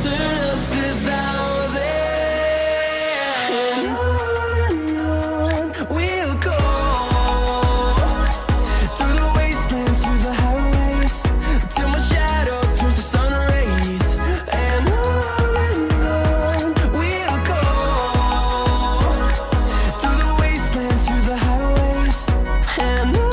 turn us to thousands. And on we'll go, through the wastelands, through the highways, till my shadow turns to sun rays. And on we'll go, through the wastelands, through the highways. And on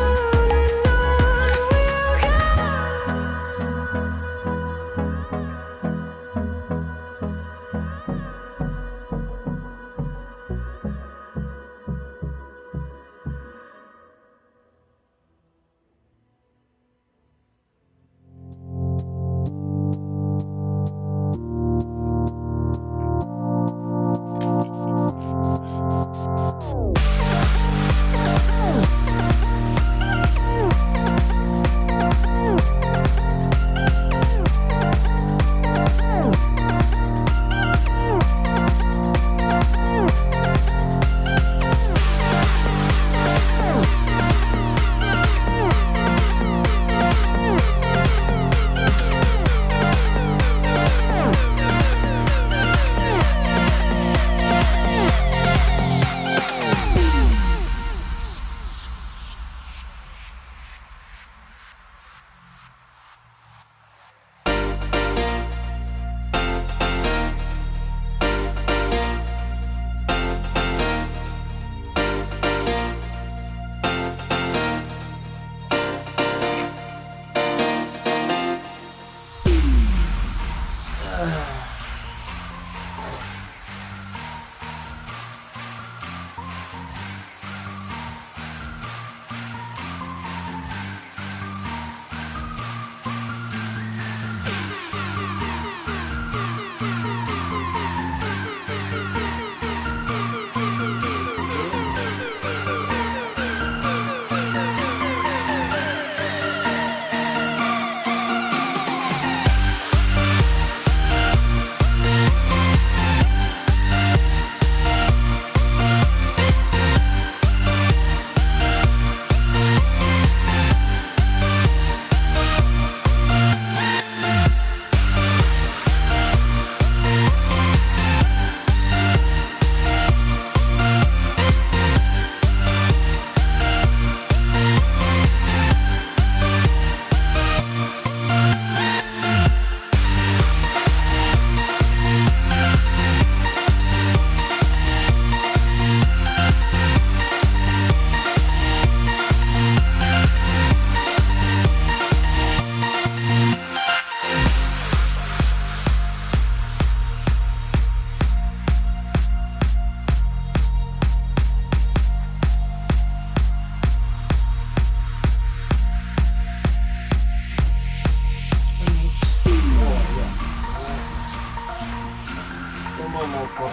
we'll go.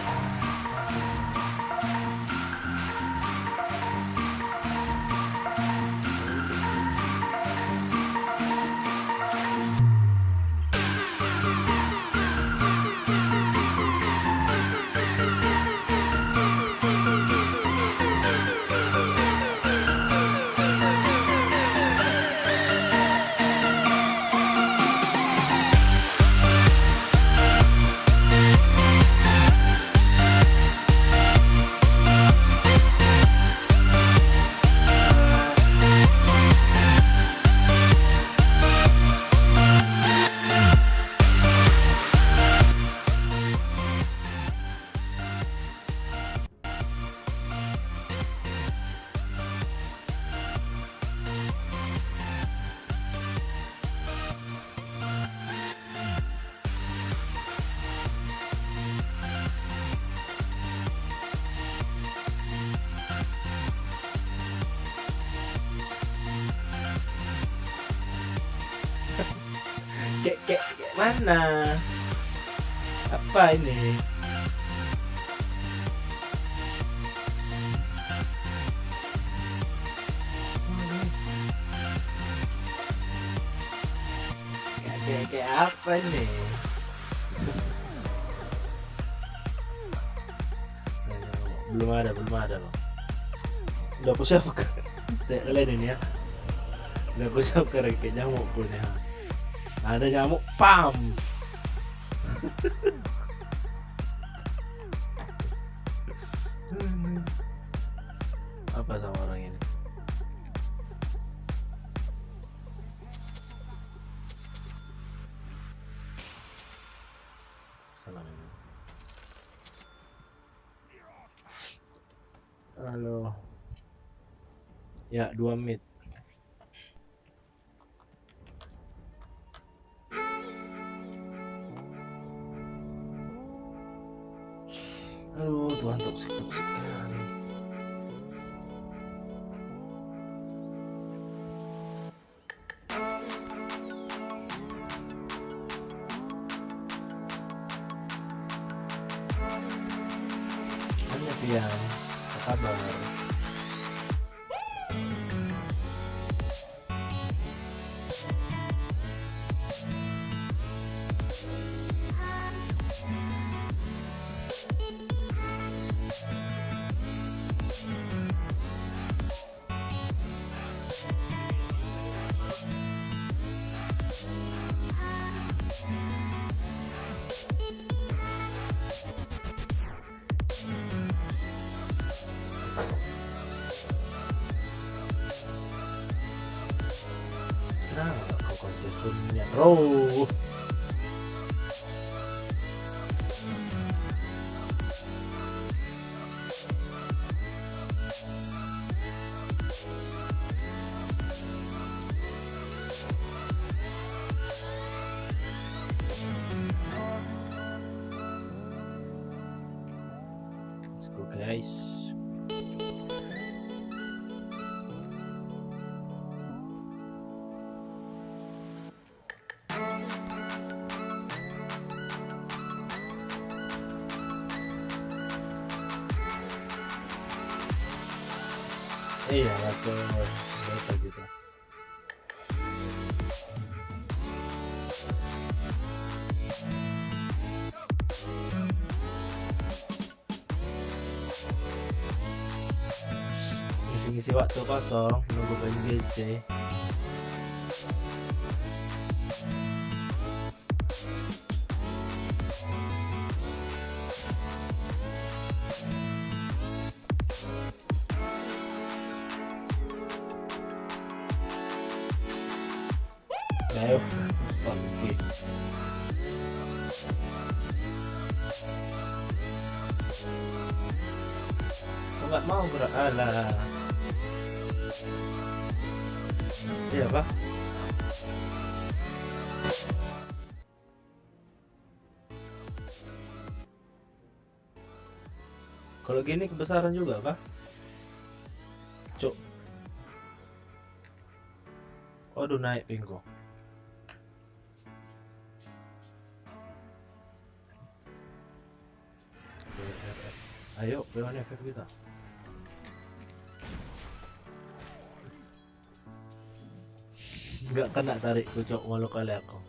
Kayak mana? Apa ini? Kayak apa nih? Belum ada loh. Udah aku siapkan. Kalian ini ya. Udah aku siapkan kayak nyamuk punya. Ada nyamuk, pam. Apa sama orang ini? Salam ini. Halo. Ya, 2 mid. Aduh, Tuhan toksik sekali. Hanya Pian, apa kabar? Kenapa kau kontes dunia, bro? Let's go, guys. Iya, atau berapa gitu. Ngisi waktu kosong nunggu Pmgc. Ayo, oke. Nggak mau beralah. Iya pak. Kalau gini kebesaran juga pak. Cuk. Waduh, naik pinggu. Ayo, bagaimana efek kita? Nggak kena tarik kucuk malu kali aku.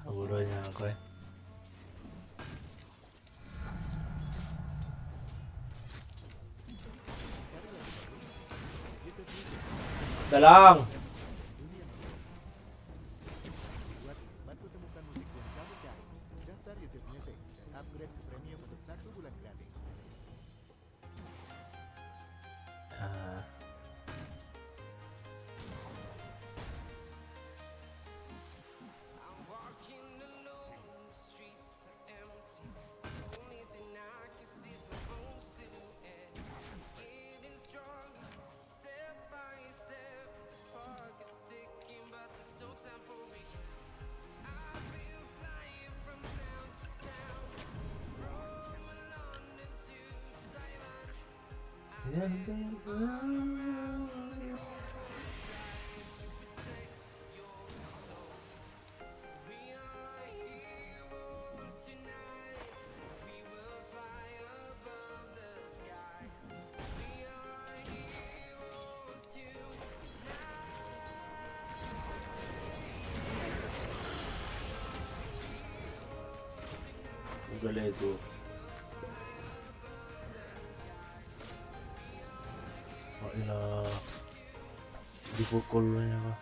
Bodohnya aku ya. Dalang. Bantu temukan musik yang kamu cari. Daftar YouTube Music dan upgrade ke premium untuk 1 bulan gratis. Udah lah itu. Oh iya. dipukulnya kok.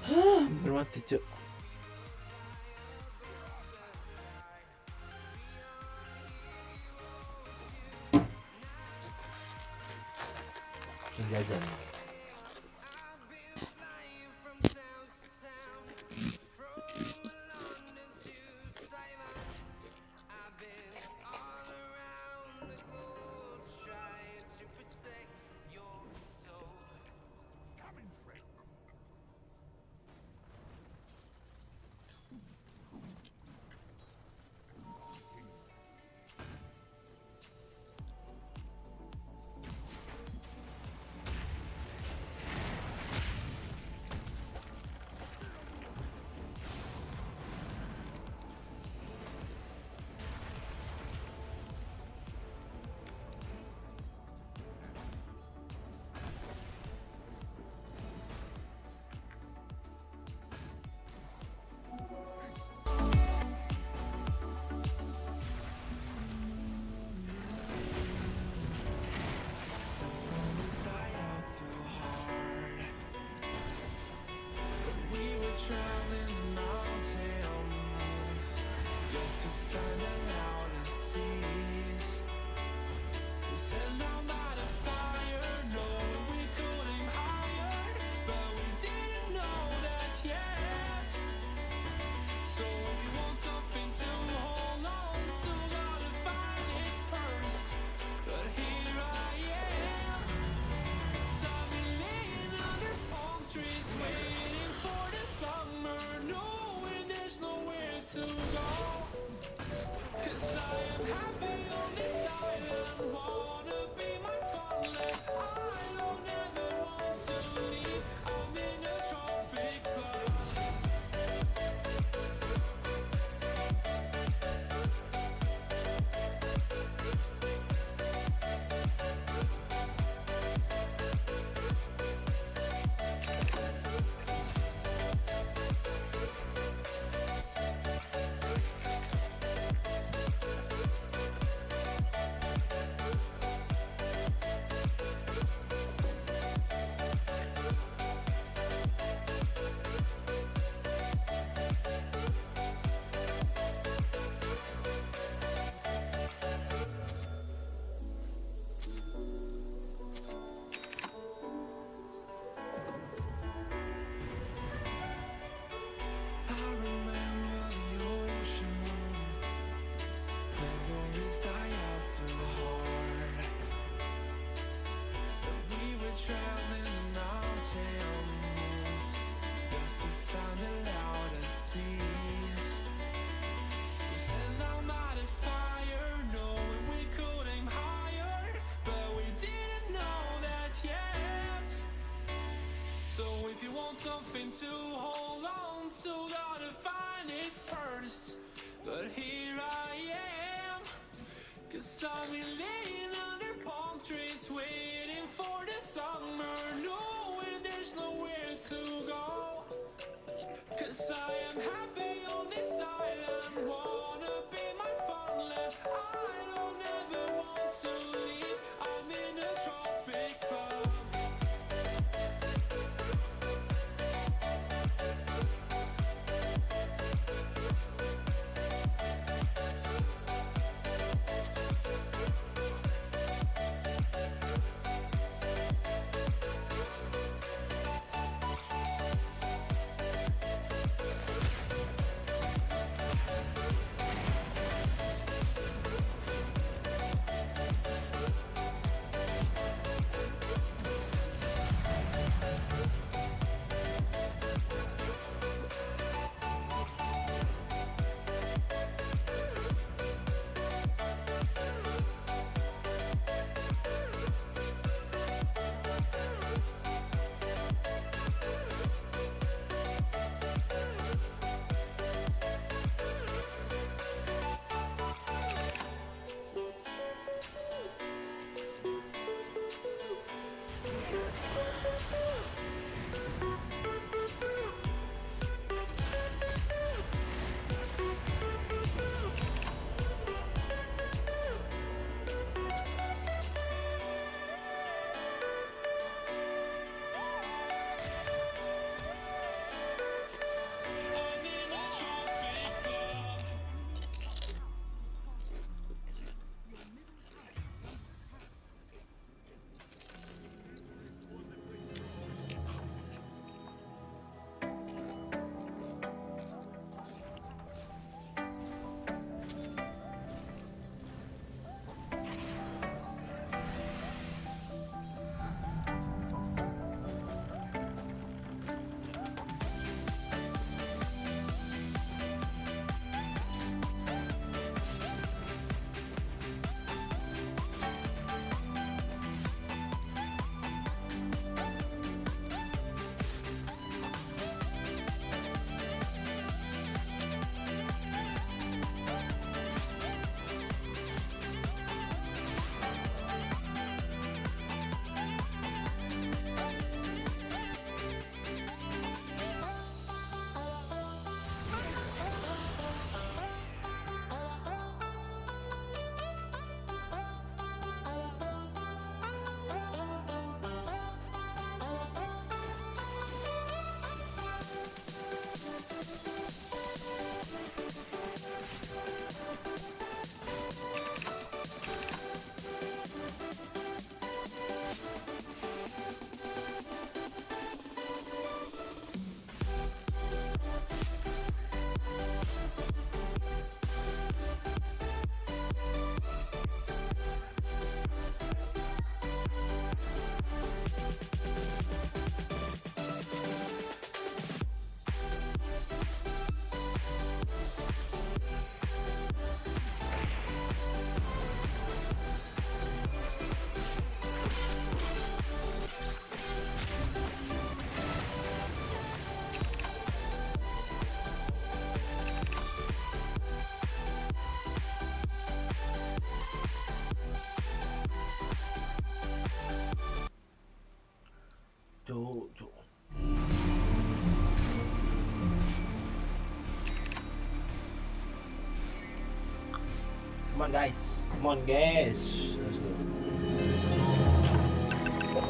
Hampir mati cuk. Jajan. want something to hold on to, gotta find it first. But here I am, 'cause I've been laying under palm trees, waiting for the summer, knowing there's nowhere to go. 'Cause I am happy on this island, wanna be my funland. I don't ever want to leave, I'm in a tropic club. Cuk. Come on guys, come on guys. Let's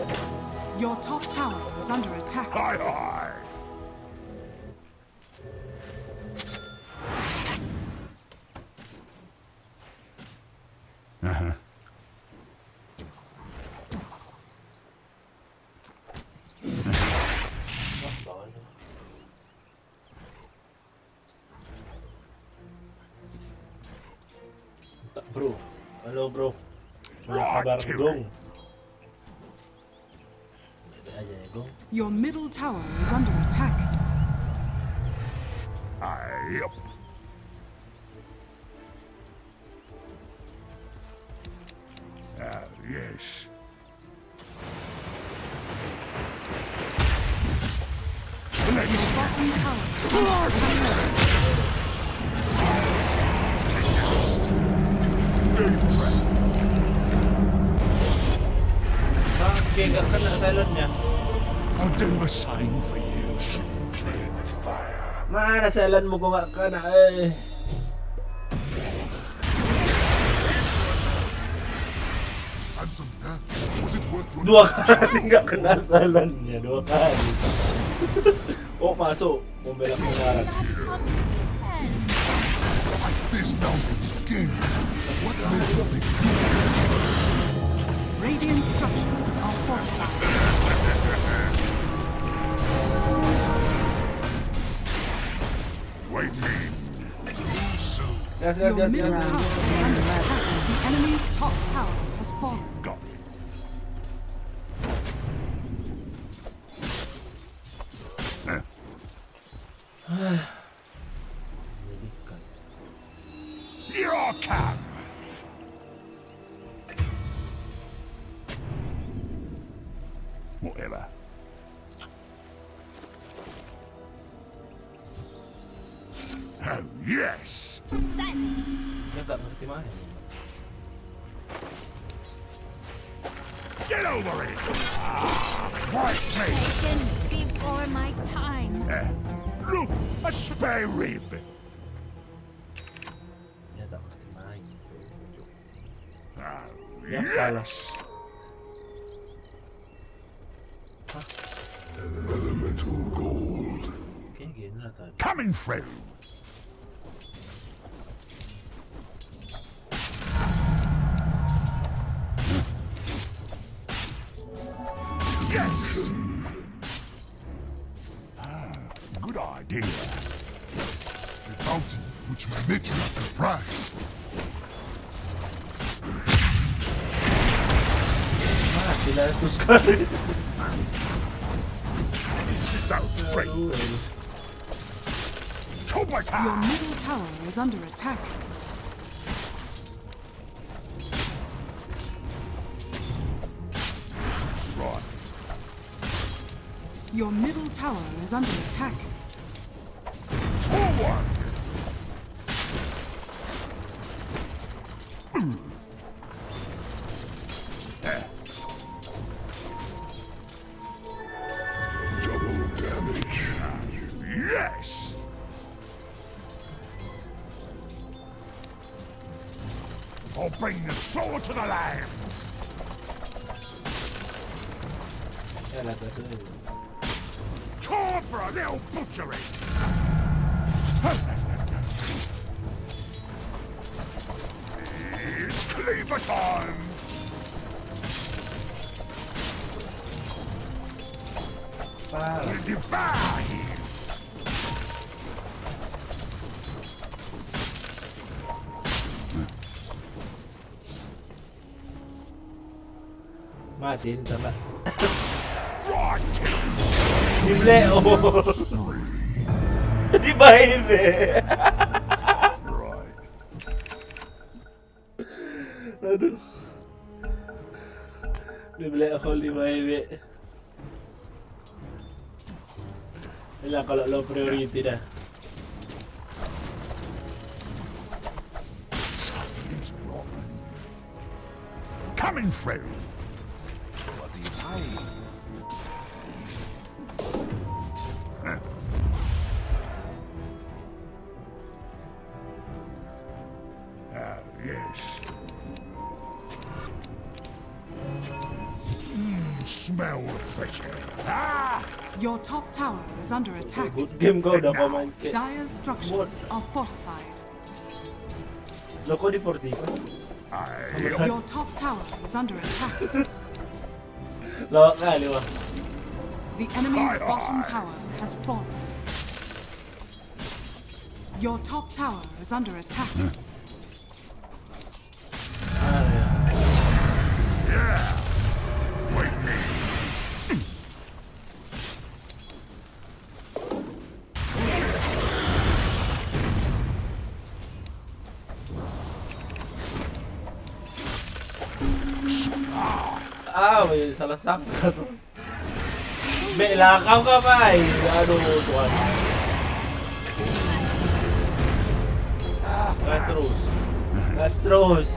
go. Your top tower is under attack. Hi, hi. Bro, halo bro. Right Kabar to Gong. it. Ada aja ya Gong. Your middle tower is under attack. Yep. Yes. bottom tower is under attack. Oke, gak kena silentnya. I'll do the same for you. Mana silent mo kung gak kena Handsome, huh? Was it worth your Dua kali gak kena silentnya, 2 kali. Oh, masuk. Membelak mendarat. this mountain again? What made you think? Radiant structures are fortified. Wait me. Gas, Your gas, gas, middle gas. tower is under attack. The enemy's top tower has fallen. Got it. Here I come. Whatever. Oh yes. Dia gak ngerti main. Get over it. Fight me. Taken before my time. Look, a spare rib. Dia tak ngerti main. Oh, Yang salah. yes. Elemental gold. Kayaknya gini lah tadi. Coming through. Yes. Good idea. The bounty which may make you up the price. Mati lah aku sekali. This is outrageous. Your Tobata! middle tower is under attack. Right. Your middle tower is under attack. Forward! Double damage. Yes! I'll bring the sword to the land. Ya lah gas dulu. Time for a little butchery. It's cleaver time. Parah. We'll devour him. Mati ntar lah. Right. Dibeli. Oh. Dibahin deh. Right. Aduh. Dibeli ako dibahin be. Wala kalau low priority dah. Something's wrong. Coming through. Yes. Smell fishy. Ah! Your top tower is under attack. Good game kau udah kau main kayak. Dire's structures are fortified. Lo kok di 40 kan? Your top tower is under attack. Lawak kali wah. The enemy's bottom tower has fallen. Your top tower is under attack. Yeah. Wait me. Ah, may salah sangka tuh. Lakaw ka ba eh? Ano tuwan? Castros.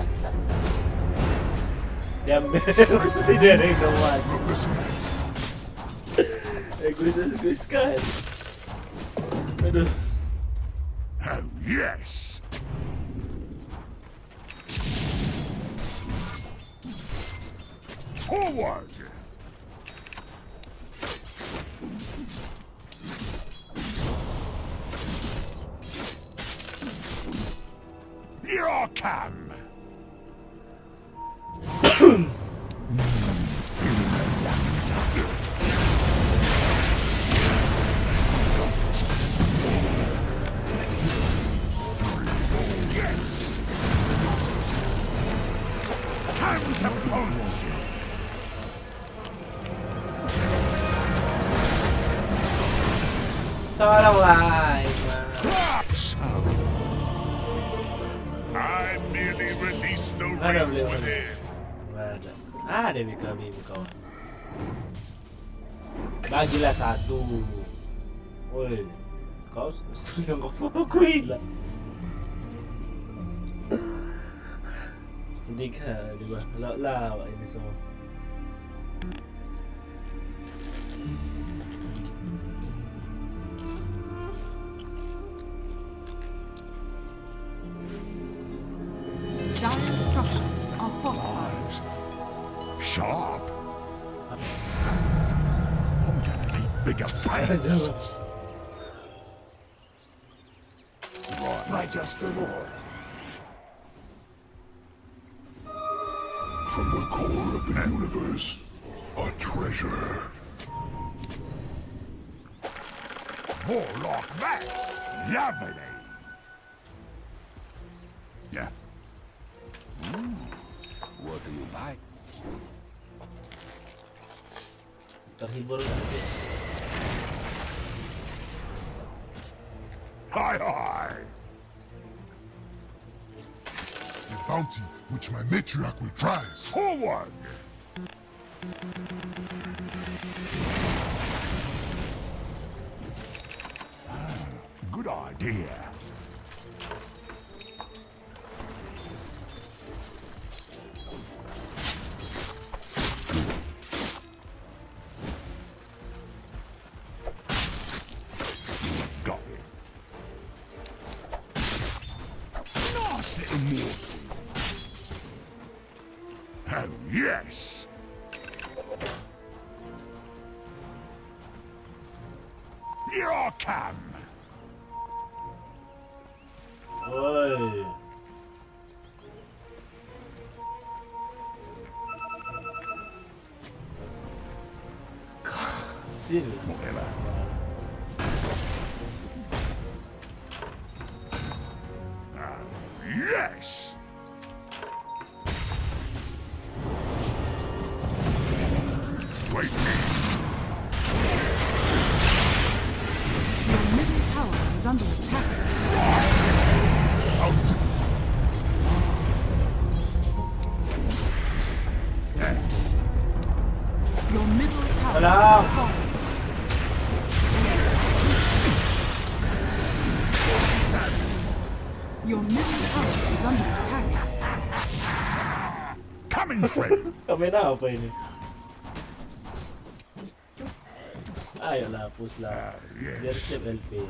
Diambil. Tidak ada kawan. Egois kan. Aduh. Oh, yes! Forward! Here I come! Time to punch! Tolonglah. I merely release the Ada rage boleh. within. Ada kami kawan. Bagilah satu. Woi, kau yang kau fokuin lah. Sedikit di bawah. Lah ini semua. Dire structures are fortified. Sharp. I'm gonna need bigger pants. Right, my just reward. From the core of the universe, a treasure. More like that. Lovely. Yeah. What do you buy? Terhibur nanti. Hi, hi! The bounty which my matriarch will prize. Forward! Good idea. Got it. Nice little morsel. Oh, yes! Here I come! Woi. Sini. Whatever. Yes! Wait, Your middle tower is under attack. out! Your middle tower Alam. is falling. Your middle tower is under attack. Coming through! Kamera apa ini? Ayolah, push lah. Biar siap LP.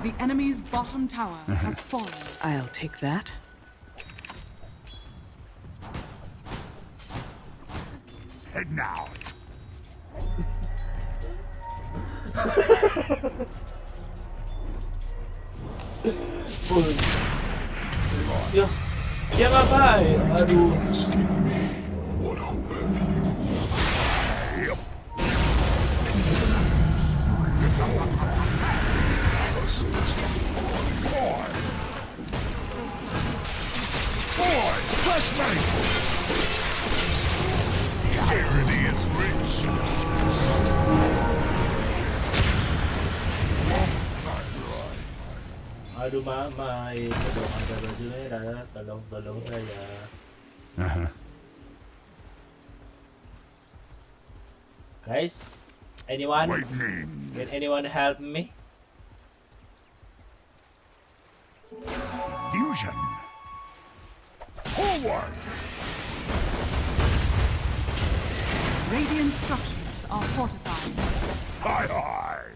The enemy's bottom tower has fallen. I'll take that. Heading out. Push. Ya, dia ngapain? Aduh. What hope have you? Yep. Boy! Boy! Flashmate! Tyranny is rich. Aduh mama, tolong ada baju merah, tolong saya. Guys, anyone? Lightning. Can anyone help me? Fusion. Forward. Radiant structures are fortified. High high.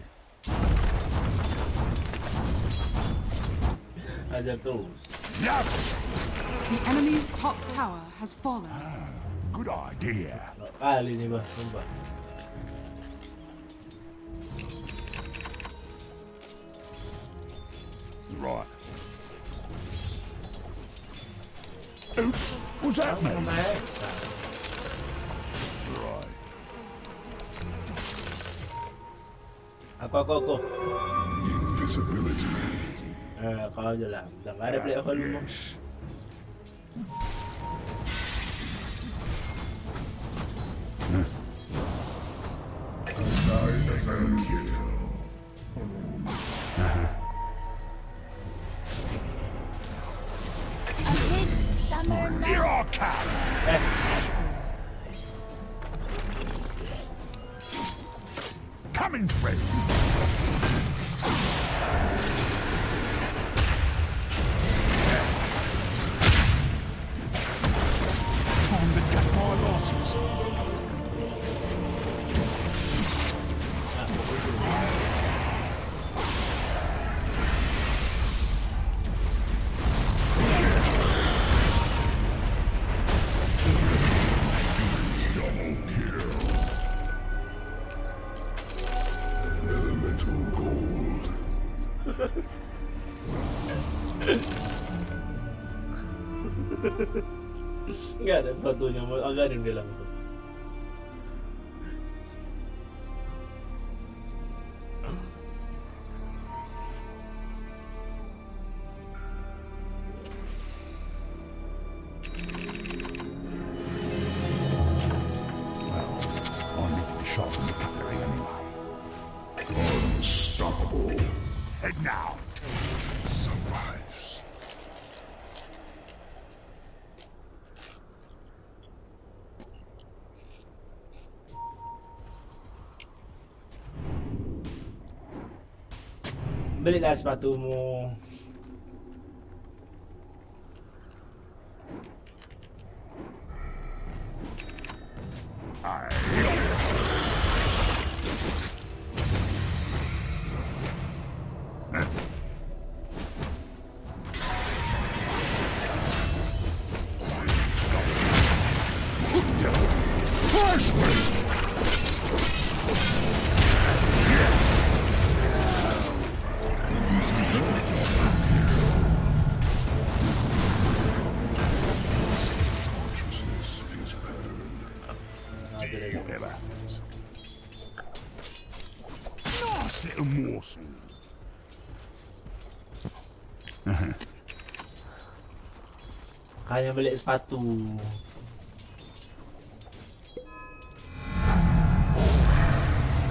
Ada tools. Yep. The enemy's top tower has fallen. Good idea. Kali ni ba? Sumpah. Right. Oops. What's happening? Naik. Right. Aku. Invisibility. Kau je lah. Dah nggak ada play hole mo. Yes. A big summer night. Your cat. Coming through. Time to cut my losses. Double kill. Elemental gold. Nggak ada sepatunya. Mau agarin dia langsung. Well, I'll need to sharpen the cutlery anyway. Unstoppable. And now, survives. Belilah sepatumu. Flash waste! Consciousness is patterned. Never happens. Nice little morsel. Kaya beli sepatu.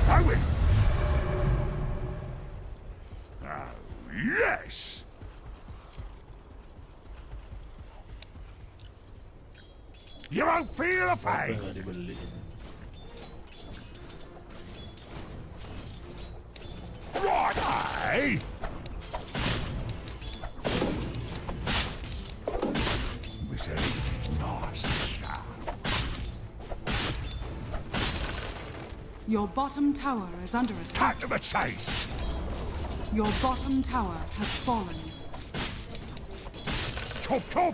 Owen! Oh, yes! You won't feel a Apa pain! yang nggak dibeli? Right, eh? Was a nice shot. Your bottom tower is under attack. Cut to the chase! Your bottom tower has fallen. Chop, chop!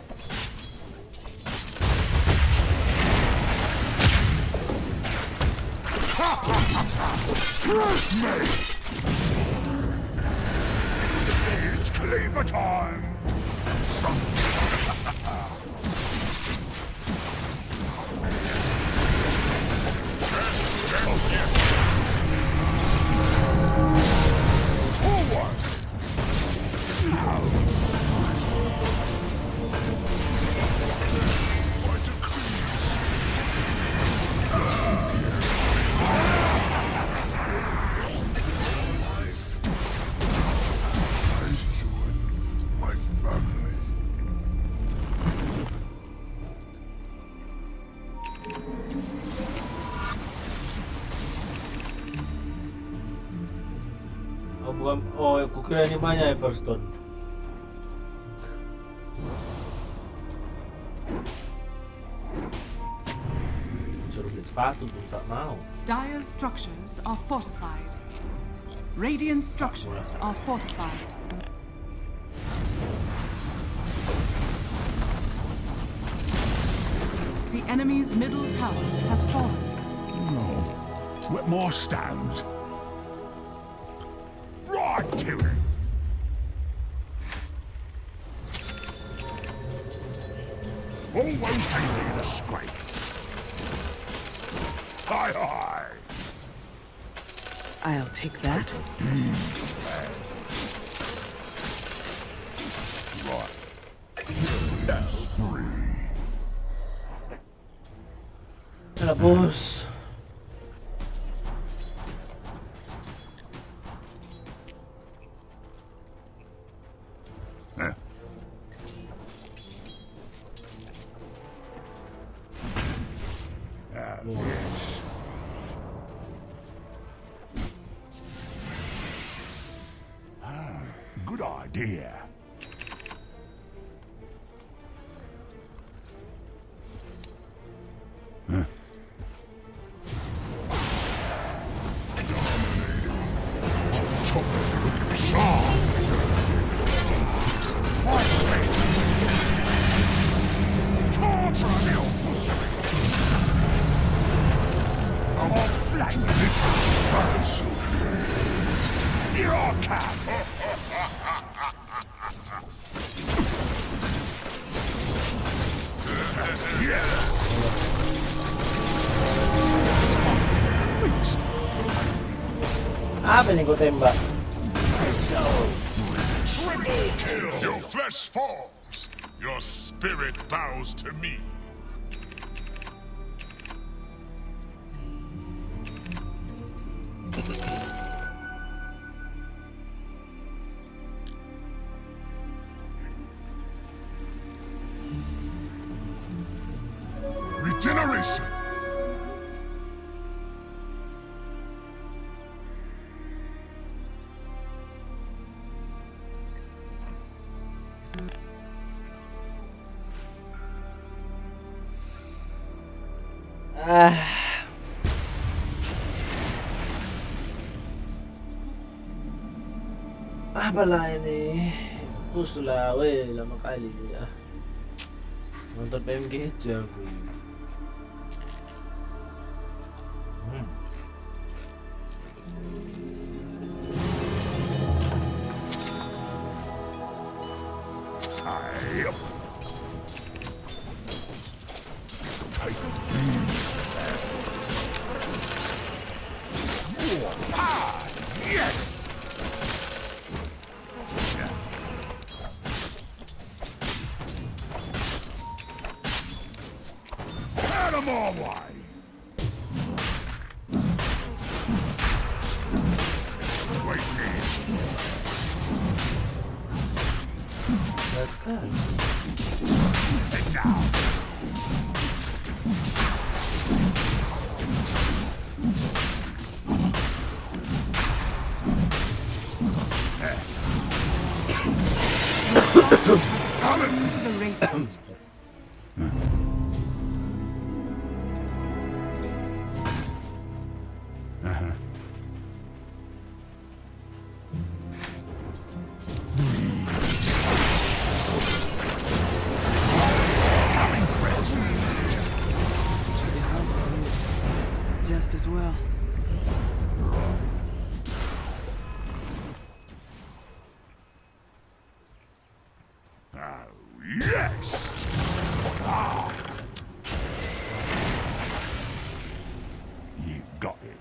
Trust me! It's cleaver time! Forward! I decree. I join my family. bukan, oh kukira ini banyak Hyperstone. Suruh beli sepatu tuh tak mau. Dire's structures are fortified. Radiant structures are fortified. The enemy's middle tower has fallen. No. Let more stand. Right to it. Always handy in a scrape. Hi, hi. I'll take that. Right. That's free. Alah bos. Yes. Good idea. Apa nih gue tembak? Your flesh falls. Your spirit bows to me. Regeneration. Apa lah ini? Push lah, weh, lama kali ya. Nonton Pmgc aku. Yep. Take it. Yes. Out of my way. Wait here. Bakal. Sit down. Talent to the radiant. Just as well. Yes! Ah. You got it.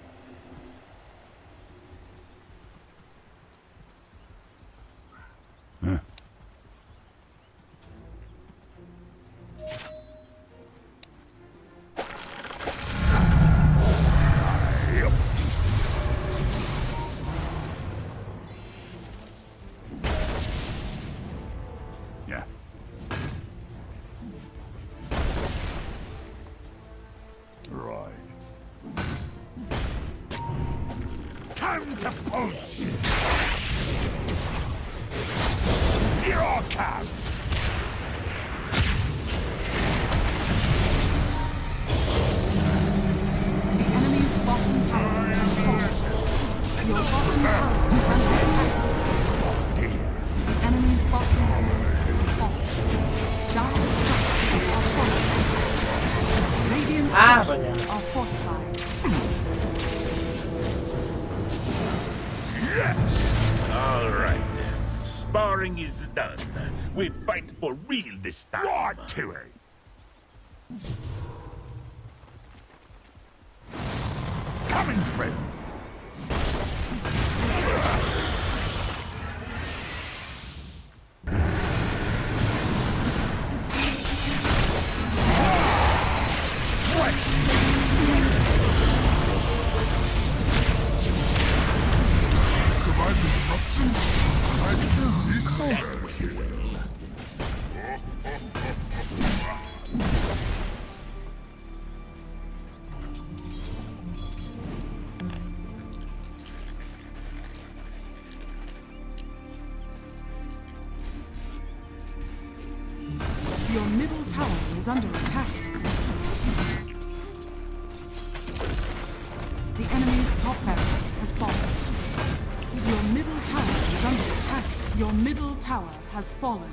Huh? Yep. Yeah. Right. Time to punch! your camp. The enemy's bottom tower has fallen. Your bottom tower is under attack. The enemy's bottom tower has fallen. Dire structures are falling. Radiant structures are fortified. Yes. All right. Sparring is done. We fight for real this time. Right to it. Coming, friend. Survive disruption? I can be covered. Your middle tower is under attack. The enemy's top barracks has fallen. Your middle tower is under attack. Your middle tower has fallen.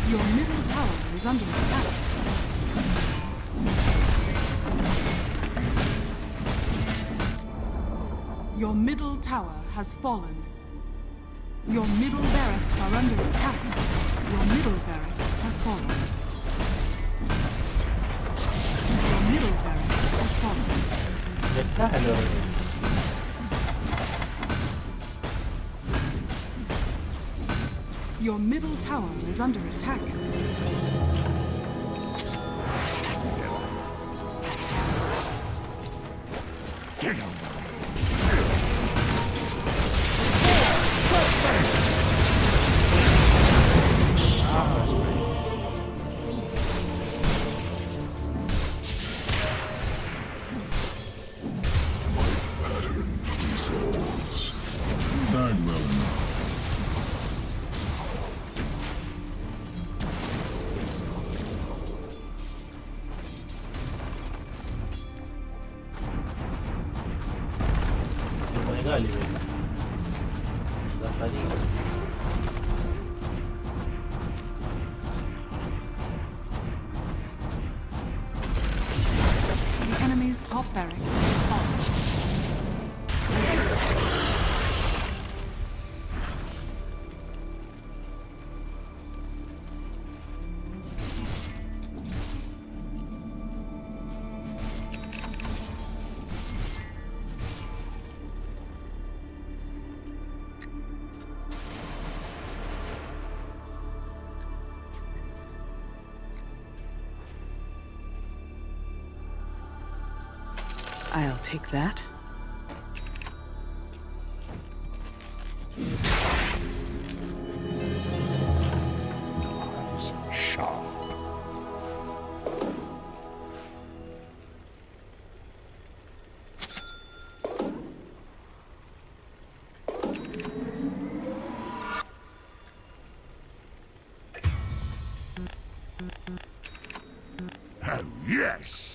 Your middle tower is under attack. Your middle tower has fallen. Your middle barracks are under attack. Your middle barracks has fallen. Your middle barracks has fallen. Your middle tower is under attack. Not well enough. The enemy's top barracks has fallen. I'll take that. Sharp. Oh, yes.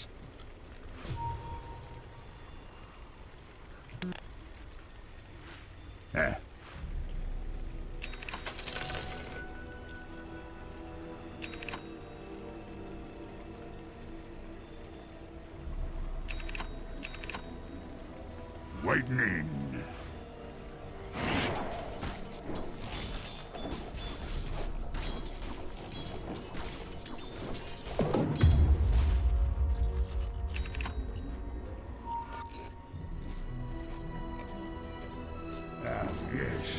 Waiting in. Ah, yes.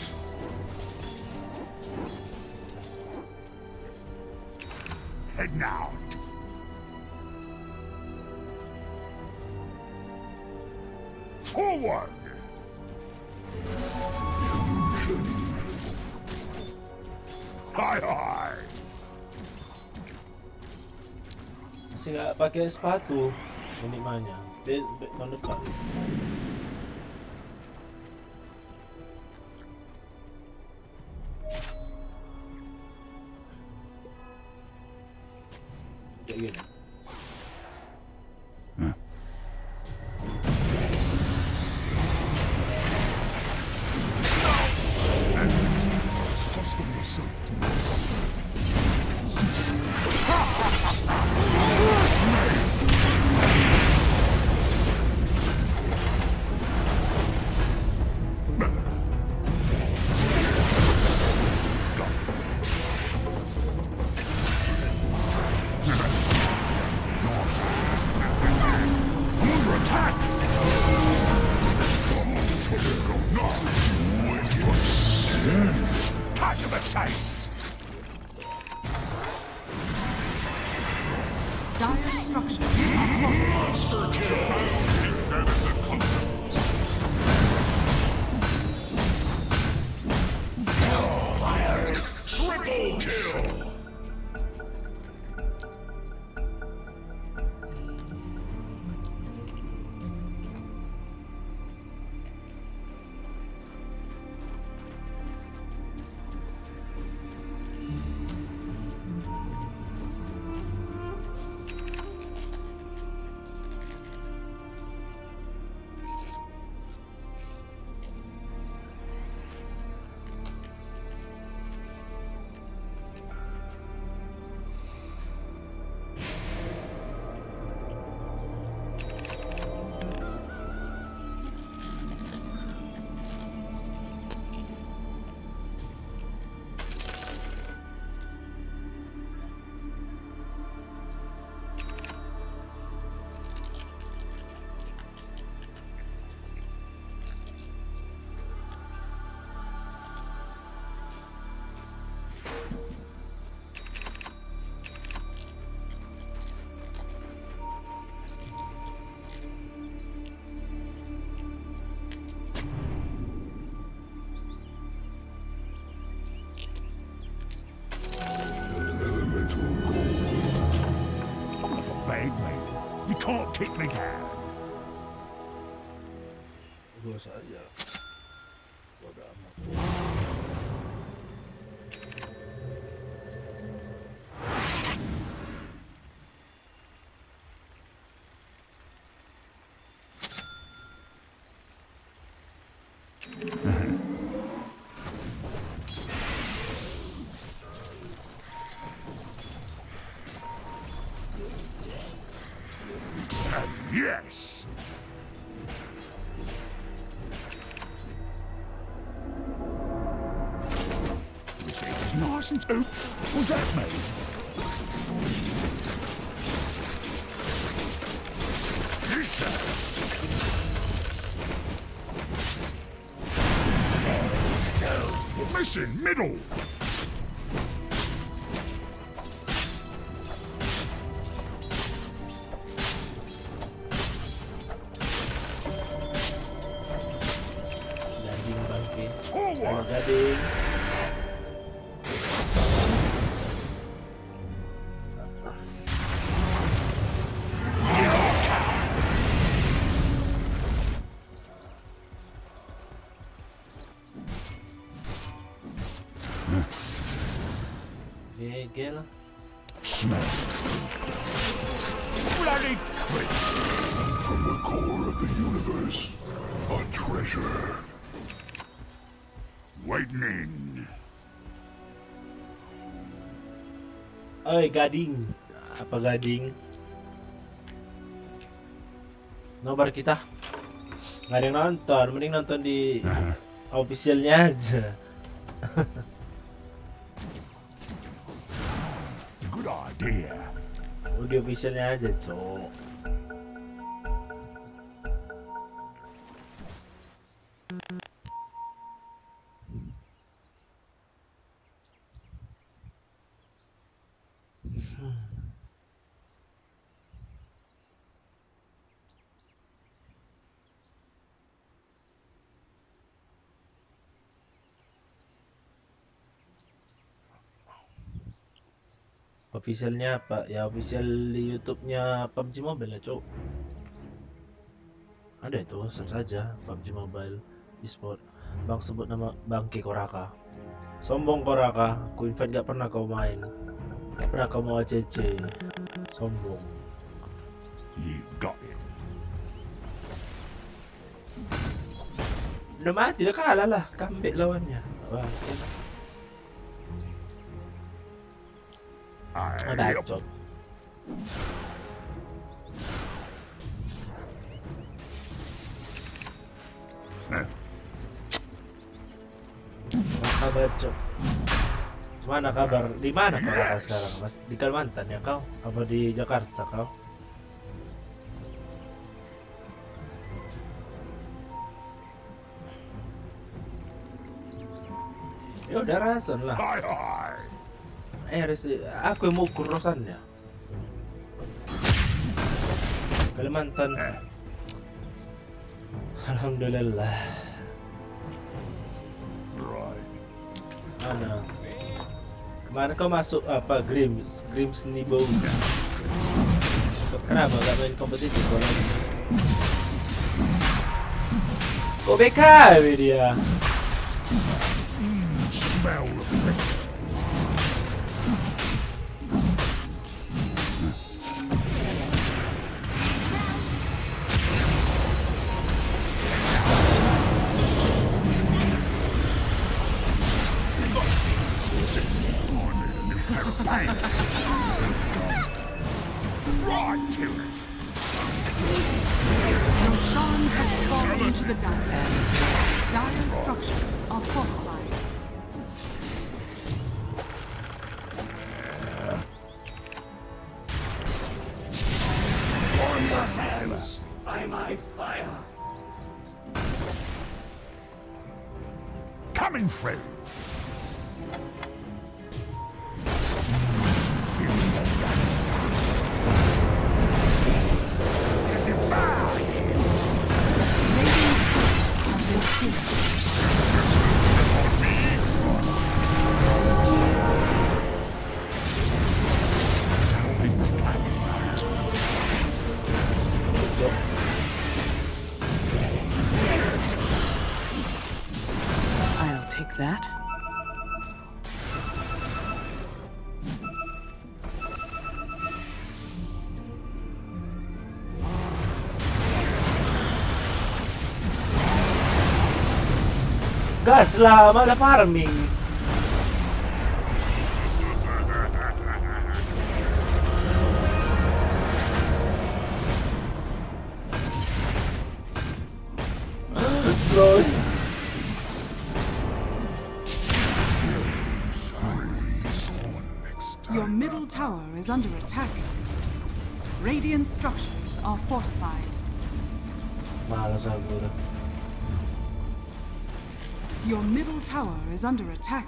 Heading out. Forward! Hi, hi! Kasi nga, pakai sepatu, ini mana? Ano pa? Dire structures are fortified. Triple kill! Bag mate, you can't kick me down. Gua saja. Bodoh amat. Yes! Nice and oops. What's that mean? Yes, sir. Mission middle. Gading bangkit. Halo Forward. gading. Gegel. Smash. Bloody crit. From the core of the universe, a treasure. Waiting in. Oi gading. Apa gading? Nobar kita. Nggak ada yang nonton, mending nonton di officialnya aja. Good idea. Di officialnya aja, cok. Officialnya apa? Ya official di YouTube-nya PUBG Mobile ya, cok. Ada itu, search saja PUBG Mobile e-sport. Bang sebut nama Bangke Koraka. Sombong Koraka, ku invite gak pernah kau main. Gak pernah kau mau ACC. Sombong. You got it. Udah mati, udah kalah lah. Comeback lawannya. Wah, bacot. Maka bacot. Mana kabar? Di mana kau sekarang? Mas di Kalimantan ya kau? Apa di Jakarta kau? Ya udah rason lah. Hi, hi. Aku yang mau ukur rosannya. Kalimantan. Alhamdulillah. Right. Ano? Kemarin kau masuk apa? Grims Nibo. Kenapa gak main kompetitif kau lagi? Kok BK dia? Smell refreshing. Right to it. Your Shan has fallen to the dire. Dire structures are fortified. Warm your hands. By my fire. Coming through. I'll take that. Gas lah, malah farming. Bro. Your middle tower is under attack. Radiant structures are fortified. Malas aku dah. Your middle tower is under attack.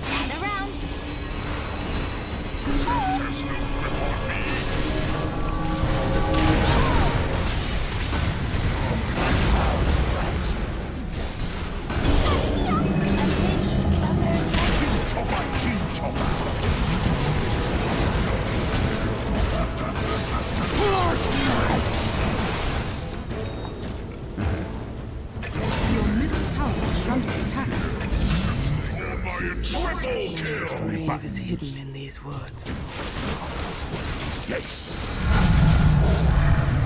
Gather round. Your middle tower is under attack. Grave is hidden in these woods. Yes.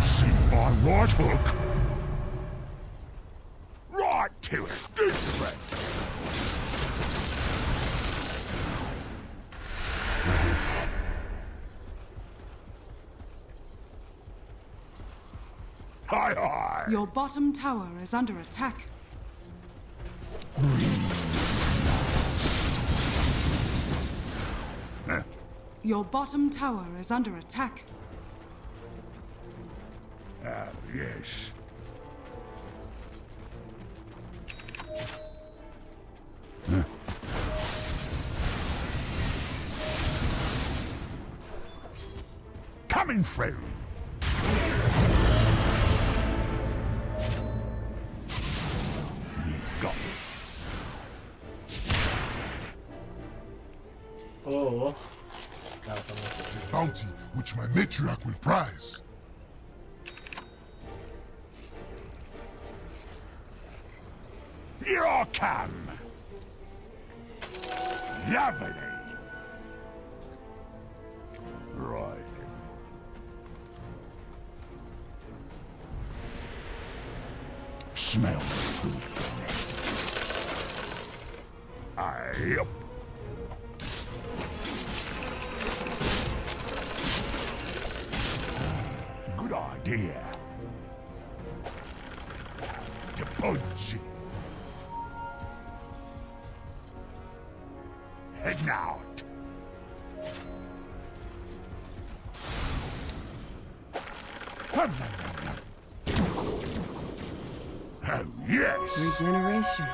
See my right hook. Right to it. Good threat. Hi hi. Your bottom tower is under attack. Your bottom tower is under attack. Yes. Coming through. You've got it. Oh. Dapat masuk dulu. Bounty which my matriarch will prize. Here I come. Lovely. Right. Smell good. Yep. Good idea. To punch. Heading out. Oh, yes! Regeneration.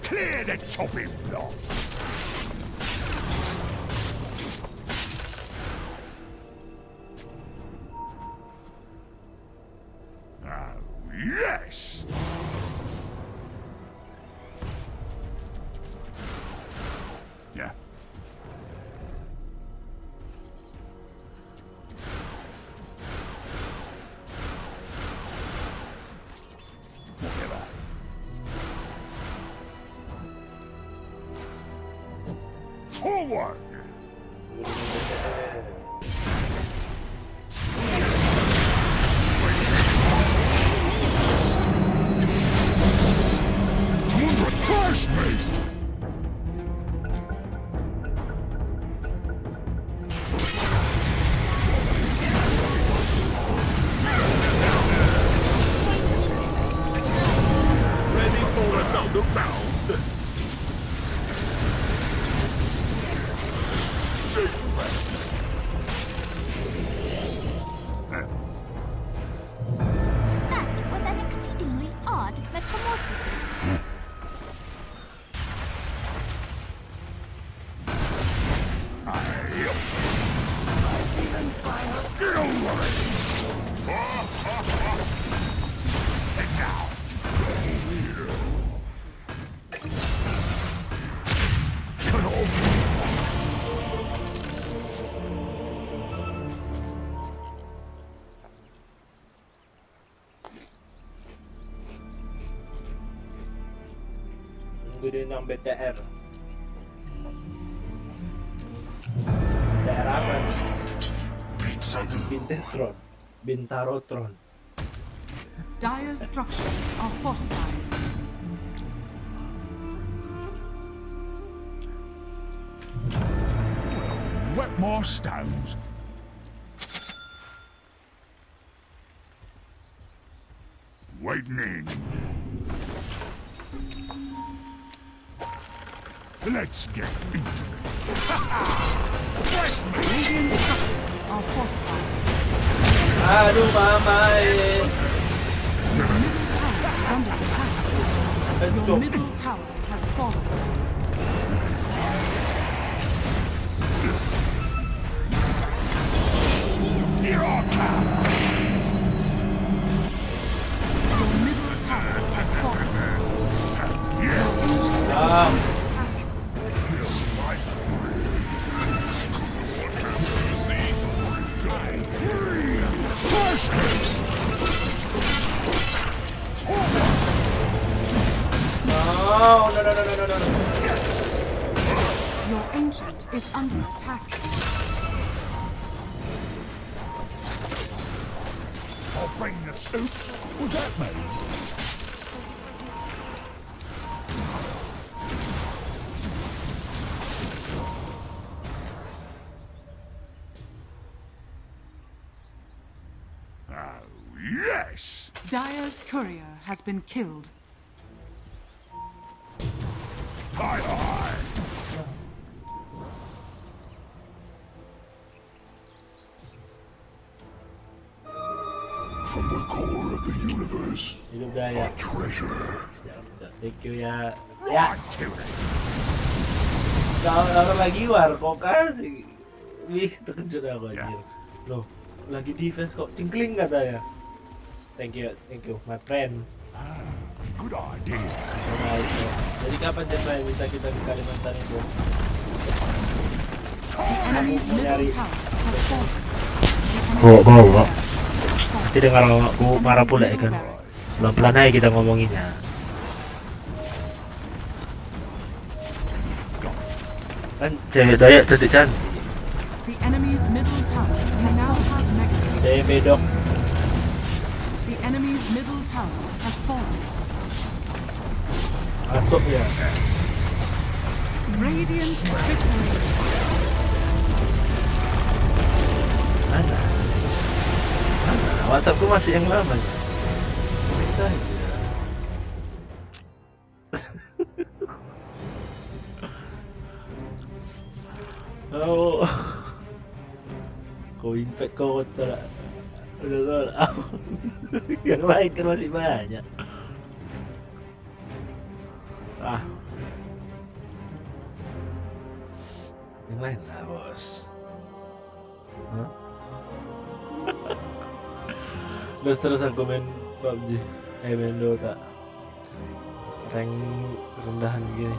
Clear the chopping block! Oh, yes! Yeah. Whatever. Forward! I'm under trash, mate! Ready for another round? That was an exceedingly odd metamorphosis. Get over it! And now, cut off! Nunggu din ng BTR. BTR apa? Bintetron. Bintarotron. Dire's structures are fortified. Wet more stones. Waiting in. Let's get into it. Fresh meat! Radiant structures are fortified. Aduh, mama Your middle tower is under attack. Your Aduh. middle tower has fallen. Here I come! Your middle tower has fallen. Yes! Ah, Yes, my Fresh meat! no. Your ancient is under attack. I'll bring the soup. What's that mean? Oh, yes! Dire's courier has been killed. Aye, aye! From the core of the universe, Hidup daya. treasure. Siap. Thank you ya. Ya, Right to it. orang lagi war kok kasih. Wih, terkejut aku Ya. anjir. Loh, lagi defense kok cingkling katanya. Thank you, my friend. Good idea. Alright, so, jadi kapan Jasa bisa kita di Kalimantan itu? The enemy's middle tower has fallen. Bawa. Nanti dengar aku marah pula ya kan. Pelan-pelan aja kita ngomonginnya. Kan cewek Dayak cantik cantik. The enemy's middle tower has now had negative. Cewek bedok. The enemy's middle tower has fallen. Masuk ya. Radiant victory. Mana? WhatsAppku masih yang lama ya. Minta aja. Oh, kau invite kau udah tahu. Yang lain kan masih banyak. Yang lain lah bos. Hah? Terus aku main PUBG, main Dota, rank rendahan gini.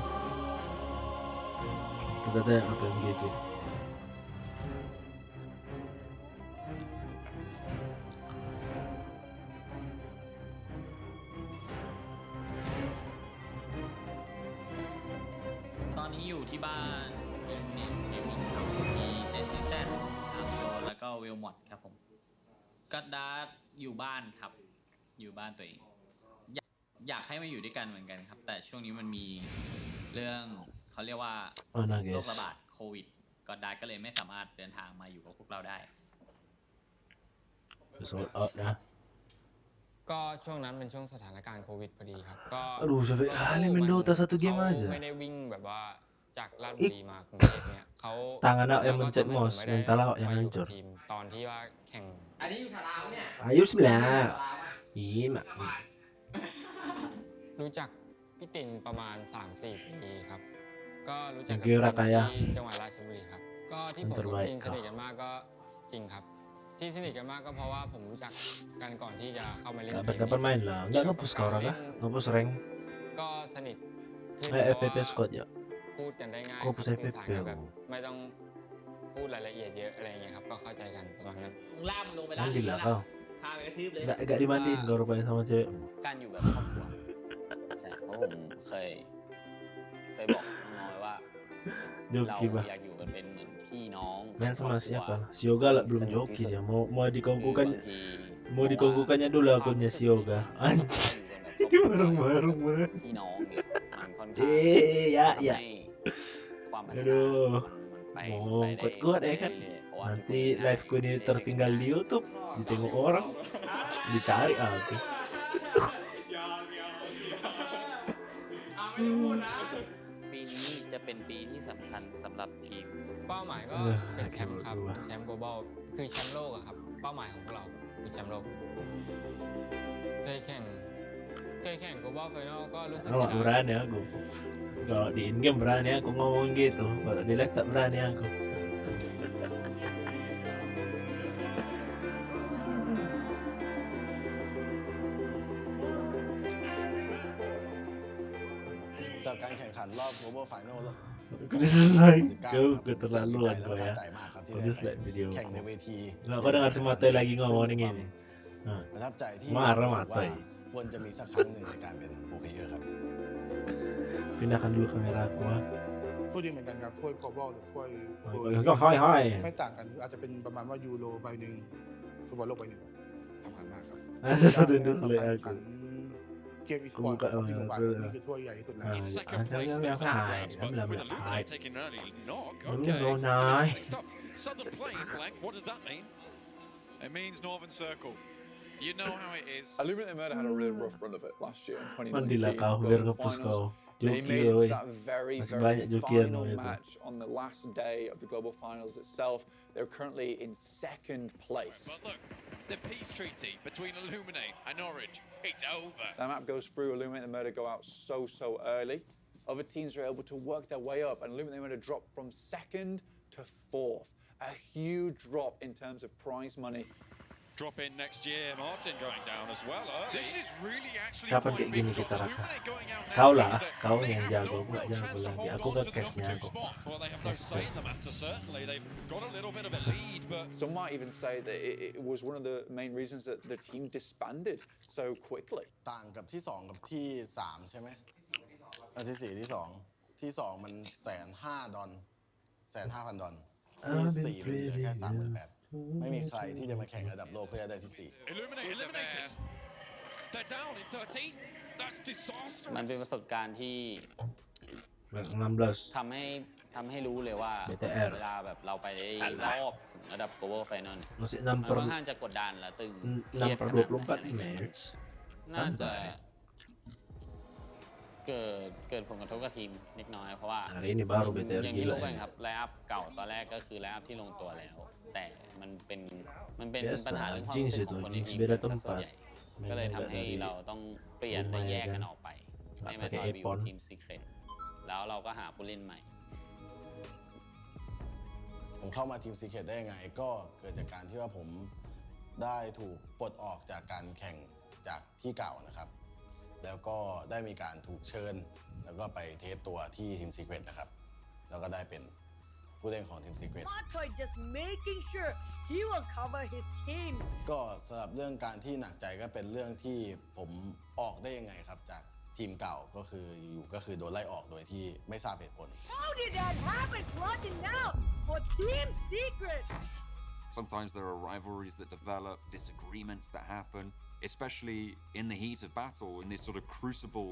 Kita tanya Pmgc.ตอนนี้อยู่ที่บ้านมีครับมีเซนซิแซนครับโซนแล้วก็เวลมอดครับผมกัดดาร์อยู่บ้านครับอยู่บ้านตัวเองอยากให้มาอยู่ด้วยกันเหมือนกันครับแต่ช่วงนี้มันมีเรื่องเขาเรียกว่าโรคระบาดโควิดกัดดาร์ก็เลยไม่สามารถเดินทางมาอยู่กับพวกเราได้นะก็ช่วงนั้นเป็นช่วงสถานการณ์โควิดพอดีครับก็ Aduh sampai kali main Dota 1 game aja ไม่ได้วิ่งแบบว่าจากลาดบุรีมากรุงเทพเนี่ยเขา tangan awak yang mencet mouse mental awak yang hancur ทีมตอนที่ว่าแข่ง อันนี้อยู่ชาลาวเนี่ย ayo sebelah iya รู้จักพี่ตินประมาณ 3-4 ปีครับก็รู้จักกับ Thank you พี่ Rakaya ที่จังหวัดราชบุรีครับก็ที่ผมกับพี่ตินสนิทกันมากก็จริงครับที่สนิทกันมากก็เพราะว่าผมรู้จักกันก่อนที่จะเข้ามาเล่นเกม dapat main lah nggak ngepus kau Raka ngepus rank ก็สนิท FPP squad ya พูดกันได้ง่าย kau pus สื่อ FPP สารกันแบบไม่ต้องพูดรายละเอียดเยอะอะไรเงี้ยครับก็เข้าใจกันประมาณนั้น ล่ามลงไปแล้ว mandi lah kau พาไปกระทืบเลย nggak dimandiin kau rupanya sama cewek การอยู่แบบครอบครัวใช่เพราะผมเคยบอกน้องๆไว้ว่าเรา joki bah อยากอยู่กันเป็นเหมือนพี่น้อง main sama siapa lah si Yoga lah belum joki ya mau dikongkukannya dulu akunnya si Yoga anjing bareng-bareng banget พี่น้องเนี่ยมันค่อนข้าง ya ทำ ya ให้ความพัฒนา aduh ไป mau ได้ kuat ya kan เรื่อยๆเพราะว่า nanti live ku ini tertinggal di YouTube ditengok orang dicari aku ปีนี้จะเป็นปีที่สำคัญสำหรับทีม เป้าหมายก็เป็นแชมป์ครับเป็นแชมป์ global คือแชมป์โลกอะครับเป้าหมายของพวกเราคือแชมป์โลกเคยแข่ง global final ก็รู้สึก kalau berani aku kalau di in game berani aku ngomong gitu kalau di live tak berani aku จากการแข่งขันรอบ global final This is like keterlaluan gue ya. Bagus lah video. แข่งในเวที Nggak kau dengar si Matoy lagi ngomongin ini. ประทับใจที่ Marah ว่า Matoy. ควรจะมีสักครั้งหนึ่งในการเป็นโปรเพลเยอร์ครับ Pindahkan dulu kamera aku. ถ้วยดีเหมือนกันครับถ้วย global หรือถ้วย ก็ห้อย ไม่ต่างกันอาจจะเป็นประมาณว่ายูโรใบหนึ่งฟุตบอลโลกใบหนึ่งสำคัญมากครับ Ada satu display แข่ aku. งเกมอีสปอร์ตของทีมโนบานี่คือถ้วยใหญ่ที่สุดแล้ว Yang high, I'm like high. taking an early knock. Okay. Okay. Nice. Next up, Southern Plain blank. What does that mean? It means Northern Circle. You know how it is. Illuminate Murder had a really rough run of it last year in 2019. Mandilah kau biar ngepus kau. They Joki made it to woi. that very, Masih very banyak jokian final itu. match on the last day of the global finals itself. They're currently in second place. But look, the peace treaty between Illuminate and Orange, it's over. That map goes through, Illuminate and Murder go out so early. Other teams are able to work their way up, and Illuminate and Murder drop from second to fourth. A huge drop in terms of prize money. Drop in next year, Martin going down as well. This is really actually Kapan quite kayak big gini drop. kita rasa? Illuminate going out now Kau means lah, that kau yang they've jago, got gak a jago chance to lagi. hold Aku on gak to the cashnya number aku. 2 spot. Well, they have no say in the matter, certainly. They've got a little bit of a lead, but... Some might even say that it was one of the main reasons that the team disbanded so quickly. ต่างกับที่2กับที่3ใช่ไหมที่4ที่2ที่2มัน$150,000 $150,000 ที่4มันเหลือแค่38,000ไม่มีใครที่จะมาแข่งระดับโลกเพื่อได้ที่4 Illuminate eliminated. They're down in 13th. That's disastrous. มันเป็นประสบการณ์ที่ 16 ทำให้รู้เลยว่า BTR เวลาแบบเราไปรอบถึงระดับ global final เนี่ย masih มัน 6 per ค่อนข้างจะกดดันและตึงเครียด 6 per ขนาดไหน 24 match น่าจะ santai เกิดผลกระทบกับทีมนิดน้อยเพราะว่า hari ini baru BTR อย่างที่ gila รู้กัน ini ครับไลน์อัพเก่าตอนแรกก็คือไลน์อัพที่ลงตัวแล้ว แต่มันเป็นปัญ biasa หาเรื่องความ jinx รู้สึกข itu องคนใน jinx ทีม beda ซะส่วน tempat ใหญ่ ก็เลย mainnya ทำ nggak ให้ dari เราต้องเปลี่ยนและ rumah แย ya กกัน kan ออกไป nggak ให้มาจ pakai อยวิว epon ทีมซีเครตแล้วเราก็หาผู้เล่นใหม่ ผมเข้ามาทีมซีเคทได้ยังไง ก็เกิดจากการที่ว่าผมได้ถูกปลดออกจากการแข่งจากที่เก่านะครับ แล้วก็ได้มีการถูกเชิญ แล้วก็ไปเทสตัวที่ทีมซีเคทนะครับ แล้วก็ได้เป็นผู้เล่นของทีมซีเคท just making sure he will cover his team ก็สำหรับเรื่องการที่หนักใจก็เป็นเรื่องที่ผมออกได้ยังไงครับจากทีมเก่าก็คืออยู่ก็คือโดนไล่ออกโดยที่ไม่ทราบเหตุผล How did that happen? Plotting out for Team Secret. Sometimes there are rivalries that develop, disagreements that happen, especially in the heat of battle, in this sort of crucible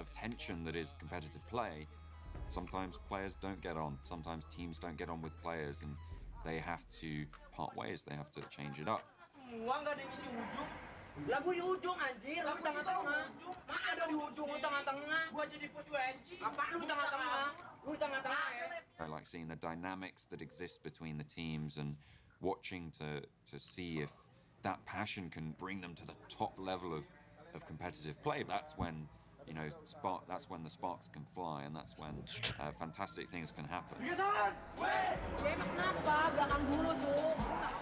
of tension that is competitive play. Sometimes players don't get on, sometimes teams don't get on with players, and they have to part ways, they have to change it up. Lagu di ujung anjir, lu tengah-tengah. Mana ada di ujung, lu tengah-tengah. Gua jadi pos UNG. Apaan lu tengah-tengah? Lu tengah-tengah ya. I like seeing the dynamics that exist between the teams and watching to see if that passion can bring them to the top level of competitive play. That's when, you know, that's when the sparks can fly, and that's when fantastic things can happen. Kenapa? Belakang dulu, Cuk.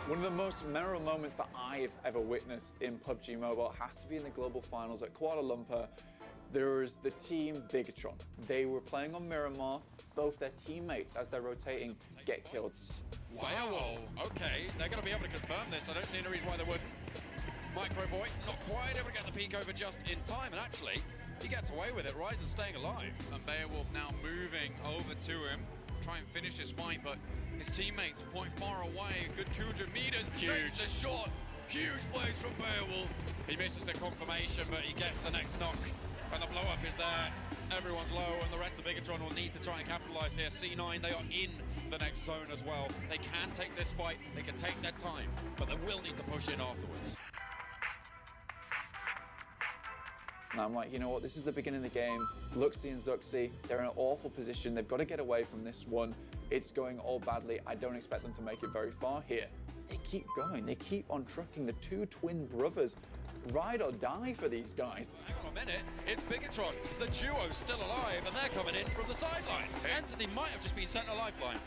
One of the most memorable moments that I've ever witnessed in PUBG Mobile has to be in the global finals at Kuala Lumpur. There was the team Bigatron. They were playing on Miramar. Both their teammates, as they're rotating, get killed. Wow, okay. They're going to be able to confirm this. I don't see any reason why they wouldn't. Microboy not quite able to get the peek over just in time, and actually, he gets away with it. Ryzen staying alive. And Beowulf now moving over to him, try and finish his fight, but his teammates are quite far away. Good 200 meters. Huge. The shot. Huge plays from Beowulf. He misses the confirmation, but he gets the next knock. And the blow-up is there. Everyone's low, and the rest of Bigatron will need to try and capitalise here. C9, they are in the next zone as well. They can take this fight. They can take their time, but they will need to push in afterwards. And I'm like, you know what, this is the beginning of the game. Luxie and Zuxi, they're in an awful position. They've got to get away from this one. It's going all badly. I don't expect them to make it very far here. They keep going. They keep on trucking. The two twin brothers. Ride or die for these guys. Hang on a minute. It's Bigatron. The duo's still alive, and they're coming in from the sidelines. Entity might have just been sent a lifeline.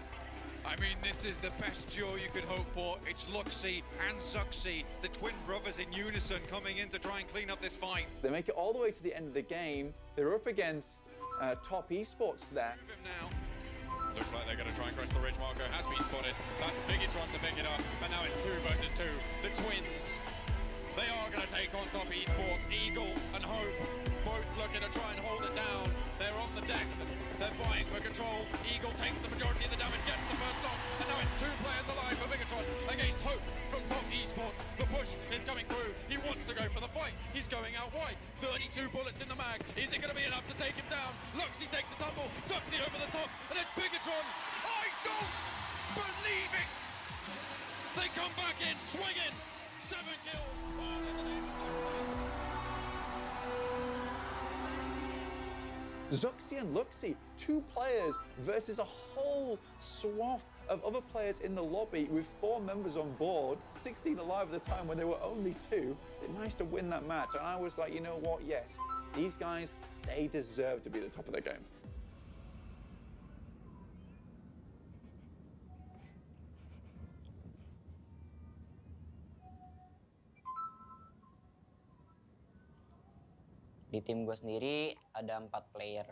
I mean, this is the best duo you could hope for. It's Luxie and Zuxi, the twin brothers in unison, coming in to try and clean up this fight. They make it all the way to the end of the game. They're up against top esports there. Move him now. Looks like they're going to try and crest the ridge marker. Has been spotted. That's Bigatron to pick it up. And now it's 2 versus 2. The twins. They are going to take on top esports. Eagle and Hope. Both looking to try and hold it down. They're on the deck. They're vying for control. Eagle takes the majority of the damage, gets the first knock. And now it's 2 players alive for Bigatron against Hope from top esports. The push is coming through. He wants to go for the fight. He's going out wide. 32 bullets in the mag. Is it going to be enough to take him down? Luxie takes a tumble. Zuxi over the top. And it's Bigatron. I don't believe it. They come back in, swinging. 7 kills. Zuxi and Luxie, 2 players versus a whole swath of other players in the lobby with 4 members on board, 16 alive at the time when there were only 2. They managed to win that match, and I was like, you know what, yes, these guys, they deserve to be at the top of their game. Di tim gue sendiri ada 4 player.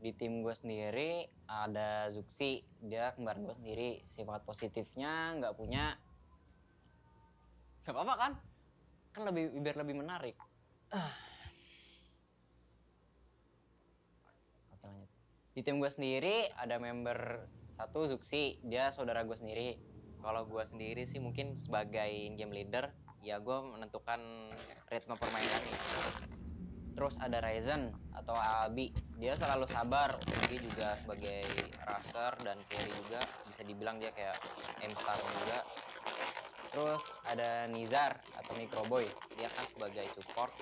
Di tim gue sendiri ada Zuxi, dia kembar gue sendiri. Sifat positifnya nggak punya. Gak apa-apa kan? Kan biar lebih menarik. Oke lanjut. Di tim gue sendiri ada member 1 Zuxi, dia saudara gue sendiri. Kalau gue sendiri sih mungkin sebagai game leader, ya gue menentukan ritme permainannya. Terus ada Ryzen atau Abi, dia selalu sabar. Dia juga sebagai rusher dan carry juga, bisa dibilang dia kayak M-star juga. Terus ada Nizar atau Microboy, dia kan sebagai support,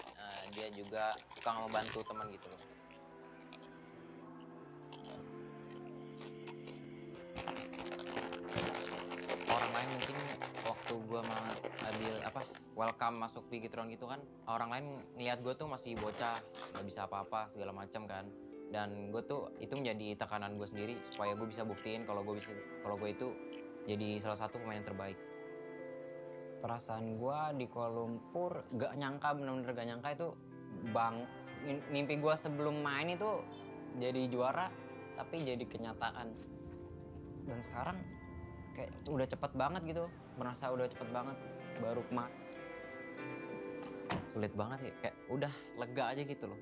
dia juga suka membantu teman gitu loh. Orang lain mungkin waktu gue ambil welcome masuk Bigetron gitu kan, orang lain ngeliat gue tuh masih bocah, nggak bisa apa-apa segala macam kan. Dan gue tuh itu menjadi tekanan gue sendiri supaya gue bisa buktiin kalau gue itu jadi salah satu pemain terbaik. Perasaan gue di Kuala Lumpur gak nyangka, bener-bener gak nyangka itu mimpi gue sebelum main itu jadi juara, tapi jadi kenyataan. Dan sekarang kayak udah cepet banget gitu, merasa udah cepet banget, baru kemarin. Sulit banget sih, kayak udah lega aja gitu loh.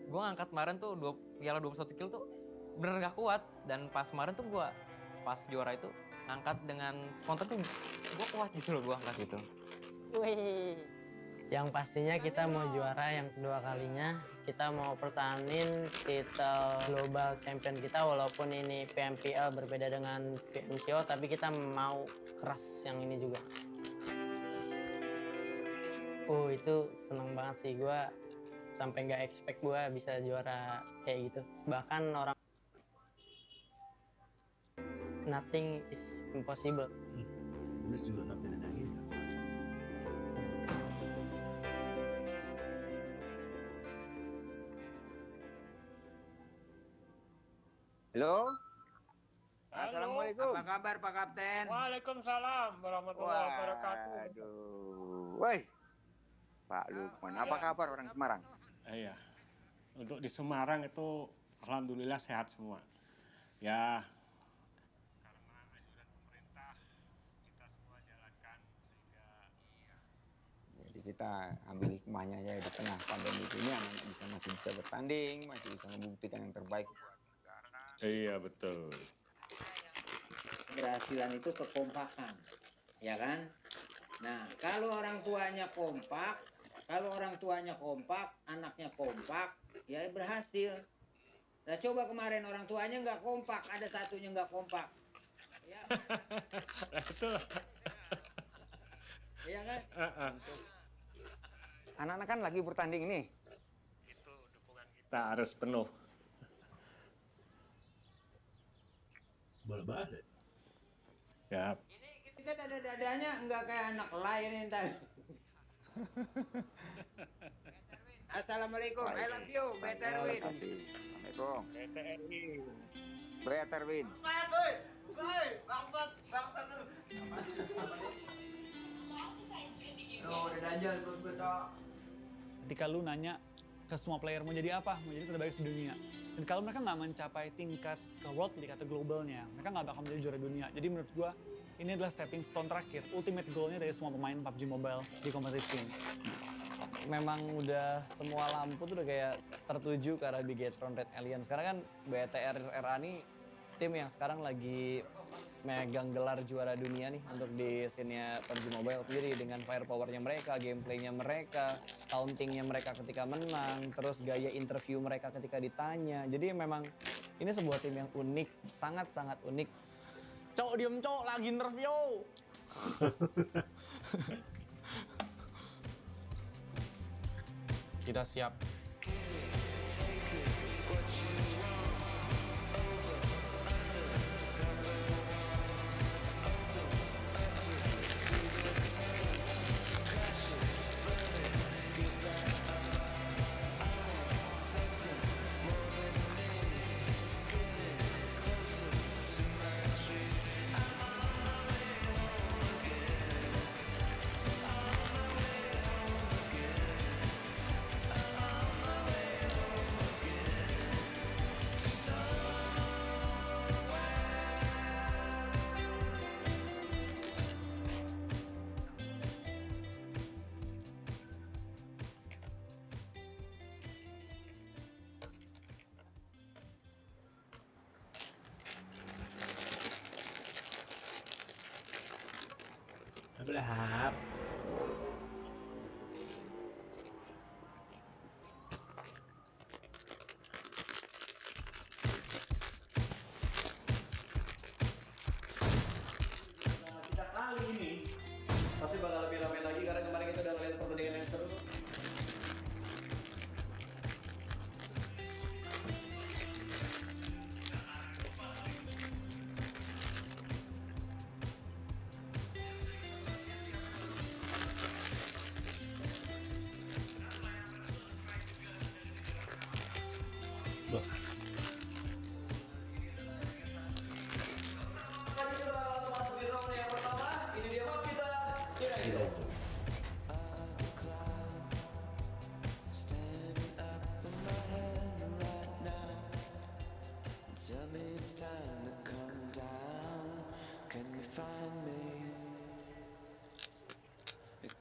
Gue ngangkat kemarin tuh piala 21 kilo tuh bener gak kuat, dan pas kemarin tuh gue pas juara itu ngangkat dengan spontan tuh gue kuat gitu loh, gue angkat gitu. Wih. Yang pastinya kita mau juara yang kedua kalinya. Kita mau pertahanin titel global champion kita, walaupun ini PMPL berbeda dengan PMCO, tapi kita mau keras yang ini juga. Itu seneng banget sih, gue sampai nggak expect gue bisa juara kayak gitu. Bahkan orang nothing is impossible. Terus juga nggak beda lagi. Halo. Assalamualaikum. Apa kabar Pak Kapten? Waalaikumsalam warahmatullahi wabarakatuh. Aduh. Woi. Pak Lukman, apa kabar orang Semarang? Iya. Untuk di Semarang itu alhamdulillah sehat semua. Ya, karena anjuran pemerintah kita semua jalankan sehingga Jadi kita ambil hikmahnya ya, di tengah pandemi ini anak-anak masih bisa bertanding, masih bisa membuktikan yang terbaik buat negara. Iya, betul. Keberhasilan itu kekompakan, ya kan? Nah, kalau orang tuanya kompak, anaknya kompak, ya berhasil. Nah, coba kemarin orang tuanya nggak kompak, ada satunya nggak kompak. Ya. Betul. Iya kan? Anak-anak kan lagi bertanding nih. Itu dukungan kita harus penuh. Bolak-balik. Ya. Ini kita dada-dadanya nggak kayak anak lain ini tadi. Assalamualaikum, I love you, Beterwin. Assalamualaikum. BTRI. Beterwin. Bangsat dulu. Udah dajal gue tau. Ketika lu nanya ke semua player mau jadi apa, mau jadi terbaik sedunia. Dan kalau mereka nggak mencapai tingkat ke World League atau globalnya, mereka nggak bakal menjadi juara dunia. Jadi menurut gua ini adalah stepping stone terakhir, ultimate goalnya dari semua pemain PUBG Mobile di kompetisi ini. Memang udah semua lampu tuh udah kayak tertuju ke arah Bigetron Red Alien. Sekarang kan BTRA ini tim yang sekarang lagi megang gelar juara dunia nih untuk di scene-nya PUBG Mobile. Jadi dengan firepower-nya mereka, gameplaynya mereka, tauntingnya mereka ketika menang, terus gaya interview mereka ketika ditanya. Jadi memang ini sebuah tim yang unik, sangat-sangat unik. Cok, diem cok, lagi interview. Kita siap.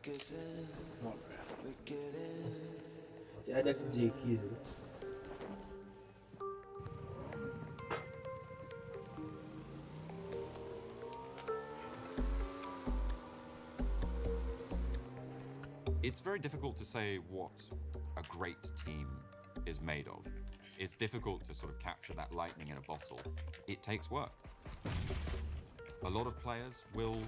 Masih ada si Jeki tuh. It's very difficult to say what a great team is made of. It's difficult to sort of capture that lightning in a bottle. It takes work. A lot of players will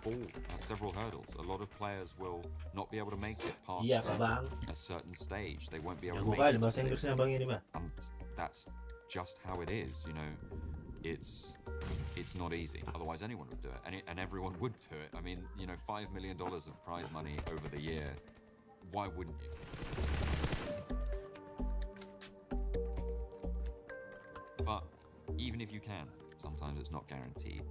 fall at several hurdles. A lot of players will not be able to make it past a certain stage. They won't be able to make it. And that's just how it is, you know. It's not easy. Otherwise, anyone would do it, and everyone would do it. I mean, you know, $5 million of prize money over the year. Why wouldn't you? But even if you can, sometimes it's not guaranteed.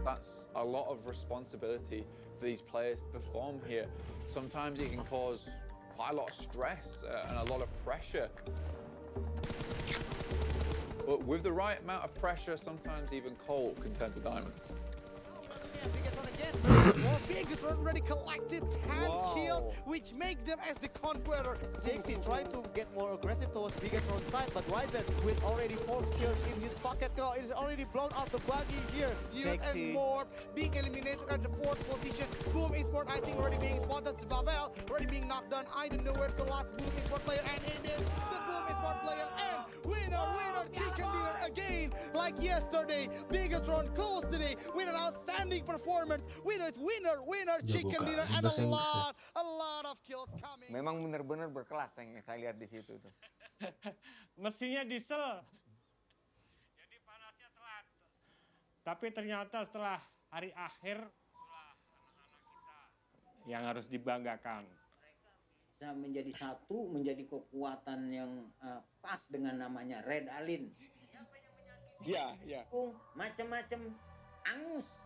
That's a lot of responsibility for these players to perform here. Sometimes it can cause quite a lot of stress and a lot of pressure. But with the right amount of pressure, sometimes even coal can turn to diamonds. Bigatron already collected 10 kills, which make them as the conqueror. JC trying to get more aggressive towards Bigatron's side, but Ryzen with already 4 kills in his pocket. Now it is already blown out the buggy here. Yunus and Morb being eliminated at the 4th position. Boom Esport, I think, already being spotted. Svavel already being knocked down. I don't know where's the last Boom Esport player, and it is the Boom Esport player. And winner, chicken dinner again, like yesterday. Bigatron closed today with an outstanding performance. Winner, chicken dinner, and a lot of kills coming. Memang benar-benar berkelas yang saya lihat di situ tuh. Mesinnya diesel. Jadi panasnya telat. Tapi ternyata setelah hari akhir itulah anak-anak kita yang harus dibanggakan. Bisa menjadi satu, menjadi kekuatan yang pas dengan namanya Red Alin. Iya. Macam-macam angus.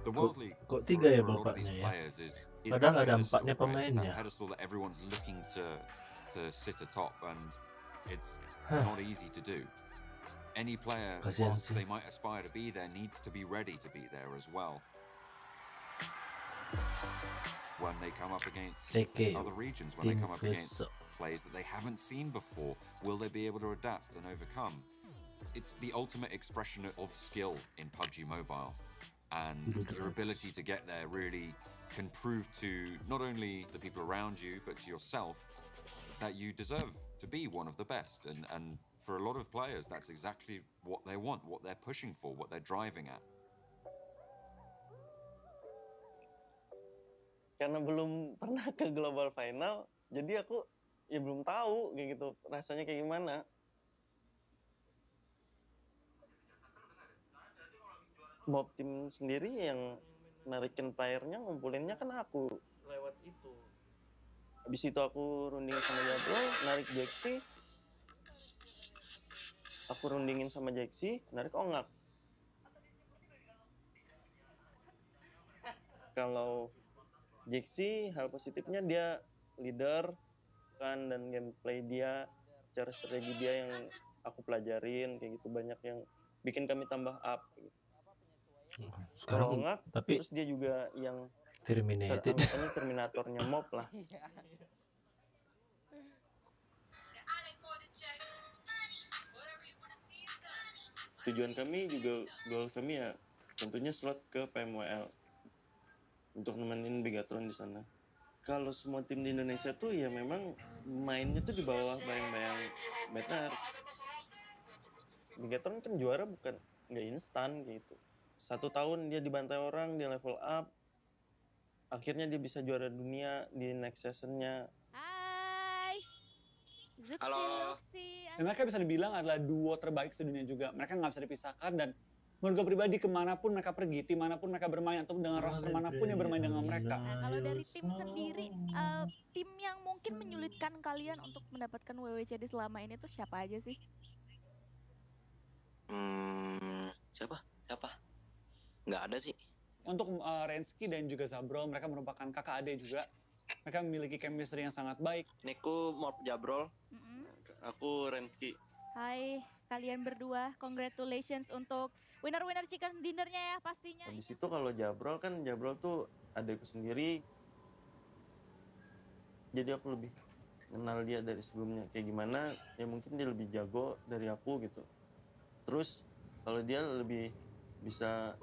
The World League Kok tiga ya for a lot of these bapaknya ya? players is Padahal that ada pedestal, empatnya right? It's pemainnya. that pedestal that everyone's looking to sit atop, and it's Huh. not easy to do. Any player, Kasihan whilst sih. they might aspire to be there, needs to be ready to be there as well. When they come up against TK, other regions, when they Tim come up against Veso. players that they haven't seen before, will they be able to adapt and overcome? It's the ultimate expression of skill in PUBG Mobile, and your ability to get there really can prove to not only the people around you, but to yourself, that you deserve to be one of the best. And for a lot of players, that's exactly what they want, what they're pushing for, what they're driving at. Karena belum pernah ke global final, jadi aku ya belum tahu kayak gitu rasanya kayak gimana. Mob tim sendiri yang narikin playernya, ngumpulinnya kan aku lewat itu. Habis itu aku runding sama Jabro, narik Jaxi. Aku rundingin sama Jaxi, narik Ongak. Kalau Jaxi, hal positifnya dia leader kan, dan gameplay dia, cara strategi dia yang aku pelajarin kayak gitu, banyak yang bikin kami tambah up gitu. Kalau Sekarang Ongak, tapi terus dia juga yang terminated. anggapannya terminatornya mob lah. Tujuan kami juga, goal kami ya tentunya slot ke PMWL untuk nemenin Bigatron di sana. Kalau semua tim di Indonesia tuh ya memang mainnya tuh di bawah bayang-bayang better. Bigatron kan juara bukan nggak instan gitu. 1 tahun dia dibantai orang, dia level up, akhirnya dia bisa juara dunia di next seasonnya. Hai. Zuxi, Halo. Luxi. Dan mereka bisa dibilang adalah duo terbaik sedunia juga. Mereka nggak bisa dipisahkan, dan menurut gue pribadi kemanapun mereka pergi, dimanapun mereka bermain, atau dengan roster manapun yang bermain dengan mereka. Nah, kalau dari tim sendiri, tim yang mungkin menyulitkan kalian untuk mendapatkan WWCD selama ini tuh siapa aja sih? Siapa? Nggak ada sih. Untuk Rensky dan juga Zabro, mereka merupakan kakak adik juga. Mereka memiliki chemistry yang sangat baik. Niku Mob Jabrol, aku Rensky. Hai kalian berdua, congratulations untuk winner-winner chicken dinnernya ya pastinya. Habis itu kalau Jabrol kan, Jabrol tuh adekku sendiri. Jadi aku lebih kenal dia dari sebelumnya kayak gimana, ya mungkin dia lebih jago dari aku gitu. Terus kalau dia lebih bisa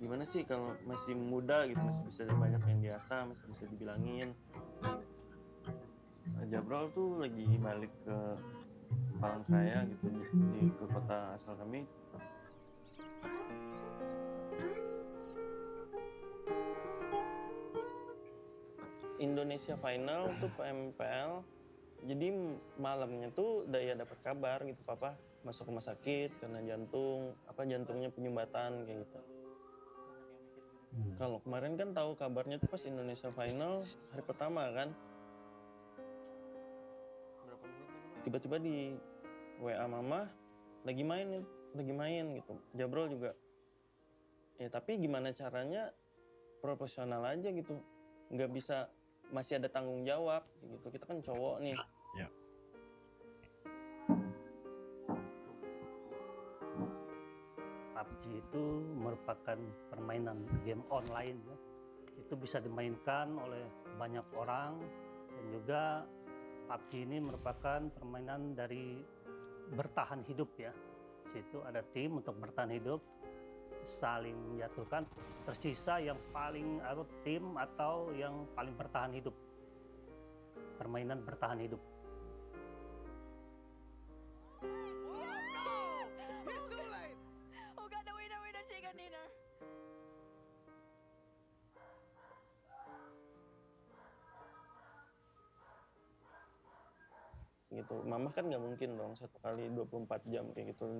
gimana sih, kalau masih muda gitu, masih bisa banyak yang diasah, masih bisa dibilangin. Jabrol tuh lagi balik ke Palangkaraya gitu, ke kota asal kami. Indonesia final tuh PMPL, jadi malamnya tuh Daya dapat kabar gitu, papa masuk rumah sakit karena jantungnya penyumbatan kayak gitu. Kalau kemarin kan tahu kabarnya tuh pas Indonesia final hari pertama kan, tiba-tiba di WA mama lagi main gitu. Jabrol juga ya, tapi gimana caranya profesional aja gitu, nggak bisa, masih ada tanggung jawab gitu, kita kan cowok nih. Ya. PUBG itu merupakan permainan game online ya. Itu bisa dimainkan oleh banyak orang, dan juga PUBG ini merupakan permainan dari bertahan hidup ya. Situ ada tim untuk bertahan hidup, saling menjatuhkan, tersisa yang paling tim atau yang paling bertahan hidup. Permainan bertahan hidup. Oh got the winner chicken dinner. Gitu, mama kan nggak mungkin dong 1 kali 24 jam kayak gitu,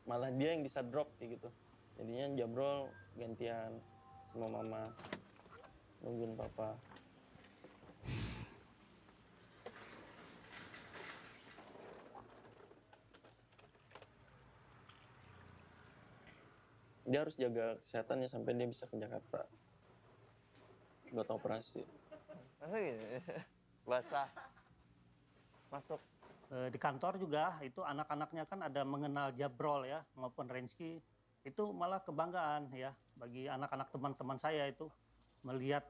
malah dia yang bisa drop kayak gitu. Jadinya Jabrol gantian sama mama nungguin papa. Dia harus jaga kesehatannya sampai dia bisa ke Jakarta buat operasi. Masa gitu? Basah. Masuk. Di kantor juga itu anak-anaknya kan ada mengenal Jabrol ya maupun Rensky, itu malah kebanggaan ya bagi anak-anak teman-teman saya itu melihat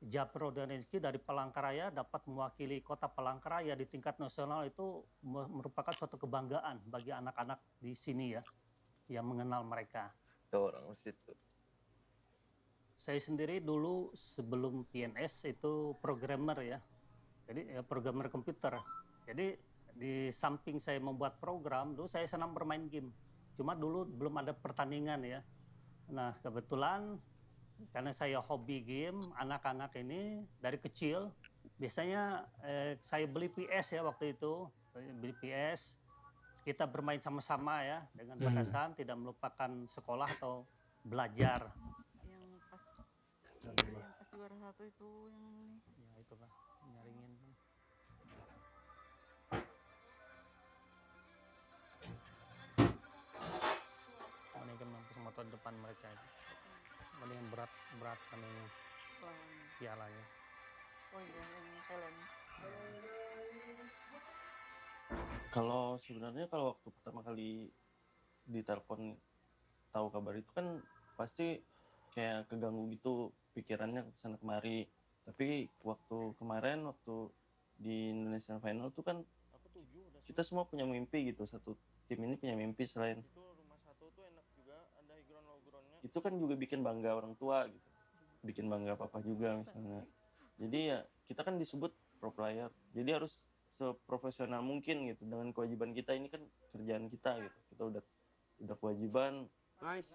Jabrol dan Rensky dari Palangkaraya dapat mewakili kota Palangkaraya di tingkat nasional, itu merupakan suatu kebanggaan bagi anak-anak di sini ya yang mengenal mereka. Orang situ. Saya sendiri dulu sebelum PNS itu programmer ya. Jadi programmer komputer. Jadi di samping saya membuat program, dulu saya senang bermain game. Cuma dulu belum ada pertandingan ya. Nah kebetulan karena saya hobi game, anak-anak ini dari kecil, biasanya saya beli PS ya waktu itu. Beli PS, kita bermain sama-sama ya, dengan batasan, tidak melupakan sekolah atau belajar. Yang pas juara 1 itu yang ini. Ya itu Pak, nyaringin. Ini kan mampus motor depan mereka itu. Ada yang berat kan ini pialanya. Oh iya, yang Thailand. Kalau sebenarnya kalau waktu pertama kali ditelepon tahu kabar itu kan pasti kayak keganggu gitu pikirannya kesana kemari. Tapi waktu kemarin di Indonesian Final tuh kan kita semua punya mimpi gitu, satu tim ini punya mimpi selain itu rumah satu tuh enak juga, ada highground-nya. Itu kan juga bikin bangga orang tua gitu, bikin bangga papa juga misalnya. Jadi ya kita kan disebut pro player, jadi harus seprofesional mungkin gitu dengan kewajiban kita, ini kan kerjaan kita gitu, kita udah kewajiban. Nice.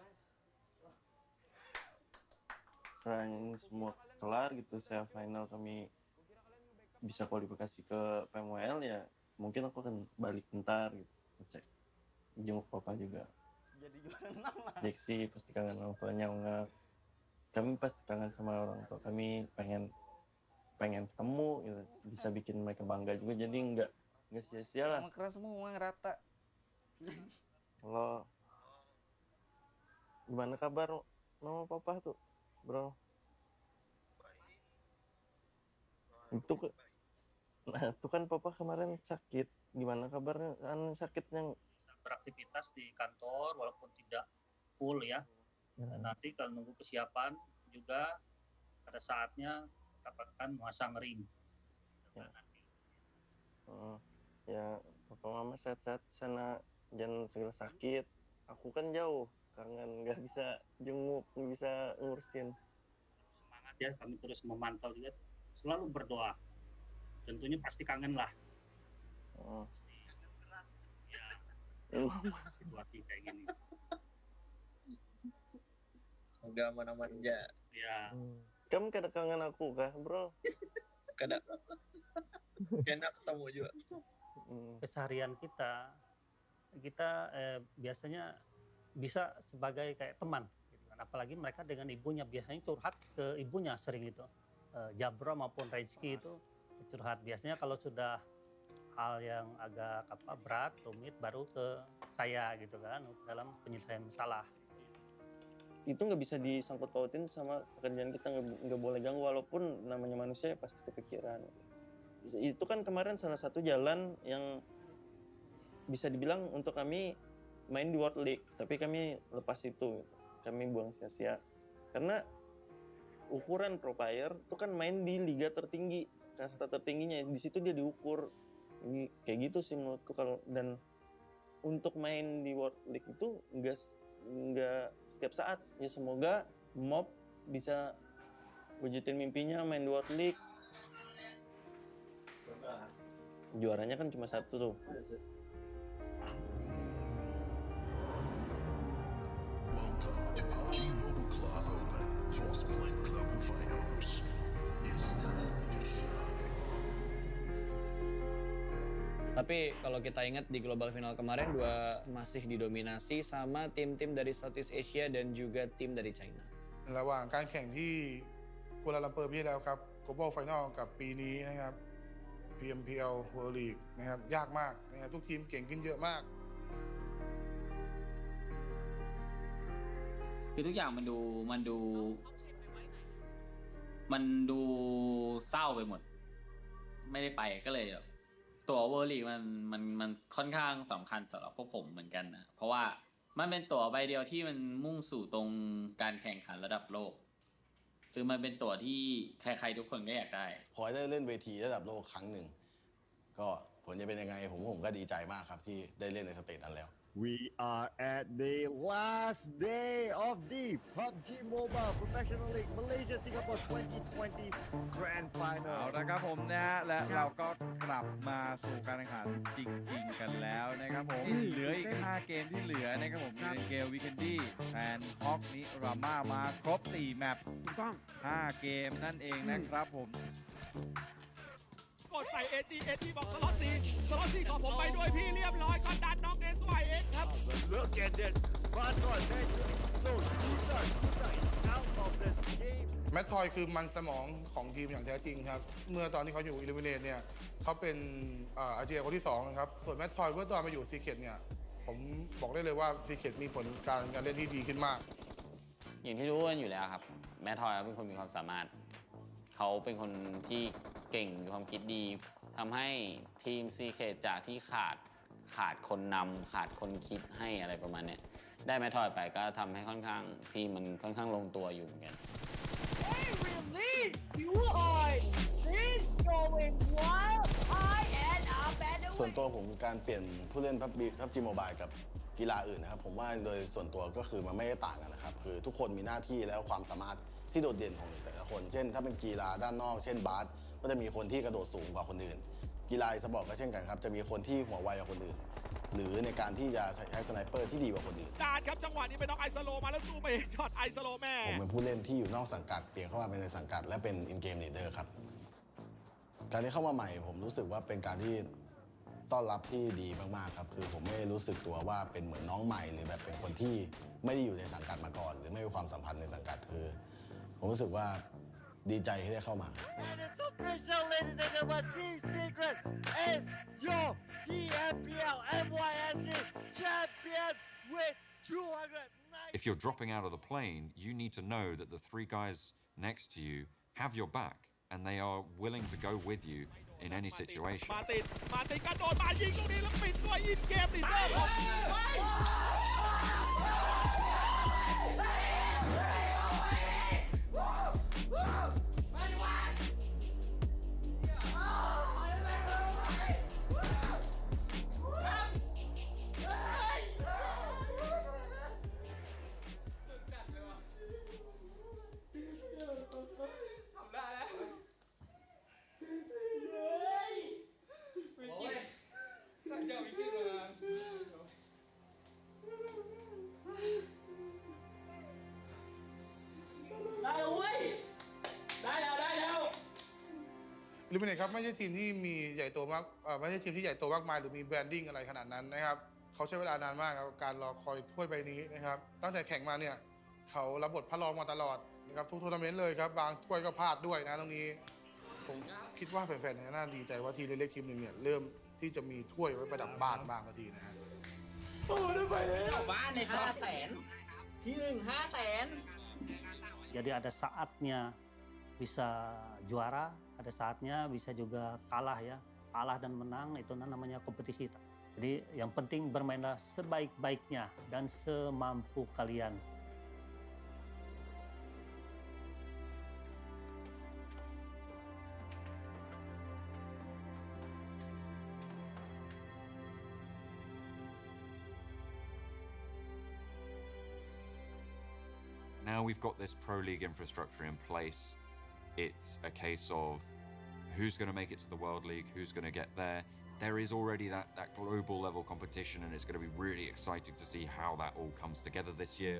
Setelah ini semua kelar gitu, saya final kami bisa kualifikasi ke PMWL ya, mungkin aku akan balik bentar gitu, ngecek jenguk papa juga. Jadi juara 6 lah. Jeksi pasti kangen orang tuanya, enggak, kami pasti kangen sama orang tua kami, pengen ketemu gitu, bisa bikin mereka bangga juga, jadi nggak sia-sia lah. Emang keras semua ngerata. Halo, gimana kabar mama papa tuh bro? Itu Nah, itu kan papa kemarin sakit. Gimana kabarnya? Kan sakitnya beraktivitas di kantor walaupun tidak full ya. Dan nanti kalau nunggu kesiapan juga pada saatnya kita akan memasang ring. Ya, papa mama sehat-sehat sana, jangan segala sakit. Aku kan jauh, kangen nggak bisa jenguk, nggak bisa ngurusin. Semangat ya, kami terus memantau juga, selalu berdoa. Tentunya pasti kangen lah. Situasi kayak gini. Semoga aman-aman aja. Ya. Kamu kada kangen aku kah, bro? Kada. Enak ketemu juga. Keseharian kita biasanya bisa sebagai kayak teman, gitu kan. Apalagi mereka dengan ibunya biasanya curhat ke ibunya sering itu. Jabro maupun Rezki itu curhat biasanya kalau sudah hal yang agak berat, rumit baru ke saya gitu kan dalam penyelesaian masalah. Itu nggak bisa disangkut pautin sama pekerjaan kita, nggak boleh ganggu walaupun namanya manusia pasti kepikiran. Itu kan kemarin salah satu jalan yang bisa dibilang untuk kami main di World League, tapi kami lepas itu, kami buang sia-sia karena ukuran pro player itu kan main di liga tertinggi, kasta tertingginya, di situ dia diukur. Ini kayak gitu sih menurutku. Kalau dan untuk main di World League itu nggak setiap saat ya. Semoga Mob bisa wujudin mimpinya main di World League. Juaranya kan cuma satu tuh. Tapi kalau kita ingat di global final kemarin masih didominasi sama tim-tim dari Southeast Asia dan juga tim dari China. ระหว่างการแข่งที่กัวลาลัมเปอร์ปีที่แล้วครับ Global Final กับปีนี้นะครับ PMPL World League นะครับยากมากนะครับทุกทีมเก่งขึ้นเยอะมาก คือทุกอย่างมันดูเศร้าไปหมดไม่ได้ไปก็เลยตั๋วเวอร์ลีกมันค่อนข้างสำคัญสำหรับพวกผมเหมือนกันนะเพราะว่ามันเป็นตั๋วใบเดียวที่มันมุ่งสู่ตรงการแข่งขันระดับโลกคือมันเป็นตั๋วที่ใครๆทุกคนก็อยากได้พอได้เล่นเวทีระดับโลกครั้งหนึ่งก็ผลจะเป็นยังไงผมก็ดีใจมากครับที่ได้เล่นในสเตจนั้นแล้ว We are at the last day of the PUBG Mobile Professional League Malaysia Singapore 2020 Grand Final เอาละครับผมนะฮะและเราก็กลับมาสู่การแข่งขันจริงๆกันแล้วนะครับผมเหลืออีก5เกมที่เหลือนะครับผมมีเกลวิกันดี้แฟนฮอกนิราม่ามาครบ4แมปถูกต้อง5เกมนั่นเองนะครับผมกดใส่ AG บอกสล็อต4ขอผมไปด้วยพี่เรียบร้อยก็ดันน้อง SYX ครับ Look at this Baton managed to explode Kusa is out of this game แมททอยคือมันสมองของทีมอย่างแท้จริงครับเมื่อตอนที่เขาอยู่อิลิมิเนตเนี่ยเขาเป็นอาเจียคนที่2นะครับส่วนแมททอยเมื่อตอนมาอยู่ซีเคทเนี่ยผมบอกได้เลยว่าซีเคทมีผลการเล่นที่ดีขึ้นมากอย่างที่รู้กันอยู่แล้วครับแมททอยเป็นคนมีความสามารถเขาเป็นคนที่เก่งมีความคิดดีทำให้ทีมซีเคทจากที่ขาดคนนำขาดคนคิดให้อะไรประมาณนี้ได้แมททอยไปก็ทำให้ค่อนข้างทีมมันค่อนข้างลงตัวอยู่เหมือนกัน Hey, release you are this going wild I and a better ส่วนตัวผมการเปลี่ยนผู้เล่นPUBG Mobile กับกีฬาอื่นนะครับผมว่าโดยส่วนตัวก็คือมันไม่ได้ต่างกันนะครับคือทุกคนมีหน้าที่และความสามารถที่โดดเด่นของแต่ละคนเช่นถ้าเป็นกีฬาด้านนอกเช่นบาสก็จะมีคนที่กระโดดสูงกว่าคนอื่นกีฬาอีสปอร์ตก็เช่นกันครับจะมีคนที่หัวไวกว่าคนอื่นหรือในการที่จะใช้สไนเปอร์ที่ดีกว่าคนอื่นดานครับจังหวะนี้เป็นน้องไอสโลมาแล้วสู้ไปช็อตไอสโลแม่ผมเป็นผู้เล่นที่อยู่นอกสังกัดเปลี่ยนเข้ามาเป็นในสังกัดและเป็นอินเกมลีดเดอร์ครับการที่เข้ามาใหม่ผมรู้สึกว่าเป็นการที่ต้อนรับที่ดีมากๆครับคือผมไม่รู้สึกตัวว่าเป็นเหมือนน้องใหม่หรือแบบเป็นคนที่ไม่ได้อยู่ในสังกัดมาก่อนหรือไม่มีความสัมพันธ์ในสังกัดคือผมรู้สึกว่าดีใจที่ได้เข้ามา And it's official ladies and gentlemen Team Secret is your PMPL MYSG champions with 209 If you're dropping out of the plane, you need to know that the 3 guys next to you have your back and they are willing to go with you in any situation. มาติดกระโดดมายิงตรงนี้แล้วปิดด้วยอินเกมลีดเดอร์ ลิมิเนตครับไม่ใช่ทีมที่มีใหญ่โตมากไม่ใช่ทีมที่ใหญ่โตมากมายหรือมีแบรนดิ้งอะไรขนาดนั้นนะครับเขาใช้เวลานานมากครับการรอคอยถ้วยใบนี้นะครับตั้งแต่แข่งมาเนี่ยเขารับบทพระรองมาตลอดนะครับทุกทัวร์นาเมนต์เลยครับบางถ้วยก็พลาดด้วยนะตรงนี้ผมคิดว่าแฟนๆน่าดีใจว่าทีมเล็กๆทีมหนึ่งเนี่ยเริ่มที่จะมีถ้วยไว้ประดับบ้านบ้างสักทีนะฮะ บ้านใน500,000ที่500,000 Jadi ada saatnya bisa juara, ada saatnya bisa juga kalah ya. Kalah dan menang itu namanya kompetisi. Jadi yang penting bermainlah sebaik-baiknya dan semampu kalian. Now we've got this Pro League infrastructure in place. It's a case of who's going to make it to the World League, who's going to get there. There is already that global level competition, and it's going to be really exciting to see how that all comes together this year.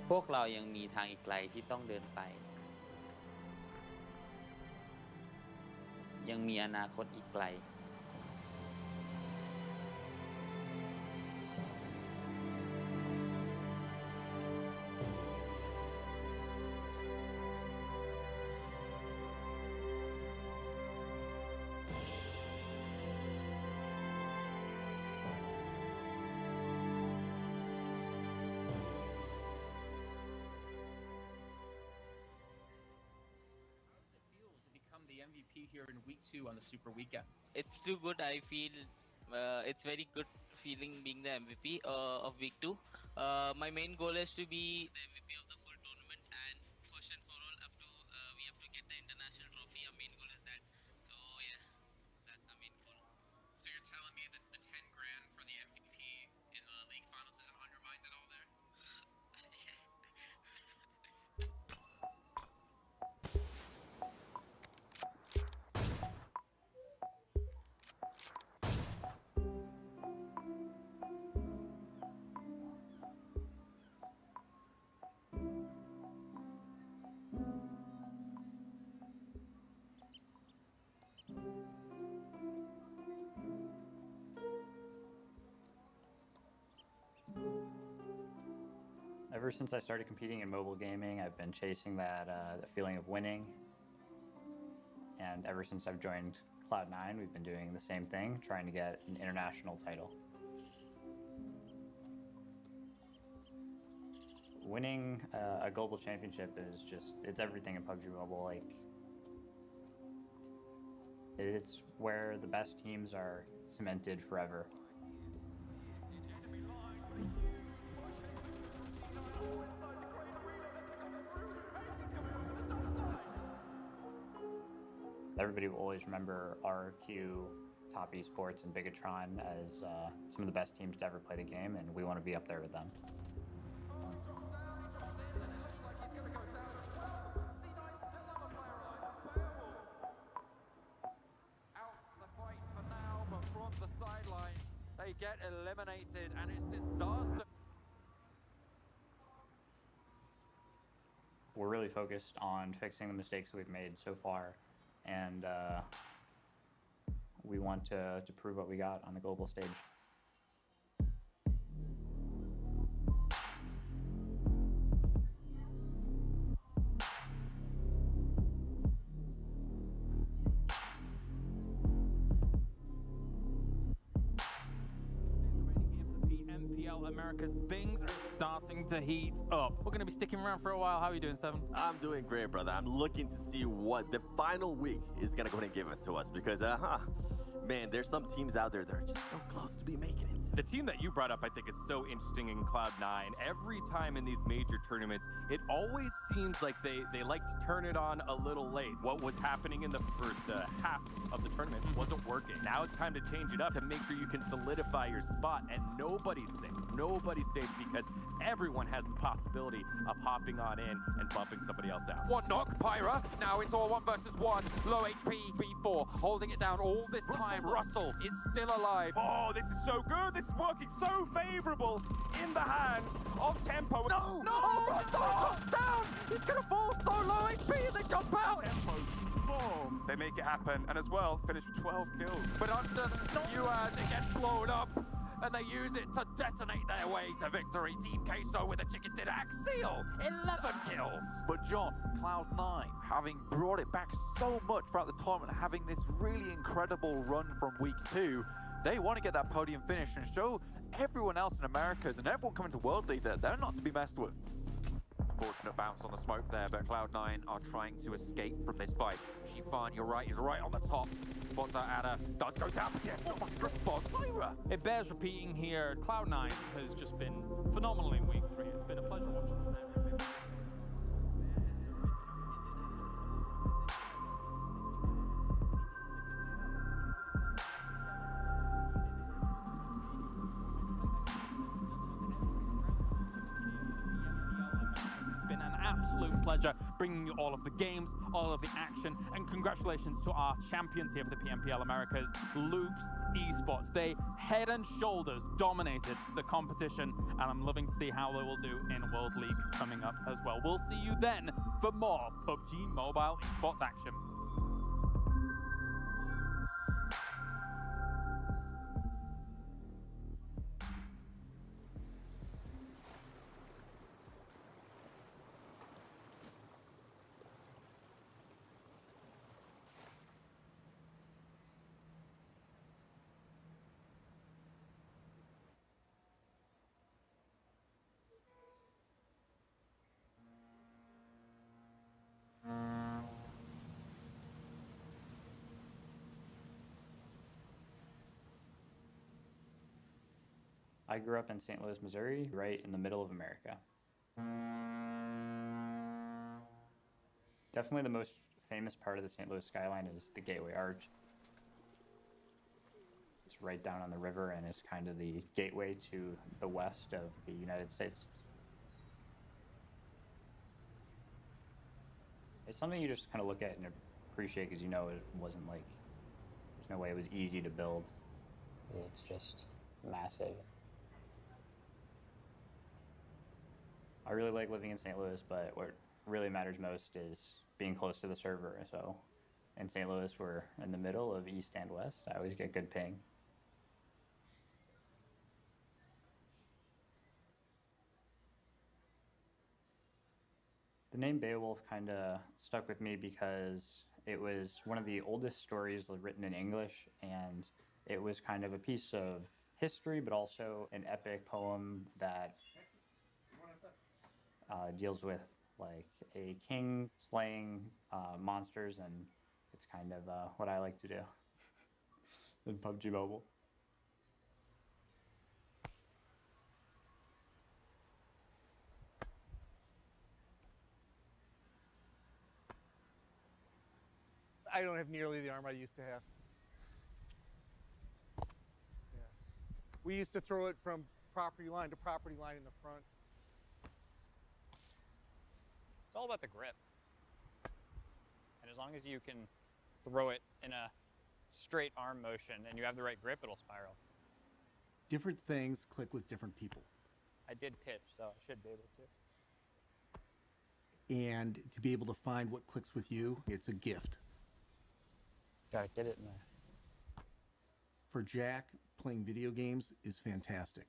พวกเรายังมีทางอีกไกลที่ต้องเดินไป ยังมีอนาคตอีกไกล The MVP here in week 2 on the Super Weekend. It's too good. I feel it's very good feeling being the MVP of week 2. My main goal is to be the MVP of the full tournament, and first and for all, we have to get the international trophy. Our main goal is that. So yeah, that's our main goal. So you're telling me that the 10 grand for the MVP in the league finals isn't on your mind at all there? Ever since I started competing in mobile gaming, I've been chasing that the feeling of winning. And ever since I've joined Cloud9, we've been doing the same thing, trying to get an international title. Winning a global championship is it's everything in PUBG Mobile. Like, it's where the best teams are cemented forever. Everybody will always remember RQ, Top Esports, and Bigatron as some of the best teams to ever play the game, and we want to be up there with them. They get eliminated, and it's disaster. We're really focused on fixing the mistakes that we've made so far, and we want to prove what we got on the global stage. PMPL Americas, things are starting to heat up. We're going to be sticking around for a while. How are you doing, Seven? I'm doing great, brother. I'm looking to see what the final week is going to go ahead and give it to us because, man, there's some teams out there that are just so close to be making it. The team that you brought up, I think, is so interesting in Cloud9. Every time in these major tournaments, it always seems like they like to turn it on a little late. What was happening in the first half of the tournament wasn't working. Now it's time to change it up to make sure you can solidify your spot, and nobody's safe. Nobody's safe because everyone has the possibility of hopping on in and bumping somebody else out. One knock, Pyra. Now it's all 1 versus 1. Low HP, B4, holding it down all this time. Russell is still alive. Oh, this is so good. This is working so favorable in the hands of Tempo. No! Russell drops down! He's gonna fall so low HP and they jump out! Tempo storm. They make it happen, and as well, finish with 12 kills. But under Yaaa, it gets blown up, and they use it to detonate their way to victory. Team Queso with a chicken dinner. Axial, 11 kills. But John, Cloud9, having brought it back so much throughout the tournament, having this really incredible run from week 2, they want to get that podium finish and show everyone else in Americas and everyone coming to World League that they're not to be messed with. Fortunate bounce on the smoke there, but Cloud9 are trying to escape from this fight. Shifan, you're right, is right on the top. Spots that Ada does go down, but yes, oh my response. Pyra! It bears repeating here, Cloud9 has just been phenomenal in week 3. It's been a pleasure watching them. Absolute pleasure bringing you all of the games, all of the action, and congratulations to our champions here for the PMPL Americas, Loops Esports. They head and shoulders dominated the competition, and I'm loving to see how they will do in World League coming up as well. We'll see you then for more PUBG Mobile Esports action. I grew up in St. Louis, Missouri, right in the middle of America. Definitely the most famous part of the St. Louis skyline is the Gateway Arch. It's right down on the river and is kind of the gateway to the west of the United States. It's something you just kind of look at and appreciate because you know it wasn't like, there's no way it was easy to build. It's just massive. I really like living in St. Louis, but what really matters most is being close to the server. So in St. Louis, we're in the middle of East and West. I always get good ping. The name Beowulf kind of stuck with me because it was one of the oldest stories written in English, and it was kind of a piece of history, but also an epic poem that deals with like a king slaying monsters, and it's kind of what I like to do in PUBG Mobile. I don't have nearly the arm I used to have. Yeah. We used to throw it from property line to property line in the front. It's all about the grip. And as long as you can throw it in a straight arm motion and you have the right grip, it'll spiral. Different things click with different people. I did pitch, so I should be able to. And to be able to find what clicks with you, it's a gift. Gotta get it in there. For Jack, playing video games is fantastic.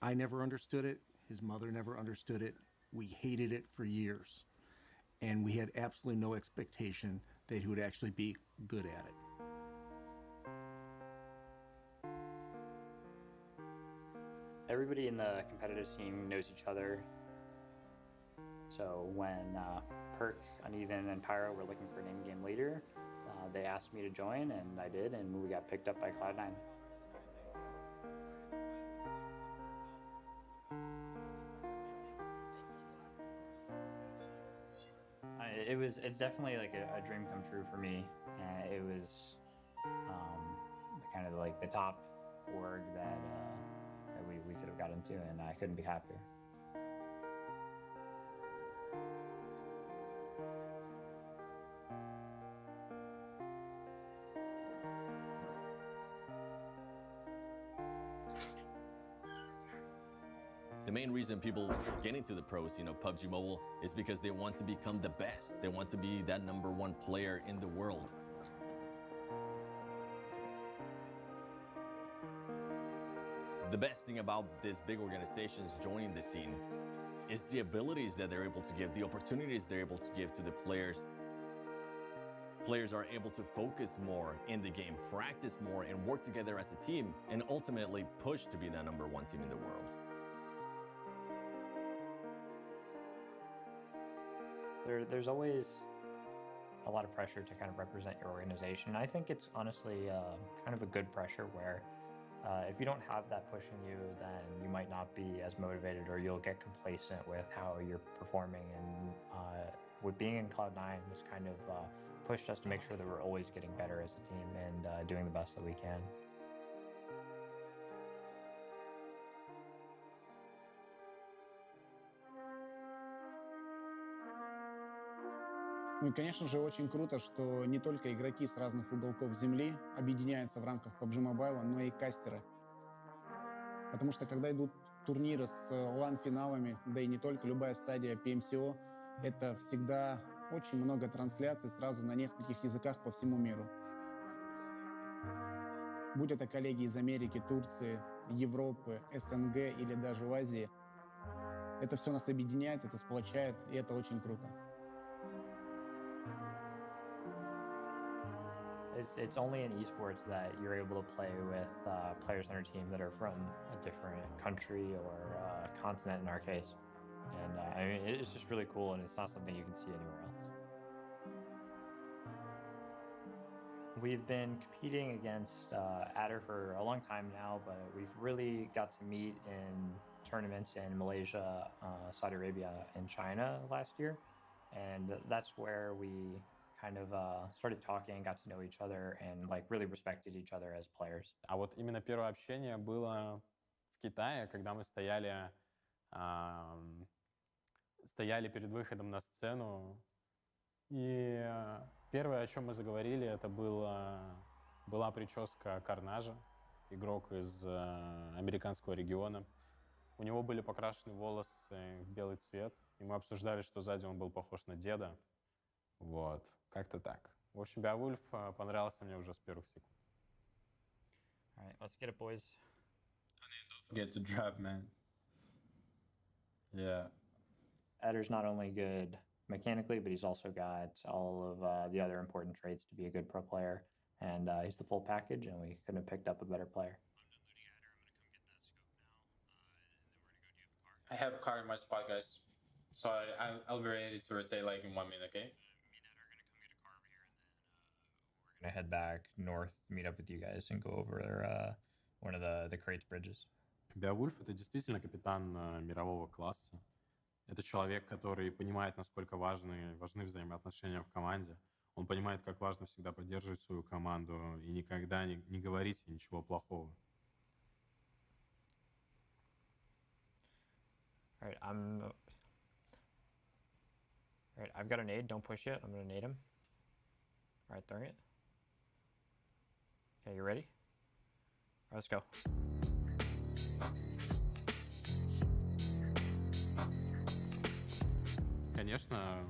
I never understood it. His mother never understood it. We hated it for years. And we had absolutely no expectation that he would actually be good at it. Everybody in the competitive team knows each other. So when Perk, Uneven, and Pyro were looking for an in-game leader, they asked me to join, and I did, and we got picked up by Cloud9. It's definitely like a dream come true for me. It was kind of like the top org that we could have got into, and I couldn't be happier. The main reason people get into the pros, PUBG Mobile, is because they want to become the best. They want to be that #1 player in the world. The best thing about these big organizations joining the scene is the abilities that they're able to give, the opportunities they're able to give to the players. Players are able to focus more in the game, practice more, and work together as a team, and ultimately push to be that #1 team in the world. There's always a lot of pressure to kind of represent your organization. I think it's honestly kind of a good pressure where if you don't have that pushing you, then you might not be as motivated, or you'll get complacent with how you're performing. And with being in Cloud9, this kind of pushed us to make sure that we're always getting better as a team and doing the best that we can. Ну и, конечно же, очень круто, что не только игроки с разных уголков Земли объединяются в рамках PUBG Mobile, но и кастеры. Потому что когда идут турниры с LAN-финалами, да и не только, любая стадия PMCO, это всегда очень много трансляций сразу на нескольких языках по всему миру. Будь это коллеги из Америки, Турции, Европы, СНГ или даже в Азии, это все нас объединяет, это сплочает, и это очень круто. It's only in esports that you're able to play with players on your team that are from a different country or continent in our case. And I mean, it's just really cool, and it's not something you can see anywhere else. We've been competing against Adder for a long time now, but we've really got to meet in tournaments in Malaysia, Saudi Arabia, and China last year. And that's where we kind of started talking, got to know each other, and like really respected each other as players. А вот именно первое общение было в Китае, когда мы стояли перед выходом на сцену. И первое, о чем мы заговорили, это была прическа Карнажа, игрок из американского региона. У него были покрашены волосы в белый цвет, и мы обсуждали, что сзади он был похож на деда. Вот, как-то так. В общем, Beowulf понравился мне уже с первых секунд. All right, let's get it, boys. Don't forget to drop, man. Yeah. Adder's not only good mechanically, but he's also got all of the other important traits to be a good pro player. And he's the full package, and we couldn't have picked up a better player. I have a car in my spot, guys. So I'll be ready to rotate like in 1 minute, okay? We're gonna head back north, meet up with you guys, and go over one of the crates bridges. Beowulf — это действительно капитан мирового класса. Это человек, который понимает, насколько важны взаимоотношения в команде. Он понимает, как важно всегда поддерживать свою команду и никогда не говорить ничего плохого. All right, I've got a nade. Don't push yet. I'm gonna nade him. All right, throwing it. Okay, you ready? All right, let's go. Конечно,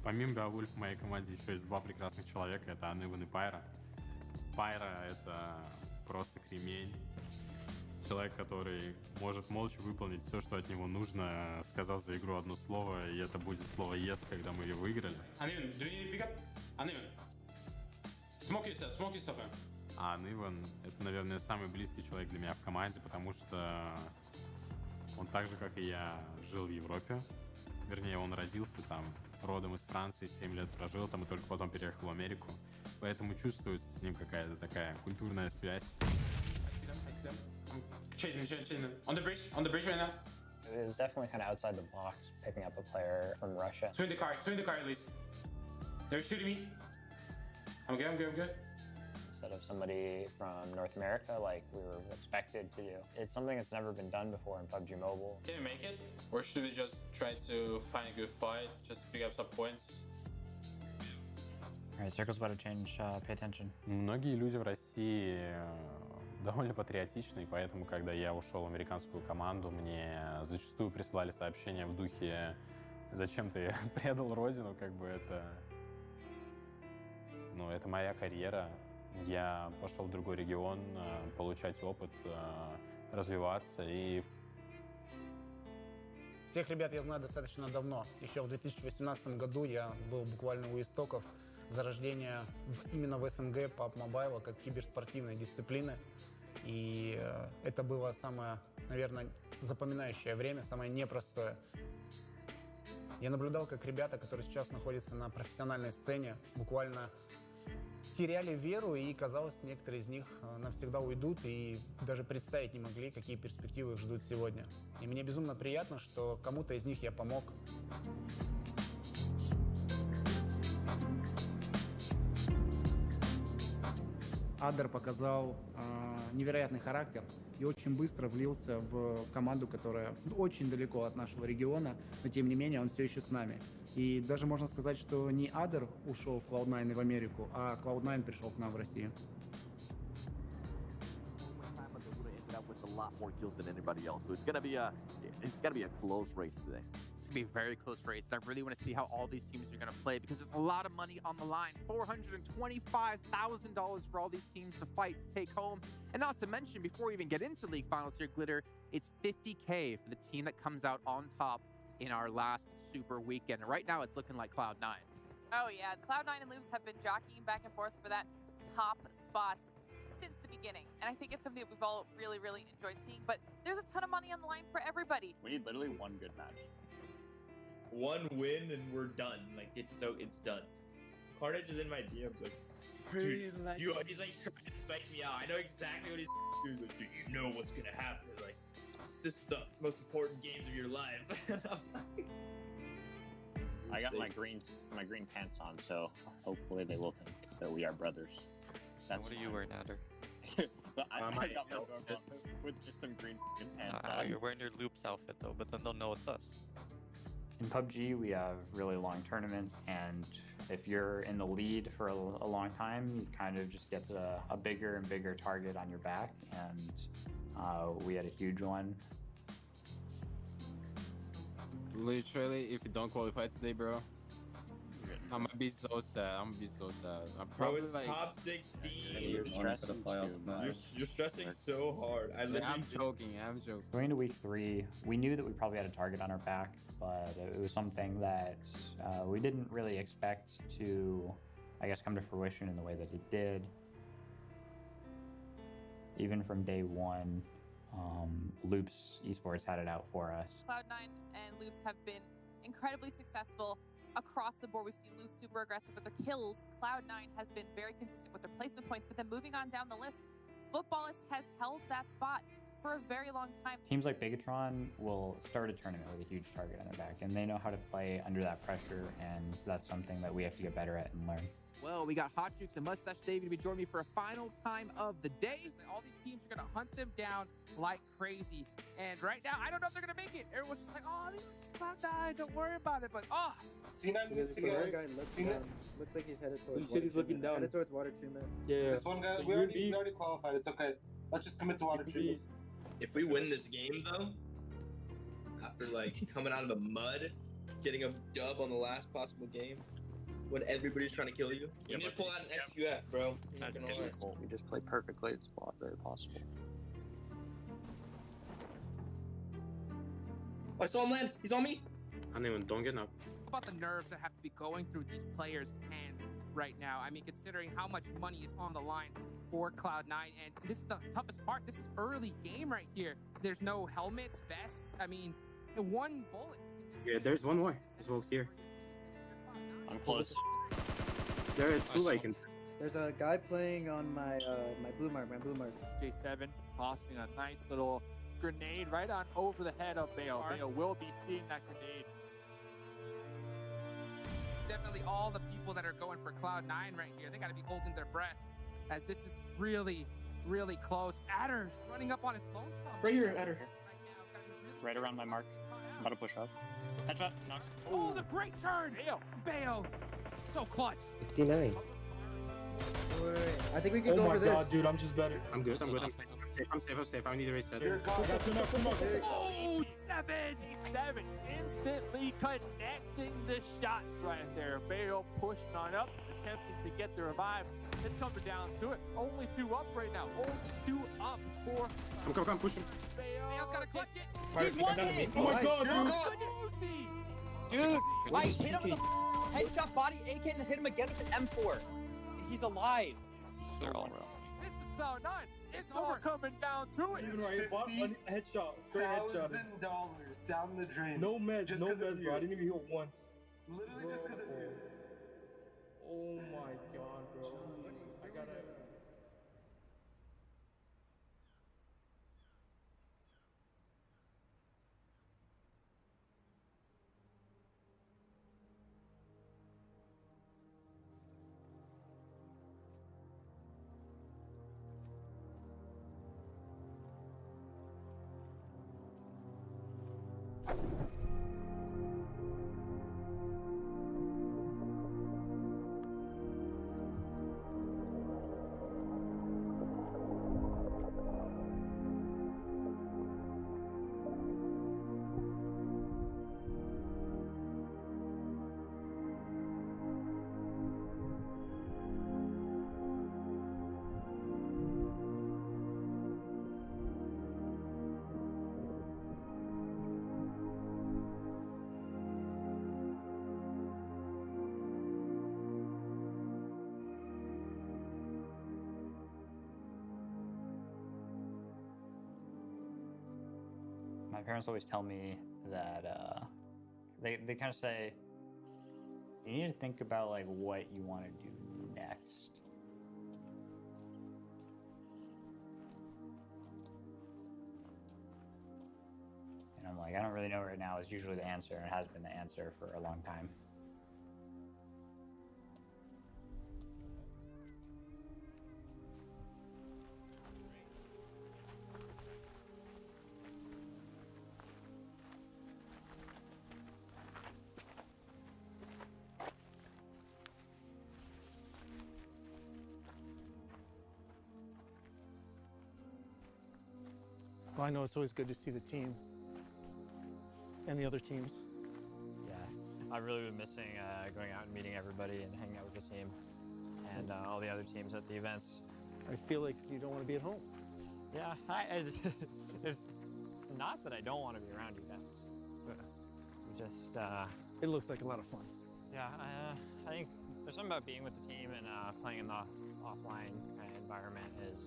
помимо Beowulf в моей команде еще есть 2 прекрасных человека. Это Uneven и Pyro. Pyro — это просто кремень. Человек, который может молча выполнить все, что от него нужно, сказав за игру одно слово, и это будет слово «yes», когда мы ее выиграли. Uneven, do you need pick up? Uneven. Smoke yourself, man. А Ниван — это, наверное, самый близкий человек для меня в команде, потому что он так же, как и я, жил в Европе. Вернее, он родился там, родом из Франции, 7 лет прожил там и только потом переехал в Америку. Поэтому чувствуется с ним какая-то такая культурная связь. On the bridge right now. It was definitely kind of outside the box, picking up a player from Russia. Swing the car at least. They're shooting me. I'm good. Instead of somebody from North America like we were expected to do. It's something that's never been done before in PUBG Mobile. Can we make it? Or should we just try to find a good fight, just to pick up some points? Alright, circle's about to change, pay attention. Многие люди в России довольно патриотичны, и поэтому, когда я ушел в американскую команду, мне зачастую присылали сообщения в духе «Зачем ты предал родину?» Как бы это... Ну, это моя карьера. Я пошел в другой регион, получать опыт, развиваться и... Всех ребят я знаю достаточно давно. Еще в 2018 году я был буквально у истоков зарождения именно в СНГ PUBG Mobile как киберспортивной дисциплины. И это было самое, наверное, запоминающее время, самое непростое. Я наблюдал, как ребята, которые сейчас находятся на профессиональной сцене, буквально теряли веру, и, казалось, некоторые из них навсегда уйдут и даже представить не могли, какие перспективы их ждут сегодня. И мне безумно приятно, что кому-то из них я помог. Адер показал невероятный характер и очень быстро влился в команду, которая очень далеко от нашего региона, но тем не менее он все еще с нами. И даже можно сказать, что не Адер ушел в Cloud9 и в Америку, а Cloud9 пришел к нам в Россию. A lot more kills than anybody else, so it's gonna be a close race today. It's gonna be a very close race, and I really want to see how all these teams are gonna play because there's a lot of money on the line. $425,000 for all these teams to fight to take home, and not to mention, before we even get into league finals here, Glitter, it's $50K for the team that comes out on top in our last super weekend. And right now, it's looking like Cloud9. Oh yeah, Cloud9 and Loops have been jockeying back and forth for that top spot since the beginning, and I think it's something that we've all really enjoyed seeing, but there's a ton of money on the line for everybody. We need literally one good match. One win and we're done. Like, it's done. Carnage is in my DMs like, dude, he's like trying to psych me out. I know exactly what he's doing. Like, dude, you know what's gonna happen. Like, this is the most important games of your life. I got my green pants on, so hopefully they will think that we are brothers. What are you wearing, Adder? I got my logo with just some green pants on. You're wearing your Loops outfit though, but then they'll know it's us. In PUBG, we have really long tournaments, and if you're in the lead for a long time, you kind of just get a bigger and bigger target on your back, and we had a huge one. Literally, if you don't qualify today, bro, I'm gonna be so sad. I'm Bro, it's top 16. You're stressing You're stressing so hard. I'm joking. Going into week 3, we knew that we probably had a target on our back, but it was something that we didn't really expect to, I guess, come to fruition in the way that it did. Even from day 1, Loops Esports had it out for us. Cloud9 and Loops have been incredibly successful across the board. We've seen Loops super aggressive with their kills. Cloud9 has been very consistent with their placement points, but then moving on down the list, Footballist has held that spot for a very long time. Teams like Bigatron will start a tournament with a huge target on their back, and they know how to play under that pressure, and that's something that we have to get better at and learn. Well, we got Hot Jukes and Mustache Dave to be joining me for a final time of the day. All these teams are going to hunt them down like crazy. And right now, I don't know if they're going to make it. Everyone's just like, oh, these are just Cloud9. Don't worry about it. But, oh. That guy looks like he's headed towards he's looking down. Headed towards water treatment. Yeah. This one guy, we already qualified. It's okay. Let's just commit to water treatment. If we win this game, though, after, like, coming out of the mud, getting a dub on the last possible game, when everybody's trying to kill you, you need to pull out an XQF, bro. That's difficult. We just play perfectly at spot, very possible. I saw him land. He's on me. I don't get up. About the nerves that have to be going through these players' hands right now. I mean, considering how much money is on the line for Cloud9, and this is the toughest part. This is early game right here. There's no helmets, vests. I mean, one bullet. Yeah, there's one more. There's one here. I'm close. There are two I can. There's a guy playing on my my blue mark. J7 tossing a nice little grenade right on over the head of Bale. Bale will be seeing that grenade. Definitely all the people that are going for Cloud9 right here, they got to be holding their breath as this is really, really close. Adder's running up on his phone. Right here, Adder. Right around my mark. I'm about to push up. Headshot. Knock. Oh, the great turn. Bale. So clutch. 59. Wait. I think we can go over this. Oh my god, dude, I'm just better. I'm good. I'm safe. I need to raise that. Oh, 77. Instantly connecting the shots right there. Bale pushing on up, attempting to get the revive. It's coming down to it. Only 2 up right now. Only 2 up for... Come, push him. Bale's got to clutch it. He's one hit. Oh my god, dude. I hit him with a headshot body AK and then hit him again with an M4. He's alive. They're all real. This is Cloud9. It's all coming down to it. Headshot. Great headshot. $1,000 down the drain. No meds, bro. I didn't even heal once. Literally just because of you. Oh my god, bro. I gotta... My parents always tell me that they kind of say you need to think about like what you want to do next. And I'm like, I don't really know right now is usually the answer, and it has been the answer for a long time. Well, I know it's always good to see the team and the other teams. Yeah, I've really been missing going out and meeting everybody and hanging out with the team and all the other teams at the events. I feel like you don't want to be at home. Yeah, it's not that I don't want to be around you guys. We just... It looks like a lot of fun. Yeah, I think there's something about being with the team and playing in the offline kind of environment is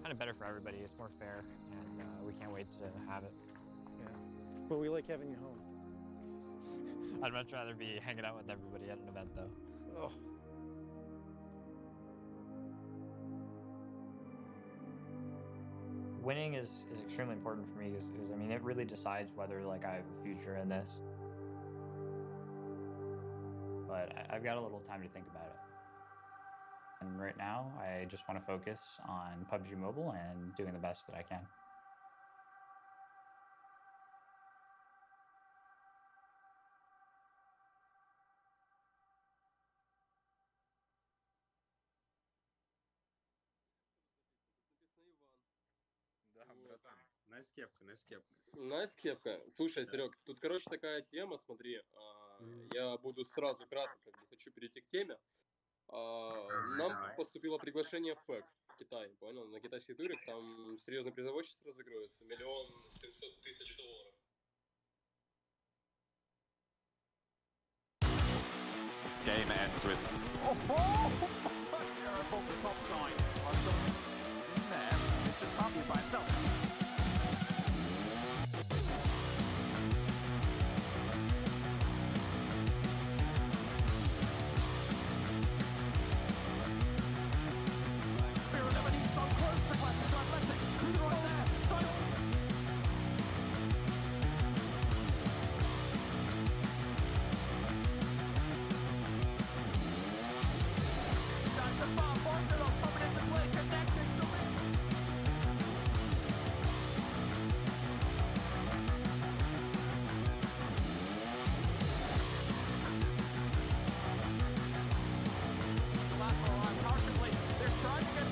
kind of better for everybody. It's more fair, and we can't wait to have it. Yeah, but we like having you home. I'd much rather be hanging out with everybody at an event, though. Oh. Winning is extremely important for me because I mean it really decides whether like I have a future in this. But I've got a little time to think about it. And right now, I just want to focus on PUBG Mobile and doing the best that I can. Да, братан, на скепка. Скепка. Слушай, Серег, тут, короче, такая тема, смотри, я буду сразу кратко, как бы хочу перейти к теме. Нам поступило приглашение в ПЭК, в Китай, понял? На китайских турах там серьезный призовой сейчас разыгрывается, $1 700 000. game ends with. From the top side. There. It's just happy by itself. He's so close to classic athletics. He's right there. So the far formula coming into play, connecting so lateral line partially. They're trying to get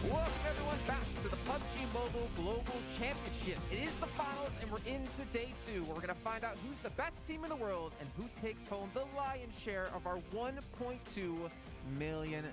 Welcome everyone back to the PUBG Mobile Global Championship. It is the finals and we're into day 2 where we're going to find out who's the best team in the world and who takes home the lion's share of our $1.2 million.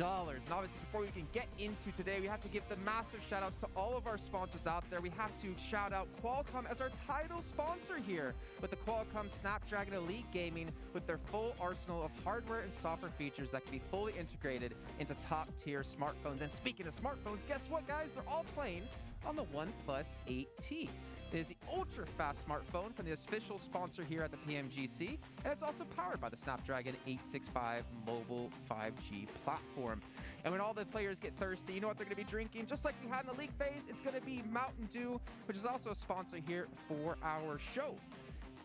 And obviously before we can get into today, we have to give the massive shout outs to all of our sponsors out there. We have to shout out Qualcomm as our title sponsor here with the Qualcomm Snapdragon Elite Gaming with their full arsenal of hardware and software features that can be fully integrated into top tier smartphones. And speaking of smartphones, guess what guys? They're all playing on the OnePlus 8T. It is the ultra-fast smartphone from the official sponsor here at the Pmgc, and it's also powered by the Snapdragon 865 mobile 5G platform. And when all the players get thirsty, you know what they're going to be drinking? Just like we had in the league phase, it's going to be Mountain Dew, which is also a sponsor here for our show.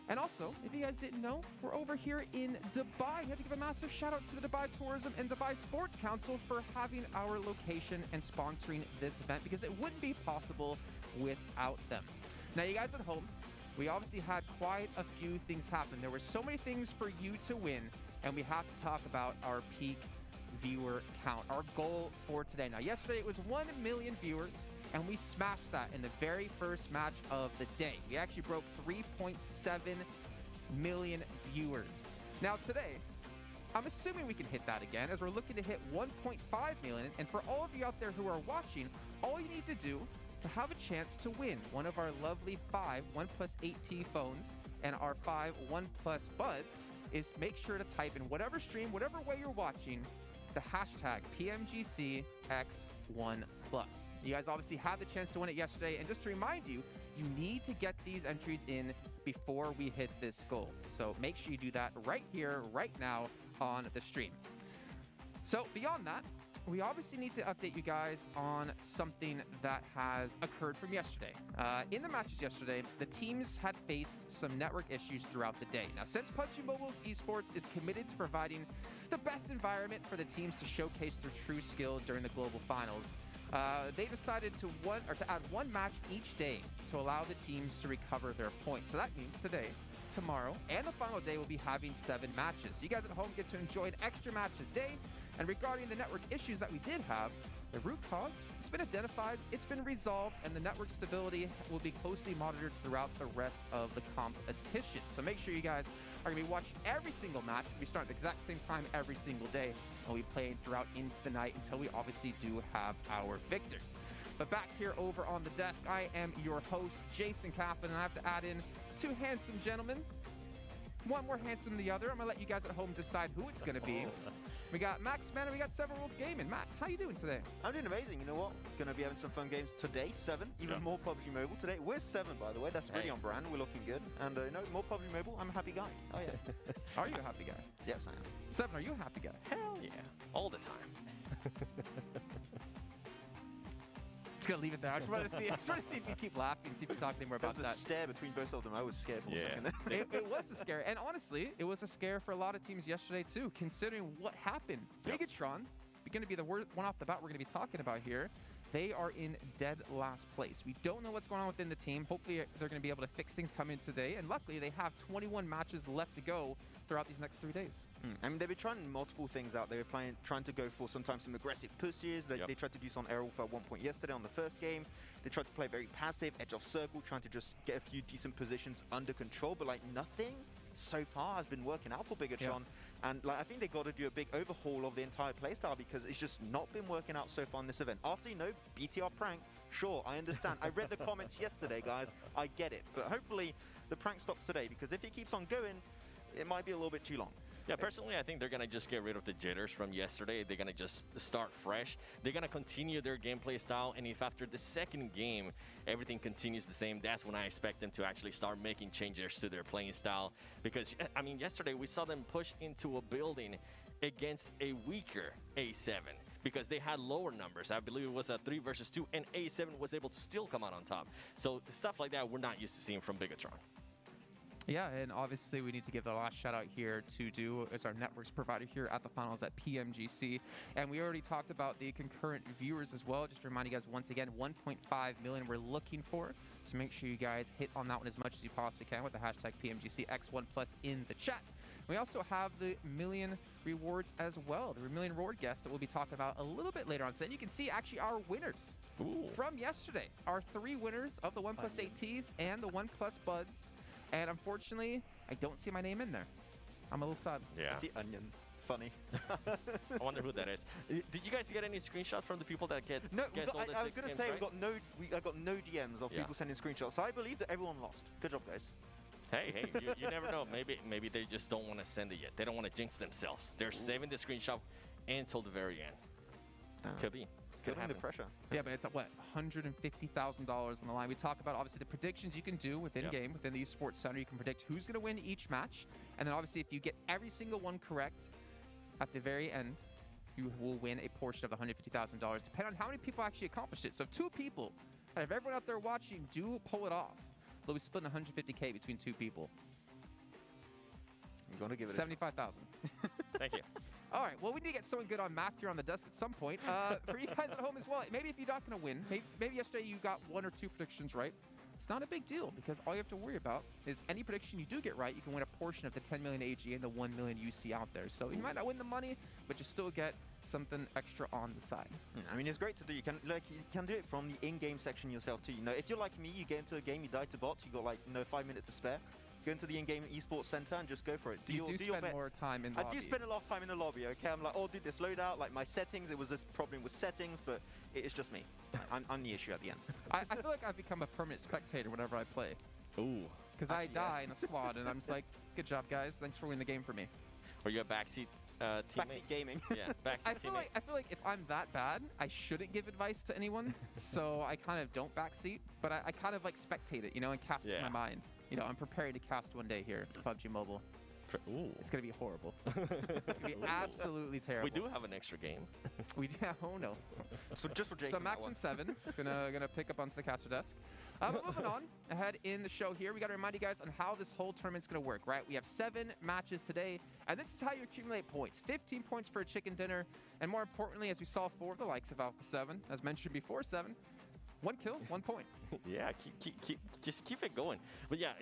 And also, if you guys didn't know, we're over here in Dubai. We have to give a massive shout out to the Dubai Tourism and Dubai Sports Council for having our location and sponsoring this event because it wouldn't be possible without them. Now, you guys at home, we obviously had quite a few things happen. There were so many things for you to win, and we have to talk about our peak viewer count, our goal for today. Now, yesterday it was 1 million viewers, and we smashed that in the very first match of the day. We actually broke 3.7 million viewers. Now, today, I'm assuming we can hit that again as we're looking to hit 1.5 million. And for all of you out there who are watching, all you need to do to have a chance to win one of our lovely 5 OnePlus 8T phones and our 5 OnePlus Buds is make sure to type in whatever stream, whatever way you're watching, the hashtag PMGCX1+. You guys obviously had the chance to win it yesterday, and just to remind you, you need to get these entries in before we hit this goal. So make sure you do that right here, right now on the stream. So beyond that, we obviously need to update you guys on something that has occurred from yesterday. In the matches yesterday, the teams had faced some network issues throughout the day. Now, since PUBG Mobile's esports is committed to providing the best environment for the teams to showcase their true skill during the global finals, they decided to add one match each day to allow the teams to recover their points. So that means today, tomorrow, and the final day, we'll be having 7 matches. So you guys at home get to enjoy an extra match a day. And regarding the network issues that we did have, the root cause has been identified, it's been resolved, and the network stability will be closely monitored throughout the rest of the competition. So make sure you guys are going to be watching every single match. We start at the exact same time every single day, and we'll be playing throughout into the night until we obviously do have our victors. But back here over on the desk, I am your host, Jason Kaplan, and I have to add in 2 handsome gentlemen. One more handsome than the other. I'm going to let you guys at home decide who it's going to be. We got Max, man, and we got Seven Worlds Gaming. Max, how you doing today? I'm doing amazing. You know what? Going to be having some fun games today. 7, even more PUBG Mobile today. We're 7, by the way. That's really on brand. We're looking good. And, you know, more PUBG Mobile. I'm a happy guy. Oh, yeah. Are you a happy guy? Yes, I am. Seven, are you a happy guy? Hell yeah. All the time. Just gonna leave it there. I just wanted to see if you keep laughing, see if you talk anymore about that. There was a stare between both of them. I was scared for a second. It was a scare, and honestly, it was a scare for a lot of teams yesterday too, considering what happened. Bigatron, going to be the one off the bat we're going to be talking about here. They are in dead last place. We don't know what's going on within the team. Hopefully, they're going to be able to fix things coming today. And luckily, they have 21 matches left to go throughout these next 3 days. I mean, they've been trying multiple things out. They were trying to go for sometimes some aggressive pushes. They tried to do some on Air Wolf at one point yesterday on the first game. They tried to play very passive, edge of circle, trying to just get a few decent positions under control, but like nothing so far has been working out for Bigatron. And like I think they got to do a big overhaul of the entire playstyle because it's just not been working out so far in this event. After, you know, BTR prank, sure, I understand. I read the comments yesterday, guys. I get it. But hopefully the prank stops today, because if it keeps on going, it might be a little bit too long. Yeah, personally, I think they're going to just get rid of the jitters from yesterday. They're going to just start fresh. They're going to continue their gameplay style. And if after the second game, everything continues the same, that's when I expect them to actually start making changes to their playing style. Because, I mean, yesterday we saw them push into a building against a weaker A7 because they had lower numbers. I believe it was a 3 versus 2, and A7 was able to still come out on top. So stuff like that we're not used to seeing from Bigatron. Yeah, and obviously we need to give the last shout out here to Do as our networks provider here at the finals at Pmgc. And we already talked about the concurrent viewers as well. Just to remind you guys once again, 1.5 million we're looking for. So make sure you guys hit on that one as much as you possibly can with the hashtag PMGCX1+ in the chat. We also have the million rewards as well. The million reward guests that we'll be talking about a little bit later on today. And you can see actually our winners from yesterday. Our 3 winners of the 1+ ATs and the 1+ Buds. And unfortunately, I don't see my name in there. I'm a little sad. Yeah. I see Onion. Funny. I wonder who that is. Did you guys get any screenshots from the people that get No, guessed all the I was 6 going to games, say right? I got no DMs of people sending screenshots. So I believe that everyone lost. Good job, guys. Hey, you never know. Maybe they just don't want to send it yet. They don't want to jinx themselves. They're saving the screenshot until the very end. Could be. Could happen. The pressure. Yeah, but it's at what, $150,000 on the line. We talk about obviously the predictions you can do within game, within the esports center. You can predict who's going to win each match, and then obviously if you get every single one correct at the very end, you will win a portion of the $150,000, depending on how many people actually accomplish it. So if 2 people, and if everyone out there watching do pull it off, they'll be splitting $150K between 2 people. I'm going to give it $75,000. Thank you. All right, well, we need to get someone good on math here on the desk at some point. For you guys at home as well, maybe if you're not going to win, maybe yesterday you got 1 or 2 predictions right. It's not a big deal because all you have to worry about is any prediction you do get right, you can win a portion of the 10 million AG and the 1 million UC out there. So you might not win the money, but you still get something extra on the side. I mean, it's great to do. You can do it from the in-game section yourself too. You know, if you're like me, you get into a game, you die to bots, you got like 5 minutes to spare. Go into the in-game esports center and just go for it. Do your bets. More time in the lobby. I do spend a lot of time in the lobby, okay? I'm like, oh, dude, this loadout, like my settings, it was this problem with settings, but it's just me. I'm the issue at the end. I feel like I've become a permanent spectator whenever I play. Ooh. Because I die in a squad, and I'm just like, good job, guys. Thanks for winning the game for me. Are you a backseat teammate? Backseat gaming. Yeah, backseat teammate. I feel like if I'm that bad, I shouldn't give advice to anyone. So I kind of don't backseat, but I kind of like spectate it, you know, and cast it in my mind. You know, I'm preparing to cast one day here for PUBG Mobile. Ooh. It's going to be horrible. It's going to be absolutely terrible. We do have an extra game. Oh no. So just for Jason. So Max and 7, gonna pick up onto the caster desk. But moving on, ahead in the show here, we got to remind you guys on how this whole tournament's going to work, right? We have 7 matches today, and this is how you accumulate points. 15 points for a chicken dinner, and more importantly, as we saw for the likes of Alpha 7, as mentioned before, 7, 1 kill, 1 point. Yeah, just keep it going. But yeah,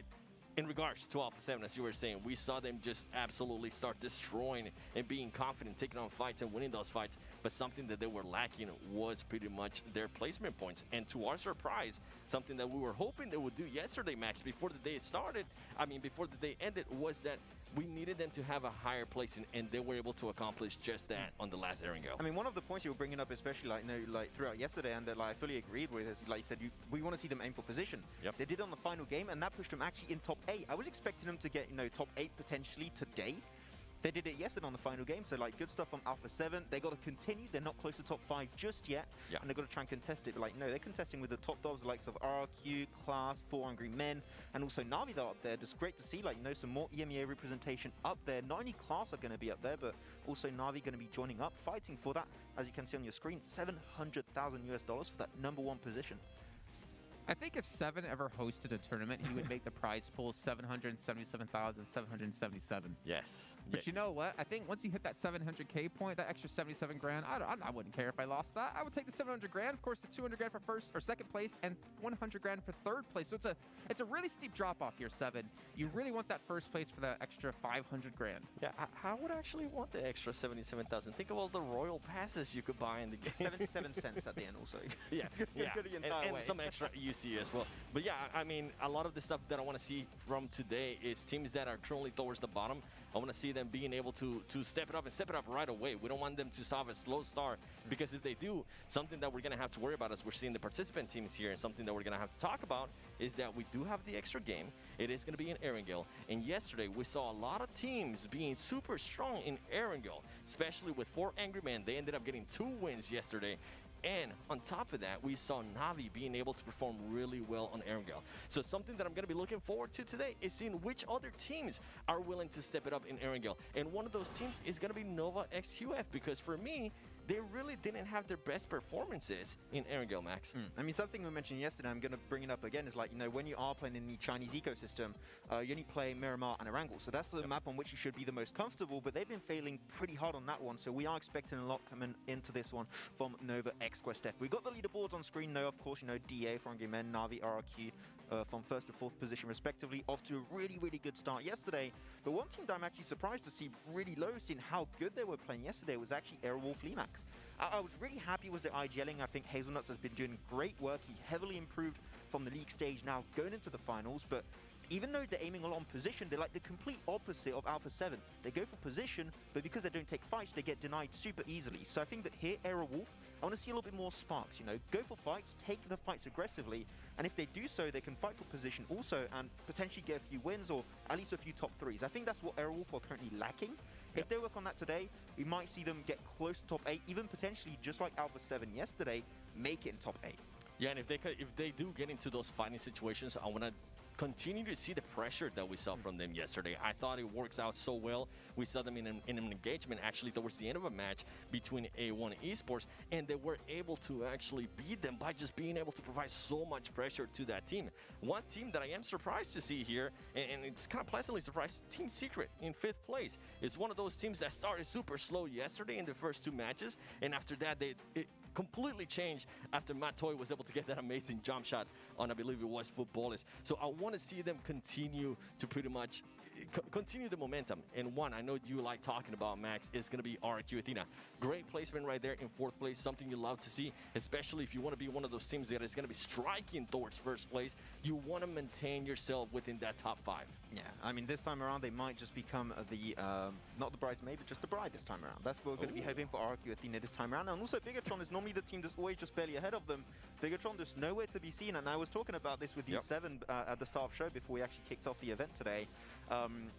in regards to Alpha 7, as you were saying, we saw them just absolutely start destroying and being confident, taking on fights and winning those fights. But something that they were lacking was pretty much their placement points. And to our surprise, something that we were hoping they would do yesterday, Max, before the day started, before the day ended, was that we needed them to have a higher placing, and they were able to accomplish just that on the last airing go. I mean, one of the points you were bringing up, especially throughout yesterday, and that I fully agreed with, is like you said, we want to see them aim for position. Yep. They did on the final game, and that pushed them actually in top 8. I was expecting them to get top 8 potentially today. They did it yesterday on the final game, so like good stuff from Alpha 7. They got to continue. They're not close to top 5 just yet, and they've got to try and contest it. But like, no, they're contesting with the top dogs, the likes of RRQ, Class, 4 Angry Men, and also Navi up there. Just great to see, like, some more EMEA representation up there. Not only Class are going to be up there, but also Navi going to be joining up, fighting for that. As you can see on your screen, $700,000 US for that #1 position. I think if 7 ever hosted a tournament, he would make the prize pool 777,777. Yes. But you know what? I think once you hit that 700K point, that extra 77 grand, I wouldn't care if I lost that. I would take the 700 grand, of course, the 200 grand for first or second place, and 100 grand for third place. So it's a really steep drop off here, 7. You really want that first place for that extra 500 grand. Yeah, I would actually want the extra 77,000. Think of all the royal passes you could buy in the game. 77 cents at the end also. Yeah. Go the entire way. And some extra UC Pmgc as well. But yeah, I mean, a lot of the stuff that I want to see from today is teams that are currently towards the bottom. I want to see them being able to step it up and step it up right away. We don't want them to have a slow start, because if they do, something that we're going to have to worry about as we're seeing the participant teams here, and something that we're going to have to talk about, is that we do have the extra game. It is going to be in Erangel. And yesterday, we saw a lot of teams being super strong in Erangel, especially with 4 Angry Men. They ended up getting 2 wins yesterday. And on top of that, we saw Navi being able to perform really well on Erangel. So something that I'm going to be looking forward to today is seeing which other teams are willing to step it up in Erangel. And one of those teams is going to be Nova X QF, because for me, they really didn't have their best performances in Erangel, Max. I mean, something we mentioned yesterday, I'm going to bring it up again, is like, you know, when you are playing in the Chinese ecosystem, you only play Miramar and Erangel. So that's the map on which you should be the most comfortable, but they've been failing pretty hard on that one. So we are expecting a lot coming into this one from Nova X QF. We've got the leaderboards on screen now, of course, you know, DA, for Angry Men, Navi, RRQ, from 1st to 4th position respectively, off to a really, really good start yesterday. But one team that I'm actually surprised to see really low, seeing how good they were playing yesterday, was actually Airwolf Limax. I was really happy with their IGLing. I think Hazelnuts has been doing great work. He heavily improved from the league stage now going into the finals, but even though they're aiming a lot on position, they're like the complete opposite of Alpha 7. They go for position, but because they don't take fights, they get denied super easily. So I think that here, Airwolf, I want to see a little bit more sparks, you know, go for fights, take the fights aggressively, and if they do so, they can fight for position also and potentially get a few wins or at least a few top 3s. I think that's what Airwolf are currently lacking. If they work on that today, we might see them get close to top 8, even potentially, just like Alpha 7 yesterday, make it in top 8. Yeah, and if they do get into those fighting situations, I want to continue to see the pressure that we saw from them yesterday. I thought it works out so well. We saw them in an engagement actually towards the end of a match between A1 Esports, and they were able to actually beat them by just being able to provide so much pressure to that team. One team that I am surprised to see here, and it's kind of pleasantly surprised, Team Secret in 5th place. It's one of those teams that started super slow yesterday in the first 2 matches, and after that, it completely changed after Matt Toy was able to get that amazing jump shot on, I believe it was Footballers. So I want to see them continue to pretty much continue the momentum. And one I know you like talking about, Max, is going to be RQ Athena. Great placement right there in 4th place, something you love to see, especially if you want to be one of those teams that is going to be striking towards 1st place. You want to maintain yourself within that top 5. Yeah, I mean, this time around, they might just become the, not the bridesmaid, but just the bride this time around. That's what we're going to be hoping for RQ Athena this time around. And also, Bigatron is normally the team that's always just barely ahead of them. Bigatron just nowhere to be seen. And I was talking about this with you, Seven, at the start of the show before we actually kicked off the event today.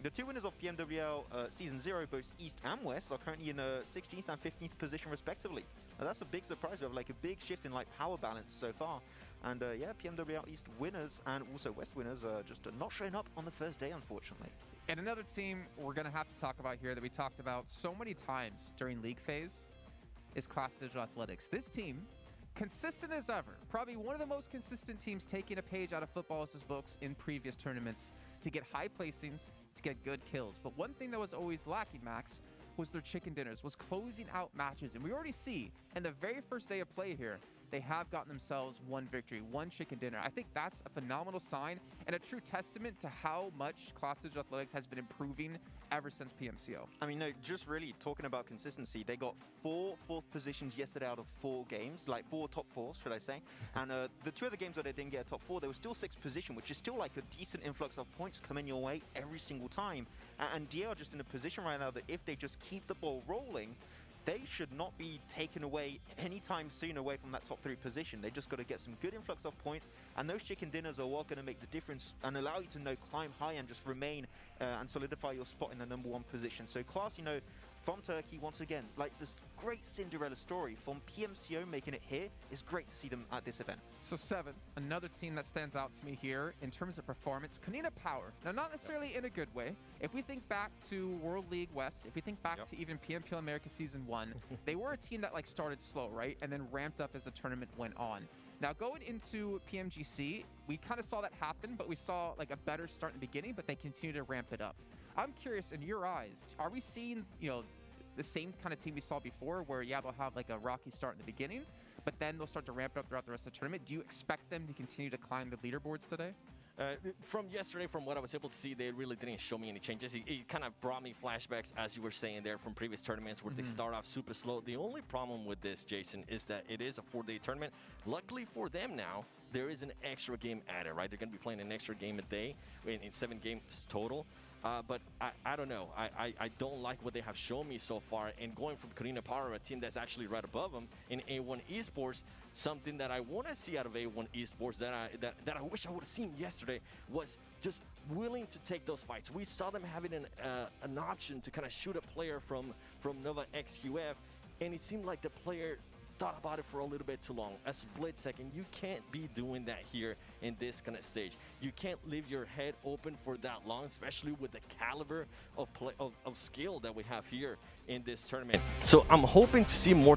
The 2 winners of PMWL Season 0, both East and West, are currently in 16th and 15th position respectively. Now, that's a big surprise. We have like a big shift in like power balance so far. And yeah, PMWL East winners and also West winners are just not showing up on the first day, unfortunately. And another team we're going to have to talk about here that we talked about so many times during league phase is Class Digital Athletics. This team, consistent as ever, probably one of the most consistent teams taking a page out of Footballist's books in previous tournaments to get high placings, to get good kills. But one thing that was always lacking, Max, was their chicken dinners, was closing out matches. And we already see in the very first day of play here, they have gotten themselves 1 victory, 1 chicken dinner. I think that's a phenomenal sign and a true testament to how much Class Digital Athletics has been improving ever since PMCO. I mean, no, just really talking about consistency, they got 4 4th positions yesterday out of 4 games, like 4 top 4s, should I say. And the 2 other games where they didn't get a top 4, they were still 6th position, which is still like a decent influx of points coming your way every single time. And DA are just in a position right now that if they just keep the ball rolling, they should not be taken away anytime soon away from that top 3 position. They just got to get some good influx of points, and those chicken dinners are what going to make the difference and allow you to climb high and just remain and solidify your spot in the #1 position. So Class, from Turkey, once again, like this great Cinderella story from PMCO making it here, is great to see them at this event. So 7, another team that stands out to me here in terms of performance, Kanina Power. Now, not necessarily in a good way. If we think back to World League West, if we think back to even PMPL America Season 1, they were a team that started slow, right? And then ramped up as the tournament went on. Now, going into PMGC, we kind of saw that happen, but we saw a better start in the beginning, but they continue to ramp it up. I'm curious, in your eyes, are we seeing, the same kind of team we saw before where, they'll have a rocky start in the beginning, but then they'll start to ramp it up throughout the rest of the tournament? Do you expect them to continue to climb the leaderboards today? From yesterday, from what I was able to see, they really didn't show me any changes. It kind of brought me flashbacks, as you were saying there, from previous tournaments where they start off super slow. The only problem with this, Jason, is that it is a 4-day tournament. Luckily for them now, there is an extra game added, right? They're going to be playing an extra game a day in 7 games total. But I don't know. I don't like what they have shown me so far. And going from Karina Power, a team that's actually right above them in A1 Esports, something that I want to see out of A1 Esports that I wish I would have seen yesterday was just willing to take those fights. We saw them having an option to kind of shoot a player from Nova XQF, and it seemed like the player thought about it for a little bit too long. A split second. You can't be doing that here in this kind of stage. You can't leave your head open for that long, especially with the caliber of skill that we have here in this tournament. So I'm hoping to see more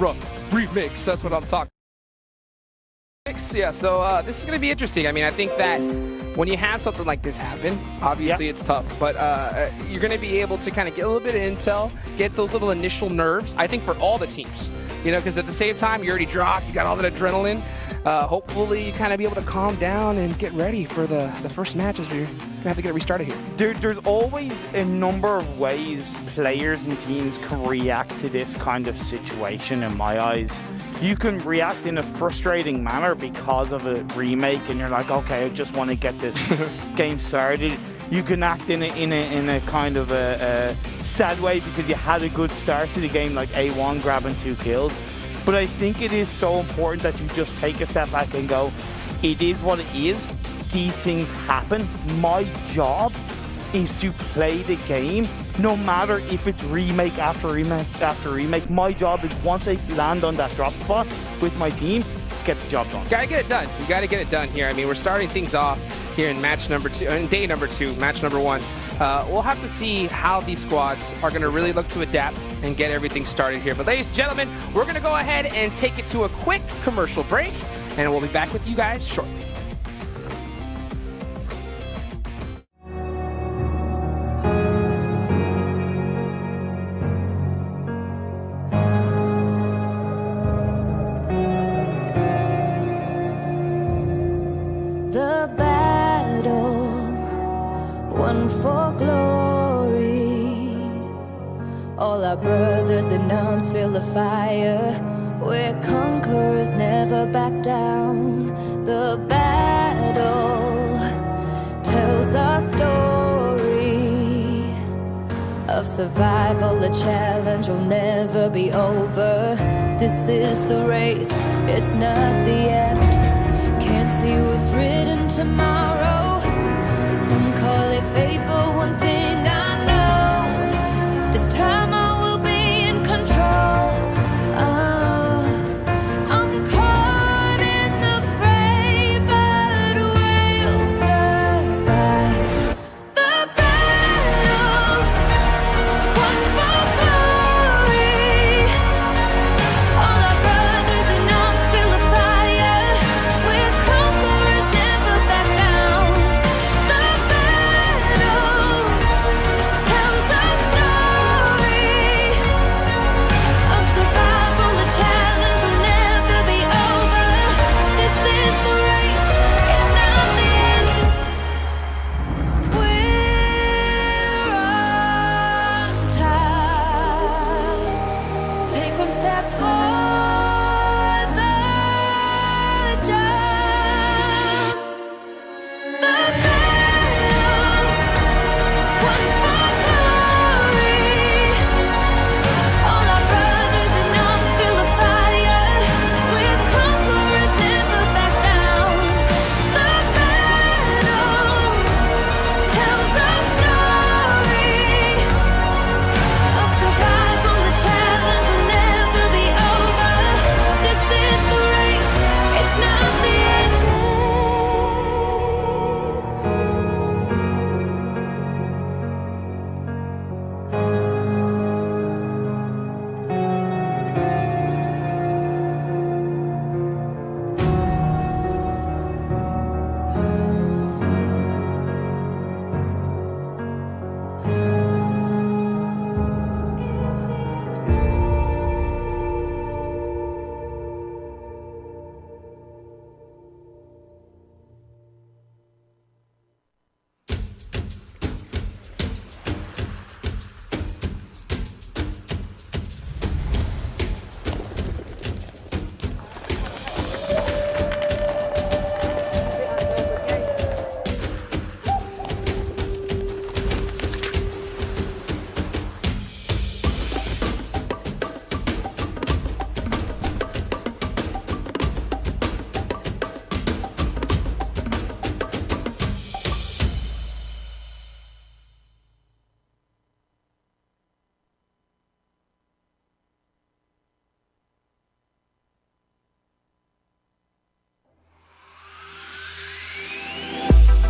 bruh, remix. That's what I'm talking. Yeah, so this is going to be interesting. I mean, I think that when you have something like this happen, obviously it's tough, but you're going to be able to kind of get a little bit of intel, get those little initial nerves, I think, for all the teams. You know, because at the same time, you already dropped, you got all that adrenaline. Hopefully, you kind of be able to calm down and get ready for the first matches where you're going to have to get it restarted here. There's always a number of ways players and teams can react to this kind of situation, in my eyes. You can react in a frustrating manner because of a remake, and you're like, okay, I just want to get this game started. You can act in a kind of a sad way because you had a good start to the game, like A1 grabbing 2 kills. But I think it is so important that you just take a step back and go, it is what it is. These things happen. My job is to play the game, no matter if it's remake after remake after remake. My job is, once I land on that drop spot with my team, get the job done. Gotta get it done. You gotta get it done here. I mean, we're starting things off here in match number 2, in day number 2, match number 1. We'll have to see how these squads are gonna really look to adapt and get everything started here. But ladies and gentlemen, we're gonna go ahead and take it to a quick commercial break, and we'll be back with you guys shortly. The battle won for glory. All our brothers in arms feel the fire. We're conquerors, never back down. The battle tells our story of survival. The challenge will never be over. This is the race, it's not the end. Can't see what's written tomorrow. Some call it fate, but one thing I know, this time I will be in control. I'm caught in the fray, but we'll survive. The battle won for glory. All our brothers in arms feel the fire. We're conquerors, never back down. The battle tells our story of survival. The challenge will never be over. This is the race, it's not the end. We're on time. Take one step for the jump. The battle won for glory. All our brothers in arms feel the fire. We're conquerors, never back down. The battle tells our story of survival. The challenge will never be over. This is the race, it's not the end.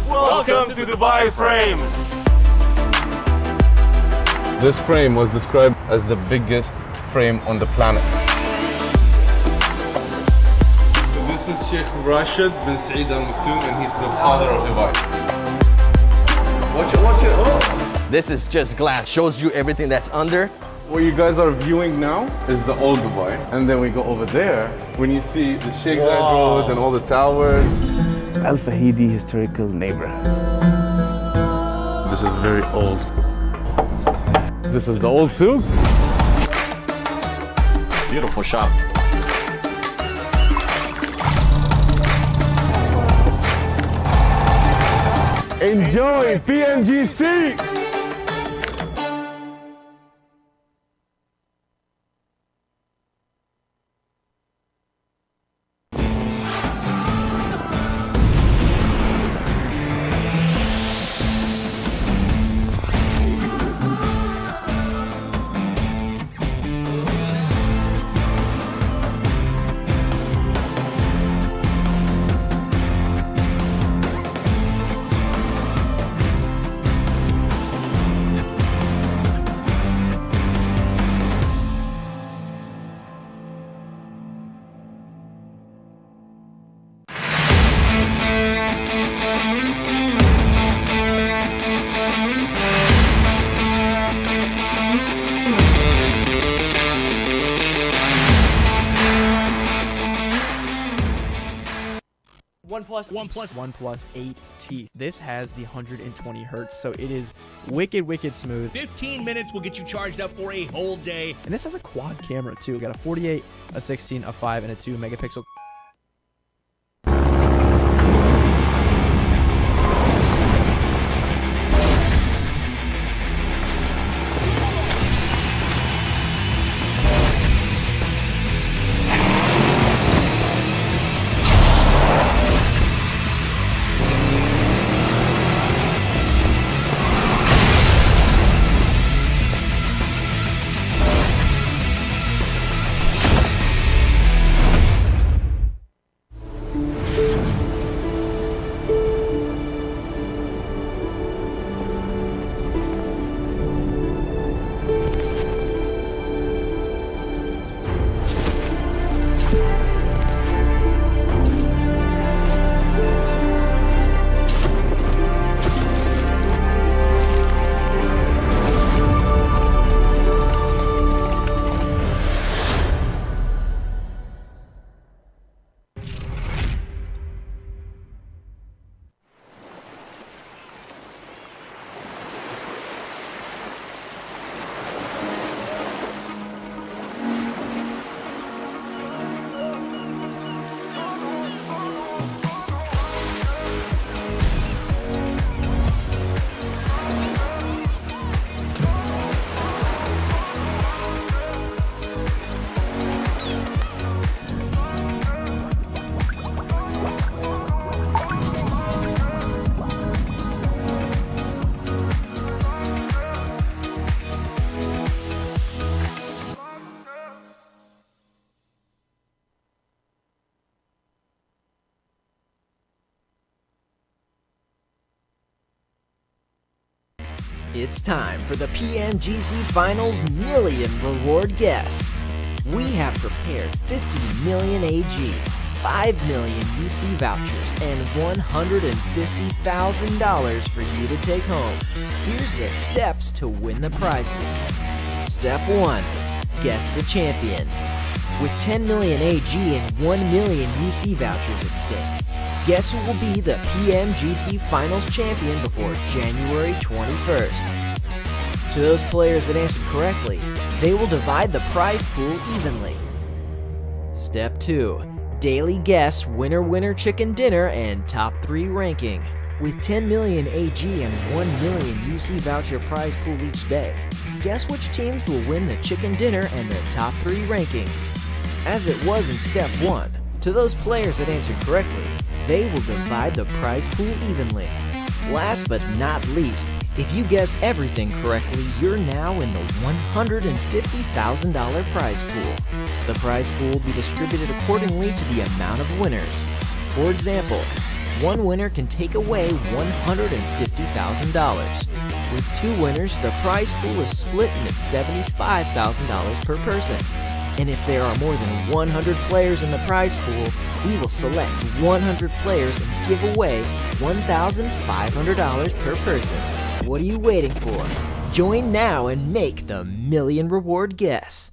Welcome to Dubai Frame! This frame was described as the biggest frame on the planet. is Sheikh Rashid bin Saeed Al Maktoum, and he's the father of device. Watch it, oh! This is just glass. Shows you everything that's under. What you guys are viewing now is the old Dubai. And then we go over there, when you see the Sheikh Zayed Roads and all the towers. Al Fahidi Historical Neighborhood. This is very old. This is the old souk. Beautiful shop. Enjoy Pmgc! OnePlus 8T. This has the 120 hertz, so it is wicked smooth. 15 minutes will get you charged up for a whole day. And this has a quad camera too. We got a 48, a 16, a 5, and a 2 megapixel. It's time for the PMGC Finals Million Reward Guess. We have prepared 50 million AG, 5 million UC vouchers, and $150,000 for you to take home. Here's the steps to win the prizes. Step 1. Guess the champion. With 10 million AG and 1 million UC vouchers at stake, guess who will be the PMGC Finals champion before January 21st? To those players that answered correctly, they will divide the prize pool evenly. Step 2. Daily guess winner chicken dinner and top 3 ranking. With 10 million AG and 1 million UC voucher prize pool each day, guess which teams will win the chicken dinner and the top 3 rankings. As it was in Step 1, to those players that answered correctly, they will divide the prize pool evenly. Last but not least, if you guess everything correctly, you're now in the $150,000 prize pool. The prize pool will be distributed accordingly to the amount of winners. For example, one winner can take away $150,000. With 2 winners, the prize pool is split into $75,000 per person. And if there are more than 100 players in the prize pool, we will select 100 players and give away $1,500 per person. What are you waiting for? Join now and make the million reward guess.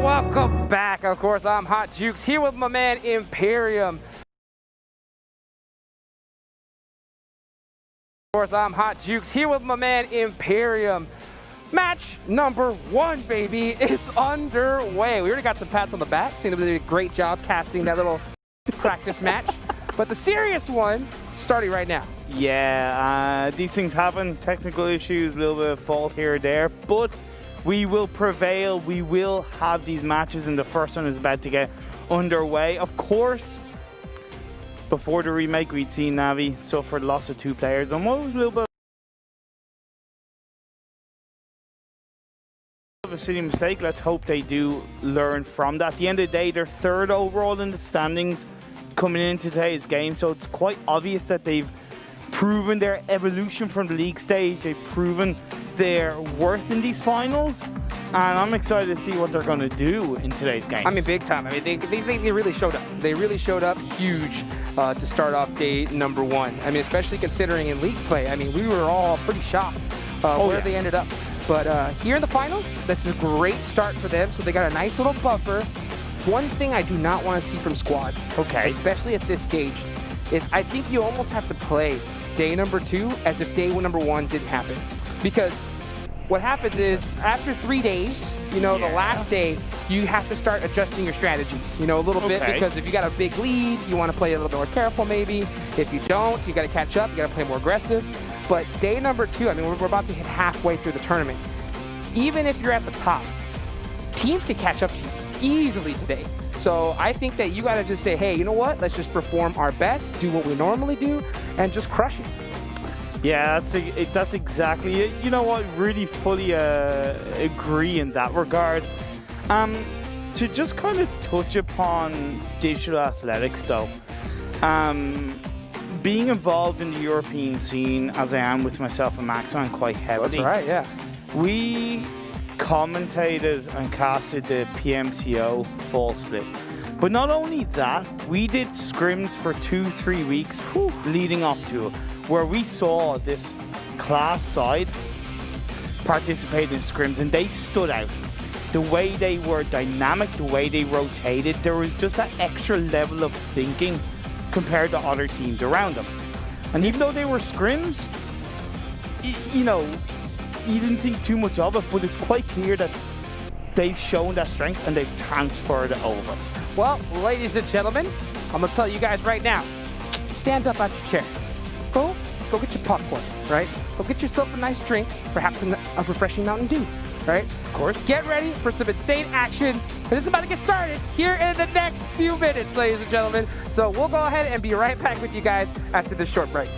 Welcome back. Of course, I'm Hot Jukes here with my man Imperium. Match number 1, baby, is underway. We already got some pats on the back. Seemed to do a great job casting that little practice match. But the serious one starting right now. Yeah, these things happen. Technical issues, a little bit of fault here or there, but we will prevail. We will have these matches, and the first one is about to get underway. Of course, before the remake, we'd seen Navi suffer the loss of 2 players, and what was a little bit of a silly mistake. Let's hope they do learn from that. At the end of the day, they're 3rd overall in the standings coming into today's game, so it's quite obvious that they've proven their evolution from the league stage. They've proven their worth in these finals, and I'm excited to see what they're going to do in today's game. I mean, big time. I mean, they really showed up. They really showed up huge to start off day number 1. I mean, especially considering in league play, I mean, we were all pretty shocked where they ended up. But here in the finals, that's a great start for them. So they got a nice little buffer. One thing I do not want to see from squads, especially at this stage, is I think you almost have to play day number 2 as if day number 1 didn't happen. Because what happens is after 3 days, you know, the last day, you have to start adjusting your strategies, you know, a little bit, because if you got a big lead, you want to play a little bit more careful maybe. If you don't, you got to catch up, you got to play more aggressive. But day number 2, I mean, we're about to hit halfway through the tournament. Even if you're at the top, teams can catch up to you easily today. So I think that you got to just say, hey, you know what? Let's just perform our best, do what we normally do, and just crush it. Yeah, that's exactly it. You know what? Really fully agree in that regard. To just kind of touch upon digital athletics, though, being involved in the European scene, as I am with myself and Max on quite heavily. That's right, yeah. We commentated and casted the PMCO fall split. But not only that, we did scrims for 2-3 weeks leading up to it, where we saw this class side participate in scrims, and they stood out. The way they were dynamic, the way they rotated, there was just that extra level of thinking compared to other teams around them. And even though they were scrims, you know, you didn't think too much of it, but it's quite clear that they've shown that strength and they've transferred it over. Well, ladies and gentlemen, I'm going to tell you guys right now, stand up out your chair. Go get your popcorn, right? Go get yourself a nice drink, perhaps a refreshing Mountain Dew, right? Of course. Get ready for some insane action, because it's about to get started here in the next few minutes, ladies and gentlemen. So we'll go ahead and be right back with you guys after this short break.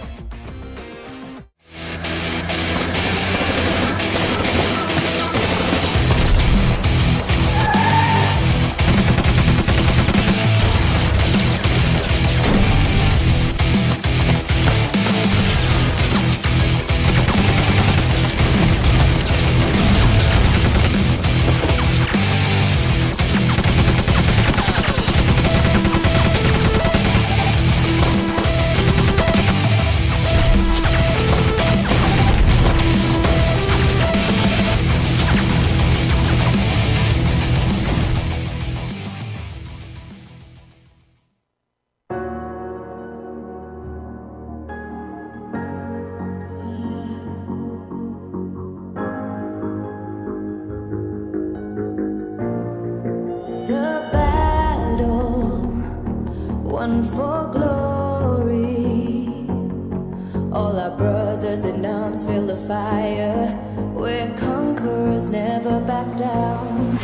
one for glory. All our brothers in arms feel the fire. We're conquerors, never back down.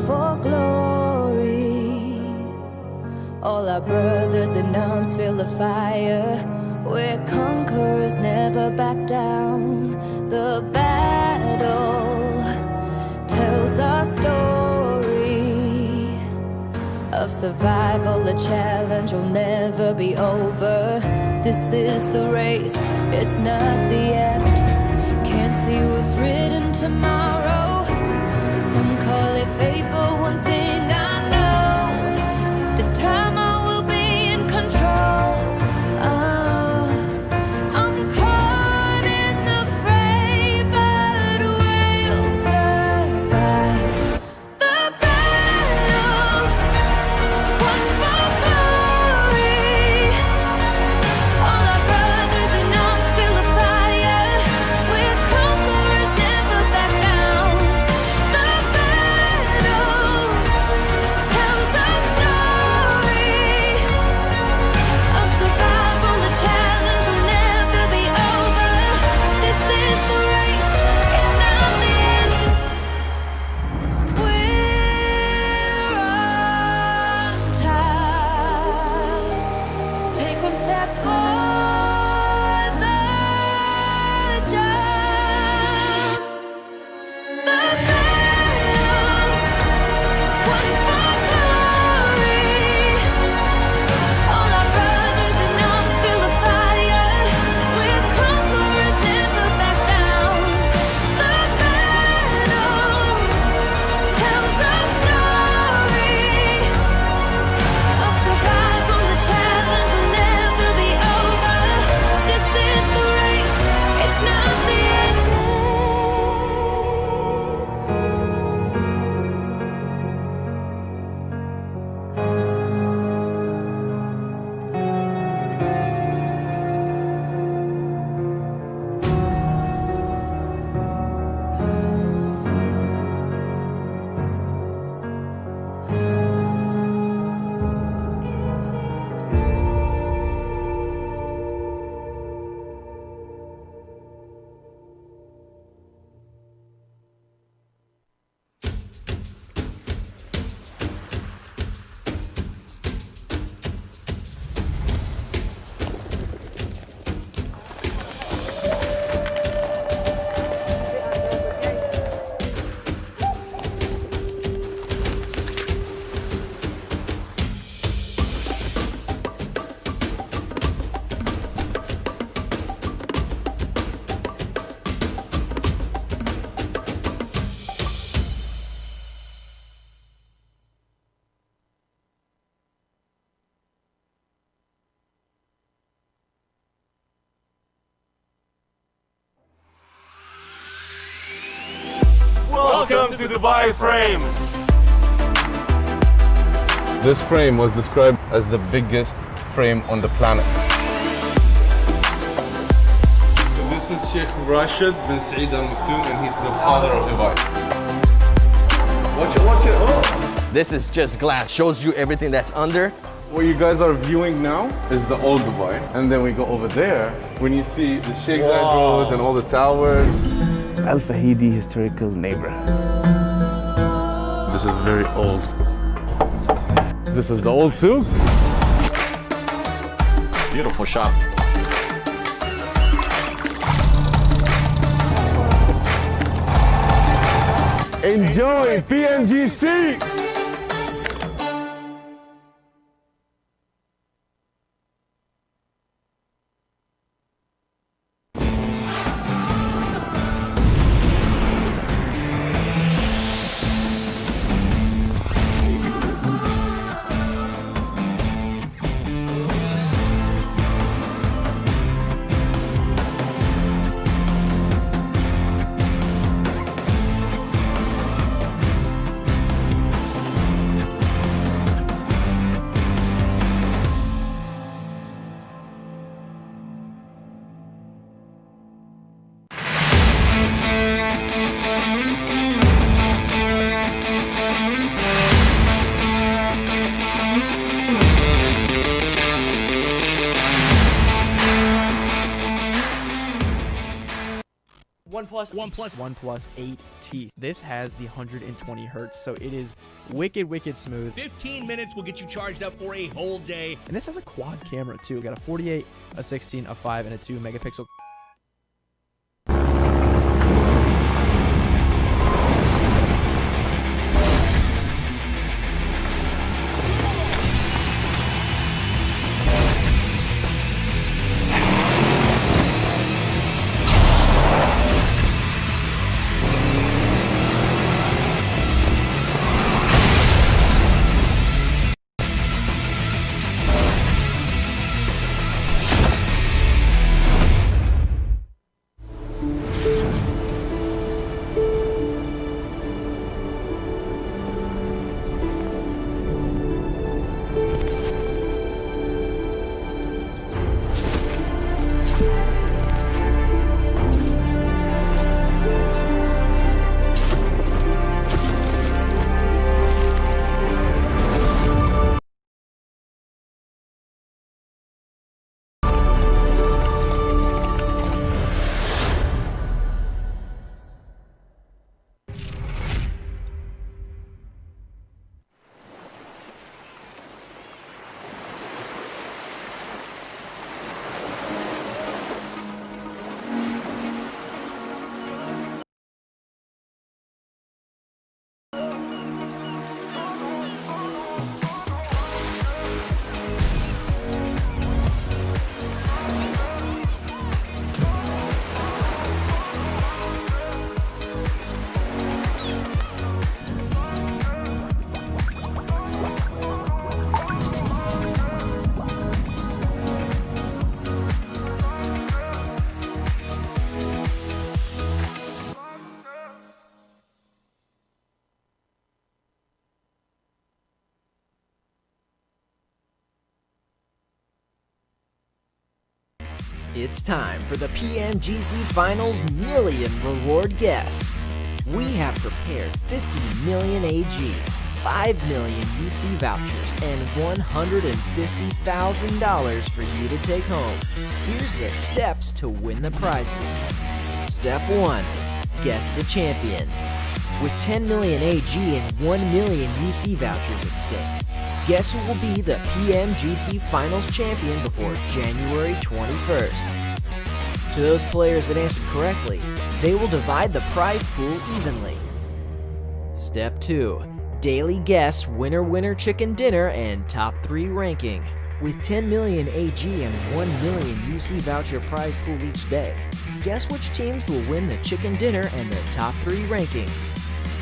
For glory, all our brothers in arms feel the fire. We're conquerors, never back down. The battle tells our story of survival. The challenge will never be over. This is the race, it's not the end. Can't see what's written tomorrow. Some call it fate, but one thing I know, this time I will be in control. I'm caught in the fray, but we'll survive the battle, one for glory. All our brothers in arms feel the fire. We're conquerors, never back down. The battle Welcome to Dubai Frame! This frame was described as the biggest frame on the planet. This is Sheikh Rashid bin Saeed Al Maktoum, and he's the father of Dubai. Watch it, watch it. Oh. This is just glass, shows you everything that's under. What you guys are viewing now is the old Dubai, and then we go over there when you see the Sheikh Zayed roads and all the towers. Al Fahidi historical neighborhood. This is very old. This is the old souk. Beautiful shop. Enjoy Pmgc! OnePlus 8T. This has the 120 hertz, so it is wicked smooth. 15 minutes will get you charged up for a whole day. And this has a quad camera too. Got a 48, a 16, a 5, and a 2 megapixel. It's time for the PMGC Finals Million Reward Guess. We have prepared 50 million AG, 5 million UC vouchers, and $150,000 for you to take home. Here's the steps to win the prizes. Step 1. Guess the champion. With 10 million AG and 1 million UC vouchers at stake, guess who will be the PMGC Finals champion before January 21st? To those players that answered correctly, they will divide the prize pool evenly. Step 2. Daily guess winner chicken dinner and top 3 ranking. With 10 million AG and 1 million UC voucher prize pool each day, guess which teams will win the chicken dinner and the top 3 rankings.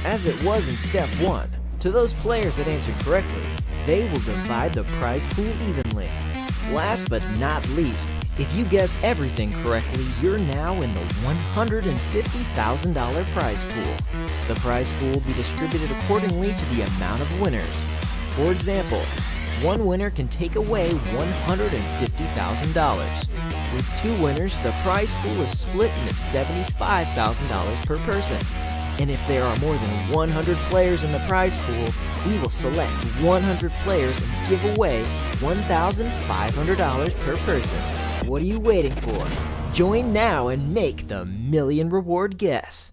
As it was in Step 1, to those players that answered correctly, they will divide the prize pool evenly. Last but not least, If you guess everything correctly, you're now in the $150,000 prize pool. The prize pool will be distributed accordingly to the amount of winners. For example, one winner can take away $150,000. With 2 winners, the prize pool is split into $75,000 per person. And if there are more than 100 players in the prize pool, we will select 100 players and give away $1,500 per person. What are you waiting for? Join now and make the million reward guess.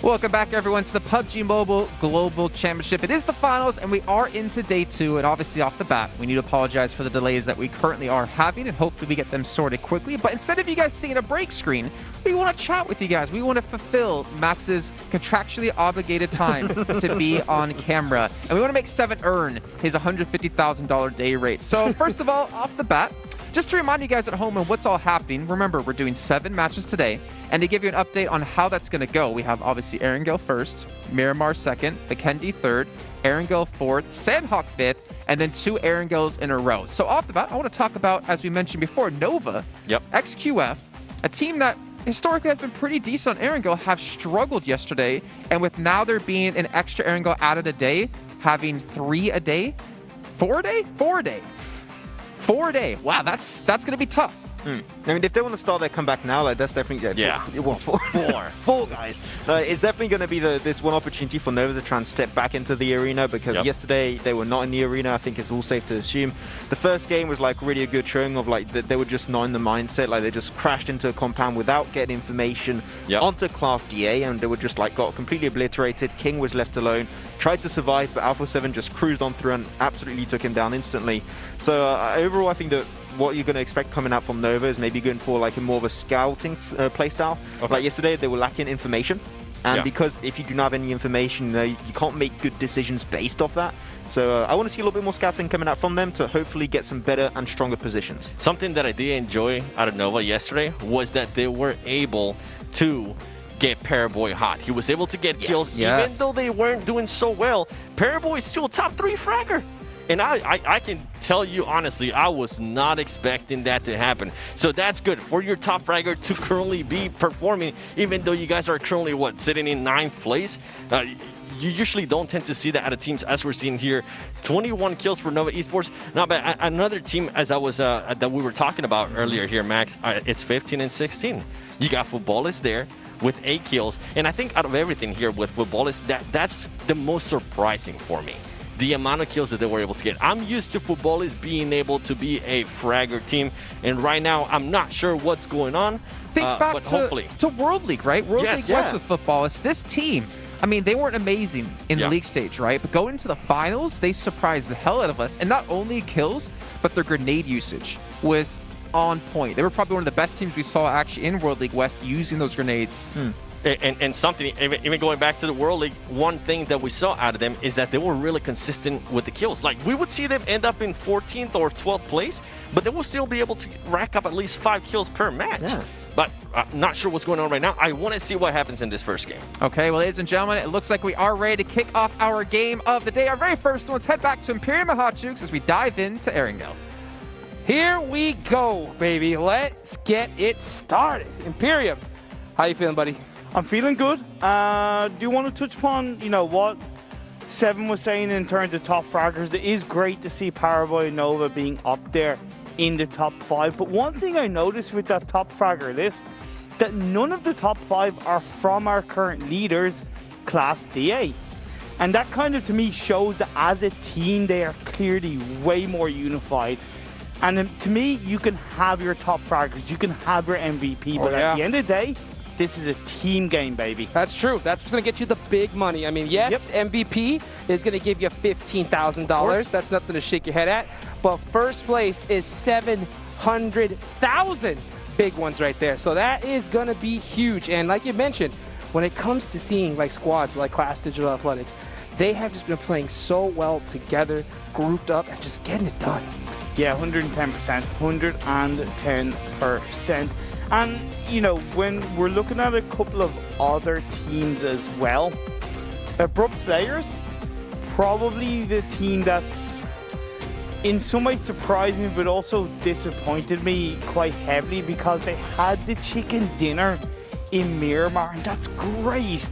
Welcome back, everyone, to the PUBG Mobile Global Championship. It is the finals, and we are into day 2. And obviously, off the bat, we need to apologize for the delays that we currently are having, and hopefully we get them sorted quickly. But instead of you guys seeing a break screen, we want to chat with you guys. We want to fulfill Max's contractually obligated time to be on camera. And we want to make Seven earn his $150,000 day rate. So first of all, off the bat, just to remind you guys at home of what's all happening, remember, we're doing 7 matches today. And to give you an update on how that's going to go, we have obviously Erangel first, Miramar second, Vikendi third, Erangel fourth, Sandhawk fifth, and then 2 Erangels in a row. So off the bat, I want to talk about, as we mentioned before, Nova, XQF, a team that historically has been pretty decent on Erangel, have struggled yesterday. And with now there being an extra Erangel added a day, having 3 a day, 4 a day? 4 a day. 4 a day. Wow, that's going to be tough. I mean, if they want to start their comeback now, like that's definitely four guys. It's definitely going to be this one opportunity for Nova to try and step back into the arena, because yesterday they were not in the arena. I think it's all safe to assume. The first game was like really a good showing of like they were just not in the mindset. Like they just crashed into a compound without getting information onto Class DA, and they were just like got completely obliterated. King was left alone, tried to survive, but Alpha 7 just cruised on through and absolutely took him down instantly. So overall, I think that what you're going to expect coming out from Nova is maybe going for like a more of a scouting playstyle. Like yesterday, they were lacking information. And because if you do not have any information, you can't make good decisions based off that. So I want to see a little bit more scouting coming out from them to hopefully get some better and stronger positions. Something that I did enjoy out of Nova yesterday was that they were able to get Paraboy hot. He was able to get kills even though they weren't doing so well. Paraboy is still a top 3 fragger. And I can tell you honestly, I was not expecting that to happen. So that's good for your top fragger to currently be performing, even though you guys are currently, sitting in 9th place. You usually don't tend to see that out of teams as we're seeing here. 21 kills for Nova Esports. Not bad. Another team, as I was that we were talking about earlier here, Max, it's 15 and 16. You got Footballists there with 8 kills. And I think out of everything here with Footballists, that's the most surprising for me. the amount of kills that they were able to get. I'm used to footballists being able to be a fragger team, and right now I'm not sure what's going on. Think back but hopefully to World League, right? World Yes. League West with footballists. This team, I mean, they weren't amazing in the league stage, right? But going into the finals, they surprised the hell out of us. And not only kills, but their grenade usage was on point. They were probably one of the best teams we saw actually in World League West using those grenades. And something, even going back to the World League, one thing that we saw out of them is that they were really consistent with the kills. Like, we would see them end up in 14th or 12th place, but they will still be able to rack up at least 5 kills per match. Yeah. But I'm not sure what's going on right now. I want to see what happens in this first game. Okay, well, ladies and gentlemen, it looks like we are ready to kick off our game of the day. Our very first one. Let's head back to Imperium and Hot Jukes as we dive into Erringale. Here we go, baby. Let's get it started. Imperium, how you feeling, buddy? I'm feeling good. Do you want to touch upon, what Seven was saying in terms of top fraggers? It is great to see Paraboy and Nova being up there in the top 5. But one thing I noticed with that top fragger list, that none of the top 5 are from our current leaders, Class DA. And that kind of, to me, shows that as a team, they are clearly way more unified. And to me, you can have your top fraggers, you can have your MVP, but at the end of the day, this is a team game, baby. That's true. That's what's going to get you the big money. I mean, yes, MVP is going to give you $15,000. That's nothing to shake your head at. But first place is 700,000. Big ones right there. So that is going to be huge. And like you mentioned, when it comes to seeing like squads like Class Digital Athletics, they have just been playing so well together, grouped up, and just getting it done. Yeah, 110%, 110%. And, when we're looking at a couple of other teams as well, Abrupt Slayers, probably the team that's in some ways surprised me, but also disappointed me quite heavily because they had the chicken dinner in Miramar, and that's great.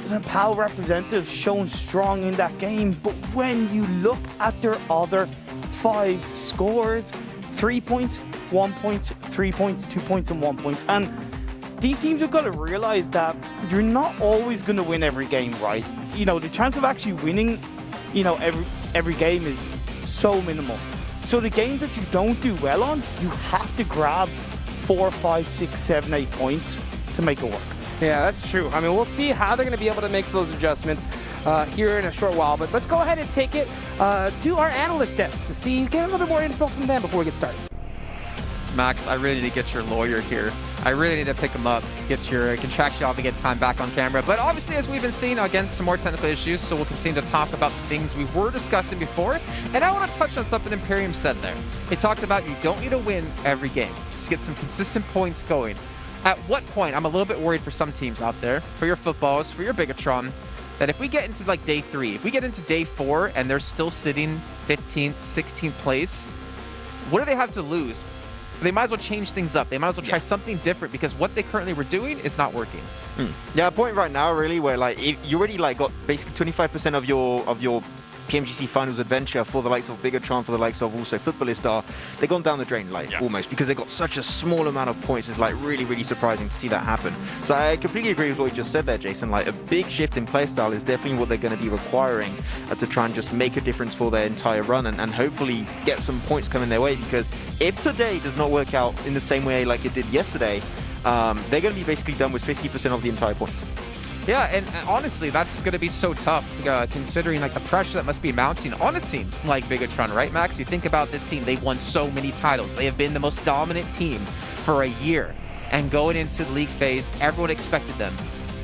The PAL representatives shown strong in that game, but when you look at their other 5 scores, 3 points, 1 point, 3 points, 2 points, and 1 point. And these teams have got to realize that you're not always going to win every game, right? The chance of actually winning, every game is so minimal. So the games that you don't do well on, you have to grab 4, 5, 6, 7, 8 points to make it work. Yeah, that's true. I mean, we'll see how they're going to be able to make those adjustments here in a short while. But let's go ahead and take it to our analyst desk to get a little bit more info from them before we get started. Max, I really need to get your lawyer here. I really need to pick him up, get your contract you off and get time back on camera. But obviously, as we've been seeing, again, some more technical issues, so we'll continue to talk about the things we were discussing before. And I want to touch on something Imperium said there. He talked about you don't need to win every game. Just get some consistent points going. At what point, I'm a little bit worried for some teams out there, for your footballs, for your Bigatron, that if we get into like day 3, if we get into day 4 and they're still sitting 15th, 16th place, what do they have to lose? They might as well change things up. They might as well try something different because what they currently were doing is not working. Yeah, a point right now really where you already got basically 25% of your PMGC finals adventure for the likes of Bigatron, for the likes of also Footballista. They've gone down the drain almost because they got such a small amount of points. It's really, really surprising to see that happen. So I completely agree with what you just said there, Jason. A big shift in playstyle is definitely what they're going to be requiring to try and just make a difference for their entire run and hopefully get some points coming their way, because if today does not work out in the same way like it did yesterday, they're going to be basically done with 50% of the entire points. Yeah, and honestly, that's going to be so tough, considering the pressure that must be mounting on a team like Bigatron, right, Max? You think about this team, they've won so many titles. They have been the most dominant team for a year. And going into the league phase, everyone expected them.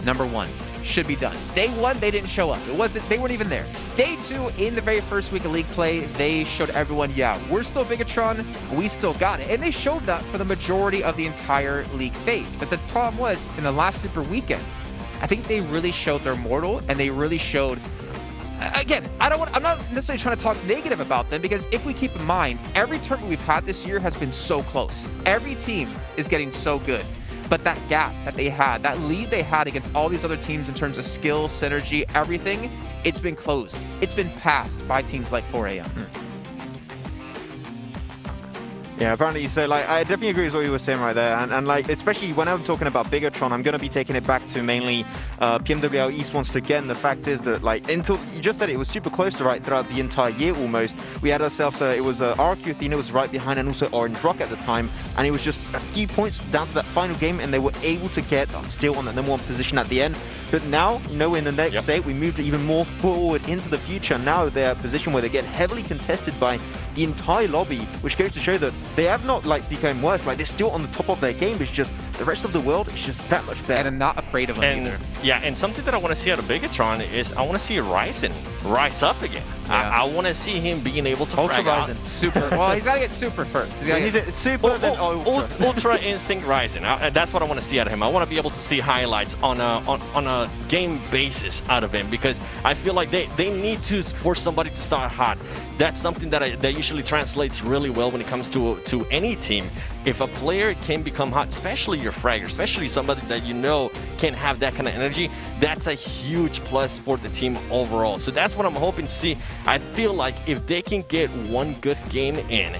Number 1, should be done. Day 1, they didn't show up. They weren't even there. Day 2, in the very first week of league play, they showed everyone, we're still Bigatron, we still got it. And they showed that for the majority of the entire league phase. But the problem was, in the last Super Weekend, I think they really showed their mortal, and they really showed, again, I'm not necessarily trying to talk negative about them, because if we keep in mind, every tournament we've had this year has been so close. Every team is getting so good. But that gap that they had, that lead they had against all these other teams in terms of skill, synergy, everything, it's been closed. It's been passed by teams like 4AM. Yeah, apparently. So, like, I definitely agree with what you were saying right there. And like, especially when I'm talking about Bigatron, I'm going to be taking it back to mainly PMWL Esports again. The fact is that, like, until you just said it was super close to right throughout the entire year almost. We had ourselves, it was RQ Athena was right behind, and also Orange Rock at the time. And it was just a few points down to that final game, and they were able to get still on the #1 position at the end. But now, you know, in the next state, we moved even more forward into the future. Now they're a position where they get heavily contested by the entire lobby, which goes to show that they have not, like, become worse. Like, they're still on the top of their game. It's just the rest of the world is just that much better. And I'm not afraid of them either. Yeah, and something that I want to see out of Bigatron is I want to see Ryzen rise up again. Yeah. I want to see him being able to Ultra frag out. Ryzen. Super. Well, he's got to get super first. He's gotta get super, then ultra. Ultra Instinct Ryzen. That's what I want to see out of him. I want to be able to see highlights on a game basis out of him, because I feel like they need to for somebody to start hot. That's something that usually translates really well when it comes to any team. If a player can become hot, especially your fragger, especially somebody that you know can have that kind of energy, that's a huge plus for the team overall. So that's what I'm hoping to see. I feel like if they can get one good game in,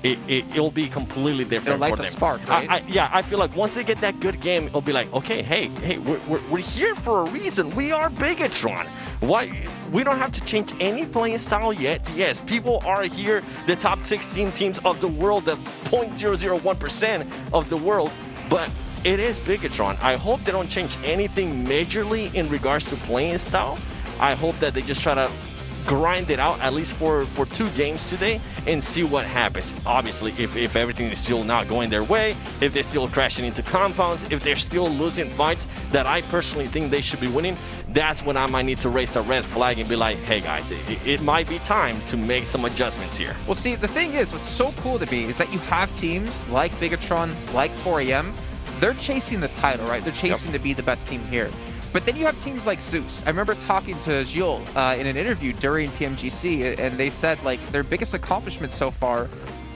it'll be completely different light for the them. spark, right? I feel like once they get that good game, it'll be like, okay, hey, we're here for a reason. We are Bigatron. Why? We don't have to change any playing style yet. Yes, people are here, the top 16 teams of the world, the 0.001% of the world, but it is Bigatron. I hope they don't change anything majorly in regards to playing style. I hope that they just try to grind it out at least for 2 games today and see what happens. Obviously, if everything is still not going their way, if they're still crashing into compounds, if they're still losing fights that I personally think they should be winning, that's when I might need to raise a red flag and be like, hey guys, it might be time to make some adjustments here. Well, see, the thing is, what's so cool to me is that you have teams like Bigatron, like 4AM, they're chasing the title, right? They're chasing to be the best team here. But then you have teams like Zeus. I remember talking to Gilles in an interview during PMGC, and they said, like, their biggest accomplishment so far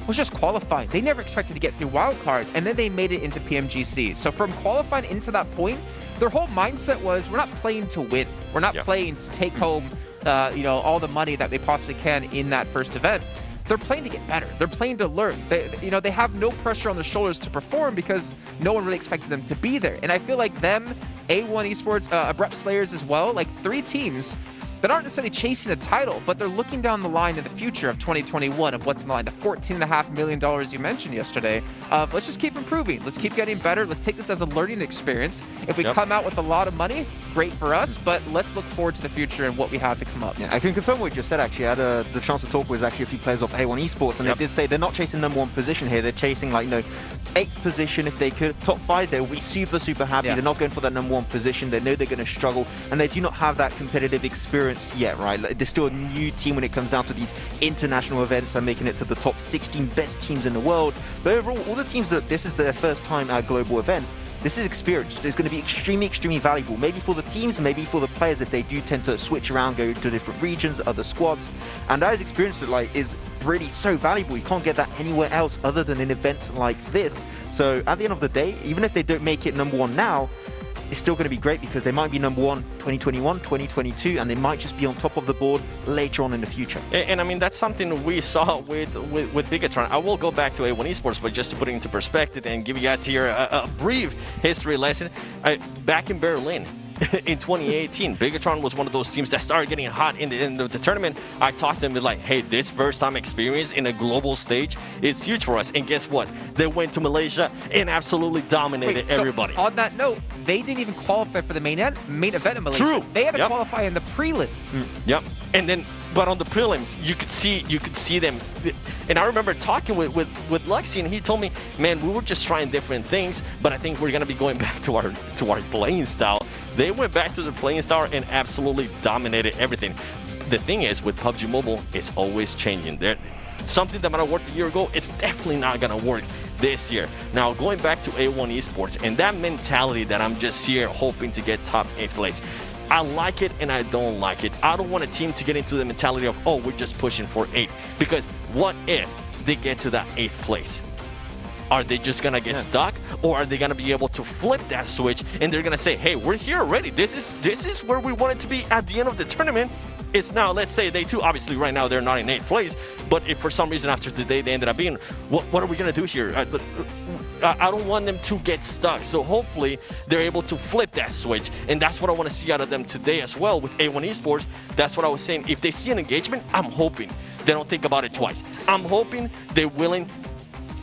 was just qualifying. They never expected to get through wildcard, and then they made it into PMGC. So from qualifying into that point, their whole mindset was, we're not playing to win. We're not playing to take home, all the money that they possibly can in that first event. They're playing to get better. They're playing to learn. They have no pressure on their shoulders to perform because no one really expects them to be there. And I feel like them, A1 Esports, Abrupt Slayers as well, like 3 teams that aren't necessarily chasing the title, but they're looking down the line in the future of 2021 of what's in the line, the $14.5 million you mentioned yesterday, of let's just keep improving. Let's keep getting better. Let's take this as a learning experience. If we come out with a lot of money, great for us, but let's look forward to the future and what we have to come up. Yeah, I can confirm what you just said, actually. I had the chance to talk with actually a few players of A1 Esports, and they did say they're not chasing #1 position here. They're chasing, like, 8th position if they could. Top 5, they'll be super, super happy. They're not going for that #1 position. They know they're going to struggle, and they do not have that competitive experience yet, right? Like, they're still a new team when it comes down to these international events and making it to the top 16 best teams in the world. But overall, all the teams that this is their first time at a global event, this is experience. It's going to be extremely, extremely valuable. Maybe for the teams, maybe for the players if they do tend to switch around, go to different regions, other squads. And that is experience that, like, is really so valuable. You can't get that anywhere else other than in events like this. So at the end of the day, even if they don't make it #1 now, it's still going to be great because they might be #1 2021, 2022, and they might just be on top of the board later on in the future. And I mean, that's something we saw with Bigatron. I will go back to A1 Esports, but just to put it into perspective and give you guys here a brief history lesson. Back in Berlin, in 2018, Bigatron was one of those teams that started getting hot in the end of the tournament. I talked to them like, hey, this first time experience in a global stage is huge for us. And guess what? They went to Malaysia and absolutely dominated everybody. On that note, they didn't even qualify for the main event in Malaysia. True. They had to qualify in the prelims. Yep. And then, but on the prelims, you could see them. And I remember talking with Lexi, and he told me, man, we were just trying different things, but I think we're gonna be going back to our playing style. They went back to the playing style and absolutely dominated everything. The thing is, with PUBG Mobile, it's always changing. Something that might have worked a year ago, it's definitely not gonna work this year. Now, going back to A1 Esports and that mentality that I'm just here hoping to get top 8th place. I like it and I don't like it. I don't want a team to get into the mentality of, oh, we're just pushing for 8. Because what if they get to that 8th place? Are they just gonna get stuck? or are they going to be able to flip that switch and they're going to say, hey, we're here already. This is where we wanted to be at the end of the tournament. It's now, let's say, day 2. Obviously, right now, they're not in 8th place. But if for some reason after today they ended up being, what are we going to do here? I don't want them to get stuck. So hopefully, they're able to flip that switch. And that's what I want to see out of them today as well with A1 Esports. That's what I was saying. If they see an engagement, I'm hoping they don't think about it twice. I'm hoping they're willing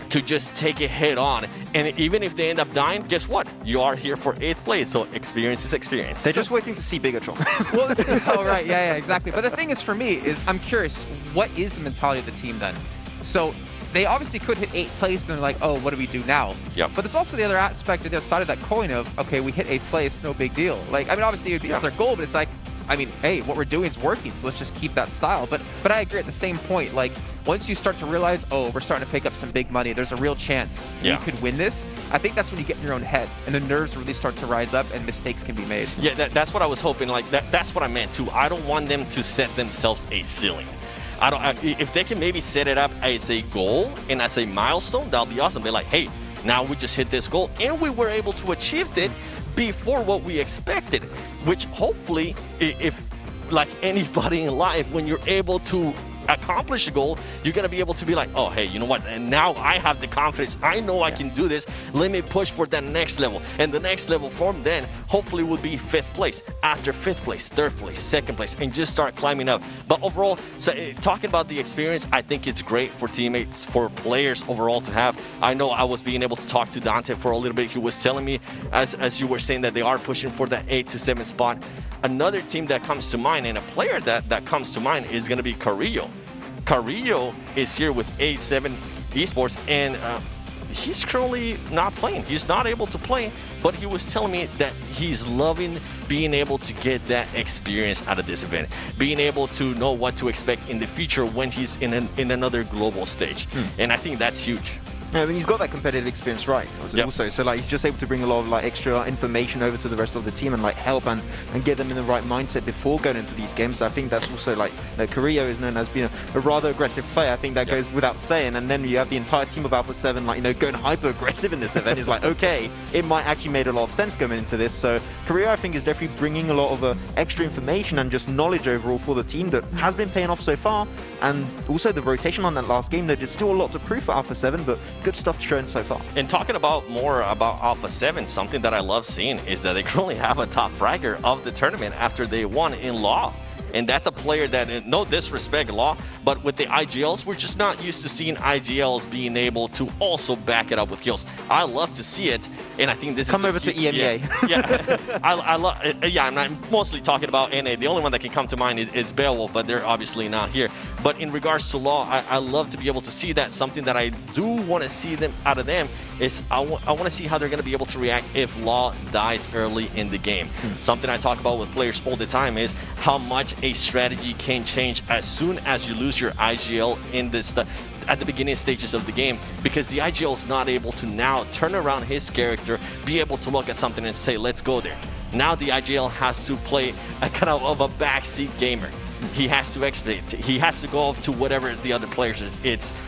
to just take it head on. And even if they end up dying, guess what? You are here for 8th place, so experience is experience. They're just waiting to see Bigatron. Well, oh, right, yeah, exactly. But the thing is, for me, is I'm curious, what is the mentality of the team then? So they obviously could hit 8th place, and they're like, oh, what do we do now? Yep. But there's also the other aspect of the other side of that coin of, okay, we hit 8th place, no big deal. Like, I mean, obviously, it's their goal, but it's like, I mean, hey, what we're doing is working, so let's just keep that style. But I agree at the same point, like, once you start to realize, oh, we're starting to pick up some big money, there's a real chance we could win this, I think that's when you get in your own head, and the nerves really start to rise up, and mistakes can be made. Yeah, that's what I was hoping. Like, that's what I meant, too. I don't want them to set themselves a ceiling. If they can maybe set it up as a goal and as a milestone, that'll be awesome. They're like, hey, now we just hit this goal, and we were able to achieve it before what we expected, which hopefully, if like anybody in life, when you're able to accomplish a goal, you're going to be able to be like, oh, hey, you know what? And now I have the confidence. I know I can do this. Let me push for that next level. And the next level from then hopefully will be 5th place. After 5th place, 3rd place, 2nd place, and just start climbing up. But overall, so, talking about the experience, I think it's great for teammates, for players overall to have. I know I was being able to talk to Dante for a little bit. He was telling me, as you were saying, that they are pushing for that 8th to 7th spot. Another team that comes to mind, and a player that comes to mind, is going to be Carrillo. Carrillo is here with A7 Esports, and he's currently not playing. He's not able to play, but he was telling me that he's loving being able to get that experience out of this event, being able to know what to expect in the future when he's in another global stage. And I think that's huge. I mean, he's got that competitive experience, right? Also, so like he's just able to bring a lot of like extra information over to the rest of the team and like help and get them in the right mindset before going into these games. So I think that's also like Carrillo is known as being a rather aggressive player. I think that goes without saying. And then you have the entire team of Alpha 7 like going hyper aggressive in this event. It's like, okay, it might actually made a lot of sense going into this. So Carrillo, I think, is definitely bringing a lot of extra information and just knowledge overall for the team that has been paying off so far. And also the rotation on that last game, there's still a lot to prove for Alpha 7, but good stuff shown so far. And talking about more about Alpha 7, something that I love seeing is that they currently have a top fragger of the tournament after they won in Law. And that's a player that, no disrespect, Law, but with the IGLs, we're just not used to seeing IGLs being able to also back it up with kills. I love to see it, and I think this come over to EMEA. I'm mostly talking about NA. The only one that can come to mind is Beowulf, but they're obviously not here. But in regards to Law, I love to be able to see that. Something that I do want to see them out of them is I want to see how they're going to be able to react if Law dies early in the game. Something I talk about with players all the time is how much a strategy can change as soon as you lose your IGL in this at the beginning stages of the game, because the IGL is not able to now turn around his character, be able to look at something and say, let's go there. Now the IGL has to play a kind of a backseat gamer. He has to expedite. He has to go off to whatever the other players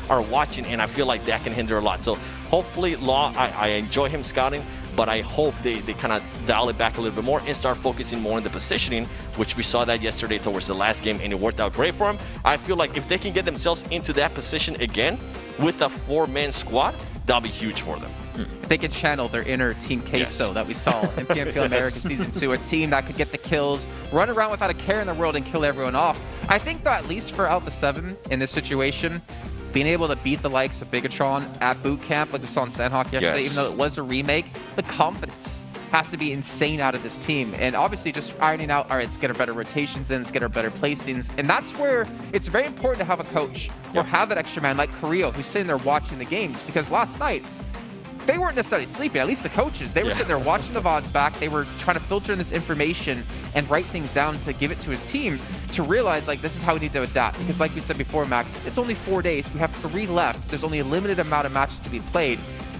are watching, and I feel like that can hinder a lot. So hopefully Law, I enjoy him scouting, but I hope they kind of dial it back a little bit more and start focusing more on the positioning, which we saw that yesterday towards the last game, and it worked out great for him. I feel like if they can get themselves into that position again with a 4-man squad, that'll be huge for them. If they can channel their inner Team Queso that we saw in PMPL America Season 2, a team that could get the kills, run around without a care in the world and kill everyone off. I think that at least for Alpha 7 in this situation, being able to beat the likes of Bigatron at boot camp like we saw in Sandhawk yesterday, even though it was a remake, the confidence has to be insane out of this team. And obviously just ironing out, all right, let's get our better rotations in, let's get our better placings. And that's where it's very important to have a coach or have that extra man like Carrillo who's sitting there watching the games, because last night, they weren't necessarily sleeping, at least the coaches. They were sitting there watching the VODs back. They were trying to filter in this information and write things down to give it to his team to realize, like, this is how we need to adapt. Because like we said before, Max, it's only 4 days. We have 3 left. There's only a limited amount of matches to be played.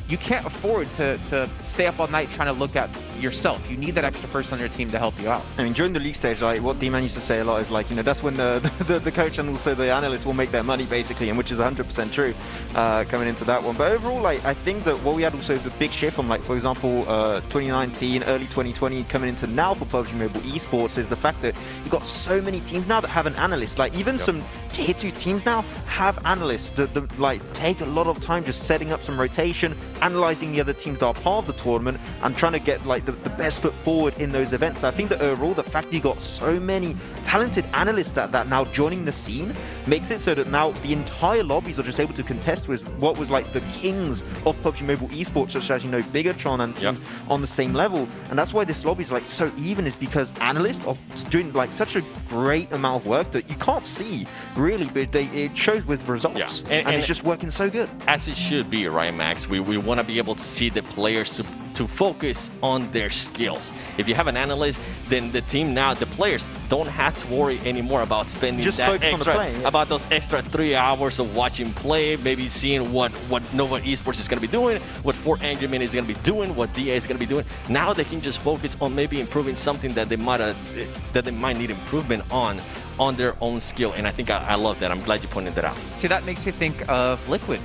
you can't afford to stay up all night trying to look at yourself. You need that extra person on your team to help you out. I mean, during the league stage, like what D-Man used to say a lot is like, you know, that's when the coach and also the analyst will make their money basically, and which is 100% true coming into that one. But overall, like I think that what we had also the big shift from, like, for example, 2019, early 2020 coming into now for PUBG Mobile esports is the fact that you've got so many teams now that have an analyst. Like even some tier 2 teams now have analysts that like take a lot of time just setting up some rotation, analyzing the other teams that are part of the tournament, and trying to get like the best foot forward in those events. So I think that overall, the fact that you got so many talented analysts that now joining the scene makes it so that now the entire lobbies are just able to contest with what was like the kings of PUBG Mobile esports, such as, you know, Bigatron and team on the same level. And that's why this lobby is like so even, is because analysts are doing like such a great amount of work that you can't see really, but it shows with results. And it's just working so good. As it should be, right, Max? We want to be able to see the players to focus on their skills. If you have an analyst, then the team now, the players don't have to worry anymore about spending just that focus extra, on the play, about those extra 3 hours of watching play, maybe seeing what Nova Esports is going to be doing, what Fort Angry Men is going to be doing, what DA is going to be doing. Now they can just focus on maybe improving something that they might need improvement on their own skill. And I think I love that. I'm glad you pointed that out. See, that makes me think of Liquid,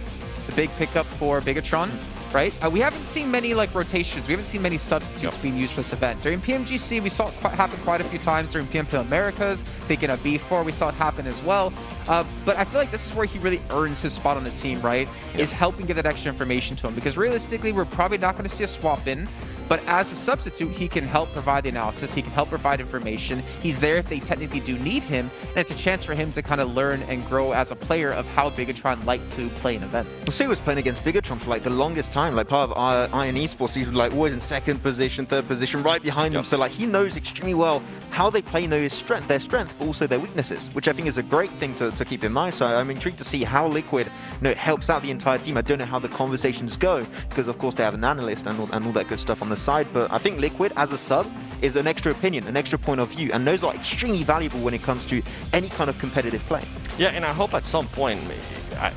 the big pickup for Bigatron, right? We haven't seen many like rotations. We haven't seen many substitutes being used for this event. During PMGC, we saw it happen quite a few times. During PMP Americas, thinking of B4, we saw it happen as well. But I feel like this is where he really earns his spot on the team, right? Is helping give that extra information to him. Because realistically, we're probably not going to see a swap in. But as a substitute, he can help provide the analysis. He can help provide information. He's there if they technically do need him. And it's a chance for him to kind of learn and grow as a player of how Bigatron like to play an event. Well, Sue was playing against Bigatron for like the longest time. Like part of Iron Esports, he was like always in second position, third position, right behind them. So like he knows extremely well how they play, know their strength, but also their weaknesses, which I think is a great thing to keep in mind. So I'm intrigued to see how Liquid, you know, helps out the entire team. I don't know how the conversations go, because of course they have an analyst and all that good stuff on the side. But I think Liquid as a sub is an extra opinion, an extra point of view, and those are extremely valuable when it comes to any kind of competitive play. Yeah, and I hope at some point,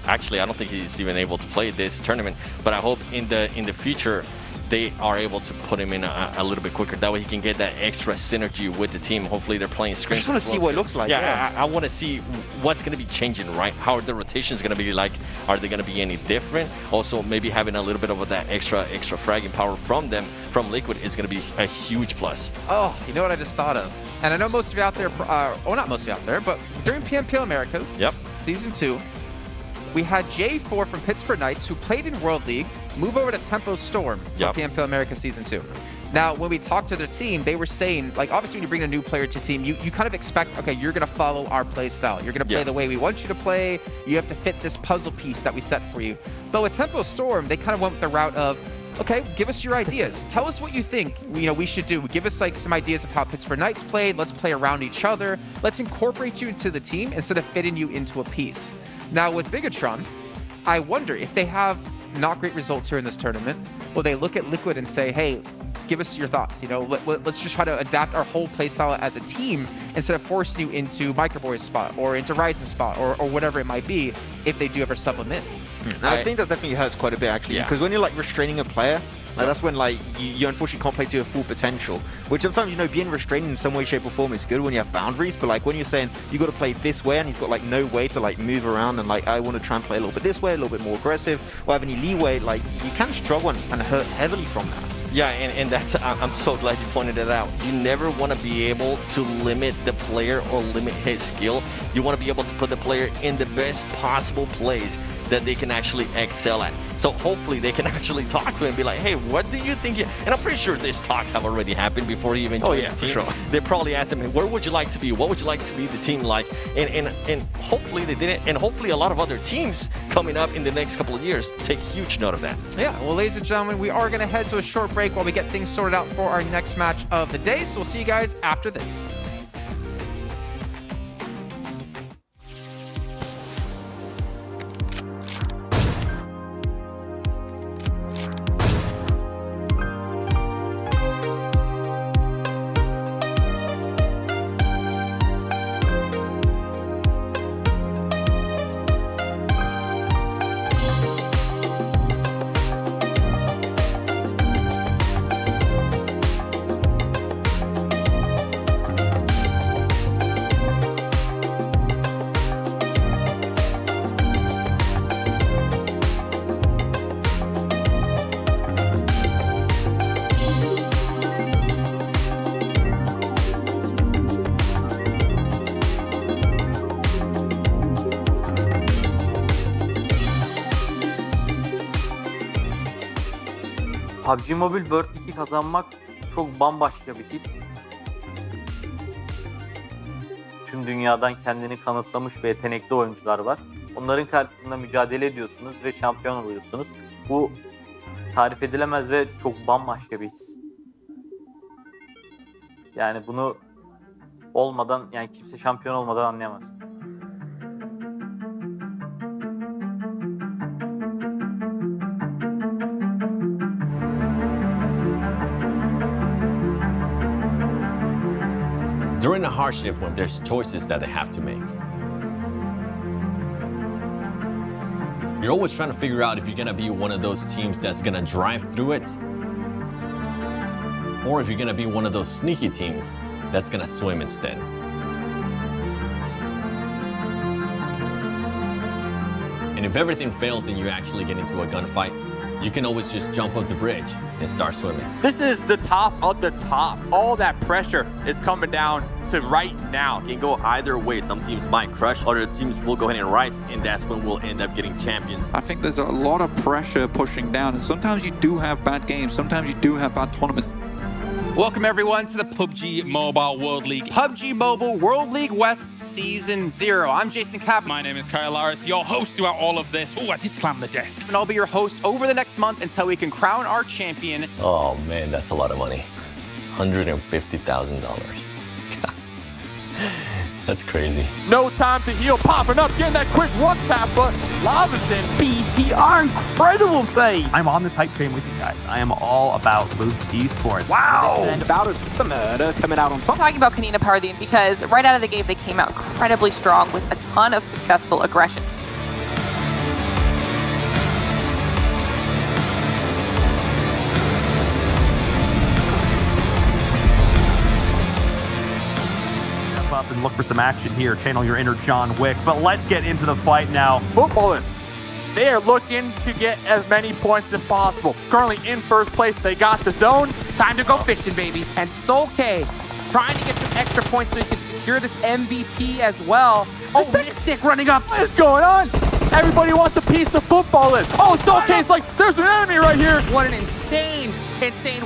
actually I don't think he's even able to play this tournament, but I hope in the future they are able to put him in a little bit quicker. That way he can get that extra synergy with the team. Hopefully they're playing screens. I just want to see what it looks like. Yeah, I want to see what's going to be changing, right? How are the rotations going to be like? Are they going to be any different? Also, maybe having a little bit of that extra fragging power from them, from Liquid, is going to be a huge plus. Oh, you know what I just thought of? And I know most of you out there, not most of you out there, but during PMP Americas, Season 2, we had J4 from Pittsburgh Knights, who played in World League, move over to Tempo Storm for PMP America Season 2. Now, when we talked to the team, they were saying, like, obviously when you bring a new player to the team, you kind of expect, okay, you're going to follow our play style. You're going to play the way we want you to play. You have to fit this puzzle piece that we set for you. But with Tempo Storm, they kind of went with the route of, okay, give us your ideas. Tell us what you think we should do. Give us like some ideas of how Pittsburgh Knights played. Let's play around each other. Let's incorporate you into the team instead of fitting you into a piece. Now with Bigatron, I wonder if they have not great results here in this tournament, will they look at Liquid and say, hey, give us your thoughts. You know, let's just try to adapt our whole playstyle as a team instead of forcing you into Microboy's spot or into Ryzen's spot or whatever it might be if they do ever supplement. I think that definitely hurts quite a bit actually, because when you're like restraining a player, like that's when like you unfortunately can't play to your full potential, which sometimes, you know, being restrained in some way, shape or form is good when you have boundaries, but like when you're saying you got to play this way and he's got like no way to like move around and like I want to try and play a little bit this way, a little bit more aggressive or have any leeway, like you can struggle and hurt heavily from that. Yeah, and that's, I'm so glad you pointed it out. You never want to be able to limit the player or limit his skill. You want to be able to put the player in the best possible place that they can actually excel at. So hopefully they can actually talk to him and be like, hey, what do you think? And I'm pretty sure these talks have already happened before he even joined the team. For sure. They probably asked him, where would you like to be? What would you like to be the team like? And hopefully they did it. And hopefully a lot of other teams coming up in the next couple of years take huge note of that. Yeah, well, ladies and gentlemen, we are going to head to a short break while we get things sorted out for our next match of the day. So we'll see you guys after this. PUBG Mobile World 2 kazanmak çok bambaşka bir his. Tüm dünyadan kendini kanıtlamış ve yetenekli oyuncular var. Onların karşısında mücadele ediyorsunuz ve şampiyon oluyorsunuz. Bu tarif edilemez ve çok bambaşka bir his. Yani bunu olmadan, yani kimse şampiyon olmadan anlayamaz. During a hardship, when there's choices that they have to make, you're always trying to figure out if you're gonna be one of those teams that's gonna drive through it, or if you're gonna be one of those sneaky teams that's gonna swim instead. And if everything fails and you actually get into a gunfight, you can always just jump off the bridge and start swimming. This is the top of the top. All that pressure is coming down to right now. It can go either way. Some teams might crush, other teams will go ahead and rise, and that's when we'll end up getting champions. I think there's a lot of pressure pushing down, and sometimes you do have bad games, sometimes you do have bad tournaments. Welcome everyone to the PUBG Mobile World League. PUBG Mobile World League West Season 0. I'm Jason Kapp. My name is Kyle Laris, your host throughout all of this. Oh, I did slam the desk. And I'll be your host over the next month until we can crown our champion. Oh man, that's a lot of money. $150,000. That's crazy. No time to heal, popping up, getting that quick one tap, but Lavison. BTR, incredible play. I'm on this hype train with you guys. I am all about Loose Esports. Wow! And about us, the murder coming out on top. Talking about Kanina Power the because right out of the gate they came out incredibly strong with a ton of successful aggression. Up and look for some action here. Channel your inner John Wick. But let's get into the fight now. Footballers, they are looking to get as many points as possible. Currently in first place, they got the zone. Time to go fishing, baby. And Soul K trying to get some extra points so he can secure this MVP as well. Oh, Mystic running up. What is going on? Everybody wants a piece of footballers. Oh, Soul K's like, there's an enemy right here. What an insane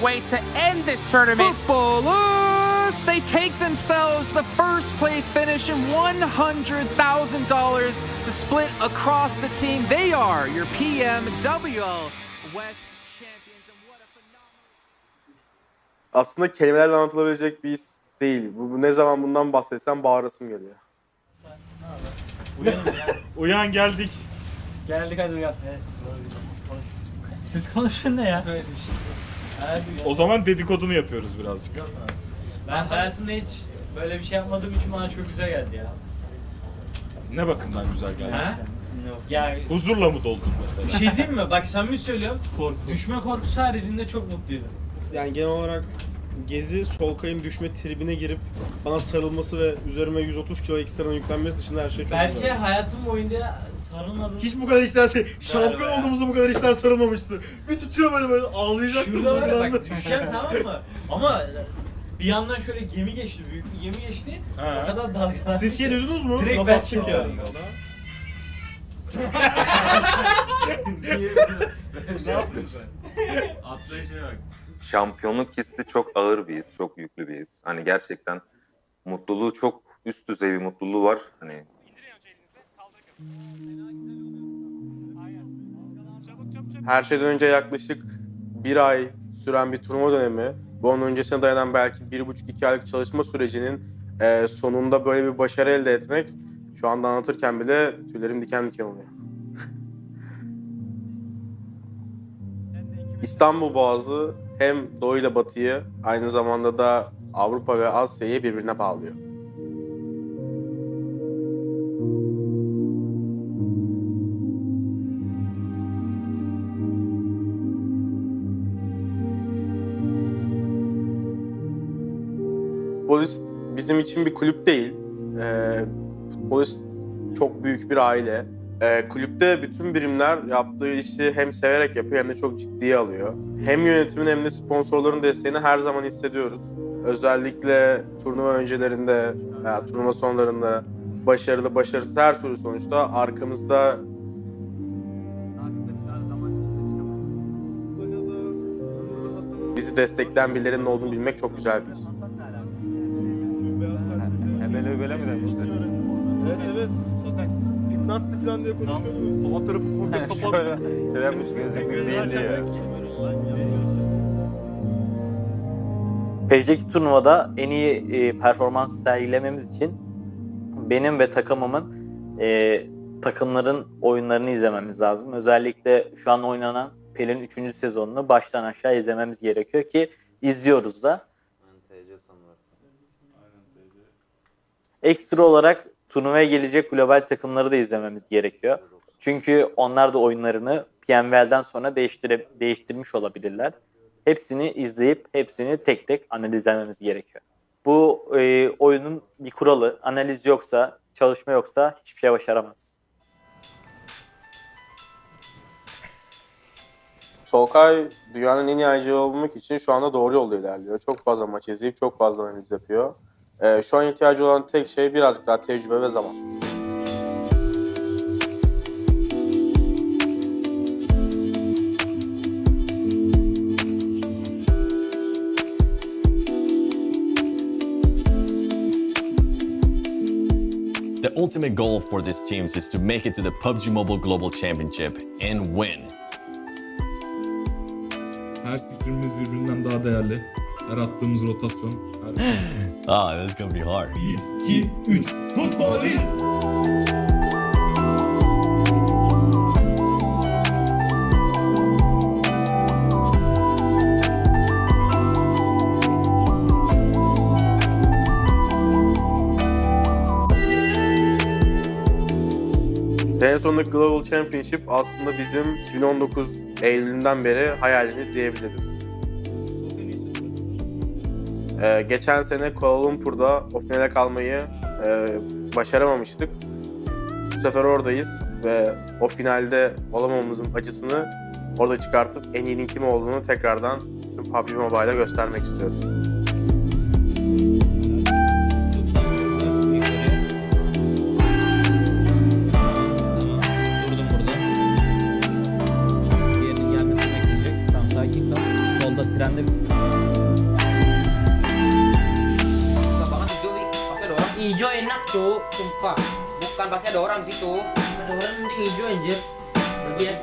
way to end this tournament. Footballers, they take themselves the first place finish and $100,000 to split across the team. They are your PMWL West champions. And what a phenomenal... Aslında kelimelerle anlatılabilecek bir his değil. Bu ne zaman bundan bahsetsem bağırasım geliyor. Uyan geldik. Geldik hadi uyan. Evet, konuş. Siz konuşun ne ya? Böyle bir şey. Hadi uyan. O zaman dedikodunu yapıyoruz birazcık. Ben hayatımda hiç böyle bir şey yapmadığım için bana çok güzel geldi ya. Ne bakımdan güzel geldi? Ha? Yani huzurla mı doldun mesela? Bir şey diyeyim mi? Bak samimi söylüyorum. Düşme korkusu haricinde çok mutluydum. Yani genel olarak Gezi Solkay'ın düşme tribine girip bana sarılması ve üzerime 130 kilo ekstradan yüklenmesi dışında her şey çok Belki güzel. Belki hayatım boyunca sarılmadım. Hiç bu kadar işten şampiyon olduğumuzda bu kadar işten sarılmamıştı. Bir tutuyor böyle ağlayacaktım. Şurada var ya bak düşeceğim tamam mı? Ama bir yandan şöyle gemi geçti, büyük bir gemi geçti. O kadar dalgalandı. Siz şey duydunuz mu? Direkt Laf ben attık ya. Ne yapıyorsun? Attığı şeye bak. Şampiyonluk hissi çok ağır bir his, çok yüklü bir his. Hani gerçekten mutluluğu çok üst düzey bir mutluluğu var. Hani her şeyden önce yaklaşık bir ay süren bir turnuva dönemi, bunun öncesine dayanan belki 1,5-2 aylık çalışma sürecinin sonunda böyle bir başarı elde etmek, şu anda anlatırken bile tüylerim diken diken oluyor. İstanbul Boğazı hem Doğu ile Batı'yı, aynı zamanda da Avrupa ve Asya'yı birbirine bağlıyor. Futbolist bizim için bir kulüp değil. Futbolist çok büyük bir aile. Kulüpte bütün birimler yaptığı işi hem severek yapıyor hem de çok ciddiye alıyor. Hem yönetimin hem de sponsorların desteğini her zaman hissediyoruz. Özellikle turnuva öncelerinde veya turnuva sonlarında başarılı, başarısız her türlü sonuçta arkamızda bizi destekleyen birilerinin olduğunu bilmek çok güzel bir his. Böyle mi demişler? Evet. Pitnats'ı falan diye konuşuyoruz. Hava tarafı komple kapalı. Şöyle yapmış gözlüklü değil diye. Pmgc turnuvada en iyi performans sergilememiz için benim ve takımımın takımların oyunlarını izlememiz lazım. Özellikle şu an oynanan Pel'in 3. sezonunu baştan aşağı izlememiz gerekiyor ki izliyoruz da. Ekstra olarak turnuvaya gelecek global takımları da izlememiz gerekiyor. Çünkü onlar da oyunlarını PMVL'den sonra değiştirmiş olabilirler. Hepsini izleyip hepsini tek tek analizlememiz gerekiyor. Bu oyunun bir kuralı. Analiz yoksa, çalışma yoksa hiçbir şey başaramazsın. Solkay dünyanın en iyi ayıcı olmak için şu anda doğru yolda ilerliyor. Çok fazla maç izleyip çok fazla analiz yapıyor. Şu an ihtiyacı olan tek şey birazcık daha tecrübe ve zaman. The ultimate goal for these teams is to make it to the PUBG Mobile Global Championship and win. Her scrimimiz birbirinden daha değerli. Her attığımız rotasyon. That's gonna be hard. 1, 2, 3. Futbolist! Sene sonundaki Global Championship aslında bizim 2019 Eylül'ünden beri hayalimiz diyebiliriz. Geçen sene Kuala Lumpur'da o finale kalmayı başaramamıştık. Bu sefer oradayız ve o finalde olamamamızın acısını orada çıkartıp en iyinin kim olduğunu tekrardan tüm PUBG Mobile'a göstermek istiyoruz. Durdum burada. Diğerinin gelmesini bekleyecek. Tamam, sakin kal. Solda trende hijau enak cuk, sumpah. Bukan pasti ada orang situ. Ada orang mending hijau anjir. Bagian.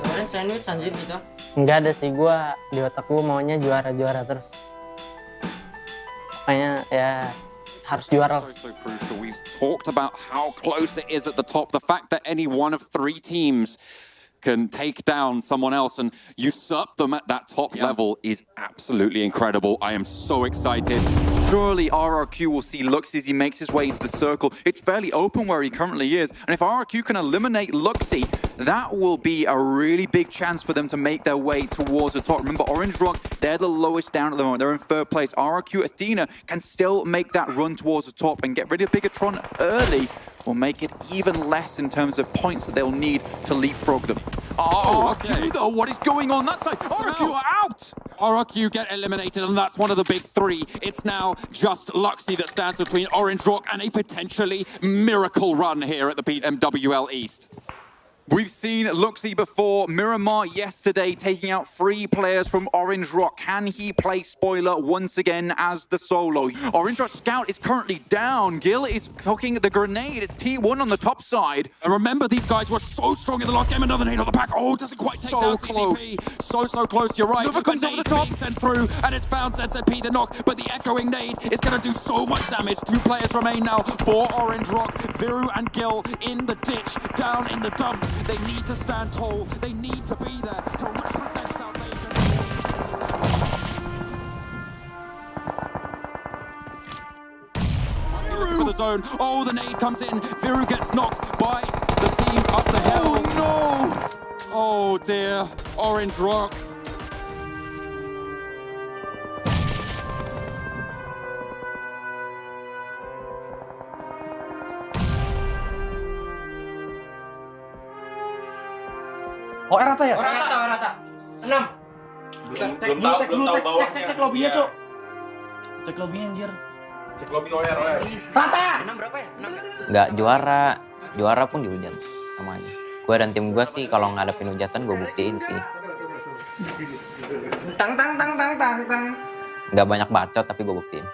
Kemarin sandwich anjir kita. Enggak ada sih, gua di otak gua maunya juara-juara terus. Makanya ya harus juara. So crucial. We've talked about how close it is at the top. The fact that any one of 3 teams can take down someone else and usurp them at that top level is absolutely incredible. I am so excited. Surely RRQ will see Luxy as he makes his way into the circle. It's fairly open where he currently is. And if RRQ can eliminate Luxy, that will be a really big chance for them to make their way towards the top. Remember, Orange Rock, they're the lowest down at the moment. They're in 3rd place. RRQ Athena can still make that run towards the top and get rid of Bigatron early. Will make it even less in terms of points that they'll need to leapfrog them. RRQ though, what is going on that side? RRQ are out! RRQ get eliminated and that's one of the big 3. It's now just Luxy that stands between Orange Rock and a potentially miracle run here at the PMWL East. We've seen Luxy before, Miramar yesterday taking out 3 players from Orange Rock. Can he play spoiler once again as the solo? Orange Rock Scout is currently down. Gil is cooking the grenade. It's T1 on the top side. And remember, these guys were so strong in the last game. Another nade on the back. Oh, doesn't quite take down CCP. So close, you're right. Another comes over the top. Sent through, and it's found ZZP the knock. But the echoing nade is going to do so much damage. 2 players remain now for Orange Rock. Viru and Gil in the ditch, down in the dumps. They need to stand tall. They need to be there to represent Salvation. For the zone. Oh, the nade comes in. Viru gets knocked by the team up the hill. Oh no! Oh dear. Orange Rock. Oh, rata ya? Rata. 6. Cek lobbynya, Cok. Cek lobbynya, anjir. Cek lobby oleh. Rata. 6 berapa ya? 6. Nggak juara pun dihujat sama aja. Gue dan tim gue sih kalau ngadepin hujatan gue buktiin sih. Tang tang tang tang tang tang. Nggak banyak bacot tapi gue buktiin.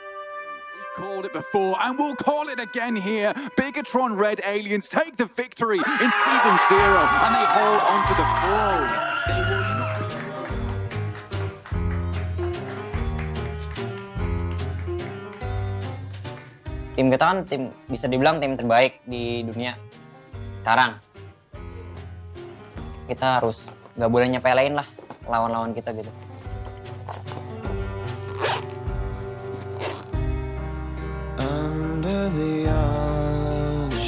Called it before and we'll call it again here. Bigatron Red Aliens take the victory in Season 0 and they hold on to the throne. They will not... Tim kita kan tim bisa dibilang tim terbaik di dunia sekarang. Kita harus nggak boleh nyepelein lah lawan-lawan kita gitu. Under the archway,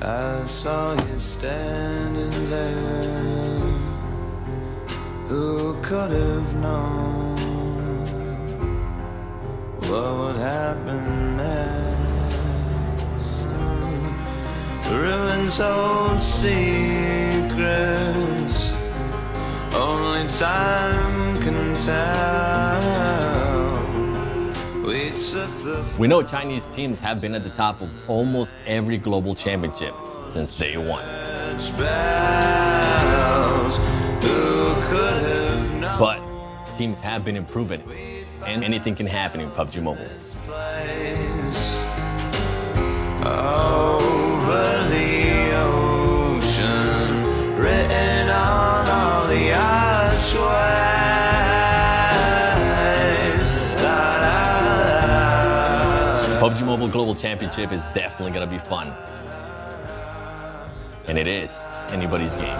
I saw you standing there. Who could have known what would happen next? Ruins hold secrets only time can tell. We know Chinese teams have been at the top of almost every global championship since day one. But teams have been improving, and anything can happen in PUBG Mobile. Over the ocean, written on all the archways. PUBG Mobile Global Championship is definitely going to be fun. And it is anybody's game.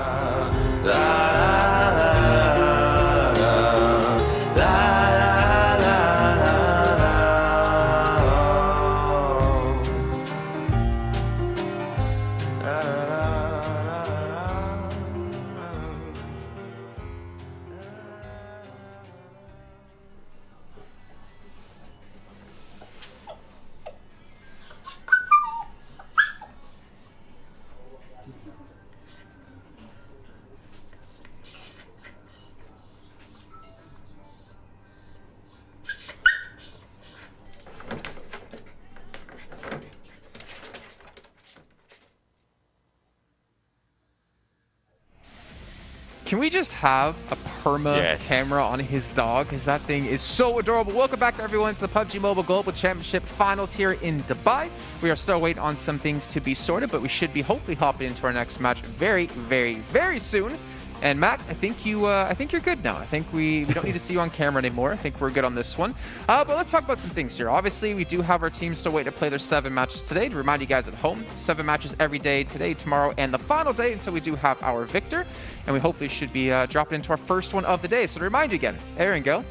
Can we just have a perma camera on his dog? Because that thing is so adorable. Welcome back, everyone, to the PUBG Mobile Global Championship Finals here in Dubai. We are still waiting on some things to be sorted, but we should be hopefully hopping into our next match very, very, very soon. And Matt, I think you're good now. I think we don't need to see you on camera anymore. I think we're good on this one. But let's talk about some things here. Obviously, we do have our team still waiting to play their 7 matches today. To remind you guys at home, 7 matches every day, today, tomorrow, and the final day until we do have our victor. And we hopefully should be dropping into our first one of the day. So to remind you again, Erangel,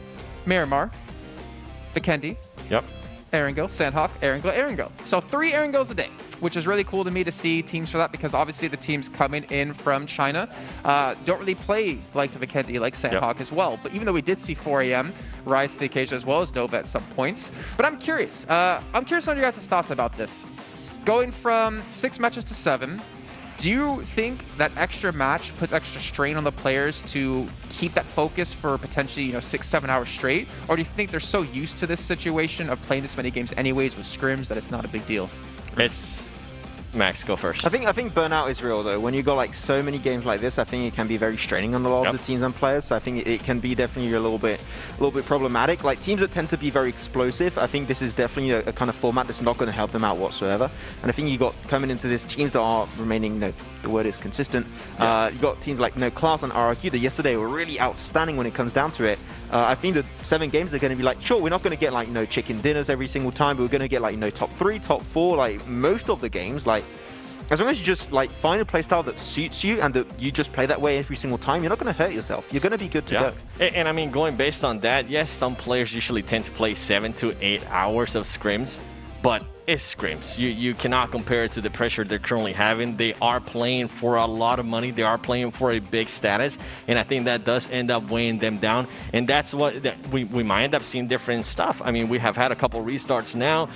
Miramar, Vikendi, Erangel, Sandhawk, Erangel. So 3 Erangels a day, which is really cool to me to see teams for that, because obviously the teams coming in from China don't really play like the Vikendi, like Sandhawk as well. But even though we did see 4 AM rise to the occasion as well as Nova at some points. But I'm curious on your guys' thoughts about this. Going from 6 matches to 7, do you think that extra match puts extra strain on the players to keep that focus for potentially 6-7 hours straight? Or do you think they're so used to this situation of playing this many games anyways with scrims that it's not a big deal? It's Max, go first. I think burnout is real though. When you got like so many games like this, I think it can be very straining on a lot of the teams and players. So I think it can be definitely a little bit problematic. Like teams that tend to be very explosive, I think this is definitely a kind of format that's not going to help them out whatsoever. And I think you got coming into this teams that are remaining, the word is consistent. You got teams like Class and RRQ that yesterday were really outstanding when it comes down to it. I think the 7 games are going to be like, sure, we're not going to get like chicken dinners every single time, but we're going to get like top 3, top 4, like most of the games. Like as long as you just like find a playstyle that suits you and that you just play that way every single time, you're not going to hurt yourself. You're going to be good to go. And I mean, going based on that, yes, some players usually tend to play 7 to 8 hours of scrims, but it's scrims. You cannot compare it to the pressure they're currently having. They are playing for a lot of money. They are playing for a big status, and I think that does end up weighing them down. And that's what we might end up seeing different stuff. I mean, we have had a couple restarts now.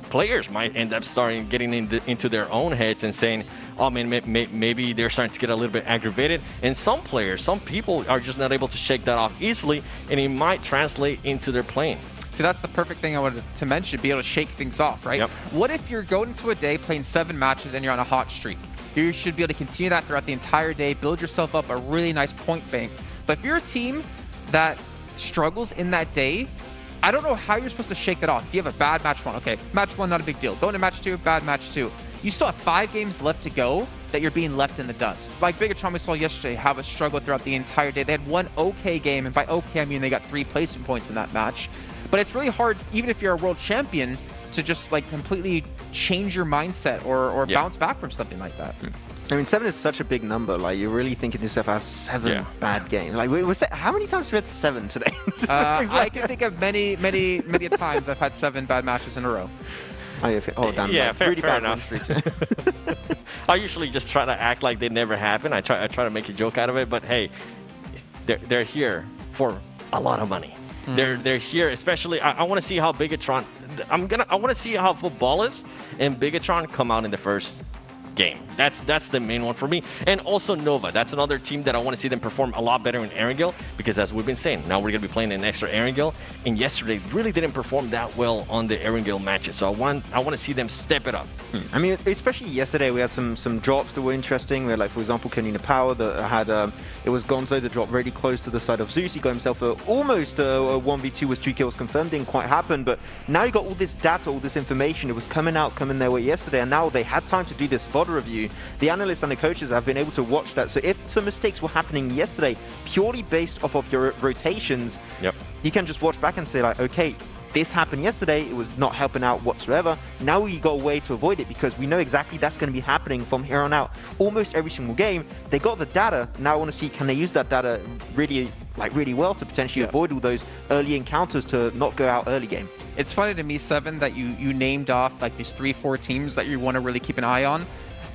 Players might end up getting into their own heads and saying, oh man, maybe they're starting to get a little bit aggravated. And some people are just not able to shake that off easily, and it might translate into their playing. See, that's the perfect thing I wanted to mention, be able to shake things off, right? What if you're going into a day playing 7 matches and you're on a hot streak? You should be able to continue that throughout the entire day, build yourself up a really nice point bank. But if you're a team that struggles in that day, I don't know how you're supposed to shake that off. If you have a bad match 1, okay, match 1, not a big deal. Go into match 2, bad match 2. You still have 5 games left to go that you're being left in the dust. Like Bigatron we saw yesterday have a struggle throughout the entire day. They had one okay game, and by okay I mean they got 3 placement points in that match. But it's really hard, even if you're a world champion, to just like completely change your mindset or bounce back from something like that. I mean, 7 is such a big number. Like, you're really thinking to yourself, I have 7 bad games. Like, how many times have you had 7 today? I can think of many times I've had 7 bad matches in a row. Oh, damn. Yeah, like, fair really bad enough. win streak. I usually just try to act like they never happen. I try to make a joke out of it, but hey, they're here for a lot of money. They're here, especially. I want to see how Bigatron. I want to see how Footballis and Bigatron come out in the first game. That's the main one for me. And also Nova. That's another team that I want to see them perform a lot better in Erangel, because as we've been saying, now we're going to be playing an extra Erangel, and yesterday really didn't perform that well on the Erangel matches. So I want to see them step it up. I mean, especially yesterday, we had some drops that were interesting. We had, like, for example, Kanina Power that had it was Gonzo that dropped really close to the side of Zeus. He got himself almost a 1v2 with 2 kills confirmed. Didn't quite happen, but now you got all this data, all this information. It was coming their way yesterday, and now they had time to do this VOD review. The analysts and the coaches have been able to watch that. So if some mistakes were happening yesterday, purely based off of your rotations, you can just watch back and say, like, okay, this happened yesterday, it was not helping out whatsoever. Now we got a way to avoid it, because we know exactly that's going to be happening from here on out. Almost every single game, they got the data. Now I want to see, can they use that data really well to potentially avoid all those early encounters to not go out early game. It's funny to me, Seven, that you named off like these 3-4 teams that you want to really keep an eye on.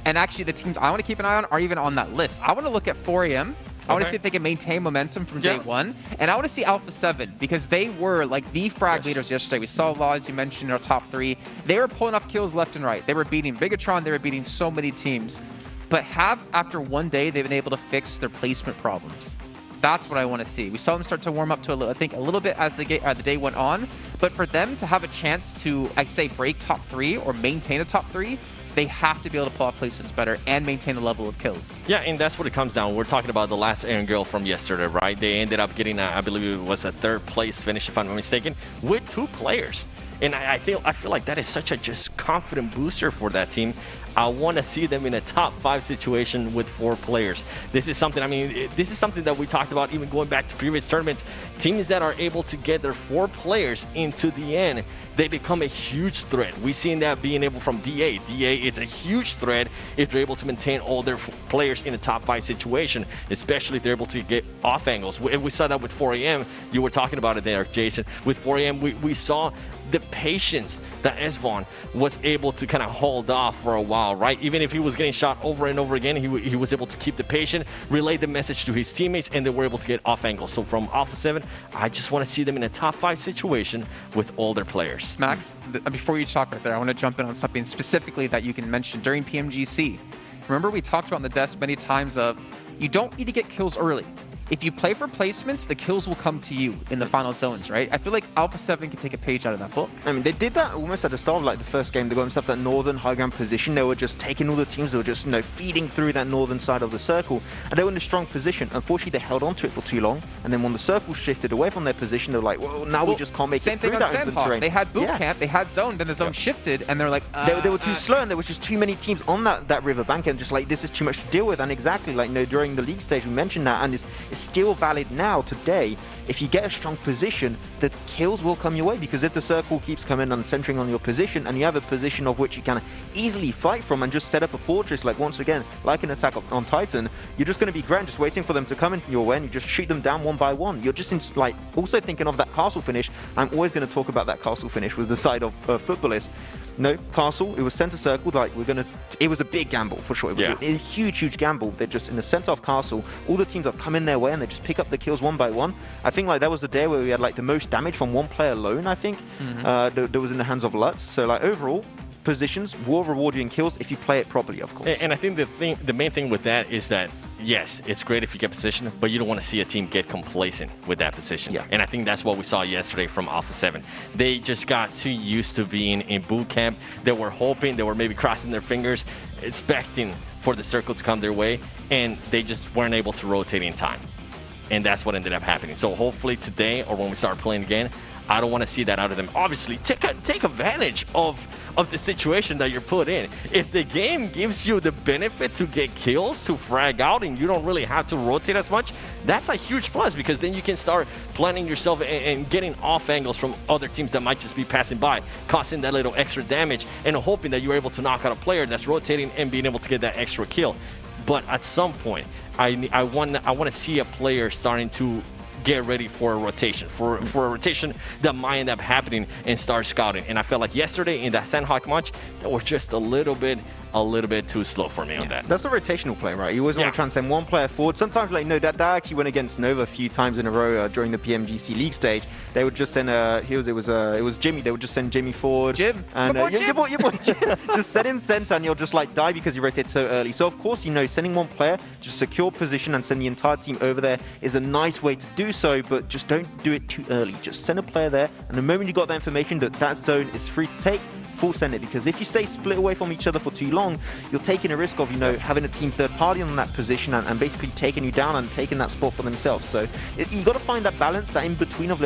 And actually, the teams I want to keep an eye on are even on that list. I want to look at 4AM. I want to see if they can maintain momentum from day 1. And I want to see Alpha 7, because they were like the frag leaders yesterday. We saw Law, as you mentioned, in our top 3. They were pulling off kills left and right. They were beating Bigatron. They were beating so many teams. But after one day, they've been able to fix their placement problems. That's what I want to see. We saw them start to warm up to a little bit as the day went on. But for them to have a chance to, I say, break top 3 or maintain a top 3, they have to be able to pull off placements better and maintain the level of kills. Yeah, and that's what it comes down. We're talking about the last Erangel from yesterday, right? They ended up getting, I believe it was a 3rd place finish, if I'm not mistaken, with 2 players. And I feel like that is such a just confident booster for that team. I want to see them in a top 5 situation with 4 players. This is something, I mean, this is something that we talked about even going back to previous tournaments. Teams that are able to get their 4 players into the end, they become a huge threat. We've seen that being able from DA. DA is a huge threat if they're able to maintain all their players in a top 5 situation, especially if they're able to get off angles. We saw that with 4AM. You were talking about it there, Jason. With 4AM, we saw the patience that Esvon was able to kind of hold off for a while, right? Even if he was getting shot over and over again, he was able to keep the patience, relay the message to his teammates, and they were able to get off angles. So from Alpha 7, I just want to see them in a top 5 situation with all their players. Max, before you talk right there, I want to jump in on something specifically that you can mention during Pmgc. Remember, we talked about on the desk many times of you don't need to get kills early. If you play for placements, the kills will come to you in the final zones, right? I feel like Alpha 7 can take a page out of that book. I mean, they did that almost at the start of like the first game. They got themselves that northern high ground position. They were just taking all the teams. They were just, feeding through that northern side of the circle. And they were in a strong position. Unfortunately, they held on to it for too long. And then when the circle shifted away from their position, they were like, well, now we just can't make it through that open terrain. They had boot camp, they had zone, then the zone shifted, and they're like... They were too slow, and there was just too many teams on that river bank, and just like, this is too much to deal with. And exactly, like, during the league stage, we mentioned that, and it's still valid now, today. If you get a strong position, the kills will come your way, because if the circle keeps coming and centering on your position, and you have a position of which you can easily fight from and just set up a fortress, like once again, like an attack on Titan, you're just going to be grand, just waiting for them to come in your way, and you just shoot them down one by one. You're just also thinking of that castle finish. I'm always going to talk about that castle finish with the side of Footballist. No, castle, it was center circle, it was a big gamble for sure. It was a huge gamble. They're just in the center of castle, all the teams have come in their way and they just pick up the kills one by one. I think like that was the day where we had like the most damage from one player alone, I think. That was in the hands of Lutz. So like overall, positions will reward you in kills if you play it properly, of course. And I think the main thing with that is that, yes, it's great if you get position, but you don't want to see a team get complacent with that position. And I think that's what we saw yesterday from Alpha 7. They just got too used to being in boot camp. They were hoping, they were maybe crossing their fingers, expecting for the circle to come their way, and they just weren't able to rotate in time. And that's what ended up happening. So hopefully today, or when we start playing again, I don't want to see that out of them. Obviously, take advantage of the situation that you're put in. If the game gives you the benefit to get kills, to frag out, and you don't really have to rotate as much, that's a huge plus, because then you can start planning yourself and getting off angles from other teams that might just be passing by, causing that little extra damage, and hoping that you're able to knock out a player that's rotating and being able to get that extra kill. But at some point, I want to see a player starting to get ready for a rotation, for a rotation that might end up happening, and start scouting. And I felt like yesterday in that Sandhawk match, that was just a little bit too slow for me on that. That's the rotational play, right? You always want to try and send one player forward. Sometimes, like, no, that actually went against Nova a few times in a row during the PMGC League stage. They would just send it was Jimmy. They would just send Jimmy forward. Jim, and your boy Jim. Just set him center, and you'll just like die because you rotate so early. So of course, sending one player to secure position and send the entire team over there is a nice way to do so. But just don't do it too early. Just send a player there, and the moment you got that information that zone is free to take, full send it, because if you stay split away from each other for too long, you're taking a risk of having a team third party on that position and basically taking you down and taking that spot for themselves. So you got to find that balance, that in between of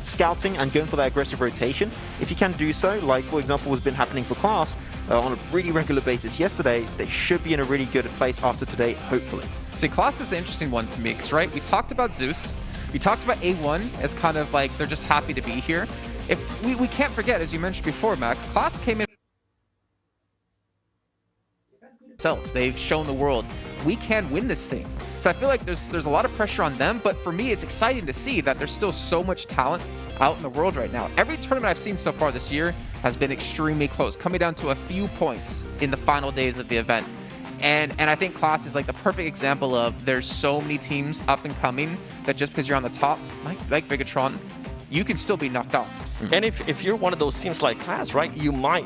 scouting and going for that aggressive rotation. If you can do so, like for example what's been happening for Class on a really regular basis yesterday, they should be in a really good place after today, hopefully. See, Class is the interesting one to me, because right, we talked about Zeus, we talked about A1 as kind of like they're just happy to be here. If we can't forget, as you mentioned before, Max, Class came in themselves. They've shown the world we can win this thing. So I feel like there's a lot of pressure on them, but for me, it's exciting to see that there's still so much talent out in the world right now. Every tournament I've seen so far this year has been extremely close, coming down to a few points in the final days of the event. And I think Class is like the perfect example of there's so many teams up and coming that just because you're on the top, like Bigatron, you can still be knocked off. And if you're one of those teams like Class, right,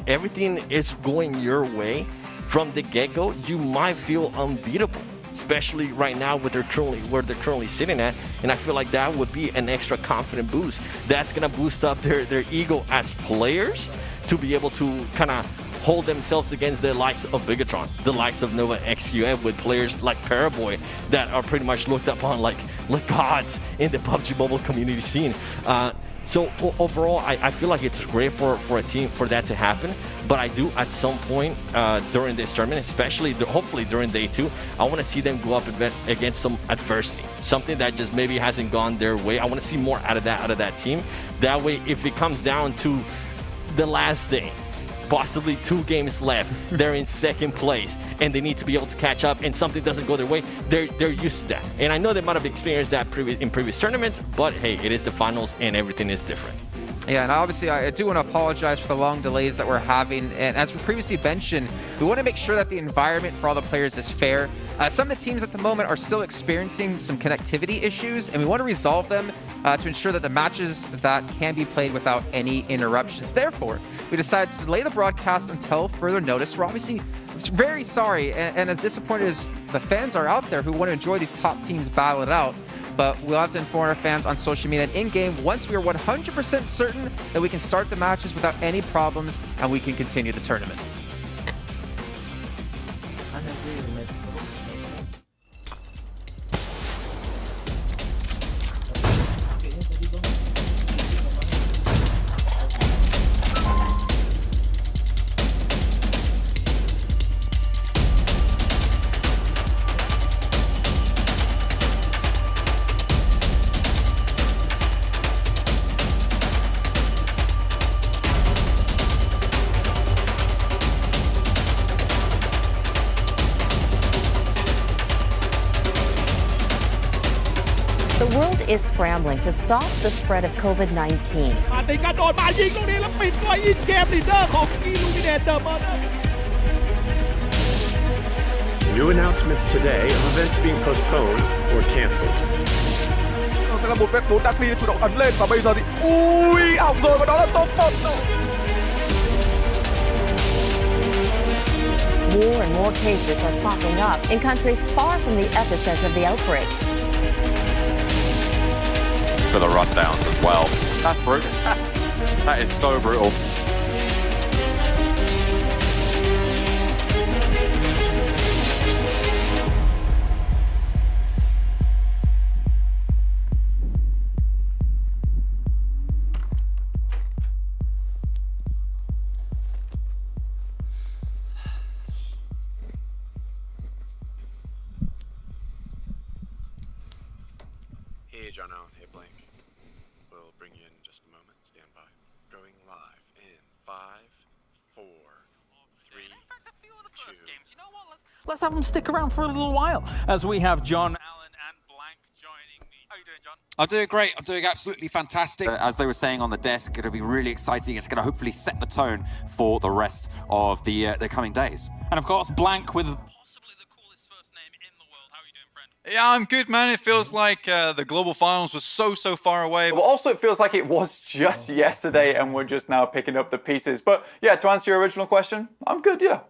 everything is going your way from the get-go, you might feel unbeatable, especially right now where they're currently sitting at. And I feel like that would be an extra confident boost. That's gonna boost up their ego as players to be able to kind of hold themselves against the likes of Bigatron, the likes of Nova XQF, with players like Paraboy that are pretty much looked upon like gods in the PUBG Mobile community scene. So overall, I feel like it's great for a team for that to happen. But I do, at some point during this tournament, especially hopefully during day 2, I want to see them go up against some adversity, something that just maybe hasn't gone their way. I want to see more out of that team. That way, if it comes down to the last day, possibly 2 games left, they're in second place and they need to be able to catch up, and something doesn't go their way, they're used to that. And I know they might have experienced that in previous tournaments, but hey, it is the finals and everything is different. Yeah, and obviously I do want to apologize for the long delays that we're having. And as we previously mentioned, we want to make sure that the environment for all the players is fair. Some of the teams at the moment are still experiencing some connectivity issues, and we want to resolve them to ensure that the matches that can be played without any interruptions. Therefore, we decided to delay the broadcast until further notice. We're obviously very sorry, and as disappointed as the fans are out there who want to enjoy these top teams battle it out, but we'll have to inform our fans on social media and in-game once we are 100% certain that we can start the matches without any problems and we can continue the tournament. The world is scrambling to stop the spread of COVID-19. New announcements today of events being postponed or canceled. Sẽ là một đặc ly chủ động ấn lên và bây giờ thì ảo rồi và đó là top 1. More and more cases are popping up in countries far from the epicenter of the outbreak. For the rundowns as well. That's brutal. That is so brutal. John Allen. Hey, Blank. We'll bring you in just a moment. Stand by. Going live in 5, 4, 3, 2. You know what? Let's have them stick around for a little while as we have John Allen and Blank joining me. How are you doing, John? I'm doing great. I'm doing absolutely fantastic. As they were saying on the desk, it'll be really exciting. It's going to hopefully set the tone for the rest of the coming days. And of course, Blank with Yeah, I'm good, man. It feels like the global finals was so far away. But also it feels like it was just yesterday and we're just now picking up the pieces. But yeah, to answer your original question, I'm good, yeah.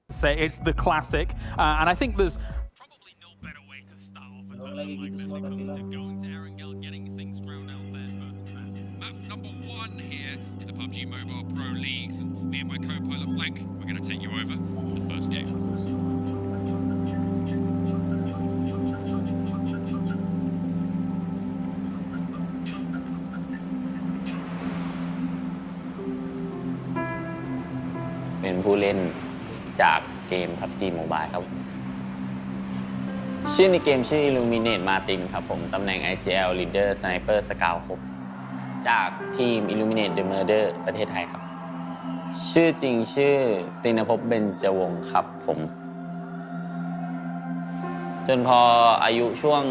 Say it's the classic, and I think there's probably no better way to start off a tournament like this when it comes to going to Erangel, getting things thrown out there first and fast. Map number 1 here in the PUBG Mobile Pro Leagues. And me and my co-pilot Blank, we're going to take you over the first game.เป็นผู้เล่นจากเกม PUBG Mobile ครับชื่อในเกมชื่อ Illuminate Martin ครับผมตำแหน่ง ITL Leader Sniper Scout ครับจากทีม Illuminate the Murder ประเทศไทยครับชื่อจริงชื่อตินภพเบญจวงศ์ครับผมจนพออายุช่วง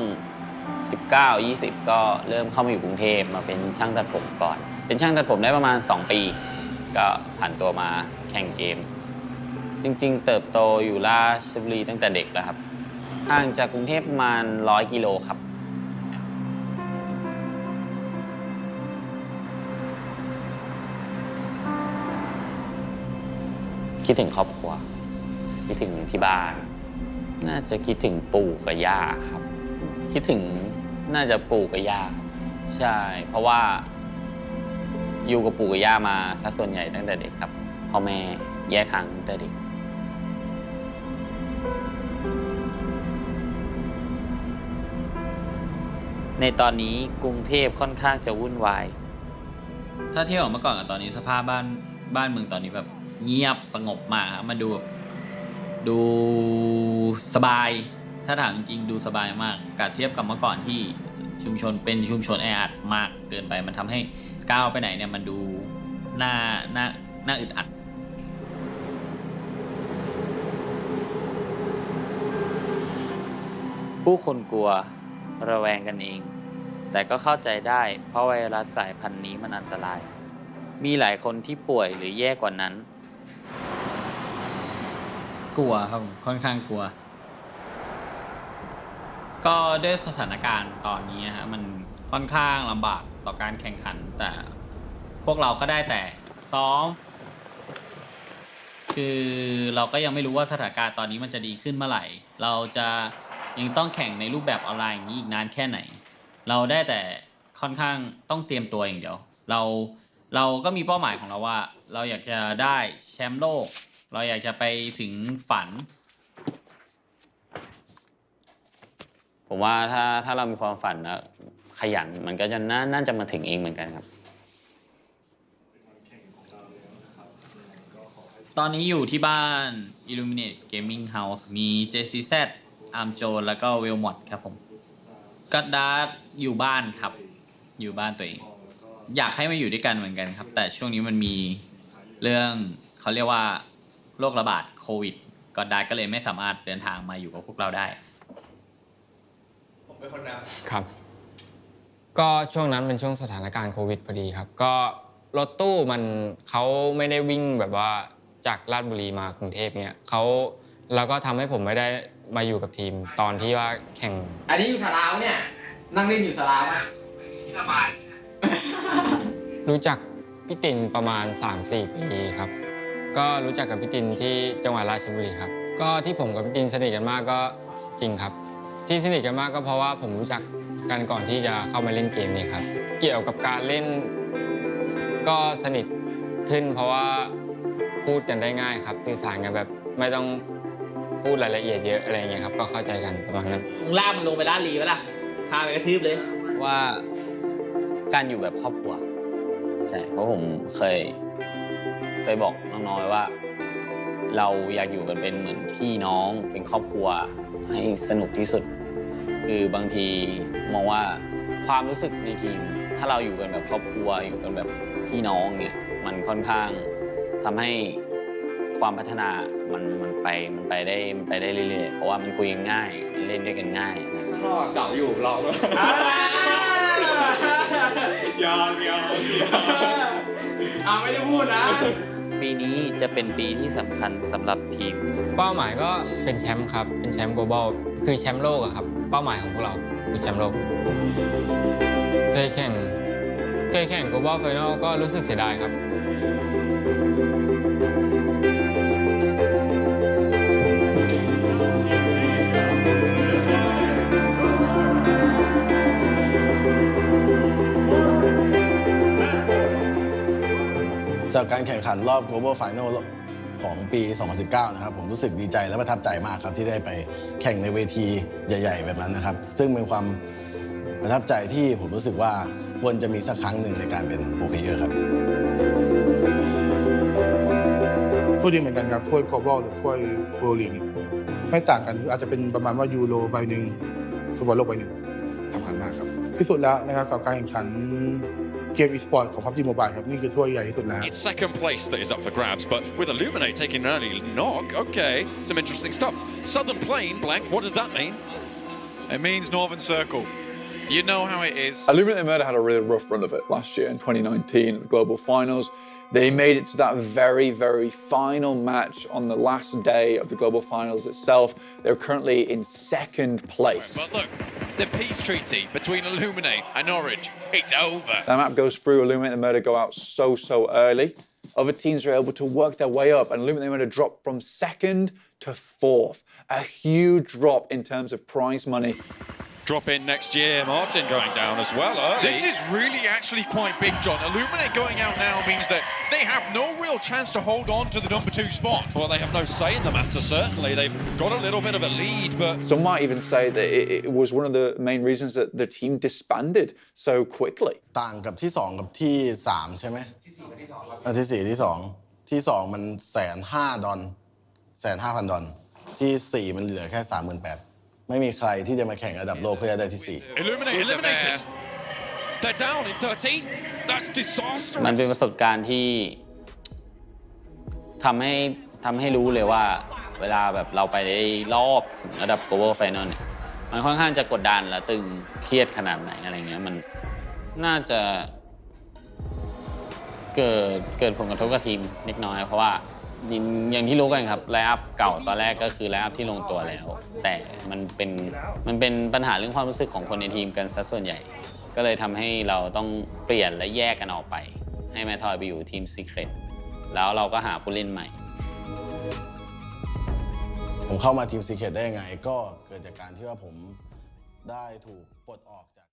19-20 ก็เริ่มเข้ามาอยู่กรุงเทพมาเป็นช่างตัดผมก่อนเป็นช่างตัดผมได้ประมาณ2 ปีก็ผ่านตัวมาแข่งเกมจริงๆเติบโตอยู่ราชบุรีตั้งแต่เด็กแล้วครับห่างจากกรุงเทพประมาณ100 กิโลครับคิดถึงครอบครัวคิดถึงที่บ้านน่าจะคิดถึงปู่กับย่าครับคิดถึงน่าจะปู่กับย่าใช่เพราะว่าอยู่กับปู่กับย่ามาถ้าส่วนใหญ่ตั้งแต่เด็กครับพ่อแม่แยกทางตั้งแต่เด็กในตอนนี้กรุงเทพค่อนข้างจะวุ่นวายถ้าเทียบกับเมื่อก่อนกับตอนนี้สภาพบ้านเมืองตอนนี้แบบเงียบสงบมากครับมันดูสบายถ้าถามจริงดูสบายมากกับเทียบกับเมื่อก่อนที่ชุมชนเป็นชุมชนแออัดมากเกินไปมันทำให้ก้าวไปไหนเนี่ยมันดูน่าอึดอัดผู้คนกลัวระแวงกันเองแต่ก็เข้าใจได้เพราะไวรัสสายพันธุ์นี้มันอันตรายมีหลายคนที่ป่วยหรือแย่กว่านั้นกลัวครับค่อนข้างกลัวก็ด้วยสถานการณ์ตอนนี้ฮะมันค่อนข้างลำบากต่อการแข่งขันแต่พวกเราก็ได้แต่ซ้อมคือเราก็ยังไม่รู้ว่าสถานการณ์ตอนนี้มันจะดีขึ้นเมื่อไหร่เราจะยังต้องแข่งในรูปแบบออนไลน์อย่างนี้อีกนานแค่ไหนเราได้แต่ค่อนข้างต้องเตรียมตัวอย่างเดียวเราก็มีเป้าหมายของเราว่าเราอยากจะได้แชมป์โลกเราอยากจะไปถึงฝันผมว่าถ้าเรามีความฝันนะขยันมันก็จะน่าจะมาถึงเองเหมือนกันครับตอนนี้อยู่ที่บ้าน Illuminate Gaming House มี JCZ อาร์มโจนแล้วก็เวลมอดครับผมกัดดาร์อยู่บ้านครับอยู่บ้านตัวเองอยากให้มาอยู่ด้วยกันเหมือนกันครับแต่ช่วงนี้มันมีเรื่องเขาเรียกว่าโรคระบาดโควิดกัดดาร์ก็เลยไม่สามารถเดินทางมาอยู่กับพวกเราได้ผมเป็นคนนำครับก็ช่วงนั้นเป็นช่วงสถานการณ์โควิดพอดีครับก็รถตู้เขาไม่ได้วิ่งแบบว่าจากราชบุรีมากรุงเทพเนี่ยแล้วก็ทำให้ผมไม่ได้มาอยู่กับทีมตอนที่ว่าแข่งอันนี้อยู่สลาวเนี่ยนั่งเล่นอยู่สลาวอ่ะสบายรู้จักพี่ตินประมาณ 3-4 ปีครับก็รู้จักกับพี่ตินที่จังหวัดราชบุรีครับก็ที่ผมกับพี่ตินสนิทกันมากก็จริงครับที่สนิทกันมากก็เพราะว่าผมรู้จักกันก่อนที่จะเข้ามาเล่นเกมนี้ครับเกี่ยวกับการเล่นก็สนิทขึ้นเพราะว่าพูดกันได้ง่ายครับสื่อสารกันแบบไม่ต้องพูดรายละเอียดเยอะอะไรเงี้ยครับก็เข้าใจกันประมาณนั้นล่ามันลงไปล่าลีไว้ล่ะพาไปกระทืบเลยว่าการอยู่แบบครอบครัวใช่เพราะผมเคยบอกน้องๆว่า เราอยากอยู่กันเป็นเหมือนพี่น้องเป็นครอบครัวให้สนุกที่สุดคือบางทีมองว่าความรู้สึกในทีมถ้าเราอยู่กันแบบครอบครัวอยู่กันแบบพี่น้องเนี่ยมันค่อนข้างทำให้ความพัฒนามันไปได้เรื่อยๆเพราะว่ามันคุยกันง่ายเล่นด้วยกันง่ายก็เก่าอยู่เรายอมไม่ได้พูดนะปีนี้จะเป็นปีที่สำคัญสำหรับทีมเป้าหมายก็เป็นแชมป์ครับเป็นแชมป์ global คือแชมป์โลกอะครับเป้าหมายของพวกเราคือแชมป์โลกเคยแข่ง global final ก็รู้สึกเสียดายครับจากการแข่งขันรอบ global final ของปี 2019 นะครับผมรู้สึกดีใจและประทับใจมากครับที่ได้ไปแข่งในเวทีใหญ่ๆแบบนั้นนะครับซึ่งเป็นความประทับใจที่ผมรู้สึกว่าควรจะมีสักครั้งหนึ่งในการเป็นโปรเพลเยอร์ครับถ้วยดีเหมือนกันครับถ้วย global หรือถ้วย world league ไม่ต่างกันอาจจะเป็นประมาณว่ายูโรใบหนึ่งฟุตบอลโลกใบหนึ่งสำคัญมากครับที่สุดแล้วนะครับกับการแข่งขันเกม e-sport ของ PUBG Mobile ครับนี่คือถ้วยใหญ่ที่สุดแล้ว It's second place that is up for grabs, but with Illuminate taking an early knock, okay, some interesting stuff. Southern Plain, blank, what does that mean? It means Northern Circle. You know how it is. Illuminate Murder had a really rough run of it last year in 2019 at the Global Finals. They made it to that very, very final match on the last day of the Global Finals itself. They're currently in second place. But look, the peace treaty between Illuminate and Orange, it's over. That map goes through, Illuminate and Murder go out so early. Other teams are able to work their way up, and Illuminate and Murder drop from second to fourth. A huge drop in terms of prize money. Drop in next year, Martin going down as well early. This is really actually quite big, John. Illuminate going out now means that they have no real chance to hold on to the number 2 spot. Well, they have no say in the matter, certainly. They've got a little bit of a lead, but... Some might even say that it was one of the main reasons that the team disbanded so quickly. ต่างกับที่2กับที่3ใช่ไหมที่4กับที่2ครับที่4ที่2ที่2มัน$150,000 ที่4มันเหลือแค่ 38,000ไม่มีใครที่จะมาแข่งระดับโลกเพื่อได้ที่4 Eliminated. They're down in 13th. That's disastrous. มันเป็นประสบการณ์ที่ทำให้รู้เลยว่าเวลาแบบเราไปได้รอบถึงระดับ global final เนี่ยมันค่อนข้างจะกดดันและตึงเครียดขนาดไหนอะไรเงี้ยมันน่าจะเกิดผลกระทบกับทีมเล็กน้อยเพราะว่าอย่างที่รู้กันครับไลน์อัพเก่าตอนแรกก็คือไลน์อัพที่ลงตัวแล้วแต่มันเป็นปัญหาเรื่องความรู้สึกของคนในทีมกันซะส่วนใหญ่ก็เลยทำให้เราต้องเปลี่ยนและแยกกันออกไปให้แมททอยไปอยู่ทีมซีเครตแล้วเราก็หาผู้เล่นใหม่ผมเข้ามาทีมซีเครตได้ยังไงก็เกิดจากการที่ว่าผมได้ถูกปลดออกจาก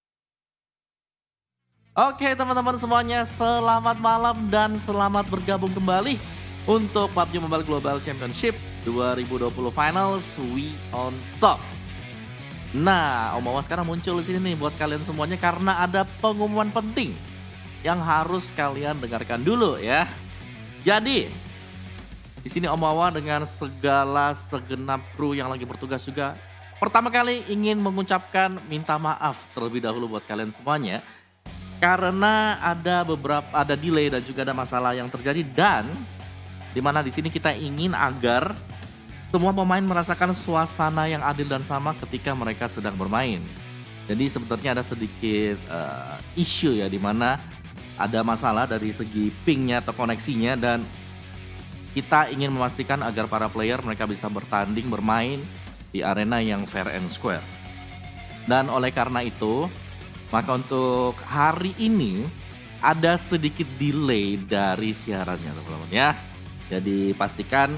Oke teman-teman semuanya, selamat malam dan selamat bergabung kembali untuk PUBG Mobile Global Championship 2020 Finals We on Top. Nah, Om Awa sekarang muncul di sini nih buat kalian semuanya karena ada pengumuman penting yang harus kalian dengarkan dulu ya. Jadi, di sini Om Awa dengan segala segenap kru yang lagi bertugas juga pertama kali ingin mengucapkan minta maaf terlebih dahulu buat kalian semuanya karena ada delay dan juga ada masalah yang terjadi dan dimana di sini kita ingin agar semua pemain merasakan suasana yang adil dan sama ketika mereka sedang bermain. Jadi sebenarnya ada sedikit isu ya dimana ada masalah dari segi pingnya atau koneksinya dan kita ingin memastikan agar para player mereka bisa bertanding bermain di arena yang fair and square. Dan oleh karena itu maka untuk hari ini ada sedikit delay dari siarannya teman-teman ya. Jadi pastikan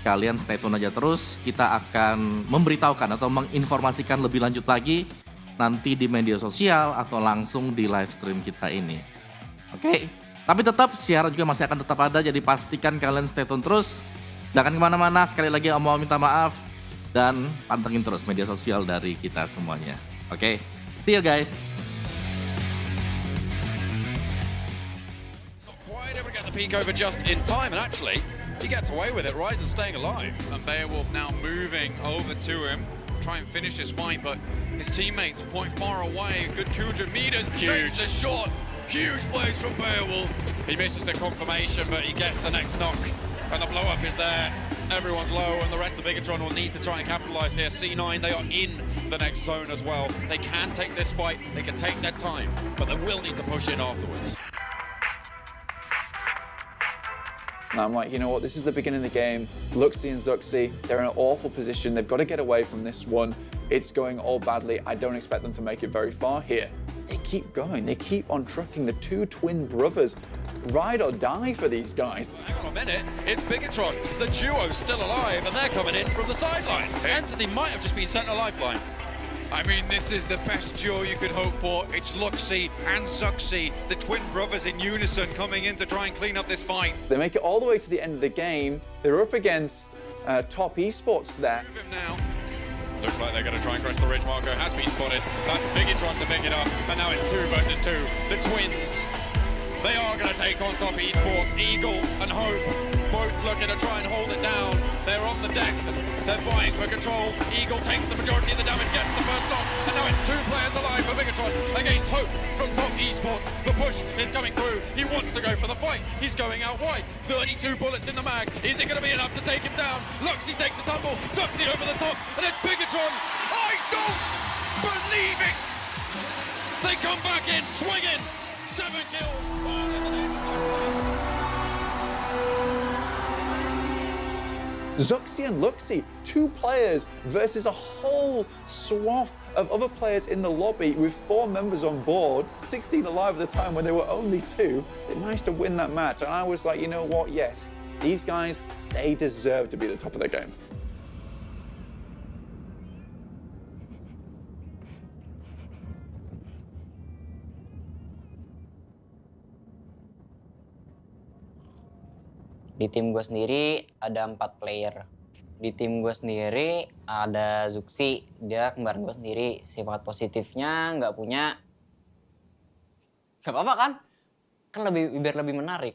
kalian stay tune aja terus. Kita akan memberitahukan atau menginformasikan lebih lanjut lagi nanti di media sosial atau langsung di live stream kita ini. Oke, tapi tetap siaran juga masih akan tetap ada. Jadi pastikan kalian stay tune terus. Jangan kemana-mana. Sekali lagi mau minta maaf dan pantengin terus media sosial dari kita semuanya. Oke, see you guys. Peek over just in time, and actually, He gets away with it. Ryzen staying alive. And Beowulf now moving over to him. Try and finish this fight, but his teammates are quite far away. Good 200 meters. Huge. The shot. Huge plays from Beowulf. He misses the confirmation, but he gets the next knock. And the blow up is there. Everyone's low, and the rest of Bigatron will need to try and capitalize here. C9, they are in the next zone as well. They can take this fight. They can take their time, but they will need to push in afterwards. And I'm like, you know what, this is the beginning of the game. Luxy and Zuxi, they're in an awful position. They've got to get away from this one. It's going all badly. I don't expect them to make it very far here. They keep going. They keep on trucking. The two twin brothers. Ride or die for these guys. Hang on a minute, it's Bigatron. The duo's still alive, and they're coming in from the sidelines. Entity might have just been sent a lifeline. I mean, this is the best duo you could hope for. It's Luxy and Zuxi, the twin brothers in unison, coming in to try and clean up this fight. They make it all the way to the end of the game. They're up against top esports there. Move him now. Looks like they're going to try and crest the ridge marker. Has been spotted. That's Bigatron to pick it up. And now it's 2 versus 2. The twins. They are going to take on top esports. Eagle and Hope both looking to try and hold it down. They're on the deck. They're vying for control. Eagle takes the majority of the damage, gets the first knock. And now it's 2 players alive for Bigatron against Hope from top esports. The push is coming through. He wants to go for the fight. He's going out wide. 32 bullets in the mag. Is it going to be enough to take him down? Luxy takes a tumble. Zuxi over the top. And it's Bigatron. I don't believe it. They come back in swinging. 7 kills. Zuxi and Luxy, 2 players versus a whole swath of other players in the lobby with 4 members on board, 16 alive at the time when there were only 2. They managed to win that match, and I was like, you know what, yes, these guys, they deserve to be at the top of their game. Di tim gue sendiri ada 4 player. Di tim gue sendiri ada Zuxi, dia kembaran gue sendiri. Sifat positifnya nggak punya. Gak apa-apa kan? Kan biar lebih menarik.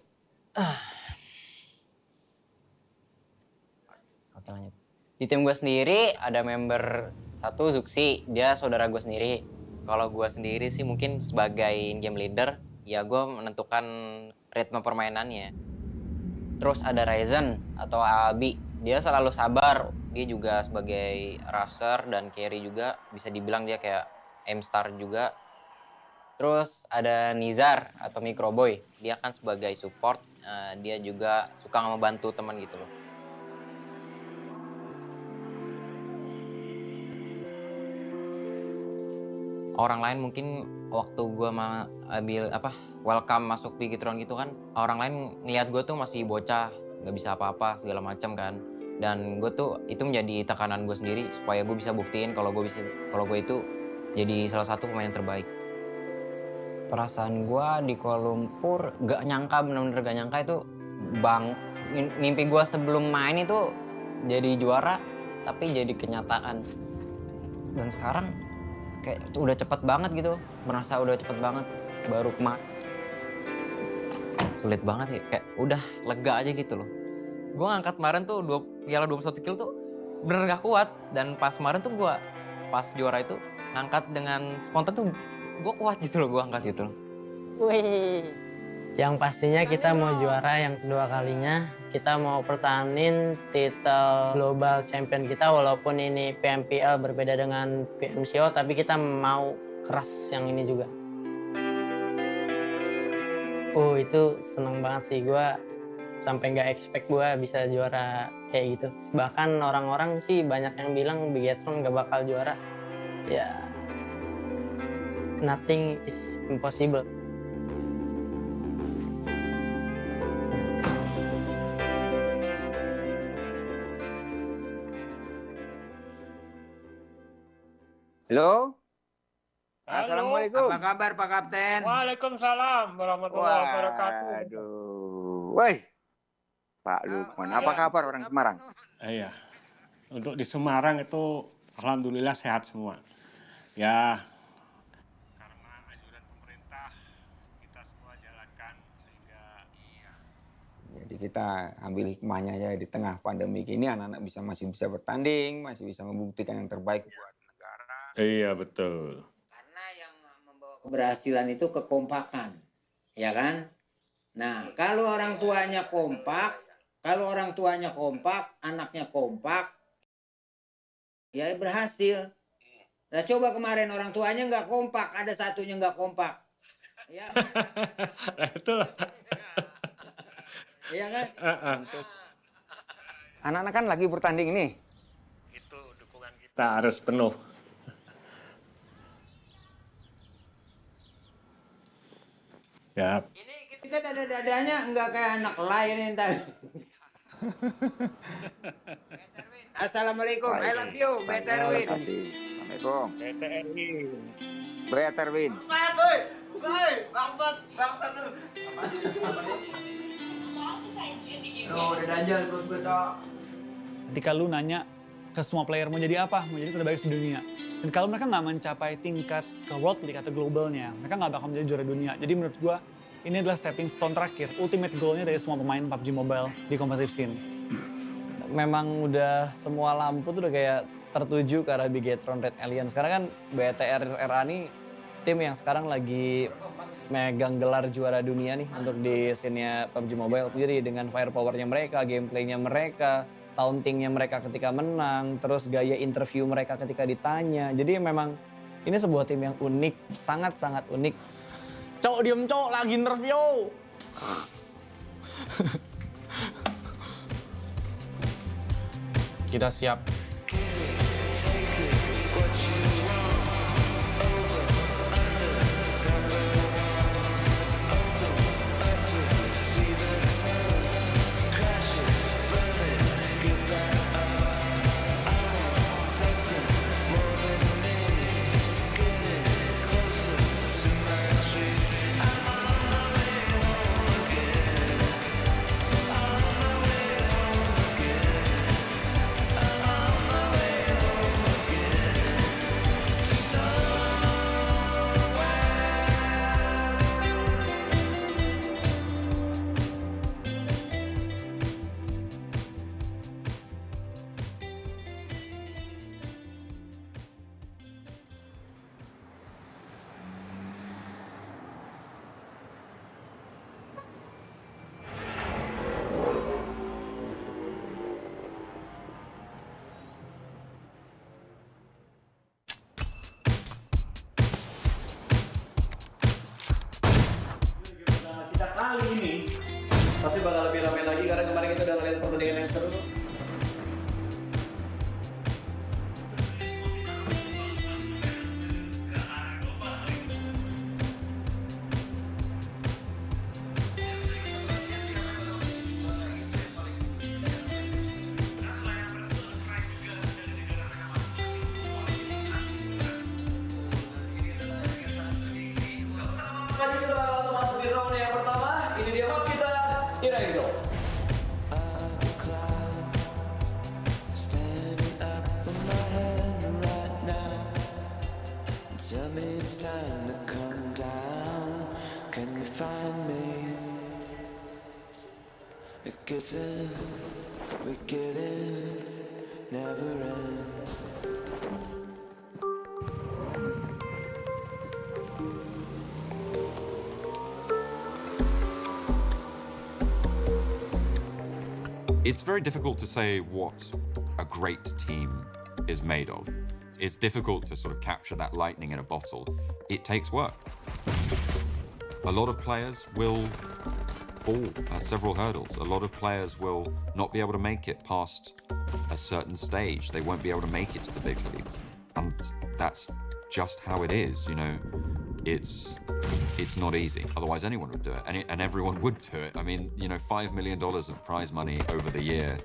Oke lanjut. Di tim gue sendiri ada member 1 Zuxi, dia saudara gue sendiri. Kalau gue sendiri sih mungkin sebagai in-game leader, ya gue menentukan ritme permainannya. Terus ada Ryzen atau Abi, dia selalu sabar. Dia juga sebagai rusher dan carry juga, bisa dibilang dia kayak aim star juga. Terus ada Nizar atau Microboy, dia kan sebagai support, dia juga suka membantu teman gitu loh. Orang lain mungkin waktu gue ambil welcome masuk Bigatron gitu kan, orang lain ngeliat gue tuh masih bocah, nggak bisa apa-apa segala macam kan. Dan gue tuh itu menjadi tekanan gue sendiri supaya gue bisa buktiin kalau gue itu jadi salah satu pemain terbaik. Perasaan gue di Kuala Lumpur gak nyangka, bener-bener gak nyangka itu mimpi gue sebelum main itu jadi juara, tapi jadi kenyataan. Dan sekarang kayak udah cepet banget gitu, merasa udah cepet banget, baru sulit banget sih, kayak udah lega aja gitu loh. Gue ngangkat kemarin tuh piala 21 kilo tuh bener gak kuat, dan pas kemarin tuh gue pas juara itu ngangkat dengan spontan tuh gue kuat gitu loh, gue angkat gitu loh. Wih, yang pastinya kita mau juara yang kedua kalinya. Kita mau pertahanin titel global champion kita, walaupun ini PMPL berbeda dengan PMCO, tapi kita mau keras yang ini juga. Itu seneng banget sih, gue sampai nggak expect gue bisa juara kayak gitu. Bahkan orang-orang sih banyak yang bilang Bigatron nggak bakal juara. Ya, nothing is impossible. Halo? Assalamualaikum. Apa kabar Pak Kapten? Waalaikumsalam warahmatullahi wabarakatuh. Aduh. Woi. Pak Lukman, apa kabar orang Semarang? Iya. Untuk di Semarang itu alhamdulillah sehat semua. Ya, karena anjuran pemerintah kita semua jalankan sehingga Jadi kita ambil hikmahnya ya di tengah pandemi ini anak-anak masih bisa bertanding, masih bisa membuktikan yang terbaik buat negara. Iya betul. Karena yang membawa keberhasilan itu kekompakan, ya kan? Nah, kalau orang tuanya kompak, anaknya kompak, ya berhasil. Nah, coba kemarin orang tuanya nggak kompak, ada satunya nggak kompak. Ya. Itulah. Iya kan? Anak-anak kan lagi bertanding nih. Itu dukungan kita harus penuh. Ya. Ini kita dada-dadanya nggak kayak anak lain ntar. Assalamualaikum, I love you, Beterwin. Assalamualaikum. BTRI. Beterwin. Bangsat lu. Oh, udah danjal buat gue toh. Ketika lu nanya ke semua player mau jadi apa, mau jadi terbaik sedunia. Dan kalau mereka nggak mencapai tingkat ke World League atau globalnya, mereka nggak bakal menjadi juara dunia. Jadi menurut gua ini adalah stepping stone terakhir, ultimate goalnya dari semua pemain PUBG Mobile di competitive scene. Memang udah semua lampu tuh udah kayak tertuju ke arah Bigetron Red Alien. Sekarang kan BTRA nih tim yang sekarang lagi megang gelar juara dunia nih untuk di scene-nya PUBG Mobile. Jadi dengan firepower-nya mereka, gameplaynya mereka, tauntingnya mereka ketika menang, terus gaya interview mereka ketika ditanya. Jadi memang ini sebuah tim yang unik, sangat-sangat unik. Cok, diem cok, lagi interview. Kita siap. Kita kali ini pasti bakal lebih ramai lagi karena kemarin kita udah ngeliat pertandingan yang seru. Tadi kita bakal langsung masuk di round yang pertama. Ini dia map kita, Indo. Tell me it's time to come down. Can you find me? It gets in, we get in, never ends. It's very difficult to say what a great team is made of. It's difficult to sort of capture that lightning in a bottle. It takes work. A lot of players will fall at several hurdles. A lot of players will not be able to make it past a certain stage. They won't be able to make it to the big leagues. And that's just how it is, you know. It's not easy. Otherwise, anyone would do it, and everyone would do it. I mean, you know, $5 million of prize money over the year.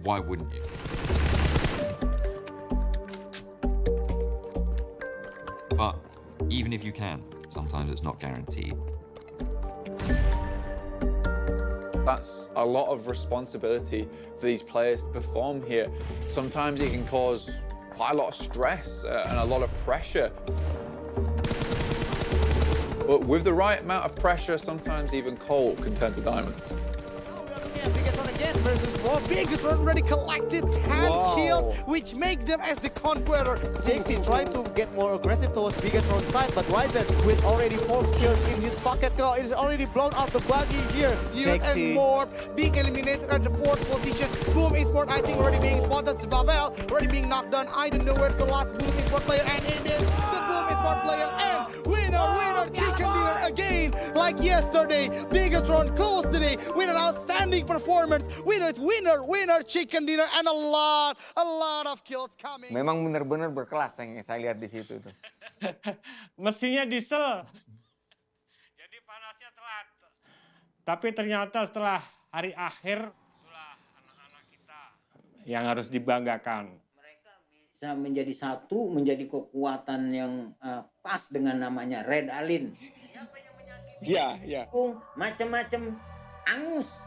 Why wouldn't you? But even if you can, sometimes it's not guaranteed. That's a lot of responsibility for these players to perform here. Sometimes it can cause quite a lot of stress and a lot of pressure. But with the right amount of pressure, sometimes even coal can turn to diamonds. again versus Bob. Bigatron already collected 10 kills, which make them as the conqueror. JC trying to get more aggressive towards Bigatron's side, but Ryzen with already 4 kills in his pocket. No, it is already blown out the buggy here. Years and more being eliminated at the 4th position. Boom Esport, I think, already being spotted. Babel already being knocked down. I don't know where's the last Boom Esport player, and it is the Boom Esport player. And winner, chicken dinner again, like yesterday. Bigatron closed today with an outstanding performance. Winner, chicken dinner, and a lot of kills coming. Memang benar-benar berkelas yang saya lihat di situ tuh. Mestinya diesel. Jadi panasnya telat. Tapi ternyata setelah hari akhir, itulah anak-anak kita yang harus dibanggakan. Bisa menjadi satu, menjadi kekuatan yang pas dengan namanya Red Alin. Yeah. Macam-macam angus.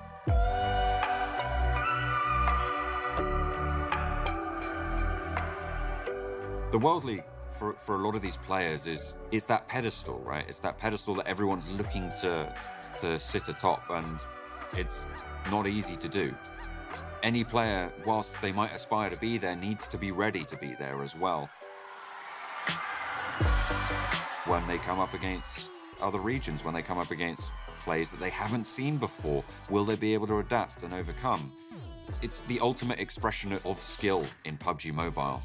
The World League for a lot of these players is that pedestal, right? It's that pedestal that everyone's looking to sit atop, and it's not easy to do. Any player, whilst they might aspire to be there, needs to be ready to be there as well. When they come up against other regions, when they come up against plays that they haven't seen before, will they be able to adapt and overcome? It's the ultimate expression of skill in PUBG Mobile.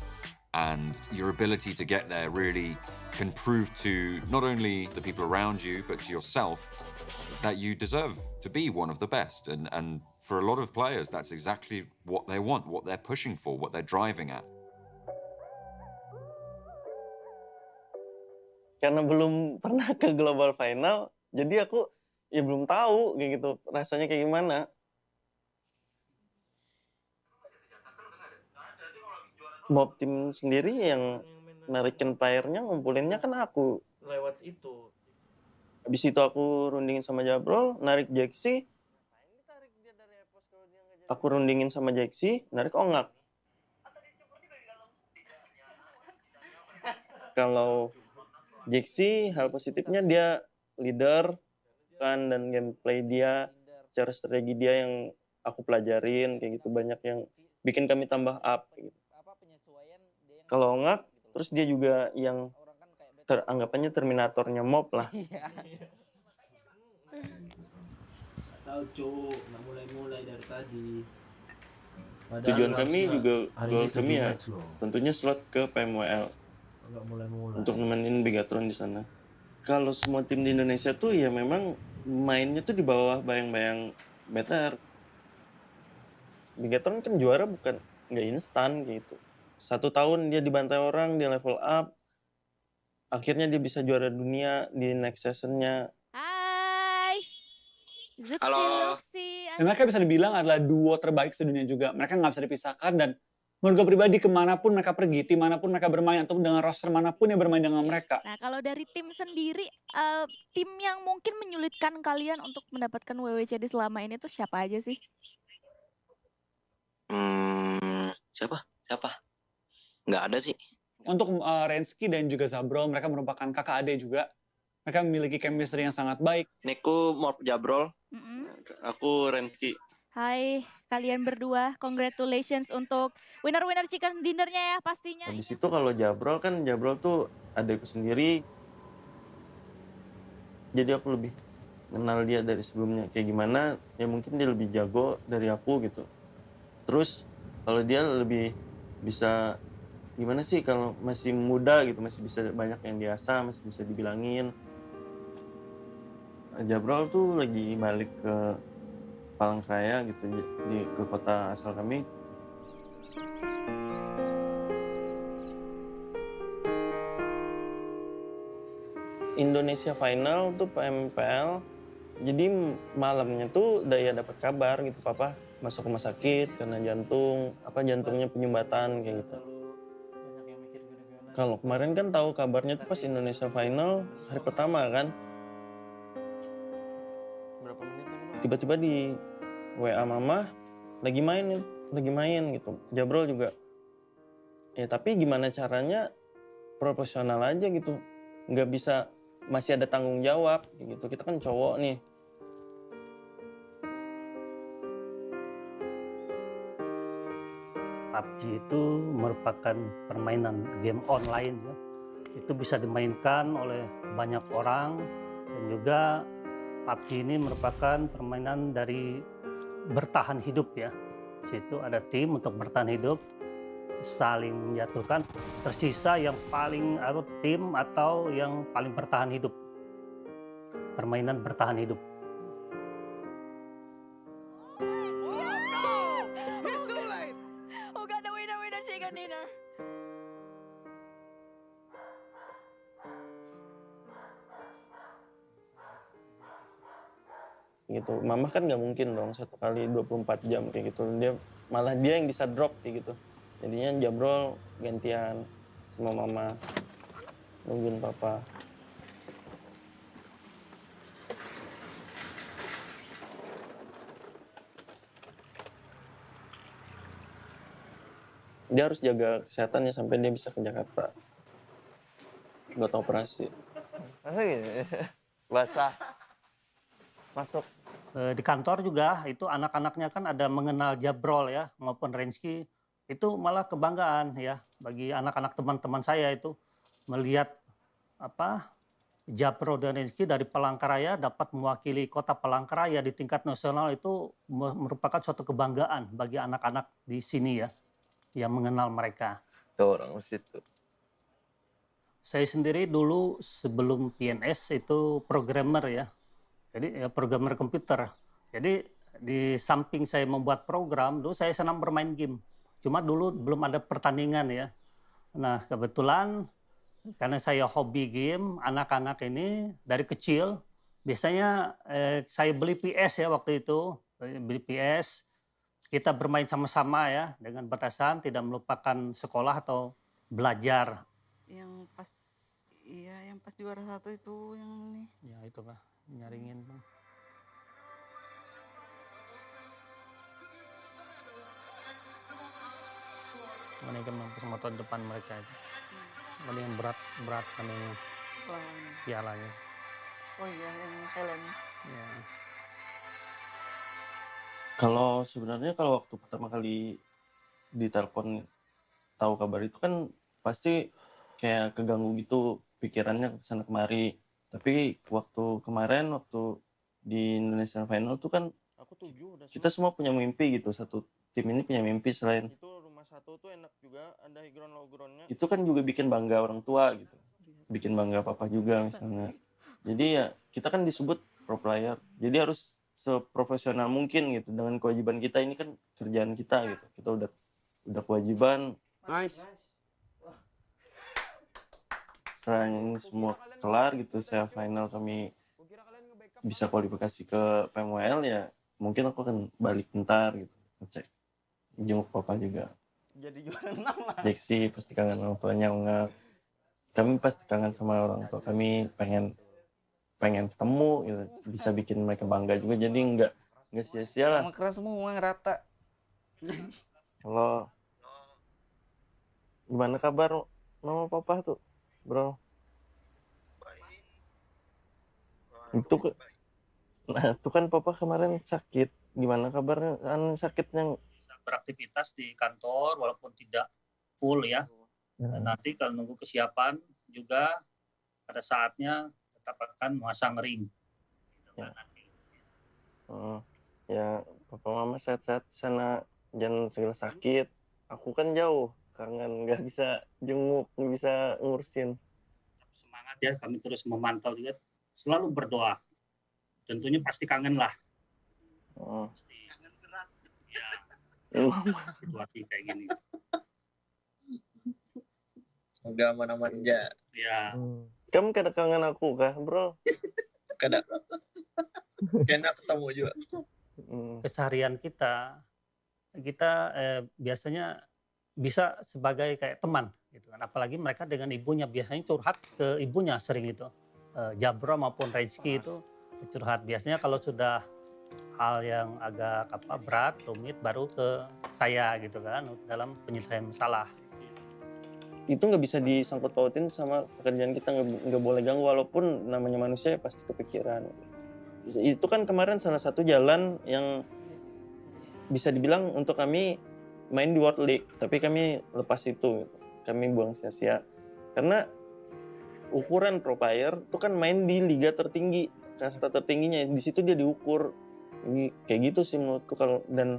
And your ability to get there really can prove to not only the people around you, but to yourself, that you deserve to be one of the best. And for a lot of players, that's exactly what they want, what they're pushing for, what they're driving at. Karena belum pernah ke global final, jadi aku ya belum tahu kayak gitu rasanya kayak gimana. Mob tim sendiri yang narikin playernya, ngumpulinnya kan aku lewat itu. Habis itu aku rundingin sama Jabrol, narik Jaxi. Aku rundingin sama Jaxi, narik Ongak. Kalau Jaxi, hal positifnya dia leader kan, dan gameplay dia, cara strategi dia yang aku pelajarin kayak gitu, banyak yang bikin kami tambah up kayak gitu. Kalau Ongak, terus dia juga yang anggapannya Terminatornya mob lah. Tahu cu, nggak mulai dari tadi. Tujuan kami juga, goal kami ya tentunya slot ke PMWL untuk nemenin Bigatron di sana. Kalau semua tim di Indonesia tuh ya memang mainnya tuh di bawah bayang-bayang better. Bigatron kan juara bukan nggak instan gitu. 1 tahun dia dibantai orang, dia level up, akhirnya dia bisa juara dunia di next seasonnya. Hai. Halo. Dan mereka bisa dibilang adalah duo terbaik sedunia juga. Mereka nggak bisa dipisahkan, dan menurut gue pribadi kemanapun mereka pergi, tim manapun mereka bermain, atau dengan roster manapun yang bermain dengan mereka. Nah, kalau dari tim sendiri, tim yang mungkin menyulitkan kalian untuk mendapatkan WWCD selama ini tuh siapa aja sih? Siapa? Nggak ada sih. Untuk Rensky dan juga Zabrol, mereka merupakan kakak adik juga. Mereka memiliki chemistry yang sangat baik. Niku Morp Jabrol, aku Rensky. Hai, kalian berdua, congratulations untuk winner chicken dinnernya ya pastinya. Habis itu kalau Jabrol kan, Jabrol tuh adekku sendiri. Jadi aku lebih kenal dia dari sebelumnya. Kayak gimana, ya mungkin dia lebih jago dari aku gitu. Terus kalau dia lebih bisa, gimana sih kalau masih muda gitu, masih bisa banyak yang diasah, masih bisa dibilangin. Jabrol tuh lagi balik ke Palangkaraya gitu, ke kota asal kami. Indonesia final tuh PMPL, jadi malamnya tuh Daya dapat kabar gitu, papa masuk rumah sakit karena jantungnya penyumbatan kayak gitu. Kalau kemarin kan tahu kabarnya tuh pas Indonesia final hari pertama kan. Tiba-tiba di WA mama lagi main gitu. Jabrol juga. Ya tapi gimana caranya profesional aja gitu. Nggak bisa, masih ada tanggung jawab gitu. Kita kan cowok nih. PUBG itu merupakan permainan game online ya. Itu bisa dimainkan oleh banyak orang, dan juga PUBG ini merupakan permainan dari bertahan hidup ya. Di situ ada tim untuk bertahan hidup, saling menjatuhkan, tersisa yang paling tim atau yang paling bertahan hidup. Permainan bertahan hidup. Who got the winner chicken dinner? Gitu. Mama kan nggak mungkin dong 1 kali 24 jam kayak gitu. Dia yang bisa drop kayak gitu. Jadinya Jabrol gantian sama mama, nungguin papa. Dia harus jaga kesehatannya sampai dia bisa ke Jakarta buat operasi. Masa gini? Basah. Masuk. Di kantor juga itu anak-anaknya kan ada mengenal Jabrol ya maupun Rensky, itu malah kebanggaan ya bagi anak-anak teman-teman saya itu melihat Jabrol dan Rensky dari Palangkaraya dapat mewakili kota Palangkaraya di tingkat nasional, itu merupakan suatu kebanggaan bagi anak-anak di sini ya yang mengenal mereka. Tuh orang situ. Saya sendiri dulu sebelum PNS itu programmer ya. Jadi programmer komputer. Jadi di samping saya membuat program, dulu saya senang bermain game. Cuma dulu belum ada pertandingan ya. Nah kebetulan karena saya hobi game, anak-anak ini dari kecil, biasanya saya beli PS ya waktu itu. Beli PS, kita bermain sama-sama ya dengan batasan, tidak melupakan sekolah atau belajar. Yang pas juara 1 itu yang nih. Ya itu Pak. Nyaringin Bang. Ini kan motor depan mereka itu. Ini yang berat kan ini pialanya. Oh iya yang helm. Ya. Sebenarnya kalau waktu pertama kali ditelepon tahu kabar itu kan pasti kayak keganggu gitu pikirannya kesana kemari. Tapi waktu di Indonesian Final tuh kan kita semua punya mimpi gitu. Satu tim ini punya mimpi selain itu rumah satu tuh enak juga, ada highground low groundnya. Itu kan juga bikin bangga orang tua gitu. Bikin bangga papa juga misalnya. Jadi ya kita kan disebut pro player. Jadi harus seprofesional mungkin gitu dengan kewajiban kita, ini kan kerjaan kita gitu. Kita udah kewajiban. Nice. Setelah ini semua kelar gitu, saya final kami bisa kualifikasi ke PMWL ya, mungkin aku akan balik bentar gitu, ngecek, jenguk papa juga. Jadi juara 6 lah. Jeksi pasti kangen orang tuanya, enggak. Kami pasti kangen sama orang tua kami, pengen ketemu gitu, bisa bikin mereka bangga juga, jadi enggak sia-sia lah. Keras semua ngerata. Kalau gimana kabar mama papa tuh? Bro, itu kan papa kemarin sakit. Gimana kabarnya? Sakitnya beraktivitas di kantor walaupun tidak full ya. Nanti kalau nunggu kesiapan juga pada saatnya tetap akan memasang ring. Ya papa mama sehat-sehat sana, jangan segala sakit. Aku kan jauh, kangen, nggak bisa jenguk, nggak bisa ngurusin. Semangat ya, kami terus memantau juga, selalu berdoa. Tentunya pasti kangen lah. Pasti kangen berat. Ya, situasi kayak gini. Semoga aman-aman aja. Ya. Kamu kada kangen aku kah, bro? Kada. Enak ketemu juga. Keseharian kita biasanya bisa sebagai kayak teman gitu kan, apalagi mereka dengan ibunya biasanya curhat ke ibunya sering itu. Jabro maupun Rensky itu curhat biasanya kalau sudah hal yang agak berat, rumit, baru ke saya gitu kan dalam penyelesaian masalah. Itu nggak bisa disangkut pautin sama pekerjaan kita, nggak boleh ganggu, walaupun namanya manusia pasti kepikiran. Itu kan kemarin salah satu jalan yang bisa dibilang untuk kami main di World League, tapi kami lepas itu, kami buang sia-sia. Karena ukuran pro player itu kan main di liga tertinggi, kasta tertingginya, di situ dia diukur. Kayak gitu sih menurutku. Dan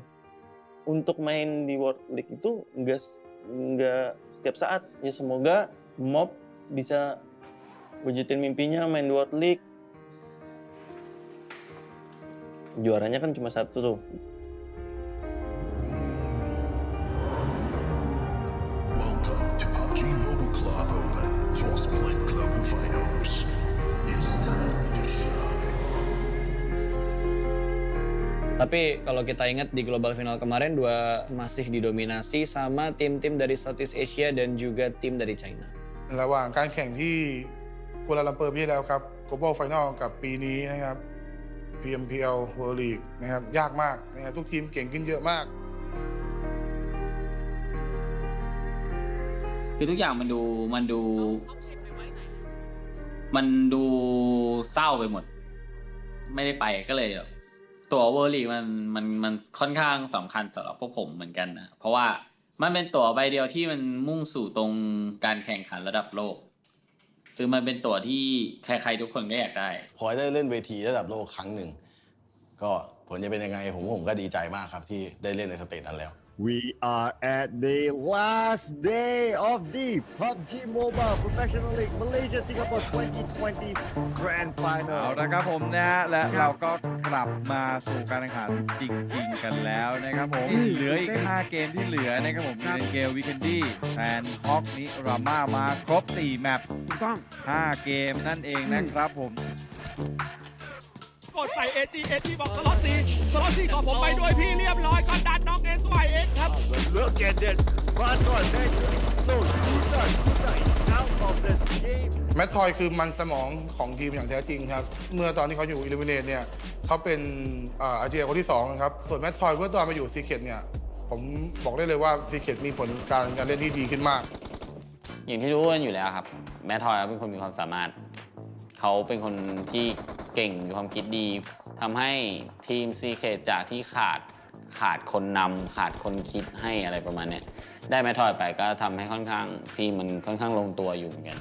untuk main di World League itu nggak setiap saat. Ya semoga Mob bisa wujudin mimpinya main di World League. Juaranya kan cuma satu tuh. Welcome to PUBG Mobile Club Open for Split Global Finals. It's time to shine. Tapi kalau kita ingat di global final kemarin masih didominasi sama tim-tim dari Southeast Asia dan juga tim dari China. ระหว่างการแข่งที่กัวลาลัมเปอร์ปีที่แล้วครับ Global Final กับปีนี้นะครับ PMPL World League นะครับยากมากนะครับทุกทีมเก่งขึ้นเยอะมาก คือทุกอย่างมันดูเศร้าไปหมดไม่ได้ไปก็เลยตั๋วเวอร์ลีกมันค่อนข้างสำคัญสำหรับพวกผมเหมือนกันนะเพราะว่ามันเป็นตั๋วใบเดียวที่มันมุ่งสู่ตรงการแข่งขันระดับโลกคือมันเป็นตั๋วที่ใครๆทุกคนก็อยากได้พอได้เล่นเวทีระดับโลกครั้งหนึ่งก็ผลจะเป็นยังไงผมก็ดีใจมากครับที่ได้เล่นในสเตจนั้นแล้ว We are at the last day of the PUBG Mobile Professional League Malaysia Singapore 2020 Grand Final เอาละครับผมนะฮะและเราก็กลับมาสู่การแข่งขันจริงๆกันแล้วนะครับผมเหลืออีก5เกมที่เหลือนะครับผมมีเกลวิกันดี้แทนฮอกนิราม่ามาครบ4แมปถูกต้อง5เกมนั่นเองนะครับผมกดใส่ AG บอกสล็อต4ขอผมไปด้วยพี่เรียบร้อยก็ดันน้อง SYX ครับ Look at this Baton so out of this game แมททอยคือมันสมองของทีมอย่างแท้จริงครับเมื่อตอนที่เขาอยู่อิลิมิเนตเนี่ยเขาเป็นอาเจียคนที่2นะครับส่วนแมททอยเมื่อตอนมาอยู่ซีเคทเนี่ยผมบอกได้เลยว่าซีเคทมีผลการเล่นที่ดีขึ้นมาก อย่างที่รู้กันอยู่แล้วครับแมททอยเป็นคนมีความสามารถเขาเป็นคนที่เก่งมีความคิดดีทำให้ทีมซีเคทจากที่ขาดคนนำขาดคนคิดให้อะไรประมาณนี้ได้แมททอยไปก็ทำให้ค่อนข้างทีมมันค่อนข้างลงตัวอยู่เหมือนกัน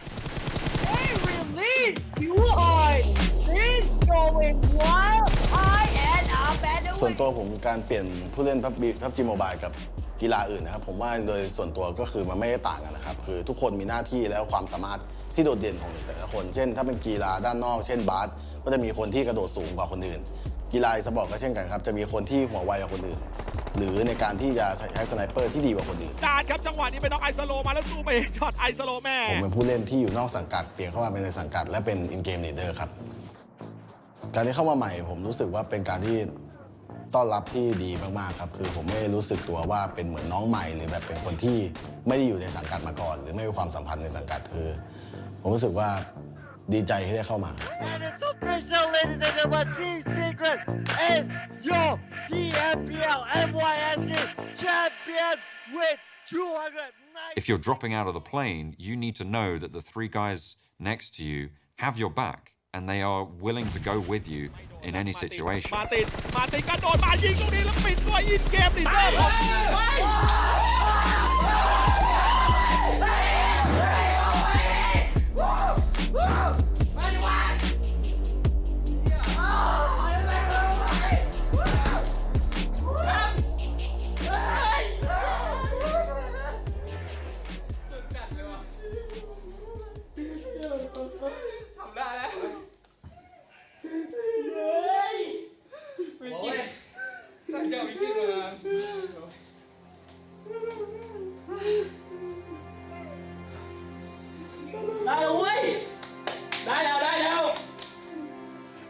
ส่วนตัวผมการเปลี่ยนผู้เล่นPUBG Mobile กับกีฬาอื่นนะครับผมว่าโดยส่วนตัวก็คือมันไม่ได้ต่างกันนะครับคือทุกคนมีหน้าที่แล้วความสามารถที่โดดเด่นของแต่ละคนเช่นถ้าเป็นกีฬาด้านนอกเช่นบาสก็จะมีคนที่กระโดดสูงกว่าคนอื่นกีฬาสปอร์ตก็เช่นกันครับจะมีคนที่หัวไวกว่าคนอื่นหรือในการที่จะใช้สไนเปอร์ที่ดีกว่าคนอื่นการครับจังหวะนี้เป็นน้องไอสโลมาแล้วสู้ไปช็อตไอสโลแม่ผมเป็นผู้เล่นที่อยู่นอกสังกัดเปลี่ยนเข้ามาเป็นในสังกัดและเป็นอินเกมลีดเดอร์ครับการที่เข้ามาใหม่ผมรู้สึกว่าเป็นการที่ต้อนรับที่ดีมากๆครับคือผมไม่รู้สึกตัวว่าเป็นเหมือนน้องใหม่หรือแบบเป็นคนที่ไม่ได้อยู่ในสังกัดมาก่อนหรือไม่มีความสัมพันธ์ในสังกัดคือผมรู้สึกว่าดีใจที่ได้เข้ามา And it's official, ladies and gentlemen, Team Secret is your PMPL MYSG champions with 209. If you're dropping out of the plane, you need to know that the 3 guys next to you have your back and they are willing to go with you in any situation. มาติดกระโดดมายิงตรงนี้แล้วปิดด้วยอินเกมลีดเดอร์ของทีม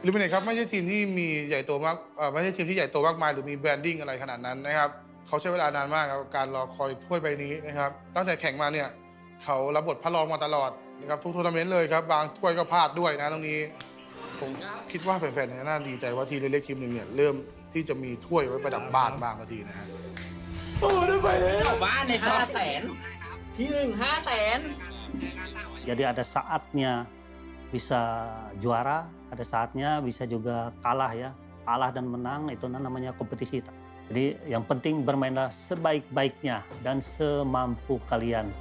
ลิมิเนตครับไม่ใช่ทีมที่มีใหญ่โตมากไม่ใช่ทีมที่ใหญ่โตมากมายหรือมีแบรนดิ้งอะไรขนาดนั้นนะครับเขาใช้เวลานานมากครับการรอคอยถ้วยใบนี้นะครับตั้งแต่แข่งมาเนี่ยเขารับบทพระรองมาตลอดนะครับทุกทัวร์นาเมนต์เลยครับบางถ้วยก็พลาดด้วยนะตรงนี้ผมคิดว่าแฟนๆน่าดีใจว่าทีมเล็กๆทีมหนึ่งเนี่ยเริ่มที่จะมีถ้วยไว้ประดับบ้านบ้างสักทีนะฮะ บ้านใน500,000ที่500,000 Jadi ada saatnya bisa juara, ada saatnya bisa juga kalah ya. Kalah dan menang itu namanya kompetisi. Jadi yang penting bermainlah sebaik-baiknya dan semampu kalian.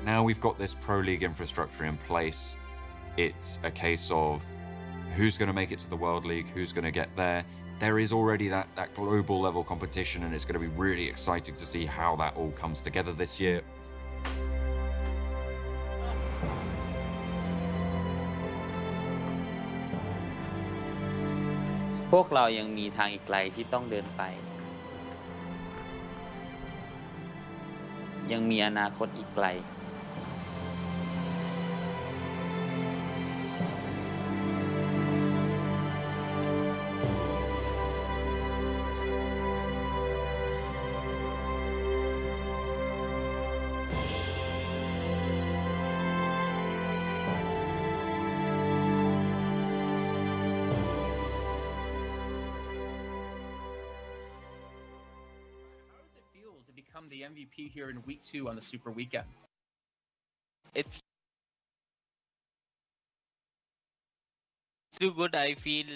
Now we've got this Pro League infrastructure in place. It's a case of who's going to make it to the World League, who's going to get there. There is already that global level competition, and it's going to be really exciting to see how that all comes together this year. Pok พวกเรายังมีทางอีกไกลที่ต้องเดินไปยังมีอนาคตอีกไกล To become the MVP here in week 2 on the Super Weekend? It's too good, I feel.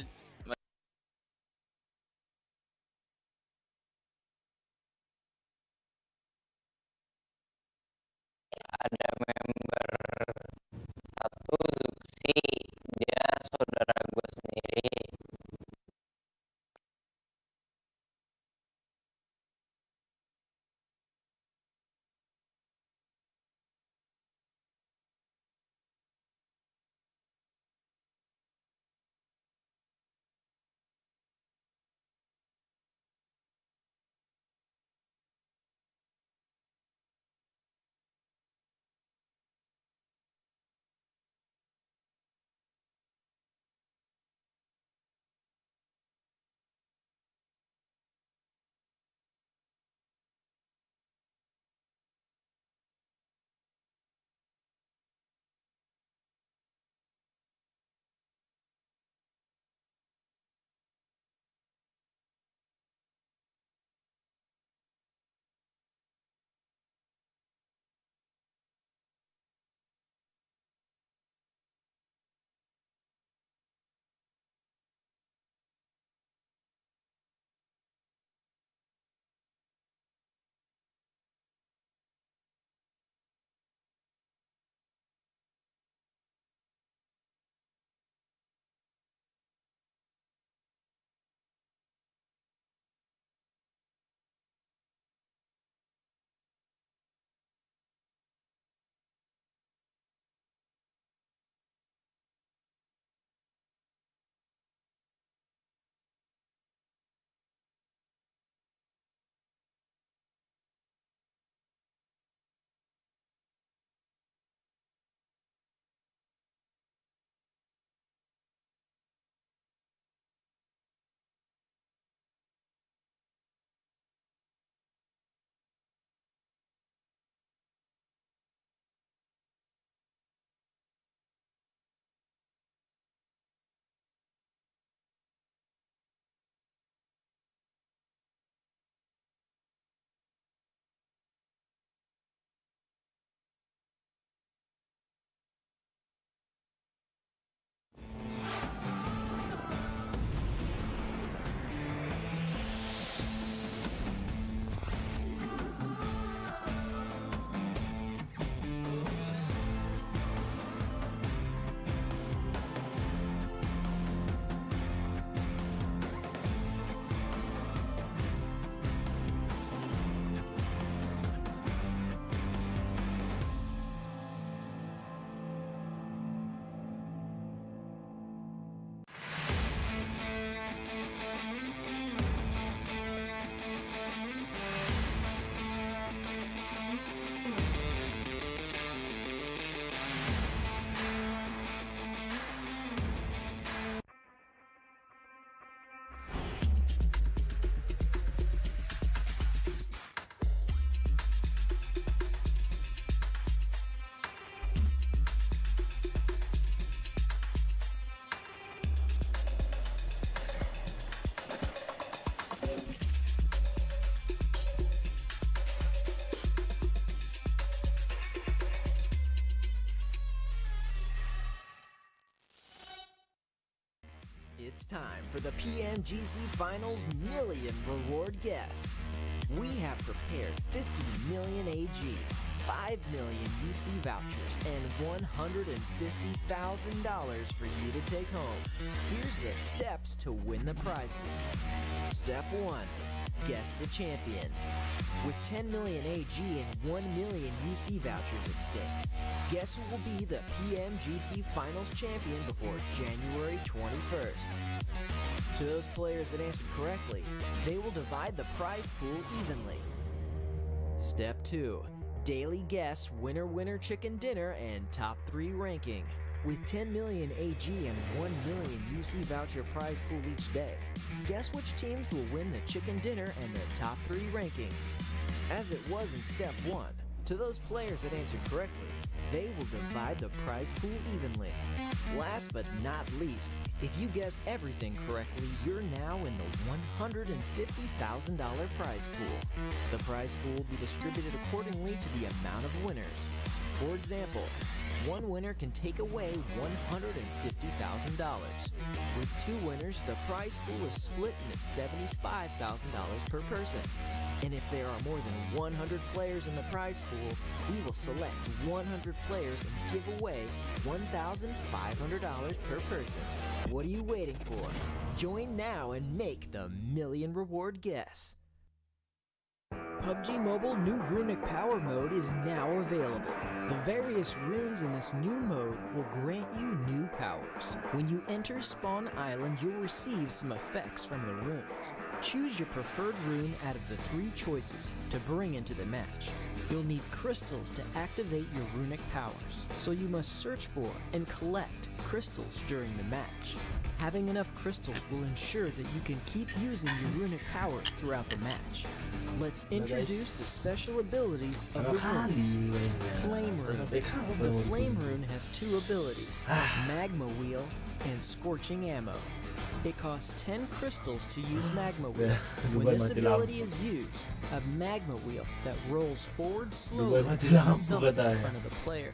Ada member satu Zuxi, dia saudara gue sendiri. It's time for the PMGC Finals Million Reward Guess. We have prepared 50 million AG, 5 million UC vouchers, and $150,000 for you to take home. Here's the steps to win the prizes. Step 1. Guess the champion. With 10 million AG and 1 million UC vouchers at stake, guess who will be the PMGC Finals champion before January 21st? To those players that answered correctly, they will divide the prize pool evenly. Step 2. Daily guess winner chicken dinner and top 3 ranking. With 10 million AG and 1 million UC voucher prize pool each day, guess which teams will win the chicken dinner and the top 3 rankings. As it was in step 1, to those players that answered correctly, they will divide the prize pool evenly. Last but not least, if you guess everything correctly, you're now in the $150,000 prize pool. The prize pool will be distributed accordingly to the amount of winners. For example, one winner can take away $150,000. With 2 winners, the prize pool is split into $75,000 per person. And if there are more than 100 players in the prize pool, we will select 100 players and give away $1,500 per person. What are you waiting for? Join now and make the million reward guess. PUBG Mobile new runic power mode is now available. The various runes in this new mode will grant you new powers. When you enter Spawn Island, you'll receive some effects from the runes. Choose your preferred rune out of the 3 choices to bring into the match. You'll need crystals to activate your runic powers, so you must search for and collect crystals during the match. Having enough crystals will ensure that you can keep using your runic powers throughout the match. Let's introduce the special abilities of the runes. Flame Rune. The Flame Rune has 2 abilities, Magma Wheel and Scorching Ammo. It costs 10 crystals to use Magma Wheel. When this ability is used, a Magma Wheel that rolls forward slowly will be summoned in front of the player.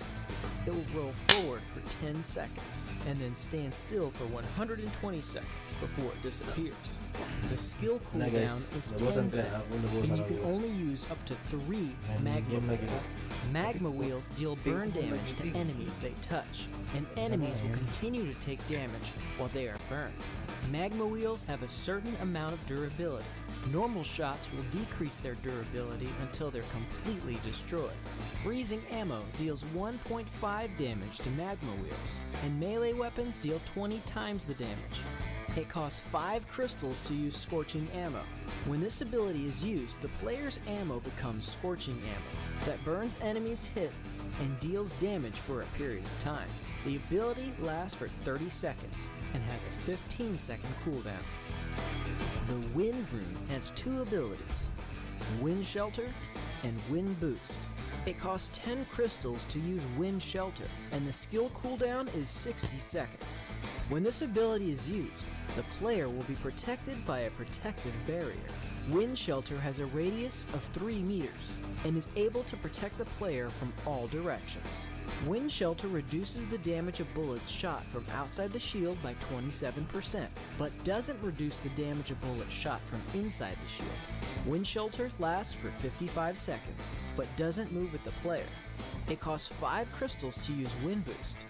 It will roll forward for 10 seconds, and then stand still for 120 seconds before it disappears. The skill cooldown is 10 seconds, and you can only use up to 3 Magma Wheels. Magma Wheels deal burn damage to enemies they touch, and enemies will continue to take damage while they are burned. Magma Wheels have a certain amount of durability. Normal shots will decrease their durability until they're completely destroyed. Freezing Ammo deals 1.5 damage to Magma Wheels, and melee weapons deal 20 times the damage. It costs 5 crystals to use Scorching Ammo. When this ability is used, the player's ammo becomes Scorching Ammo that burns enemies hit and deals damage for a period of time. The ability lasts for 30 seconds and has a 15-second cooldown. The Wind Rune has 2 abilities, Wind Shelter and Wind Boost. It costs 10 crystals to use Wind Shelter, and the skill cooldown is 60 seconds. When this ability is used, the player will be protected by a protective barrier. Wind Shelter has a radius of 3 meters and is able to protect the player from all directions. Wind Shelter reduces the damage of bullets shot from outside the shield by 27%, but doesn't reduce the damage of bullets shot from inside the shield. Wind Shelter lasts for 55 seconds, but doesn't move with the player. It costs 5 crystals to use Wind Boost.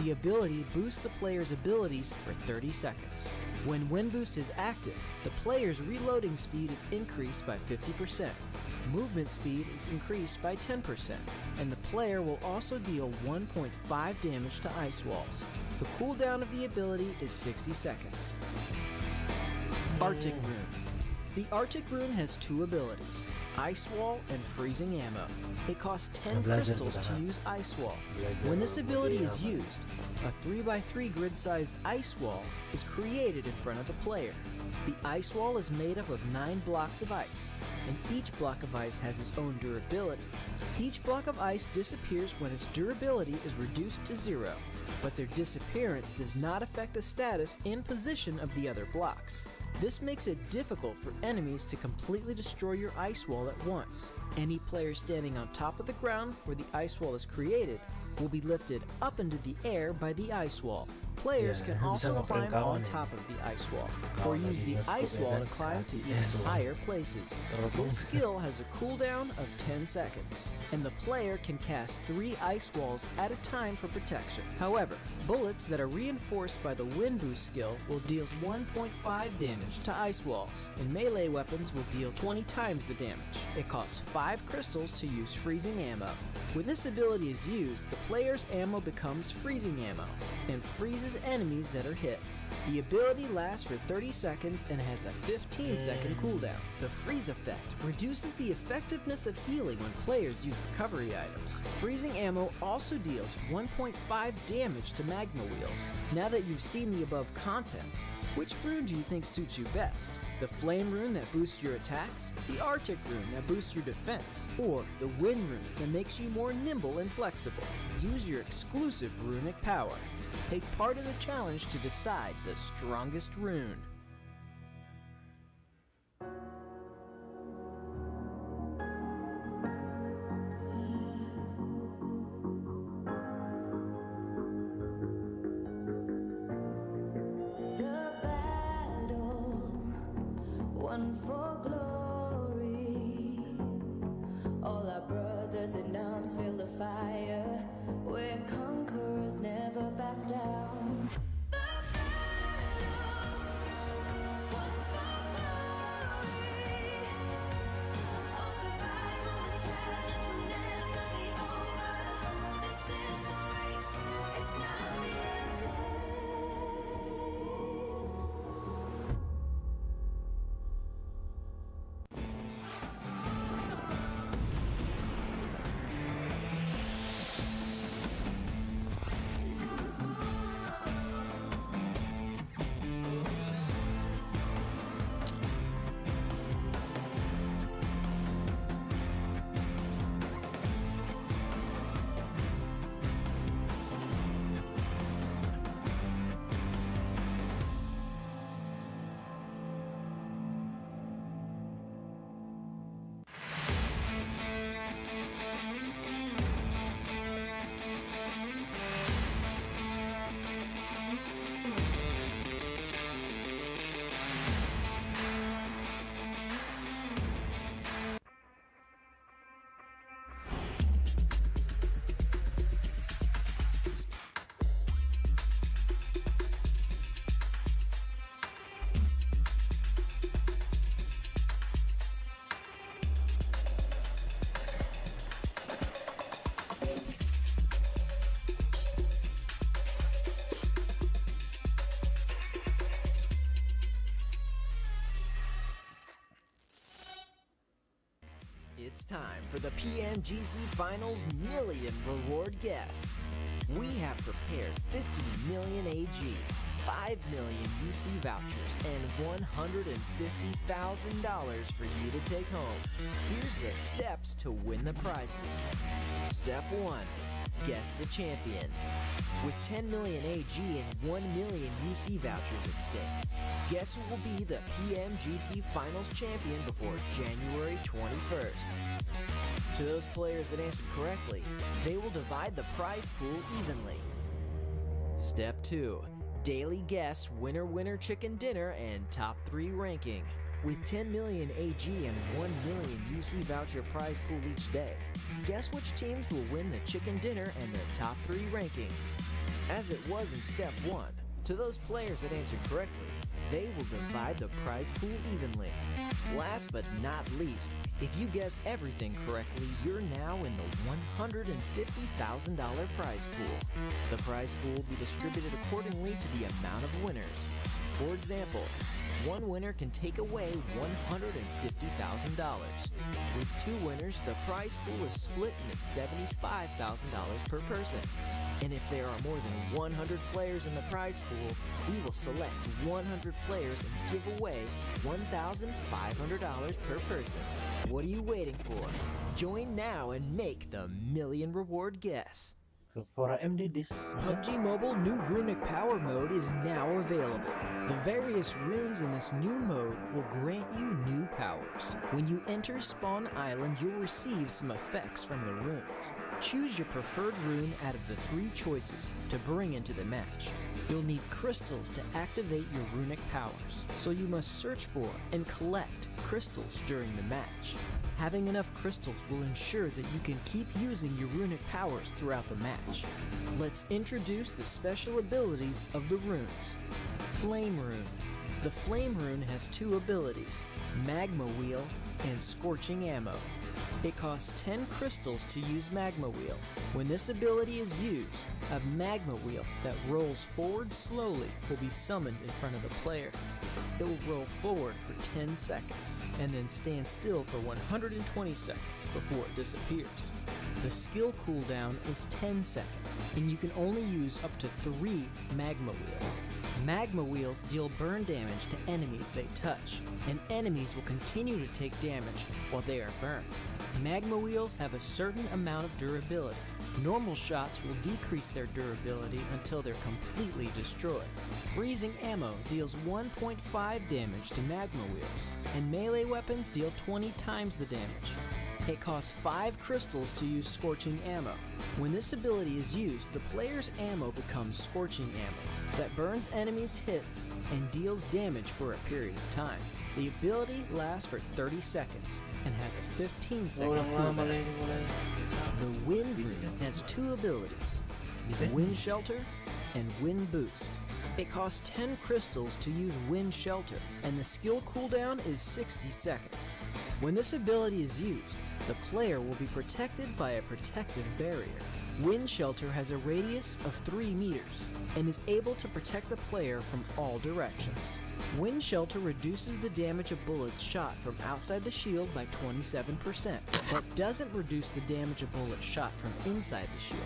The ability boosts the player's abilities for 30 seconds. When Wind Boost is active, the player's reloading speed is increased by 50%. Movement speed is increased by 10%, and the player will also deal 1.5 damage to ice walls. The cooldown of the ability is 60 seconds. Arctic Rune. The Arctic Rune has 2 abilities, Ice Wall and Freezing Ammo. It costs 10 crystals to use Ice Wall. When this ability is used, a 3x3 grid-sized ice wall is created in front of the player. The ice wall is made up of 9 blocks of ice, and each block of ice has its own durability. Each block of ice disappears when its durability is reduced to 0, but their disappearance does not affect the status and position of the other blocks. This makes it difficult for enemies to completely destroy your ice wall at once. Any player standing on top of the ground where the ice wall is created will be lifted up into the air by the ice wall. Players Yeah, can bisa also nge-frame climb kawan on ya. top of the ice wall, Kawan or use lagi the nge-scoop ice ya wall kan, to climb to kasih even semua. higher places. This skill has a cooldown of 10 seconds, and the player can cast 3 ice walls at a time for protection. However, bullets that are reinforced by the wind boost skill will deal 1.5 damage to ice walls, and melee weapons will deal 20 times the damage. It costs 5 crystals to use freezing ammo. When this ability is used, the player's ammo becomes freezing ammo and freezes enemies that are hit. The ability lasts for 30 seconds and has a 15-second cooldown. The freeze effect reduces the effectiveness of healing when players use recovery items. Freezing ammo also deals 1.5 damage to magma wheels. Now that you've seen the above contents, which rune do you think suits you best? The flame rune that boosts your attacks, the arctic rune that boosts your defense, or the wind rune that makes you more nimble and flexible? Use your exclusive runic power. Take part in the challenge to decide the strongest rune. The battle won for glory. All our brothers in arms feel the fire. We're conquerors, never back down. It's time for the Pmgc Finals Million Reward Guess. We have prepared 50 million AG, 5 million UC vouchers, and $150,000 for you to take home. Here's the steps to win the prizes. Step 1. Guess the champion. With 10 million AG and 1 million UC vouchers at stake, guess who will be the Pmgc Finals champion before January 21st? To those players that answered correctly, they will divide the prize pool evenly. Step 2. Daily guess winner chicken dinner and top 3 ranking. With 10 million AG and 1 million UC voucher prize pool each day, guess which teams will win the chicken dinner and the top 3 rankings. As it was in step 1, to those players that answered correctly, they will divide the prize pool evenly. Last but not least, if you guess everything correctly, you're now in the $150,000 prize pool. The prize pool will be distributed accordingly to the amount of winners. For example, one winner can take away $150,000. With 2 winners, the prize pool is split into $75,000 per person. And if there are more than 100 players in the prize pool, we will select 100 players and give away $1,500 per person. What are you waiting for? Join now and make the million reward guess. For MD, this PUBG Mobile new runic power mode is now available. The various runes in this new mode will grant you new powers. When you enter Spawn Island, you'll receive some effects from the runes. Choose your preferred rune out of the 3 choices to bring into the match. You'll need crystals to activate your runic powers, so you must search for and collect crystals during the match. Having enough crystals will ensure that you can keep using your runic powers throughout the match. Let's introduce the special abilities of the runes. Flame Rune. The Flame Rune has 2 abilities, Magma Wheel and Scorching Ammo. It costs 10 crystals to use Magma Wheel. When this ability is used, a Magma Wheel that rolls forward slowly will be summoned in front of the player. It will roll forward for 10 seconds, and then stand still for 120 seconds before it disappears. The skill cooldown is 10 seconds, and you can only use up to 3 Magma Wheels. Magma Wheels deal burn damage to enemies they touch, and enemies will continue to take damage while they are burned. Magma Wheels have a certain amount of durability. Normal shots will decrease their durability until they're completely destroyed. Freezing Ammo deals 1.5 damage to Magma Wheels, and melee weapons deal 20 times the damage. It costs 5 crystals to use Scorching Ammo. When this ability is used, the player's ammo becomes Scorching Ammo that burns enemies hit and deals damage for a period of time. The ability lasts for 30 seconds and has a 15-second cooldown. The Wind Rune has 2 abilities, Wind Shelter and Wind Boost. It costs 10 crystals to use Wind Shelter, and the skill cooldown is 60 seconds. When this ability is used, the player will be protected by a protective barrier. Wind Shelter has a radius of 3 meters and is able to protect the player from all directions. Wind Shelter reduces the damage of bullets shot from outside the shield by 27%, but doesn't reduce the damage of bullets shot from inside the shield.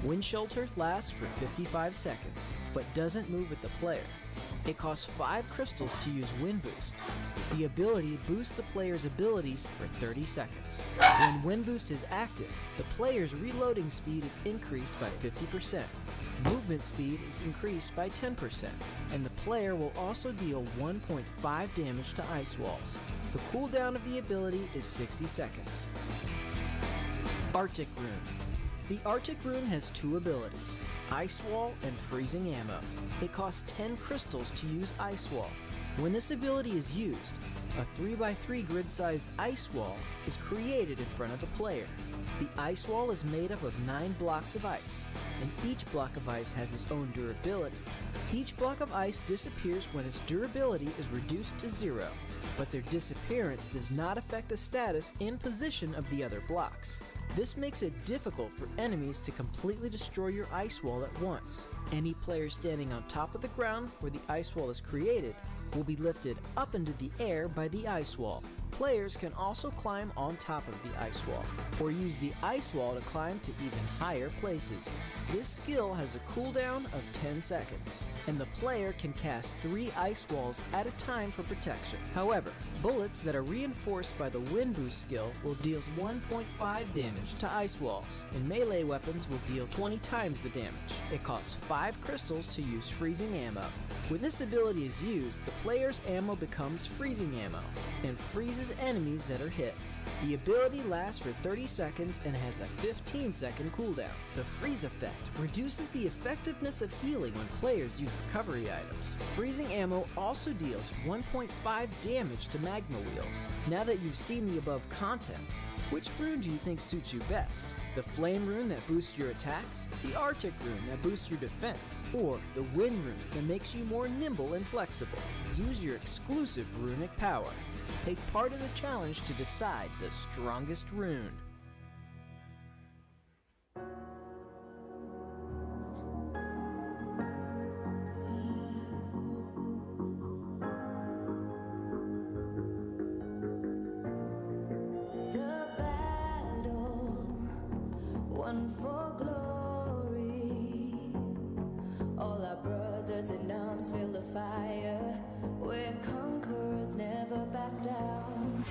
Wind Shelter lasts for 55 seconds, but doesn't move with the player. It costs 5 crystals to use Wind Boost. The ability boosts the player's abilities for 30 seconds. When Wind Boost is active, the player's reloading speed is increased by 50%. Movement speed is increased by 10%, and the player will also deal 1.5 damage to ice walls. The cooldown of the ability is 60 seconds. Arctic Rune. The Arctic Rune has 2 abilities, Ice Wall and Freezing Ammo. It costs 10 crystals to use Ice Wall. When this ability is used, a 3x3 grid-sized ice wall is created in front of the player. The ice wall is made up of 9 blocks of ice, and each block of ice has its own durability. Each block of ice disappears when its durability is reduced to 0, but their disappearance does not affect the status and position of the other blocks. This makes it difficult for enemies to completely destroy your ice wall at once. Any player standing on top of the ground where the ice wall is created will be lifted up into the air by the ice wall. Players can also climb on top of the ice wall, or use the ice wall to climb to even higher places. This skill has a cooldown of 10 seconds, and the player can cast 3 ice walls at a time for protection. However, bullets that are reinforced by the Wind Boost skill will deal 1.5 damage to ice walls, and melee weapons will deal 20 times the damage. It costs 5 crystals to use Freezing Ammo. When this ability is used, the player's ammo becomes Freezing Ammo, and freezes enemies that are hit. The ability lasts for 30 seconds and has a 15-second cooldown. The freeze effect reduces the effectiveness of healing when players use recovery items. Freezing Ammo also deals 1.5 damage to Magma Wheels. Now that you've seen the above contents, which rune do you think suits you best? The Flame Rune that boosts your attacks? The Arctic Rune that boosts your defense? Or the Wind Rune that makes you more nimble and flexible? Use your exclusive runic power. Take part in the challenge to decide the strongest rune. The battle won for glory. All our brothers in arms feel the fire. We're conquerors, never back down.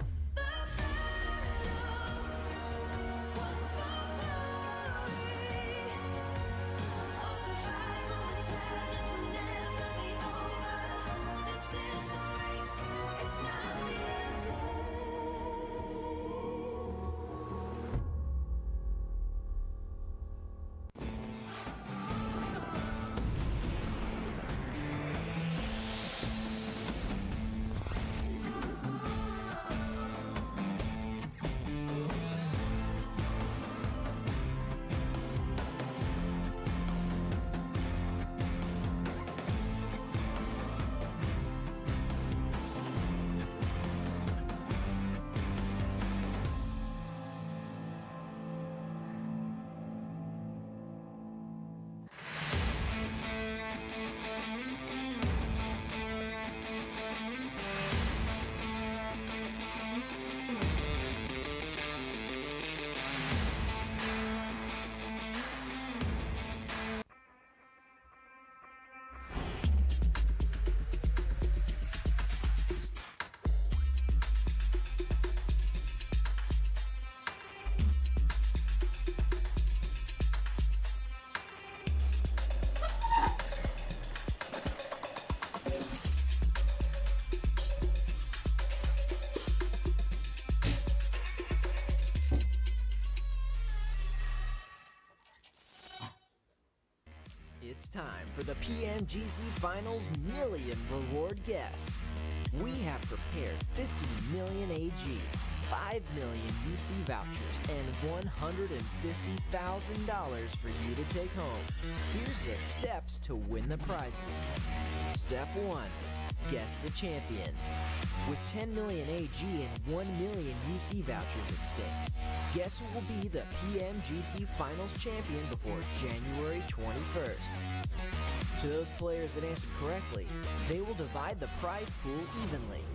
time for the PMGC Finals Million Reward Guess. We have prepared 50 million AG, 5 million UC vouchers, and $150,000 for you to take home. Here's the steps to win the prizes. Step 1. Guess the champion. With 10 million AG and 1 million UC vouchers at stake, guess who will be the PMGC Finals champion before January 21st? To those players that answered correctly, they will divide the prize pool evenly.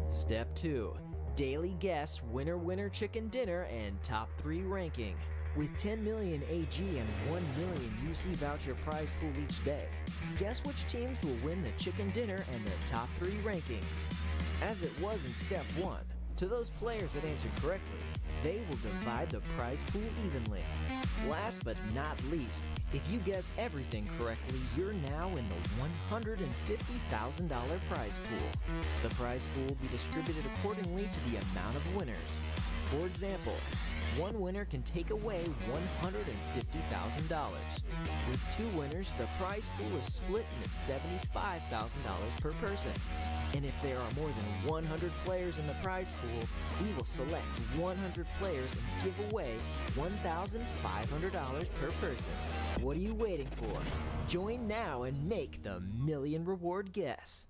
Step 2. Daily guess winner chicken dinner and top 3 ranking. With 10 million AG and 1 million UC voucher prize pool each day, guess which teams will win the chicken dinner and the top 3 rankings. As it was in step 1, to those players that answered correctly, they will divide the prize pool evenly. Last but not least, if you guess everything correctly, you're now in the $150,000 prize pool. The prize pool will be distributed accordingly to the amount of winners. For example, one winner can take away $150,000. With 2 winners, the prize pool is split into $75,000 per person. And if there are more than 100 players in the prize pool, we will select 100 players and give away $1,500 per person. What are you waiting for? Join now and make the million reward guess.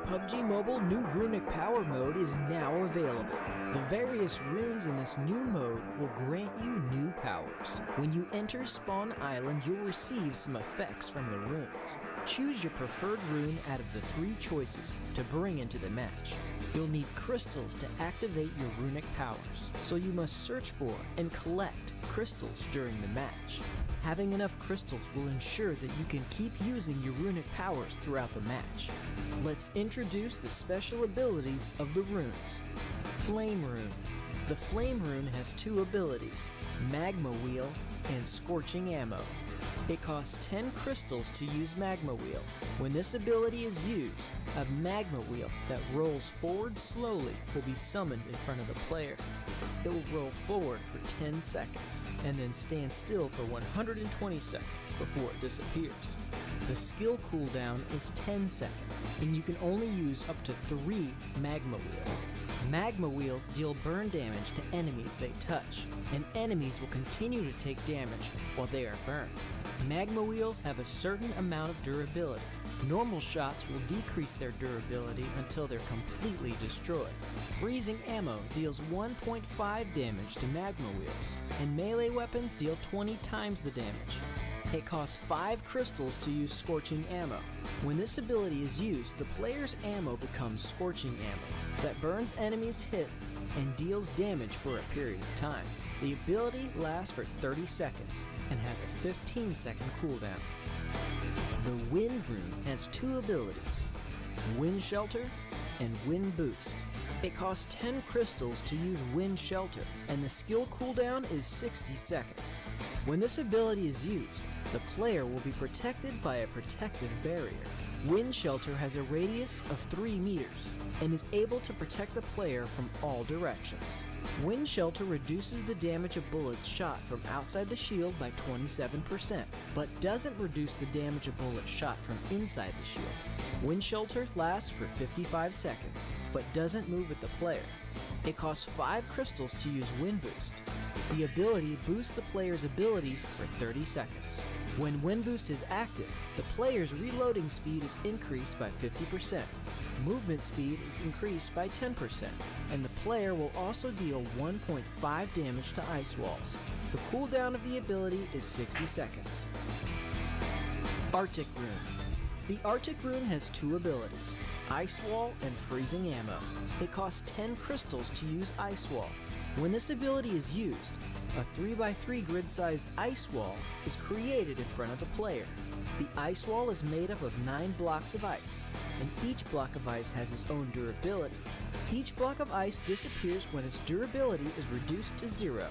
PUBG Mobile new Runic Power Mode is now available. The various runes in this new mode will grant you new powers. When you enter Spawn Island, you'll receive some effects from the runes. Choose your preferred rune out of the 3 choices to bring into the match. You'll need crystals to activate your runic powers, so you must search for and collect crystals during the match. Having enough crystals will ensure that you can keep using your runic powers throughout the match. Let's introduce the special abilities of the runes. Flame Rune. The Flame Rune has 2 abilities, Magma Wheel and Scorching Ammo. It costs 10 crystals to use Magma Wheel. When this ability is used, a Magma Wheel that rolls forward slowly will be summoned in front of the player. It will roll forward for 10 seconds, and then stand still for 120 seconds before it disappears. The skill cooldown is 10 seconds, and you can only use up to 3 Magma Wheels. Magma Wheels deal burn damage to enemies they touch, and enemies will continue to take damage while they are burned. Magma Wheels have a certain amount of durability. Normal shots will decrease their durability until they're completely destroyed. Freezing Ammo deals 1.5 damage to Magma Wheels, and melee weapons deal 20 times the damage. It costs 5 crystals to use Scorching Ammo. When this ability is used, the player's ammo becomes Scorching Ammo that burns enemies hit and deals damage for a period of time. The ability lasts for 30 seconds and has a 15-second cooldown. The Wind Rune has 2 abilities, Wind Shelter and Wind Boost. It costs 10 crystals to use Wind Shelter, and the skill cooldown is 60 seconds. When this ability is used, the player will be protected by a protective barrier. Wind Shelter has a radius of 3 meters and is able to protect the player from all directions. Wind Shelter reduces the damage of bullets shot from outside the shield by 27%, but doesn't reduce the damage of bullets shot from inside the shield. Wind Shelter lasts for 55 seconds, but doesn't move with the player. It costs 5 crystals to use Wind Boost. The ability boosts the player's abilities for 30 seconds. When Wind Boost is active, the player's reloading speed is increased by 50%, movement speed is increased by 10%, and the player will also deal 1.5 damage to ice walls. The cooldown of the ability is 60 seconds. Arctic Rune. The Arctic Rune has 2 abilities, Ice Wall and Freezing Ammo. It costs 10 crystals to use Ice Wall. When this ability is used, a 3x3 grid-sized ice wall is created in front of the player. The ice wall is made up of 9 blocks of ice, and each block of ice has its own durability. Each block of ice disappears when its durability is reduced to 0,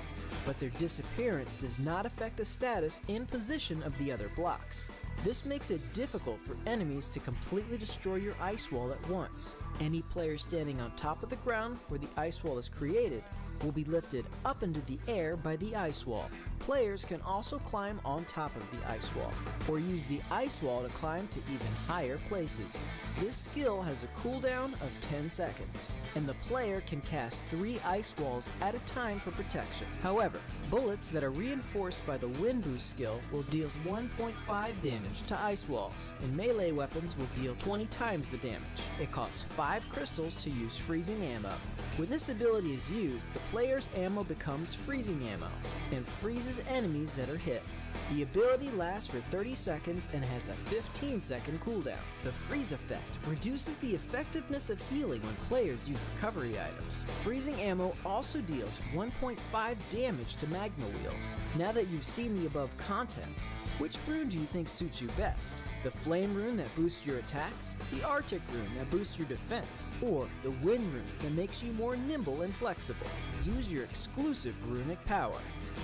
but their disappearance does not affect the status and position of the other blocks. This makes it difficult for enemies to completely destroy your ice wall at once. Any player standing on top of the ground where the ice wall is created will be lifted up into the air by the ice wall. Players can also climb on top of the ice wall, or use the ice wall to climb to even higher places. This skill has a cooldown of 10 seconds, and the player can cast 3 ice walls at a time for protection. However, bullets that are reinforced by the wind boost skill will deal 1.5 damage to ice walls, and melee weapons will deal 20 times the damage. It costs 5 crystals to use freezing ammo. When this ability is used, the player's ammo becomes freezing ammo, and freezes enemies that are hit. The ability lasts for 30 seconds and has a 15-second cooldown. The freeze effect reduces the effectiveness of healing when players use recovery items. Freezing ammo also deals 1.5 damage to magma wheels. Now that you've seen the above contents, which rune do you think suits you best? The flame rune that boosts your attacks, the Arctic rune that boosts your defense, or the wind rune that makes you more nimble and flexible? Use your exclusive runic power.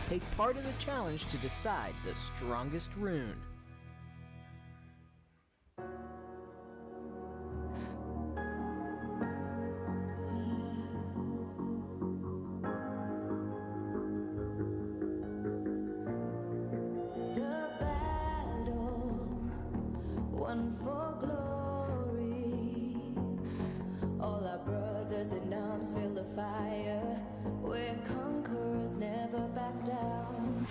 Take part in the challenge to decide the strongest rune. The battle won for glory. All our brothers in arms feel the fire. We're conquerors, never back down.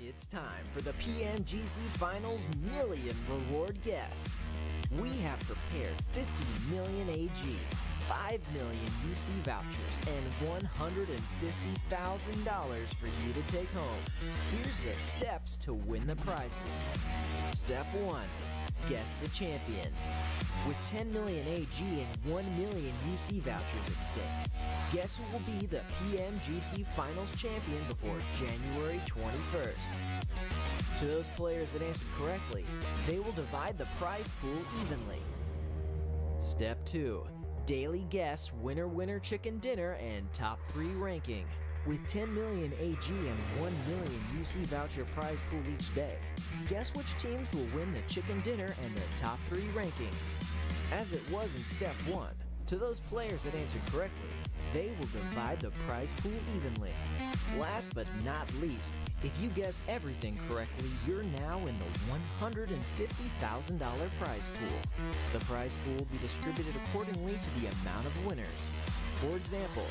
It's time for the Pmgc Finals Million Reward Guess. We have prepared 50 million AG, 5 million UC vouchers, and $150,000 for you to take home. Here's the steps to win the prizes. Step 1. Guess the champion. With 10 million AG and 1 million UC vouchers at stake, guess who will be the Pmgc Finals champion before January 21st? To those players that answered correctly, they will divide the prize pool evenly. Step 2. Daily guess winner chicken dinner and top 3 ranking. With 10 million AG and 1 million UC voucher prize pool each day, guess which teams will win the chicken dinner and the top 3 rankings. As it was in step 1, to those players that answered correctly, they will divide the prize pool evenly. Last but not least, if you guess everything correctly, you're now in the $150,000 prize pool. The prize pool will be distributed accordingly to the amount of winners. For example,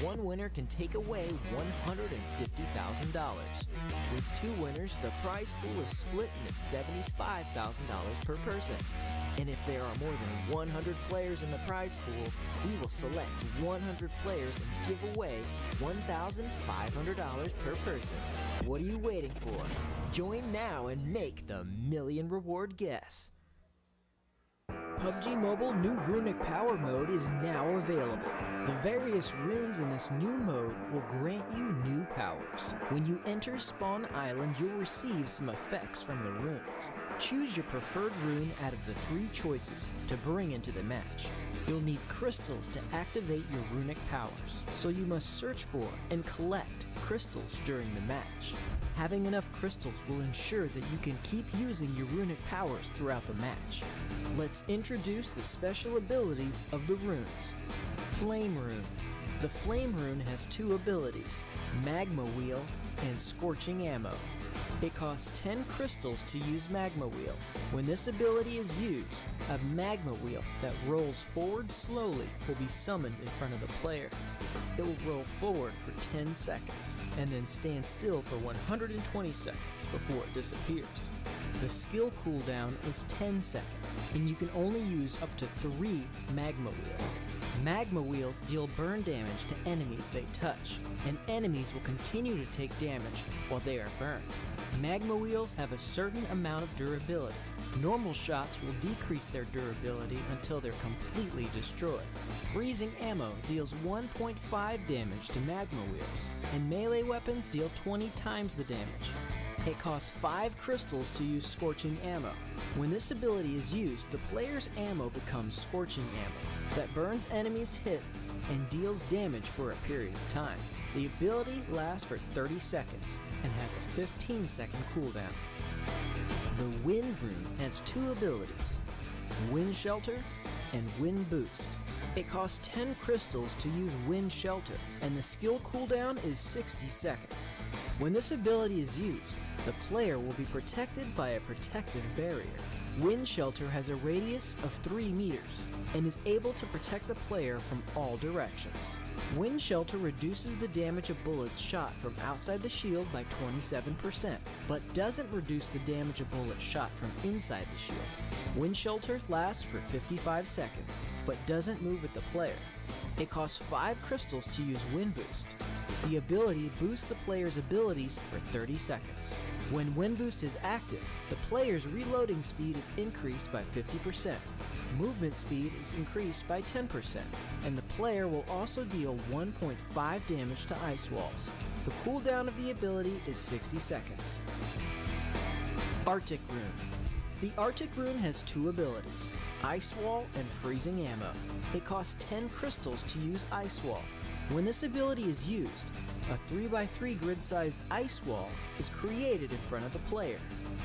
one winner can take away $150,000. With 2 winners, the prize pool is split into $75,000 per person. And if there are more than 100 players in the prize pool, we will select 100 players and give away $1,500 per person. What are you waiting for? Join now and make the million reward guess. PUBG Mobile new Runic Power Mode is now available. The various runes in this new mode will grant you new powers. When you enter Spawn Island, you'll receive some effects from the runes. Choose your preferred rune out of the 3 choices to bring into the match. You'll need crystals to activate your runic powers, so you must search for and collect crystals during the match. Having enough crystals will ensure that you can keep using your runic powers throughout the match. Let's introduce the special abilities of the runes. Flame Rune. The Flame Rune has 2 abilities, Magma Wheel and Scorching Ammo. It costs 10 crystals to use Magma Wheel. When this ability is used, a Magma Wheel that rolls forward slowly will be summoned in front of the player. It will roll forward for 10 seconds and then stand still for 120 seconds before it disappears. The skill cooldown is 10 seconds, and you can only use up to 3 Magma Wheels. Magma Wheels deal burn damage to enemies they touch, and enemies will continue to take damage while they are burned. Magma Wheels have a certain amount of durability. Normal shots will decrease their durability until they're completely destroyed. Freezing Ammo deals 1.5 damage to Magma Wheels, and melee weapons deal 20 times the damage. It costs 5 crystals to use Scorching Ammo. When this ability is used, the player's ammo becomes Scorching Ammo that burns enemies hit and deals damage for a period of time. The ability lasts for 30 seconds and has a 15-second cooldown. The Wind Rune has 2 abilities, Wind Shelter and Wind Boost. It costs 10 crystals to use Wind Shelter, and the skill cooldown is 60 seconds. When this ability is used, the player will be protected by a protective barrier. Wind Shelter has a radius of 3 meters and is able to protect the player from all directions. Wind Shelter reduces the damage of bullets shot from outside the shield by 27%, but doesn't reduce the damage of bullets shot from inside the shield. Wind Shelter lasts for 55 seconds, but doesn't move with the player. It costs 5 crystals to use Wind Boost. The ability boosts the player's abilities for 30 seconds. When Wind Boost is active, the player's reloading speed is increased by 50%. Movement speed is increased by 10%, and the player will also deal 1.5 damage to ice walls. The cooldown of the ability is 60 seconds. Arctic Rune. The Arctic Rune has 2 abilities, Ice Wall and Freezing Ammo. It costs 10 crystals to use Ice Wall. When this ability is used, a 3x3 grid-sized ice wall is created in front of the player.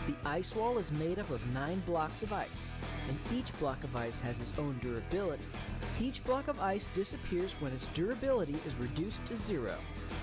The ice wall is made up of 9 blocks of ice, and each block of ice has its own durability. Each block of ice disappears when its durability is reduced to 0,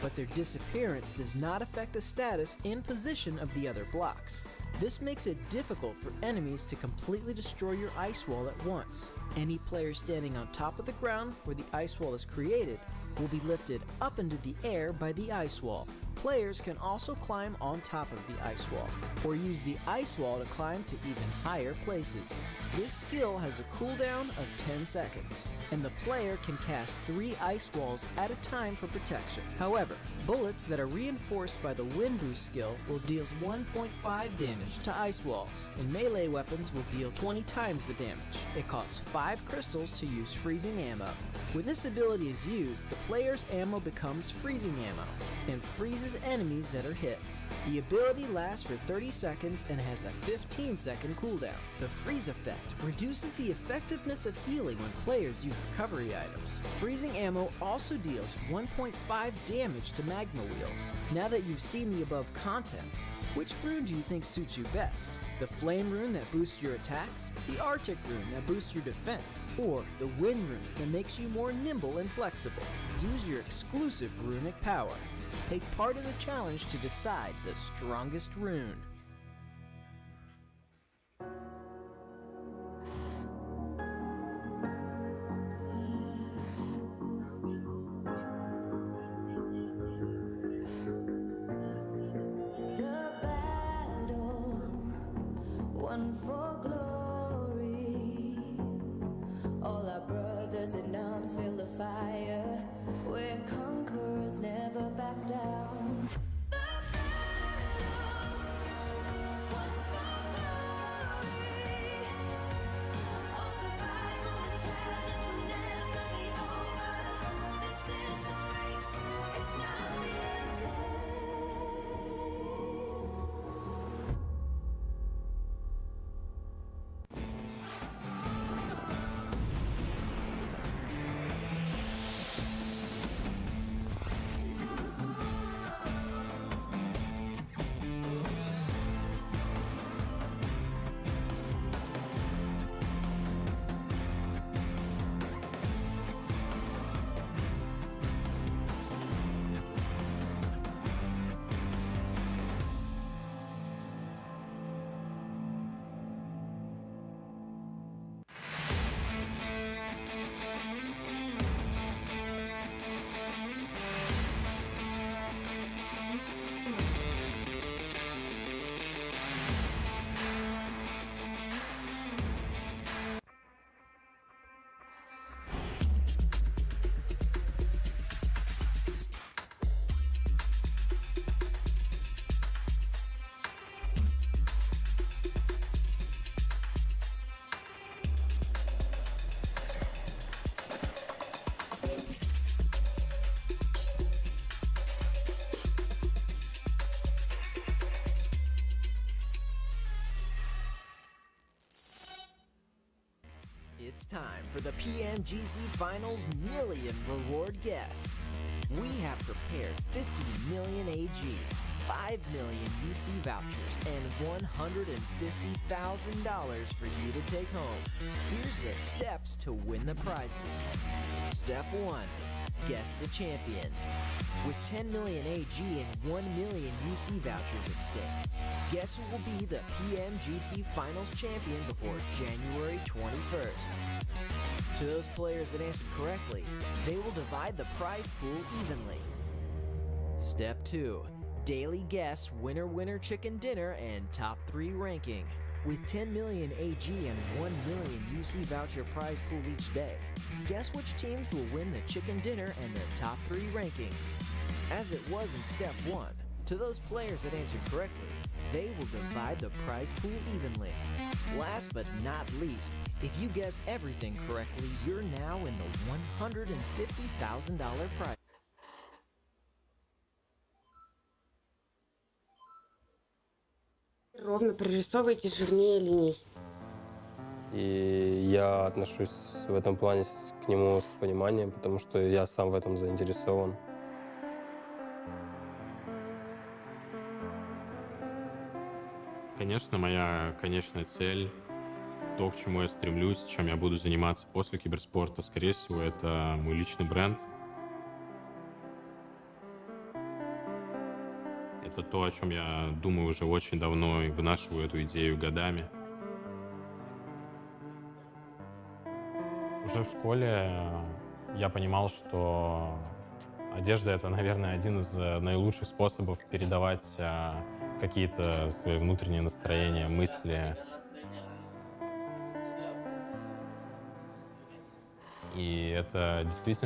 but their disappearance does not affect the status and position of the other blocks. This makes it difficult for enemies to completely destroy your ice wall at once. Any player standing on top of the ground where the ice wall is created will be lifted up into the air by the ice wall. Players can also climb on top of the ice wall, or use the ice wall to climb to even higher places. This skill has a cooldown of 10 seconds, and the player can cast 3 ice walls at a time for protection. However, bullets that are reinforced by the Wind Boost skill will deal 1.5 damage to ice walls, and melee weapons will deal 20 times the damage. It costs 5 crystals to use Freezing Ammo. When this ability is used, the player's ammo becomes Freezing Ammo, and freezes enemies that are hit. The ability lasts for 30 seconds and has a 15-second cooldown. The freeze effect reduces the effectiveness of healing when players use recovery items. Freezing Ammo also deals 1.5 damage to Magma Wheels. Now that you've seen the above contents, which rune do you think suits you best? The Flame Rune that boosts your attacks? The Arctic Rune that boosts your defense? Or the Wind Rune that makes you more nimble and flexible? Use your exclusive runic power. Take part in the challenge to decide the strongest rune. The battle won for glory. All our brothers in arms feel the fire. We're conquerors, never back down. time for the PMGC Finals Million Reward Guess. We have prepared 50 million AG, 5 million UC vouchers, and $150,000 for you to take home. Here's the steps to win the prizes. Step 1. Guess the champion. With 10 million AG and 1 million UC vouchers at stake, guess who will be the PMGC Finals champion before January 21st? To those players that answered correctly, they will divide the prize pool evenly. Step 2. Daily guess winner chicken dinner and top 3 ranking. With 10 million AG and 1 million UC voucher prize pool each day, guess which teams will win the chicken dinner and the top 3 rankings. As it was in step 1, to those players that answered correctly, they will divide the prize pool evenly. Last but not least, if you guess everything correctly, you're now in the $150,000 prize. Ровно прорисовывайте жирнее линий. И я отношусь в этом плане к нему с пониманием, потому что я сам в этом заинтересован. Конечно, моя конечная цель, то, к чему я стремлюсь, чем я буду заниматься после киберспорта, скорее всего, это мой личный бренд. Это то, о чем я думаю уже очень давно и вынашиваю эту идею годами. Уже в школе я понимал, что одежда — это, наверное, один из наилучших способов передавать какие-то свои внутренние настроения, мысли. И это действительно